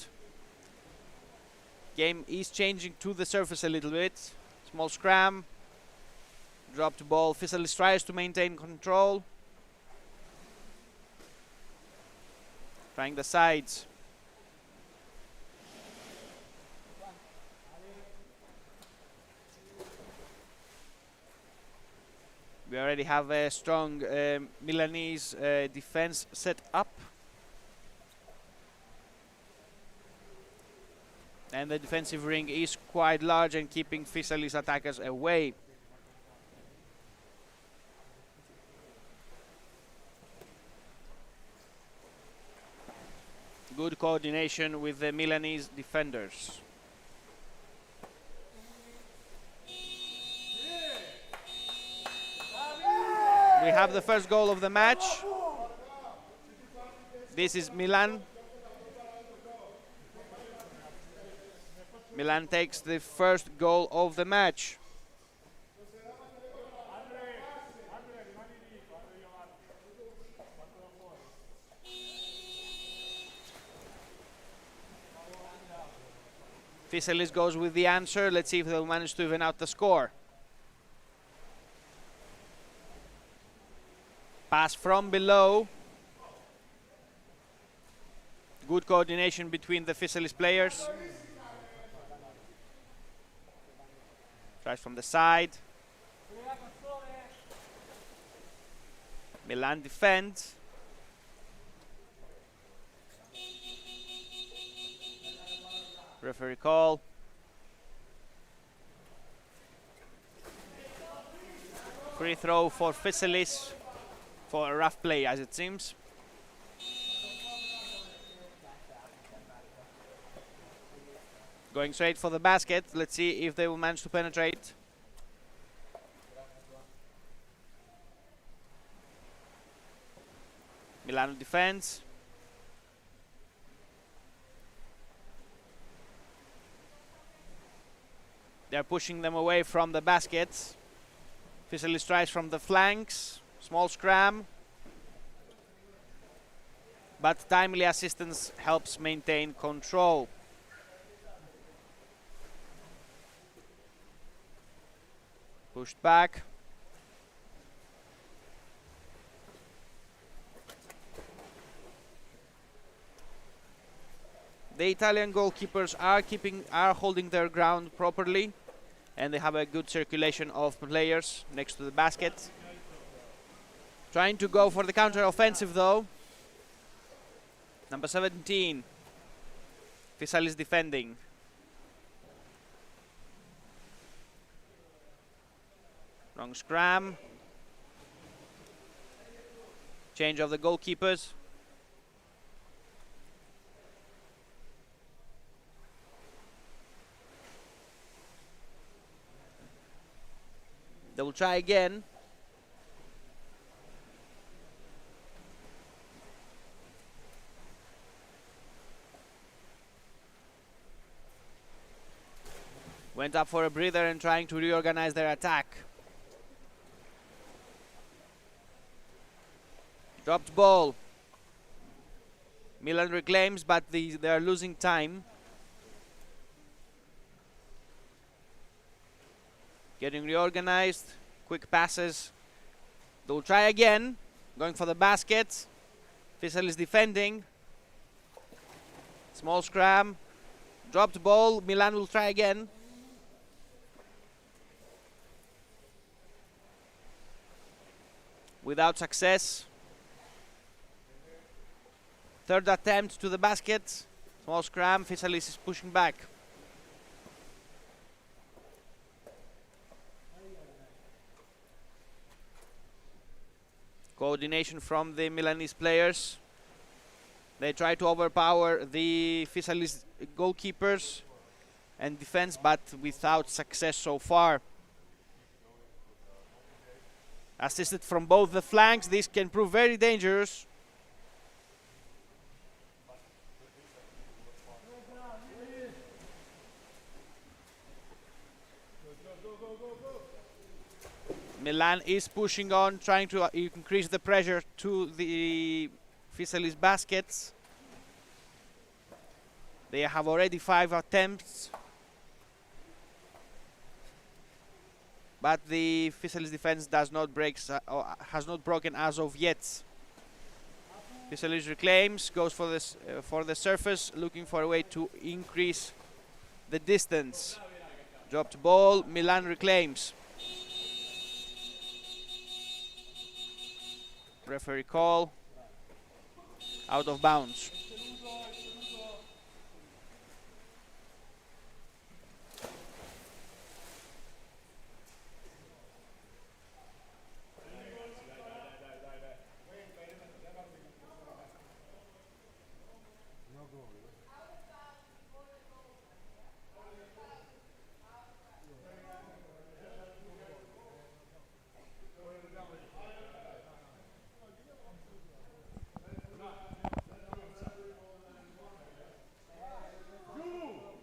Game is changing to the surface a little bit. Small scram. Dropped ball. Fisalis tries to maintain control. Trying the sides. We already have a strong Milanese defense set up. And the defensive ring is quite large and keeping Fisalis attackers away. Good coordination with the Milanese defenders. We have the first goal of the match. This is Milan. Milan takes the first goal of the match. Fisalis goes with the answer. Let's see if they'll manage to even out the score. Pass from below. Good coordination between the Fisalis players. Tries from the side. Milan defends. Referee call. Free throw for Fisalis for a rough play, as it seems. Going straight for the basket. Let's see if they will manage to penetrate. Milano defends. They're pushing them away from the baskets. Fisalis tries from the flanks. Small scram. But timely assistance helps maintain control. Pushed back. The Italian goalkeepers are holding their ground properly, and they have a good circulation of players next to the basket. Trying to go for the counter offensive though. Number 17. Fisalis defending. Wrong scram. Change of the goalkeepers. try again. Went up for a breather and trying to reorganize their attack. Dropped ball. Milan reclaims, but they are losing time. Getting reorganized. Quick passes. They'll try again. Going for the basket. Fisalis defending. Small scram. Dropped ball. Milan will try again. Without success. Third attempt to the basket. Small scram. Fisalis is pushing back. Coordination from the Milanese players. They try to overpower the Fisalis goalkeepers and defense, but without success so far. Assisted from both the flanks, this can prove very dangerous. Milan is pushing on, trying to increase the pressure to the Fisalis baskets. They have already 5 attempts, but the Fisalis defense does not break, has not broken as of yet. Fisalis reclaims, goes for the surface, looking for a way to increase the distance. Dropped ball, Milan reclaims. Referee call, out of bounds.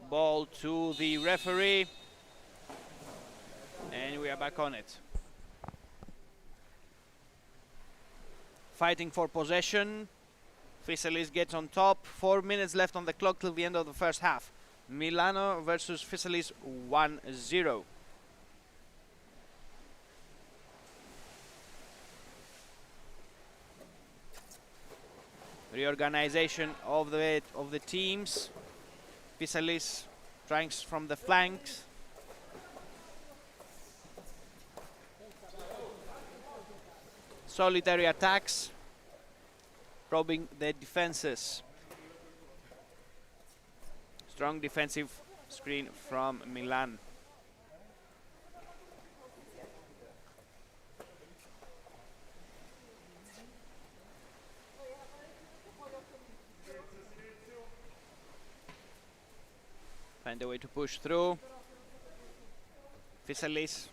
Ball to the referee, and we are back on it. Fighting for possession. Fisalis gets on top. 4 minutes left on the clock till the end of the first half. Milano versus Fisalis 1-0. Reorganization of the teams. Fisalis trying from the flanks. Solitary attacks, probing the defenses. Strong defensive screen from Milan. Find a way to push through. Fisalis.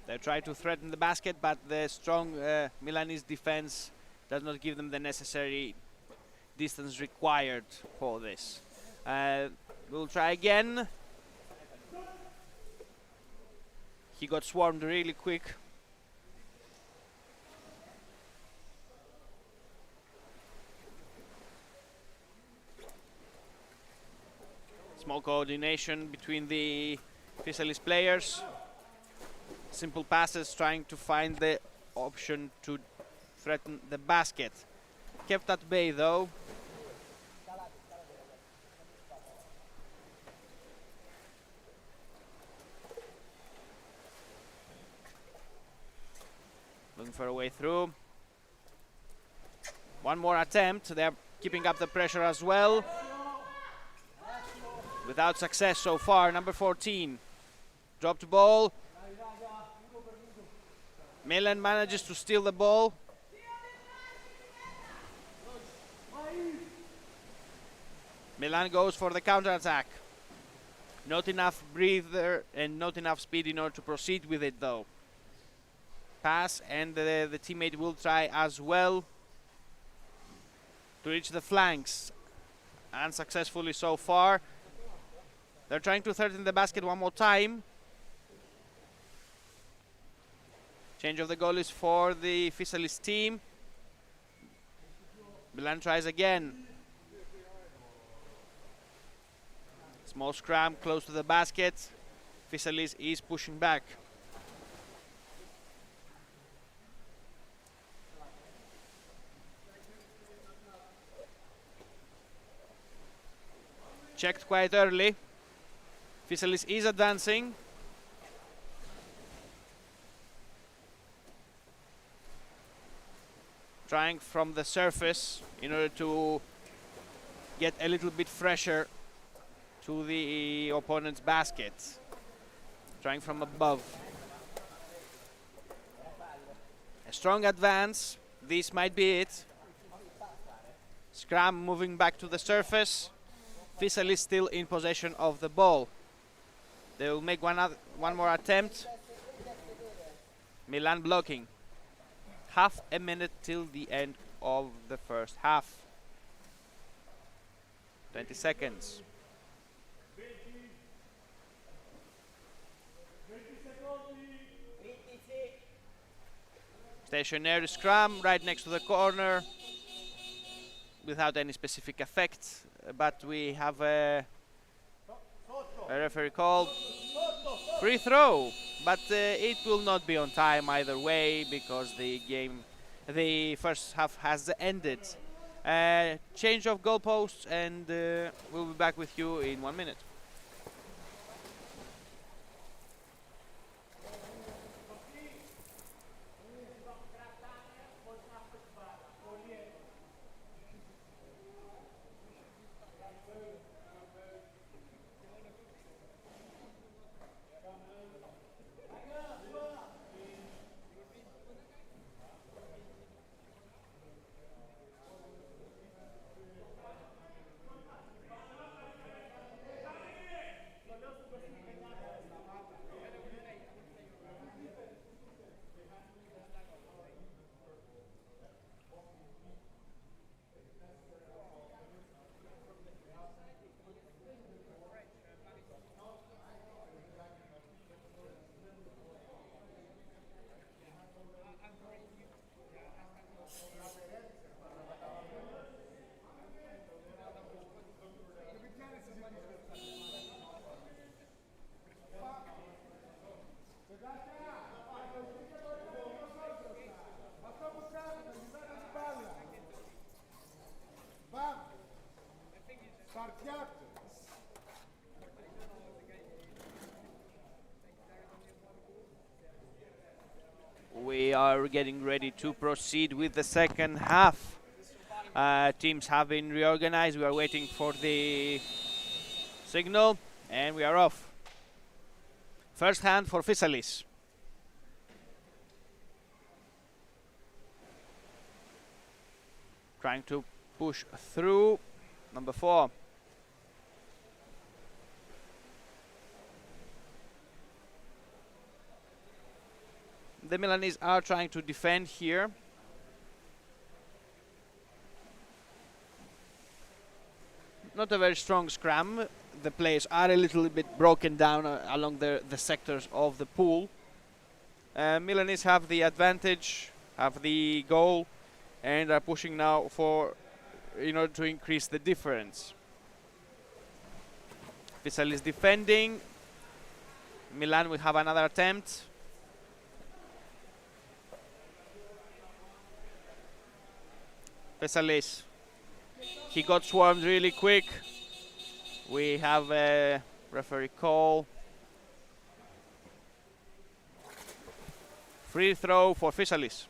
They try to threaten the basket, but the strong Milanese defense does not give them the necessary distance required for this. We'll try again. He got swarmed really quick. Small coordination between the Fisalis players. Simple passes, trying to find the option to threaten the basket. Kept at bay though. Looking for a way through. One more attempt. They're keeping up the pressure as well. Without success so far. Number 14. Dropped ball. Milan manages to steal the ball. Milan goes for the counter-attack. Not enough breather and not enough speed in order to proceed with it though. Pass, and the teammate will try as well to reach the flanks. Unsuccessfully so far. They're trying to threaten the basket one more time. Change of the goalies for the Fisalis team. Milan tries again. Small scrum close to the basket. Fisalis is pushing back. Checked quite early. Fisalis is advancing. Trying from the surface in order to get a little bit fresher to the opponent's basket. Trying from above. A strong advance. This might be it. Scrum moving back to the surface. Fisalis still in possession of the ball. They will make one more attempt. Milan blocking. Half a minute till the end of the first half. 20 seconds. Stationary scrum right next to the corner without any specific effect, but we have a referee called free throw, but it will not be on time either way because the first half has ended. Change of goalposts, and we'll be back with you in 1 minute. We are getting ready to proceed with the second half. Teams have been reorganized. We are waiting for the signal, and we are off. First hand for Fisalis. Trying to push through. Number 4. The Milanese are trying to defend here. Not a very strong scrum. The players are a little bit broken down along the sectors of the pool. Milanese have the advantage, have the goal, and are pushing now in order to increase the difference. Fisalis defending. Milan will have another attempt. Fisalis. He got swarmed really quick. We have a referee call. Free throw for Fisalis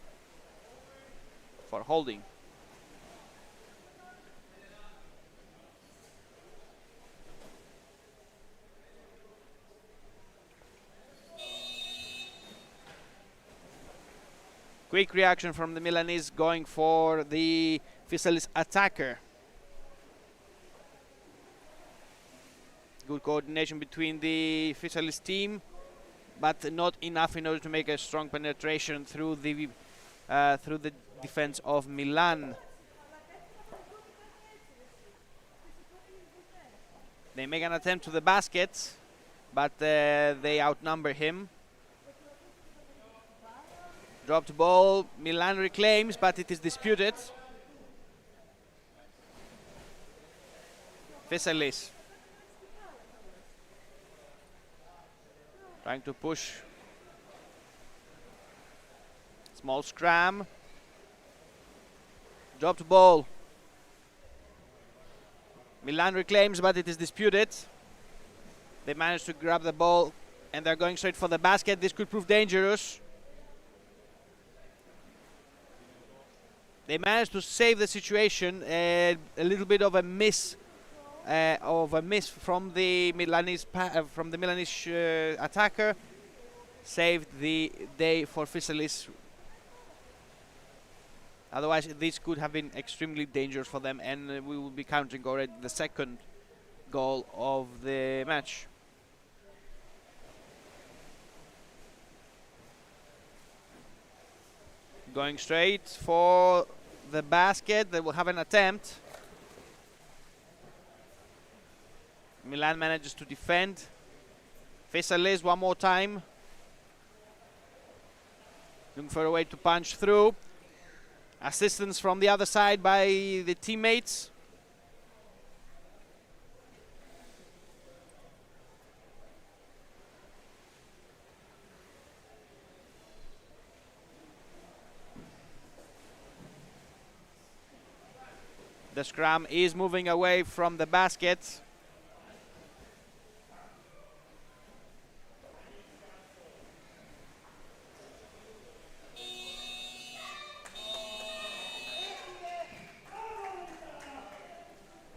for holding. Quick reaction from the Milanese, going for the Fisalis attacker. Good coordination between the Fisalis team, but not enough in order to make a strong penetration through the defense of Milan. They make an attempt to the basket, but they outnumber him. Dropped ball, Milan reclaims, but it is disputed. Fisalis trying to push. Small scram. Dropped ball. Milan reclaims, but it is disputed. They managed to grab the ball, and they're going straight for the basket. This could prove dangerous. They managed to save the situation. A little bit of a miss from the Milanese attacker saved the day for Fisalis. Otherwise, this could have been extremely dangerous for them, and we will be counting already the second goal of the match. Going straight for the basket. They will have an attempt. Milan manages to defend. Fisalis one more time. Looking for a way to punch through. Assistance from the other side by the teammates. The scrum is moving away from the basket.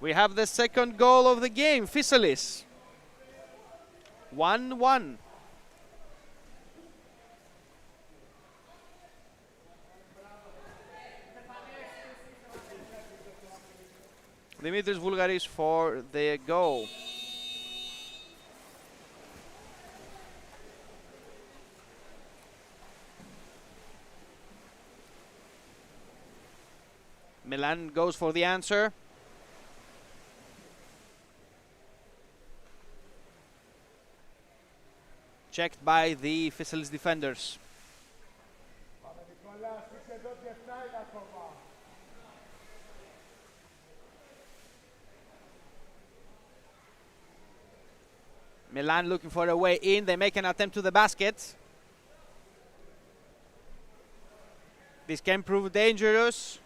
We have the second goal of the game, Fisalis. 1-1. Dimitris Voulgaris for the goal. Milan goes for the answer. Checked by the Fisalis defenders. Milan looking for a way in. They make an attempt to the basket. This can prove dangerous.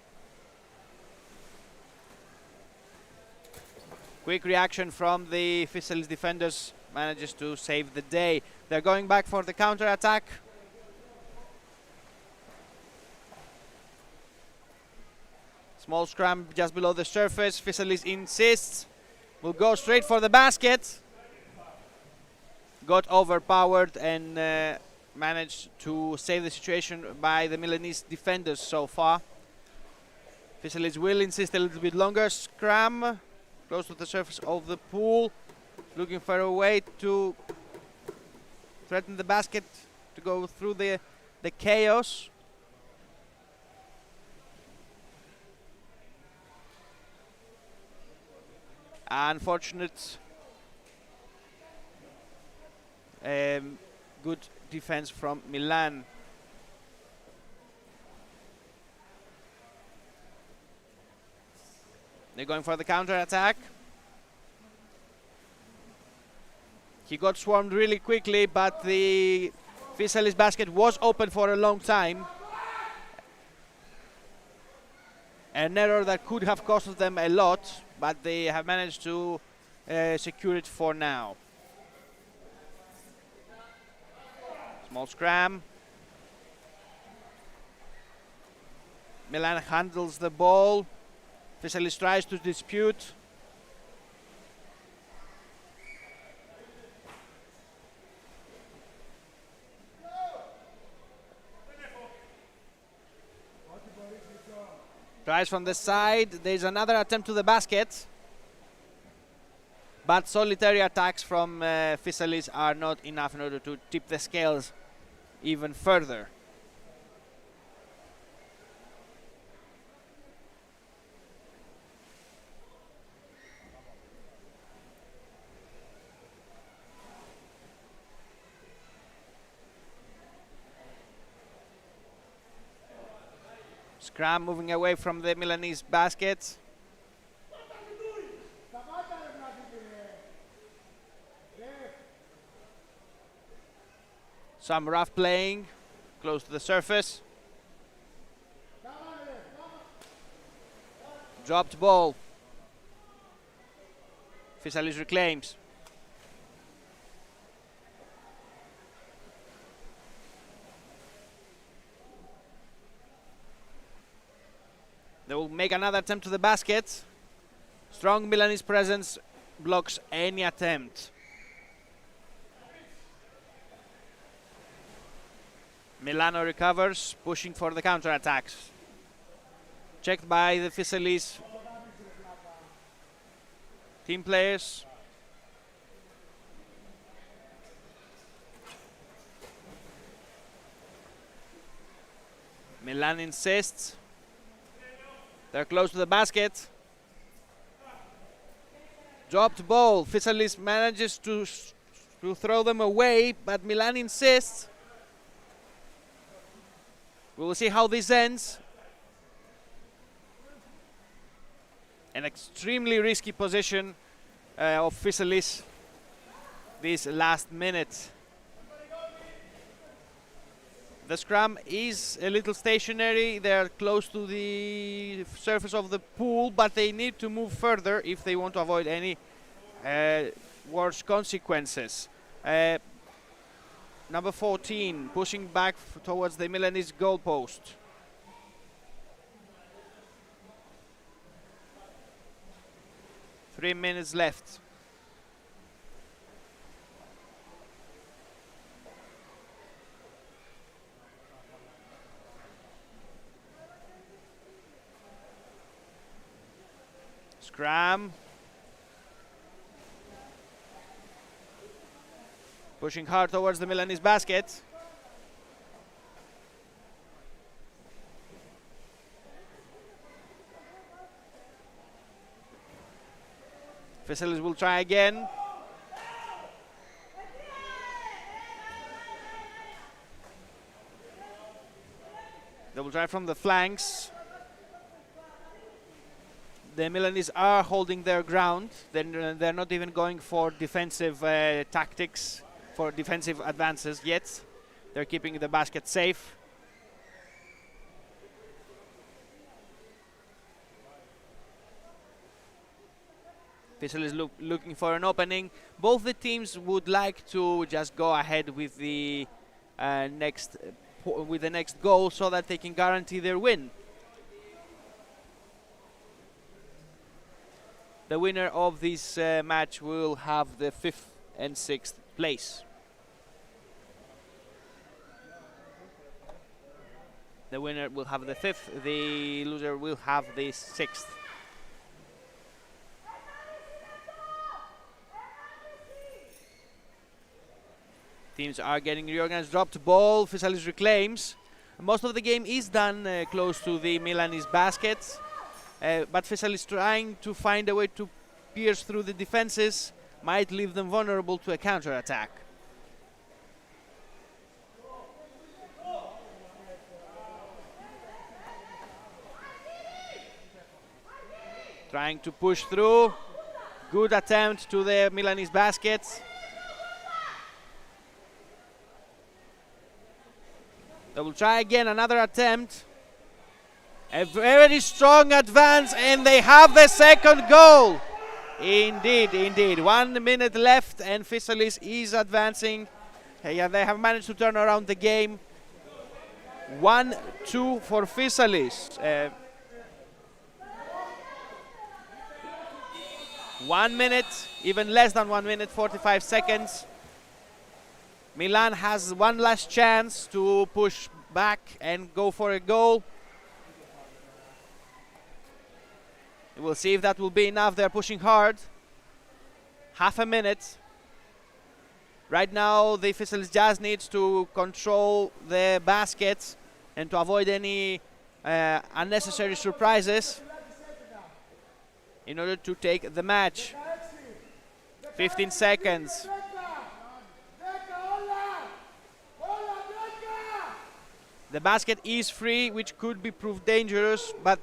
Quick reaction from the Fisalis defenders manages to save the day. They're going back for the counter attack. Small scrum just below the surface. Fisalis insists. Will go straight for the basket. Got overpowered and managed to save the situation by the Milanese defenders so far. Fisalis will insist a little bit longer. Scrum close to the surface of the pool. Looking for a way to threaten the basket to go through the chaos. Unfortunate. Good defense from Milan. They're going for the counter attack. He got swarmed really quickly, but the Fisalis basket was open for a long time. An error that could have cost them a lot, but they have managed to secure it for now. Small scram. Milan handles the ball. Fisalis tries to dispute. Tries from the side. There's another attempt to the basket. But solitary attacks from Fisalis are not enough in order to tip the scales even further. Scrum moving away from the Milanese basket. Some rough playing, close to the surface. Dropped ball. Fisalis reclaims. They will make another attempt to the basket. Strong Milanese presence blocks any attempt. Milano recovers, pushing for the counter-attacks. Checked by the Fisalis team players. Milan insists. They're close to the basket. Dropped ball. Fisalis manages to throw them away, but Milan insists. We will see how this ends. An extremely risky position of Fisalis this last minute. The scrum is a little stationary. They're close to the surface of the pool, but they need to move further if they want to avoid any worse consequences. Number 14 pushing back towards the Milanese goalpost. Three minutes left. Scrum. Pushing hard towards the Milanese basket. Fisalis will try again. They will try from the flanks. The Milanese are holding their ground. They're not even going for defensive tactics, for defensive advances yet. They're keeping the basket safe. Fisalis looking for an opening. Both the teams would like to just go ahead with the next goal so that they can guarantee their win. The winner of this match will have the 5th and 6th place. The winner will have the 5th, the loser will have the 6th. Teams are getting reorganized. Dropped ball, Fisalis reclaims. Most of the game is done close to the Milanese baskets. But Fisalis trying to find a way to pierce through the defenses, might leave them vulnerable to a counter-attack. Trying to push through. Good attempt to the Milanese baskets. They will try again, another attempt. A very strong advance, and they have the second goal. Indeed, indeed. 1 minute left, and Fisalis is advancing. Yeah, they have managed to turn around the game. 1-2 for Fisalis. 1 minute, even less than 1 minute, 45 seconds. Milan has one last chance to push back and go for a goal. We'll see if that will be enough. They're pushing hard. half a minute. Right now, the Fisalis just needs to control the baskets and to avoid any unnecessary surprises in order to take the match. 15 seconds. The basket is free, which could be proved dangerous, but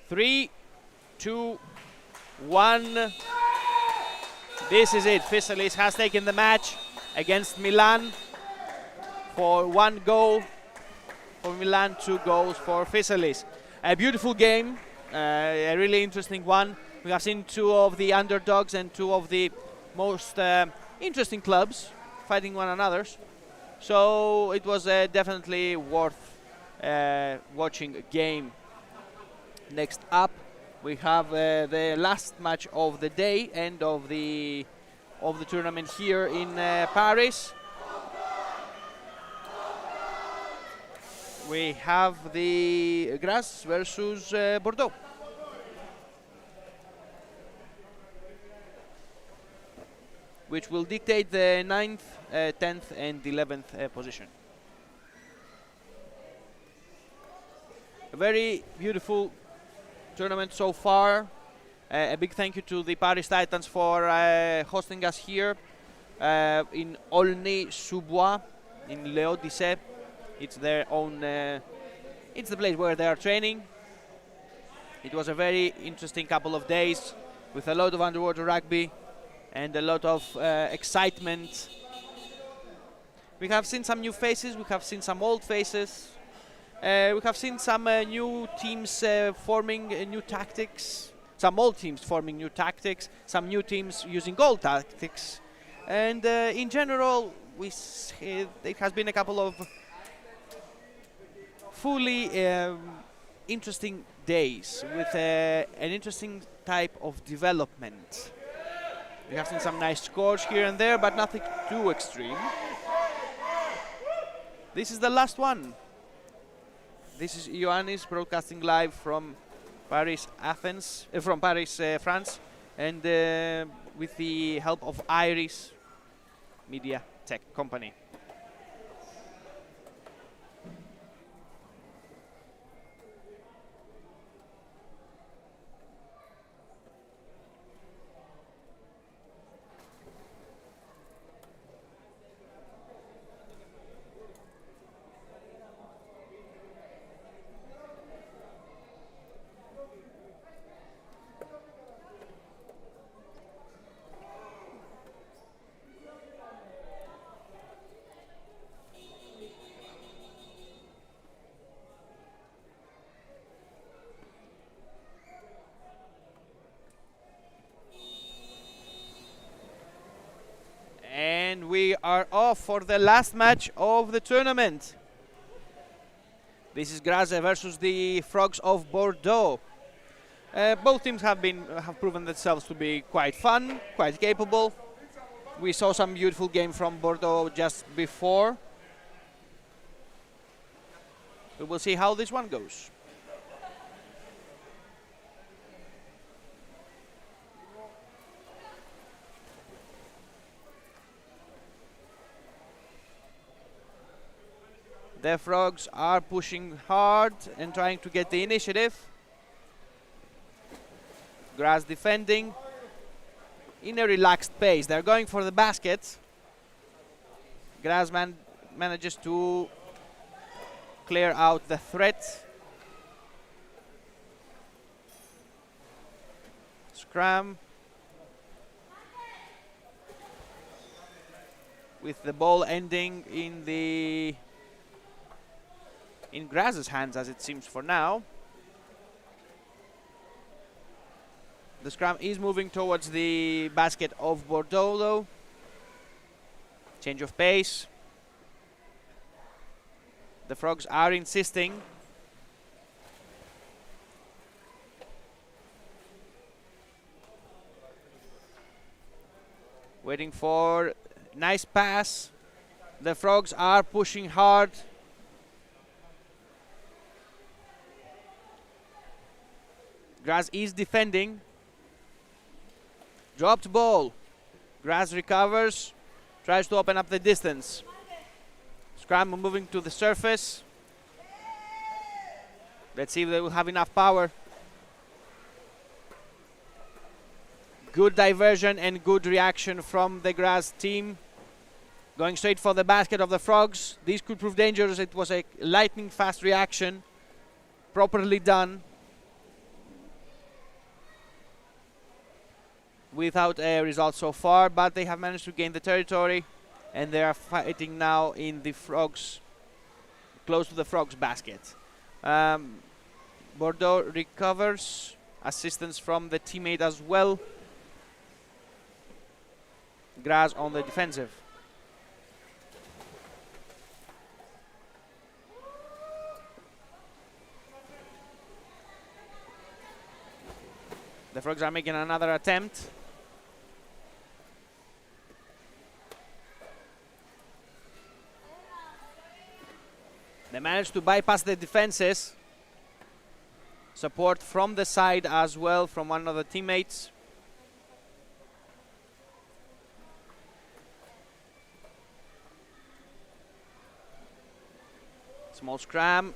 3, 2, 1. This is it. Fisalis has taken the match against Milan for 1 goal for Milan, 2 goals for Fisalis. A beautiful game, a really interesting one. We have seen 2 of the underdogs and 2 of the most interesting clubs fighting one another. So it was definitely worth watching a game. Next up, we have the last match of the day and of the tournament here in Paris. We have the Grasse versus Bordeaux. Which will dictate the 9th, 10th and 11th position. A very beautiful tournament so far. A big thank you to the Paris Titans for hosting us here in Aulnay-sous-Bois in Le Haut-Dissay. It's their own, it's the place where they are training. It was a very interesting couple of days with a lot of underwater rugby and a lot of excitement. We have seen some new faces, we have seen some old faces. We have seen some new teams forming new tactics, some old teams forming new tactics, some new teams using old tactics. And in general, it has been a couple of fully interesting days with an interesting type of development. We have seen some nice scores here and there, but nothing too extreme. This is the last one. This is Ioannis broadcasting live from Paris, France, and with the help of Iris Media Tech Company. And we are off for the last match of the tournament. This is Grasse versus the Frogs of Bordeaux. Both teams have proven themselves to be quite fun, quite capable. We saw some beautiful game from Bordeaux just before. We will see how this one goes. The Frogs are pushing hard and trying to get the initiative. Grasse defending in a relaxed pace. They're going for the basket. Grasse manages to clear out the threat. Scrum. With the ball ending in Grasse's hands, as it seems for now. The scrum is moving towards the basket of Bordeaux, though. Change of pace. The Frogs are insisting. Waiting for nice pass. The Frogs are pushing hard. Grasse is defending. Dropped ball. Graz recovers. Tries to open up the distance. Scrum moving to the surface. Let's see if they will have enough power. Good diversion and good reaction from the Graz team. Going straight for the basket of the Frogs. This could prove dangerous. It was a lightning fast reaction. Properly done. Without a result so far, but they have managed to gain the territory and they are fighting now in the Frogs, close to the Frogs basket. Bordeaux recovers. Assistance from the teammate as well. Graz on the defensive. The Frogs are making another attempt. They managed to bypass the defenses. Support from the side as well from one of the teammates. Small scram.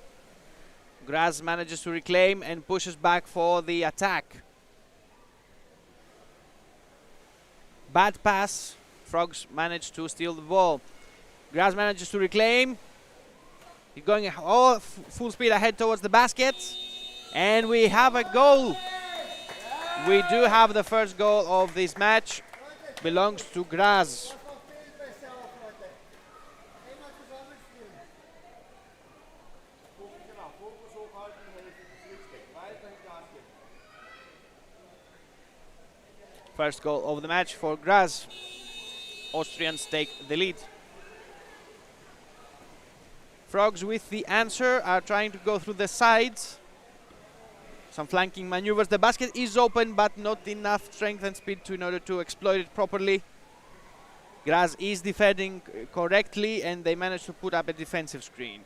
Graz manages to reclaim and pushes back for the attack. Bad pass. Frogs manage to steal the ball. Graz manages to reclaim. He's going full speed ahead towards the basket. And we have a goal. We do have the first goal of this match. Belongs to Graz. First goal of the match for Graz. Austrians take the lead. Frogs with the answer are trying to go through the sides. Some flanking maneuvers. The basket is open, but not enough strength and speed in order to exploit it properly. Graz is defending correctly, and they managed to put up a defensive screen.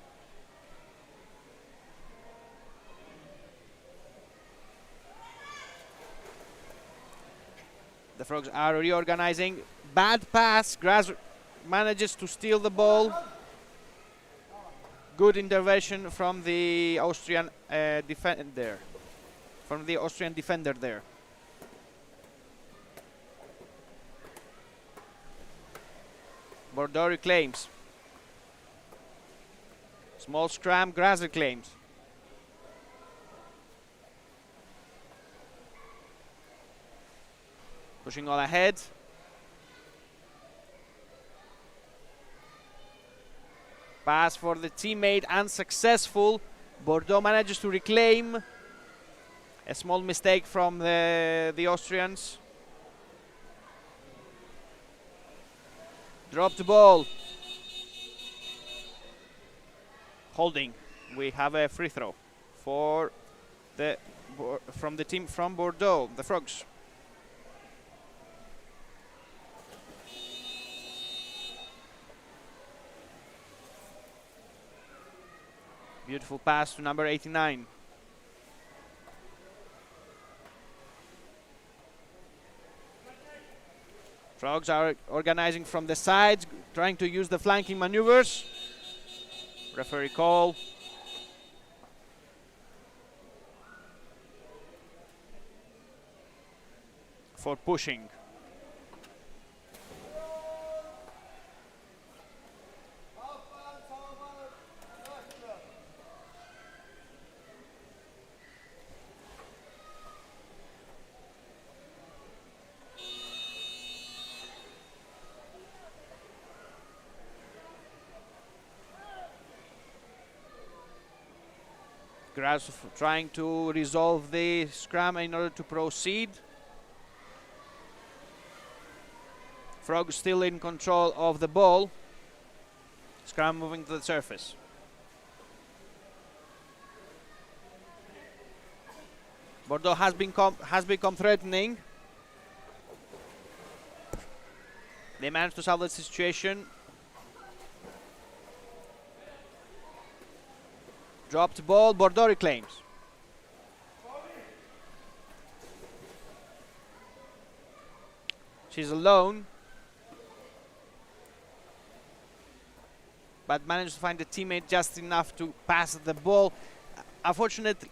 The Frogs are reorganizing. Bad pass. Graz manages to steal the ball. Good intervention from the Austrian defender. From the Austrian defender there. Bordeaux reclaims. Small scram. Graz reclaims. Pushing all ahead. Pass for the teammate, unsuccessful. Bordeaux manages to reclaim. A small mistake from the Austrians. Dropped ball. Holding. We have a free throw for from the team from Bordeaux, the Frogs. Beautiful pass to number 89. Frogs are organizing from the sides, trying to use the flanking maneuvers. Referee call. For pushing. Graz trying to resolve the scrum in order to proceed. Frogs still in control of the ball. Scrum moving to the surface. Bordeaux has become threatening. They managed to solve the situation. Dropped ball, Bordeaux reclaims. She's alone, but managed to find a teammate just enough to pass the ball. Unfortunately,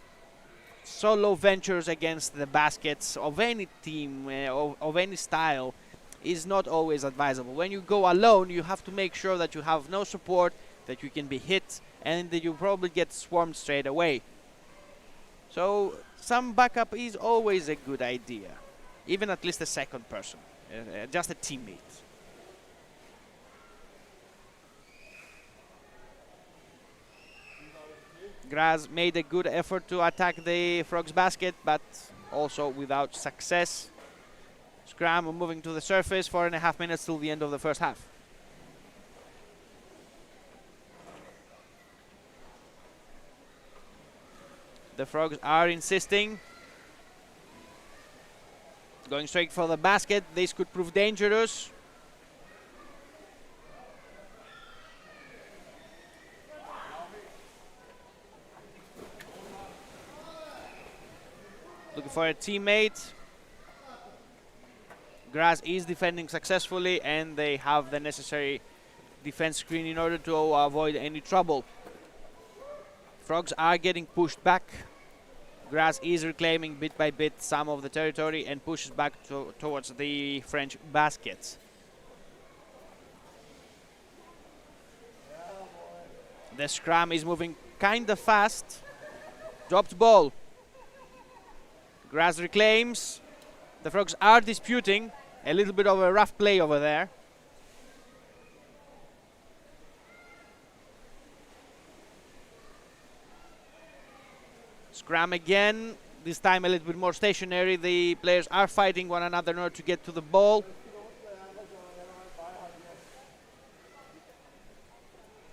solo ventures against the baskets of any team, of any style, is not always advisable. When you go alone, you have to make sure that you have no support, that you can be hit, and that you probably get swarmed straight away. So some backup is always a good idea, even at least a second person, just a teammate. Graz made a good effort to attack the Frogs basket, but also without success. Scrum moving to the surface, 4.5 minutes till the end of the first half. The Frogs are insisting. Going straight for the basket. This could prove dangerous. Looking for a teammate. Graz is defending successfully, and they have the necessary defense screen in order to avoid any trouble. Frogs are getting pushed back. Graz is reclaiming bit by bit some of the territory and pushes back towards the French baskets. The scrum is moving kind of fast. Dropped ball. Graz reclaims. The Frogs are disputing. A little bit of a rough play over there. Scrum again, this time a little bit more stationary. The players are fighting one another in order to get to the ball.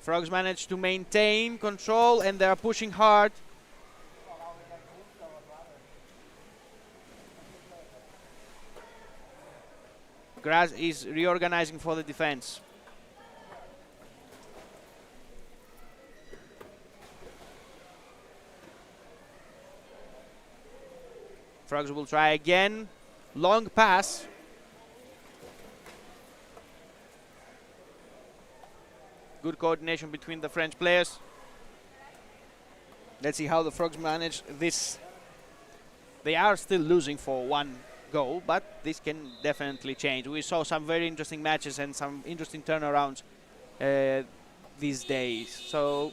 Frogs manage to maintain control, and they are pushing hard. Graz is reorganizing for the defense. Frogs will try again. Long pass. Good coordination between the French players. Let's see how the Frogs manage this. They are still losing for one goal, but this can definitely change. We saw some very interesting matches and some interesting turnarounds these days, so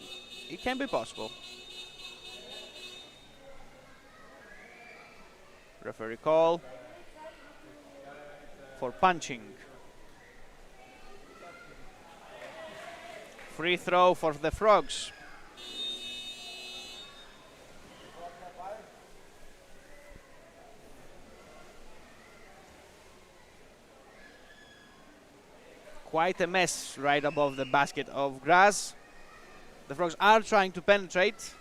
it can be possible. Referee call for punching. Free throw for the Frogs. Quite a mess right above the basket of Graz. The Frogs are trying to penetrate.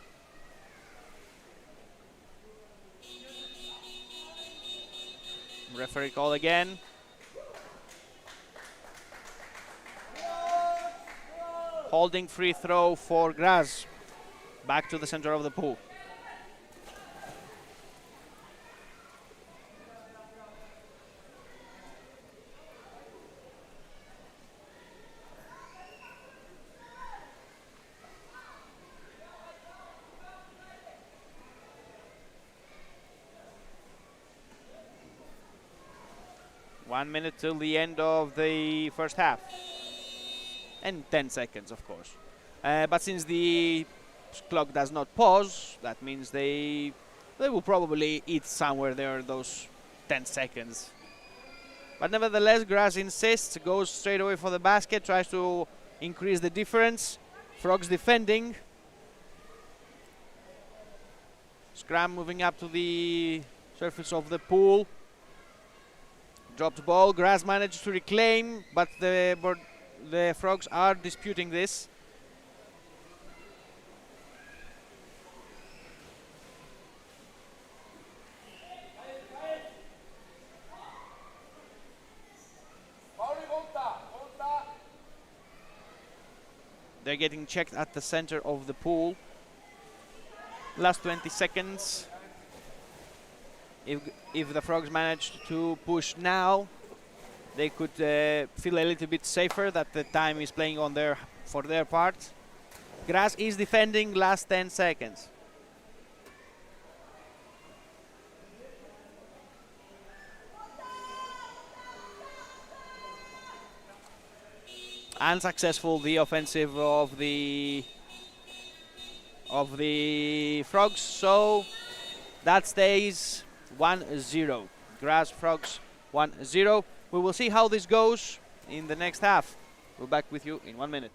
Referee call again. Holding free throw for Graz. Back to the center of the pool. One minute till the end of the first half. And 10 seconds, of course. But since the clock does not pause, that means they will probably eat somewhere there those 10 seconds. But nevertheless, Graz insists, goes straight away for the basket, tries to increase the difference. Frogs defending. Scrum moving up to the surface of the pool. Dropped ball. Graz managed to reclaim, but the Frogs are disputing this. They're getting checked at the center of the pool. Last 20 seconds. If the Frogs manage to push now, they could feel a little bit safer that the time is playing on for their part. Grass is defending last 10 seconds. Unsuccessful the offensive of the Frogs, so that stays 1-0. Grass Frogs 1-0. We will see how this goes in the next half. We'll be back with you in 1 minute.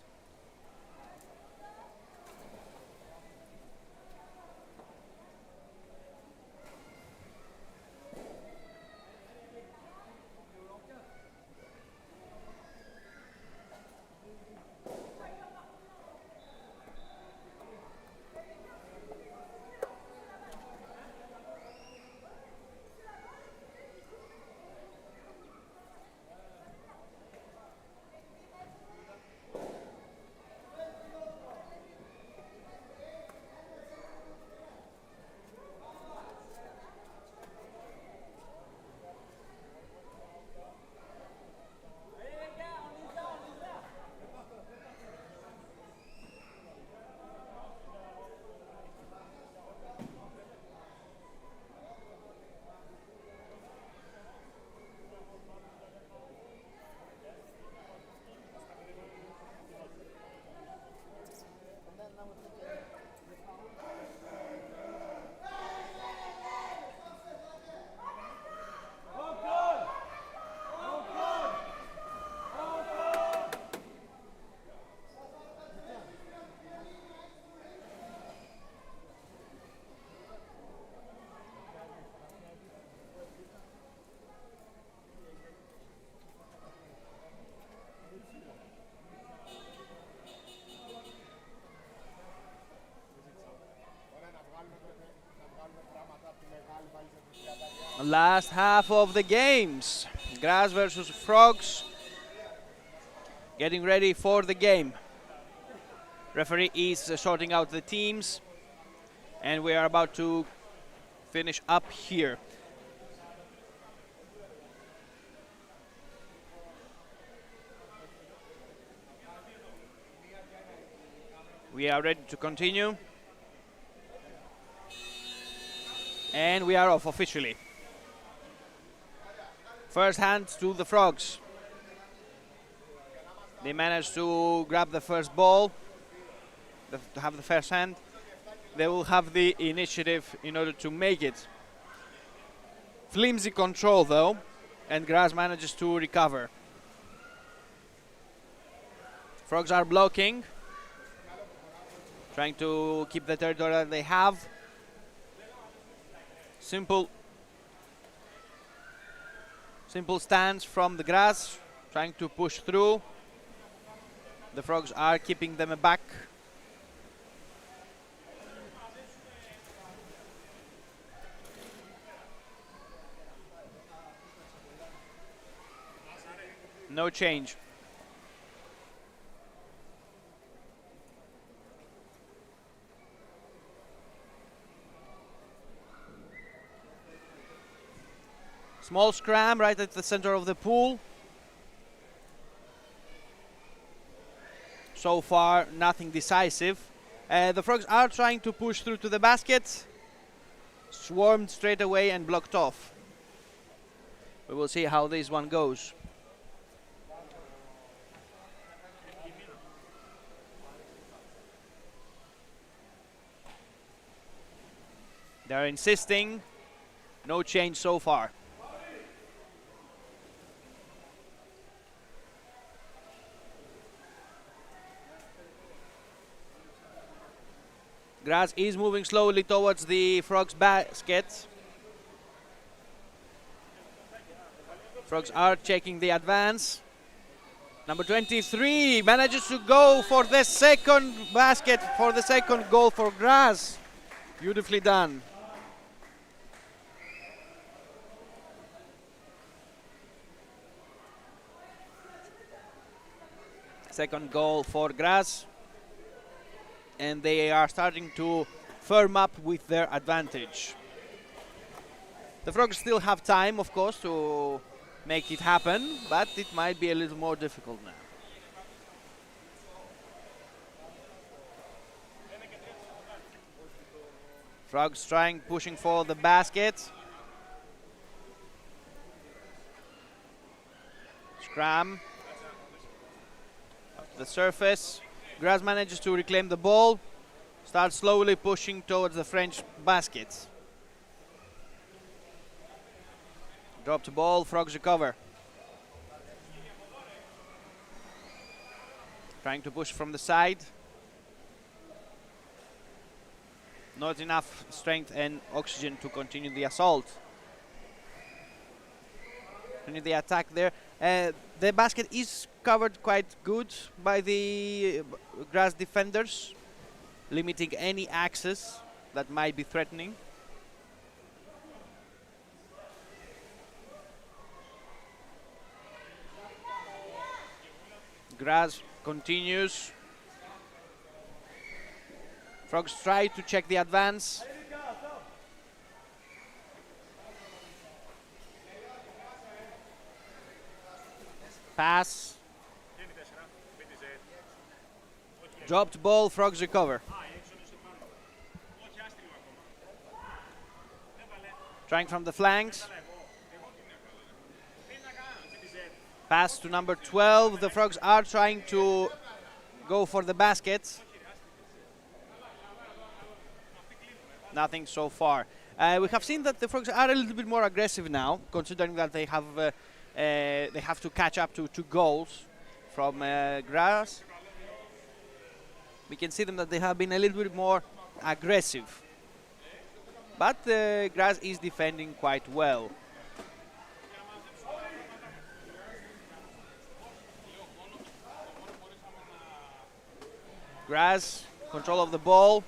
Last half of the games. Grass versus Frogs. Getting ready for the game. Referee is sorting out the teams. And we are about to finish up here. We are ready to continue. And we are off officially. First hand to the Frogs. They managed to grab the first ball, to have the first hand. They will have the initiative in order to make it. Flimsy control though, and Grass manages to recover. Frogs are blocking, trying to keep the territory that they have. Simple stance from the Grass, trying to push through. The Frogs are keeping them back. No change. Small scram right at the center of the pool. So far, nothing decisive. The Frogs are trying to push through to the basket. Swarmed straight away and blocked off. We will see how this one goes. They're insisting. No change so far. Grass is moving slowly towards the Frogs' basket. Frogs are checking the advance. Number 23 manages to go for the second basket, for the second goal for Grass. Beautifully done. Second goal for Grass. And they are starting to firm up with their advantage. The Frogs still have time, of course, to make it happen, but it might be a little more difficult now. Frogs pushing for the basket. Scram. Up to the surface. Graz manages to reclaim the ball. Starts slowly pushing towards the French baskets. Dropped ball, Frogs recover. Trying to push from the side. Not enough strength and oxygen to continue the assault. Continue the attack there. The basket is covered quite good by the Graz defenders, limiting any access that might be threatening. Graz continues. Frogs try to check the advance. Pass. Dropped ball, Frogs recover. Trying from the flanks. Pass to number 12. The Frogs are trying to go for the basket. Nothing so far. We have seen that the Frogs are a little bit more aggressive now, considering that they have to catch up to 2 goals from Graz. We can see them that they have been a little bit more aggressive. But Graz is defending quite well. Graz, control of the ball.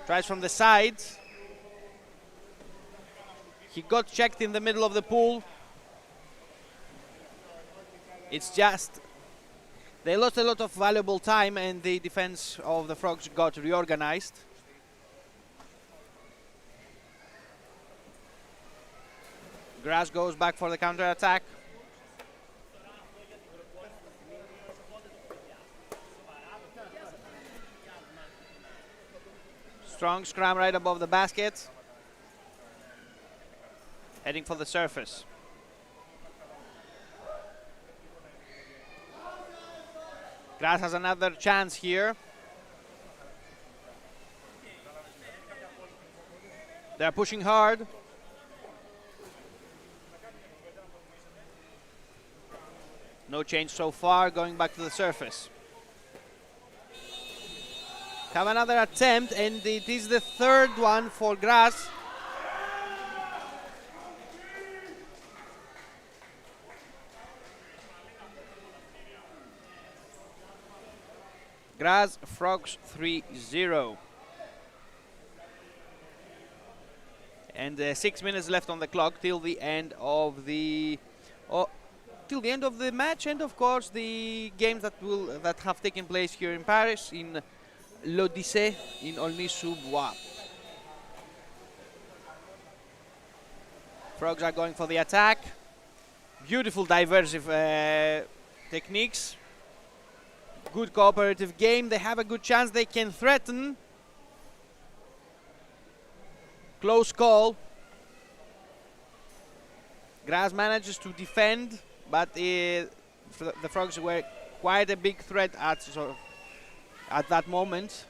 Tries from the side. He got checked in the middle of the pool. It's just they lost a lot of valuable time and the defense of the Frogs got reorganized. Graz goes back for the counter-attack. Strong scrum right above the basket. Heading for the surface. Graz has another chance here. They're pushing hard. No change so far, going back to the surface. Have another attempt, and it is the third one for Graz. Graz, Frogs 3-0. And 6 minutes left on the clock till the end of the match, and of course the games that have taken place here in Paris, in l'Odyssée, in Aulnay-sous-Bois. Frogs are going for the attack. Beautiful diversive techniques. Good cooperative game. They have a good chance. They can threaten. Close call. Graz manages to defend, but the Frogs were quite a big threat at that moment.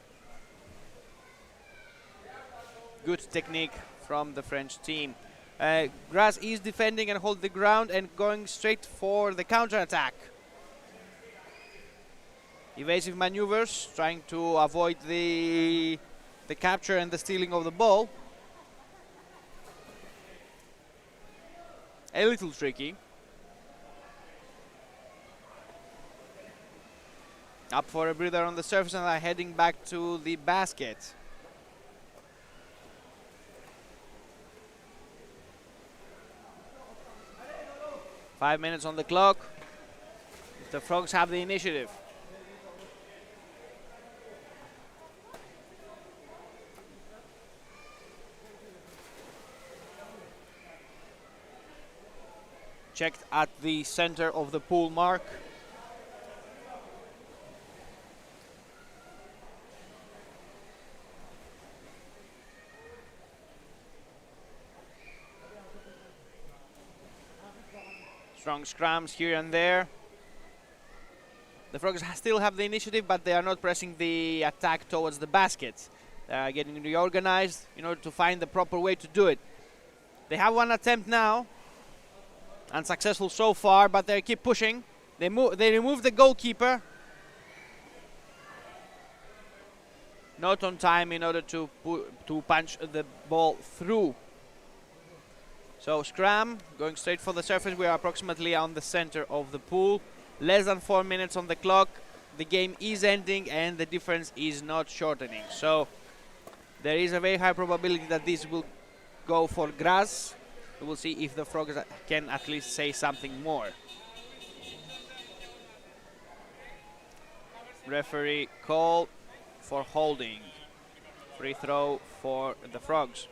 Good technique from the French team. Graz is defending and hold the ground and going straight for the counter-attack. Evasive maneuvers, trying to avoid the capture and the stealing of the ball. A little tricky. Up for a breather on the surface and are heading back to the basket. Five minutes on the clock. The Frogs have the initiative. checked at the center of the pool mark. Strong scrums here and there. The Frogs still have the initiative, but they are not pressing the attack towards the basket. They are getting reorganized in order to find the proper way to do it. They have one attempt now, unsuccessful so far, but they keep pushing. They remove the goalkeeper. Not on time in order to punch the ball through. So scrum, going straight for the surface. We are approximately on the center of the pool. Less than 4 minutes on the clock. The game is ending and the difference is not shortening. So there is a very high probability that this will go for grass. We will see if the Frogs can at least say something more. Referee call for holding. Free throw for the Frogs.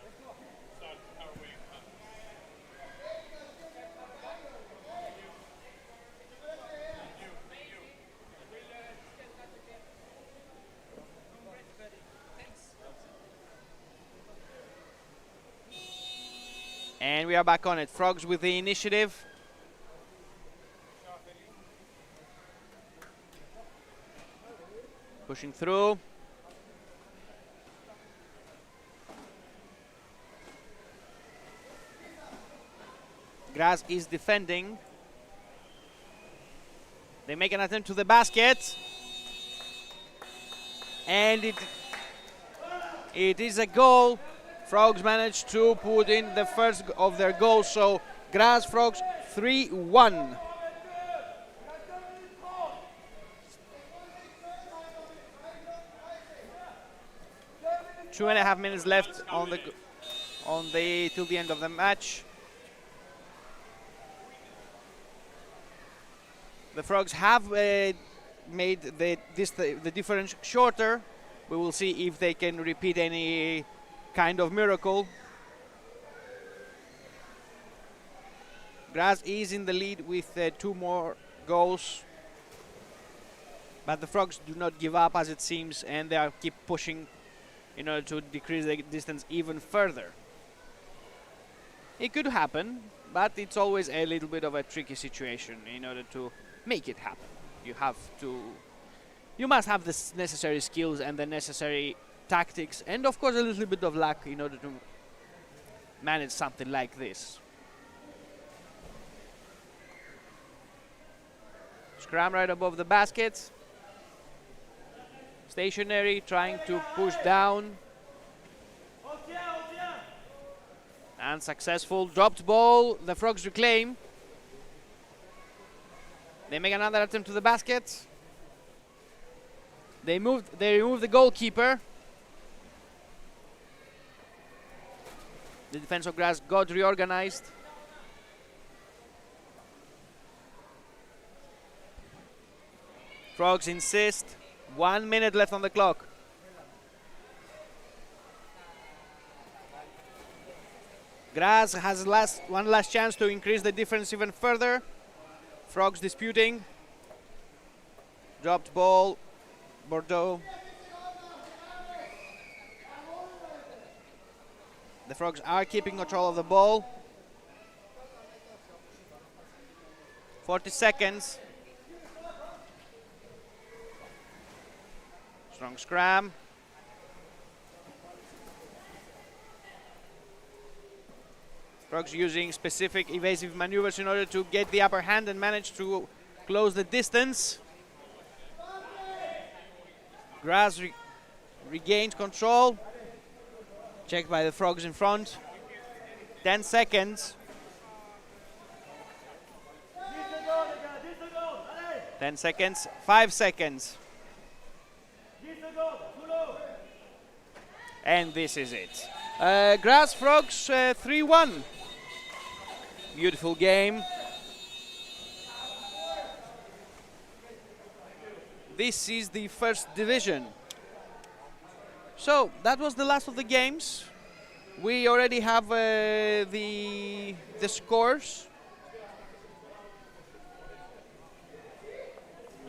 And we are back on it. Frogs with the initiative. Pushing through. Grass is defending. They make an attempt to the basket. And it is a goal. Frogs managed to put in the first of their goals, so Grass Frogs 3-1. Two and a half minutes left on the till the end of the match. The Frogs have made the difference shorter. We will see if they can repeat any kind of miracle. Grass is in the lead with 2 more goals, but the Frogs do not give up, as it seems, and they are keep pushing in order to decrease the distance even further. It could happen, but it's always a little bit of a tricky situation in order to make it happen. You must have the necessary skills and the necessary tactics, and of course a little bit of luck in order to manage something like this. Scrum right above the basket. Stationary, trying to push down. Unsuccessful. Dropped ball. The Frogs reclaim. They make another attempt to the basket. They remove the goalkeeper. The defense of Grass got reorganized. Frogs insist. 1 minute left on the clock. Grass has one last chance to increase the difference even further. Frogs disputing. Dropped ball. Bordeaux. The Frogs are keeping control of the ball. 40 seconds. Strong scrum. Frogs using specific evasive maneuvers in order to get the upper hand and manage to close the distance. Grass regained control. Checked by the Frogs in front. 10 seconds. 10 seconds. 5 seconds. And this is it. Grass Frogs 3-1. Beautiful game. This is the first division. So that was the last of the games. We already have the scores.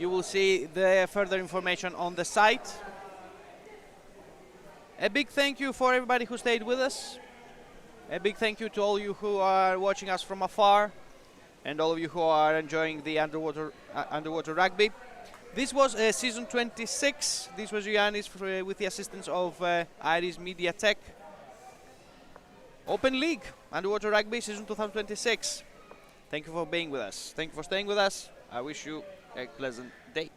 You will see the further information on the site. A big thank you for everybody who stayed with us. A big thank you to all you who are watching us from afar, and all of you who are enjoying the underwater rugby. This was season 26. This was Ioannis with the assistance of Iris Media Tech. Open League Underwater Rugby season 2026. Thank you for being with us. Thank you for staying with us. I wish you a pleasant day.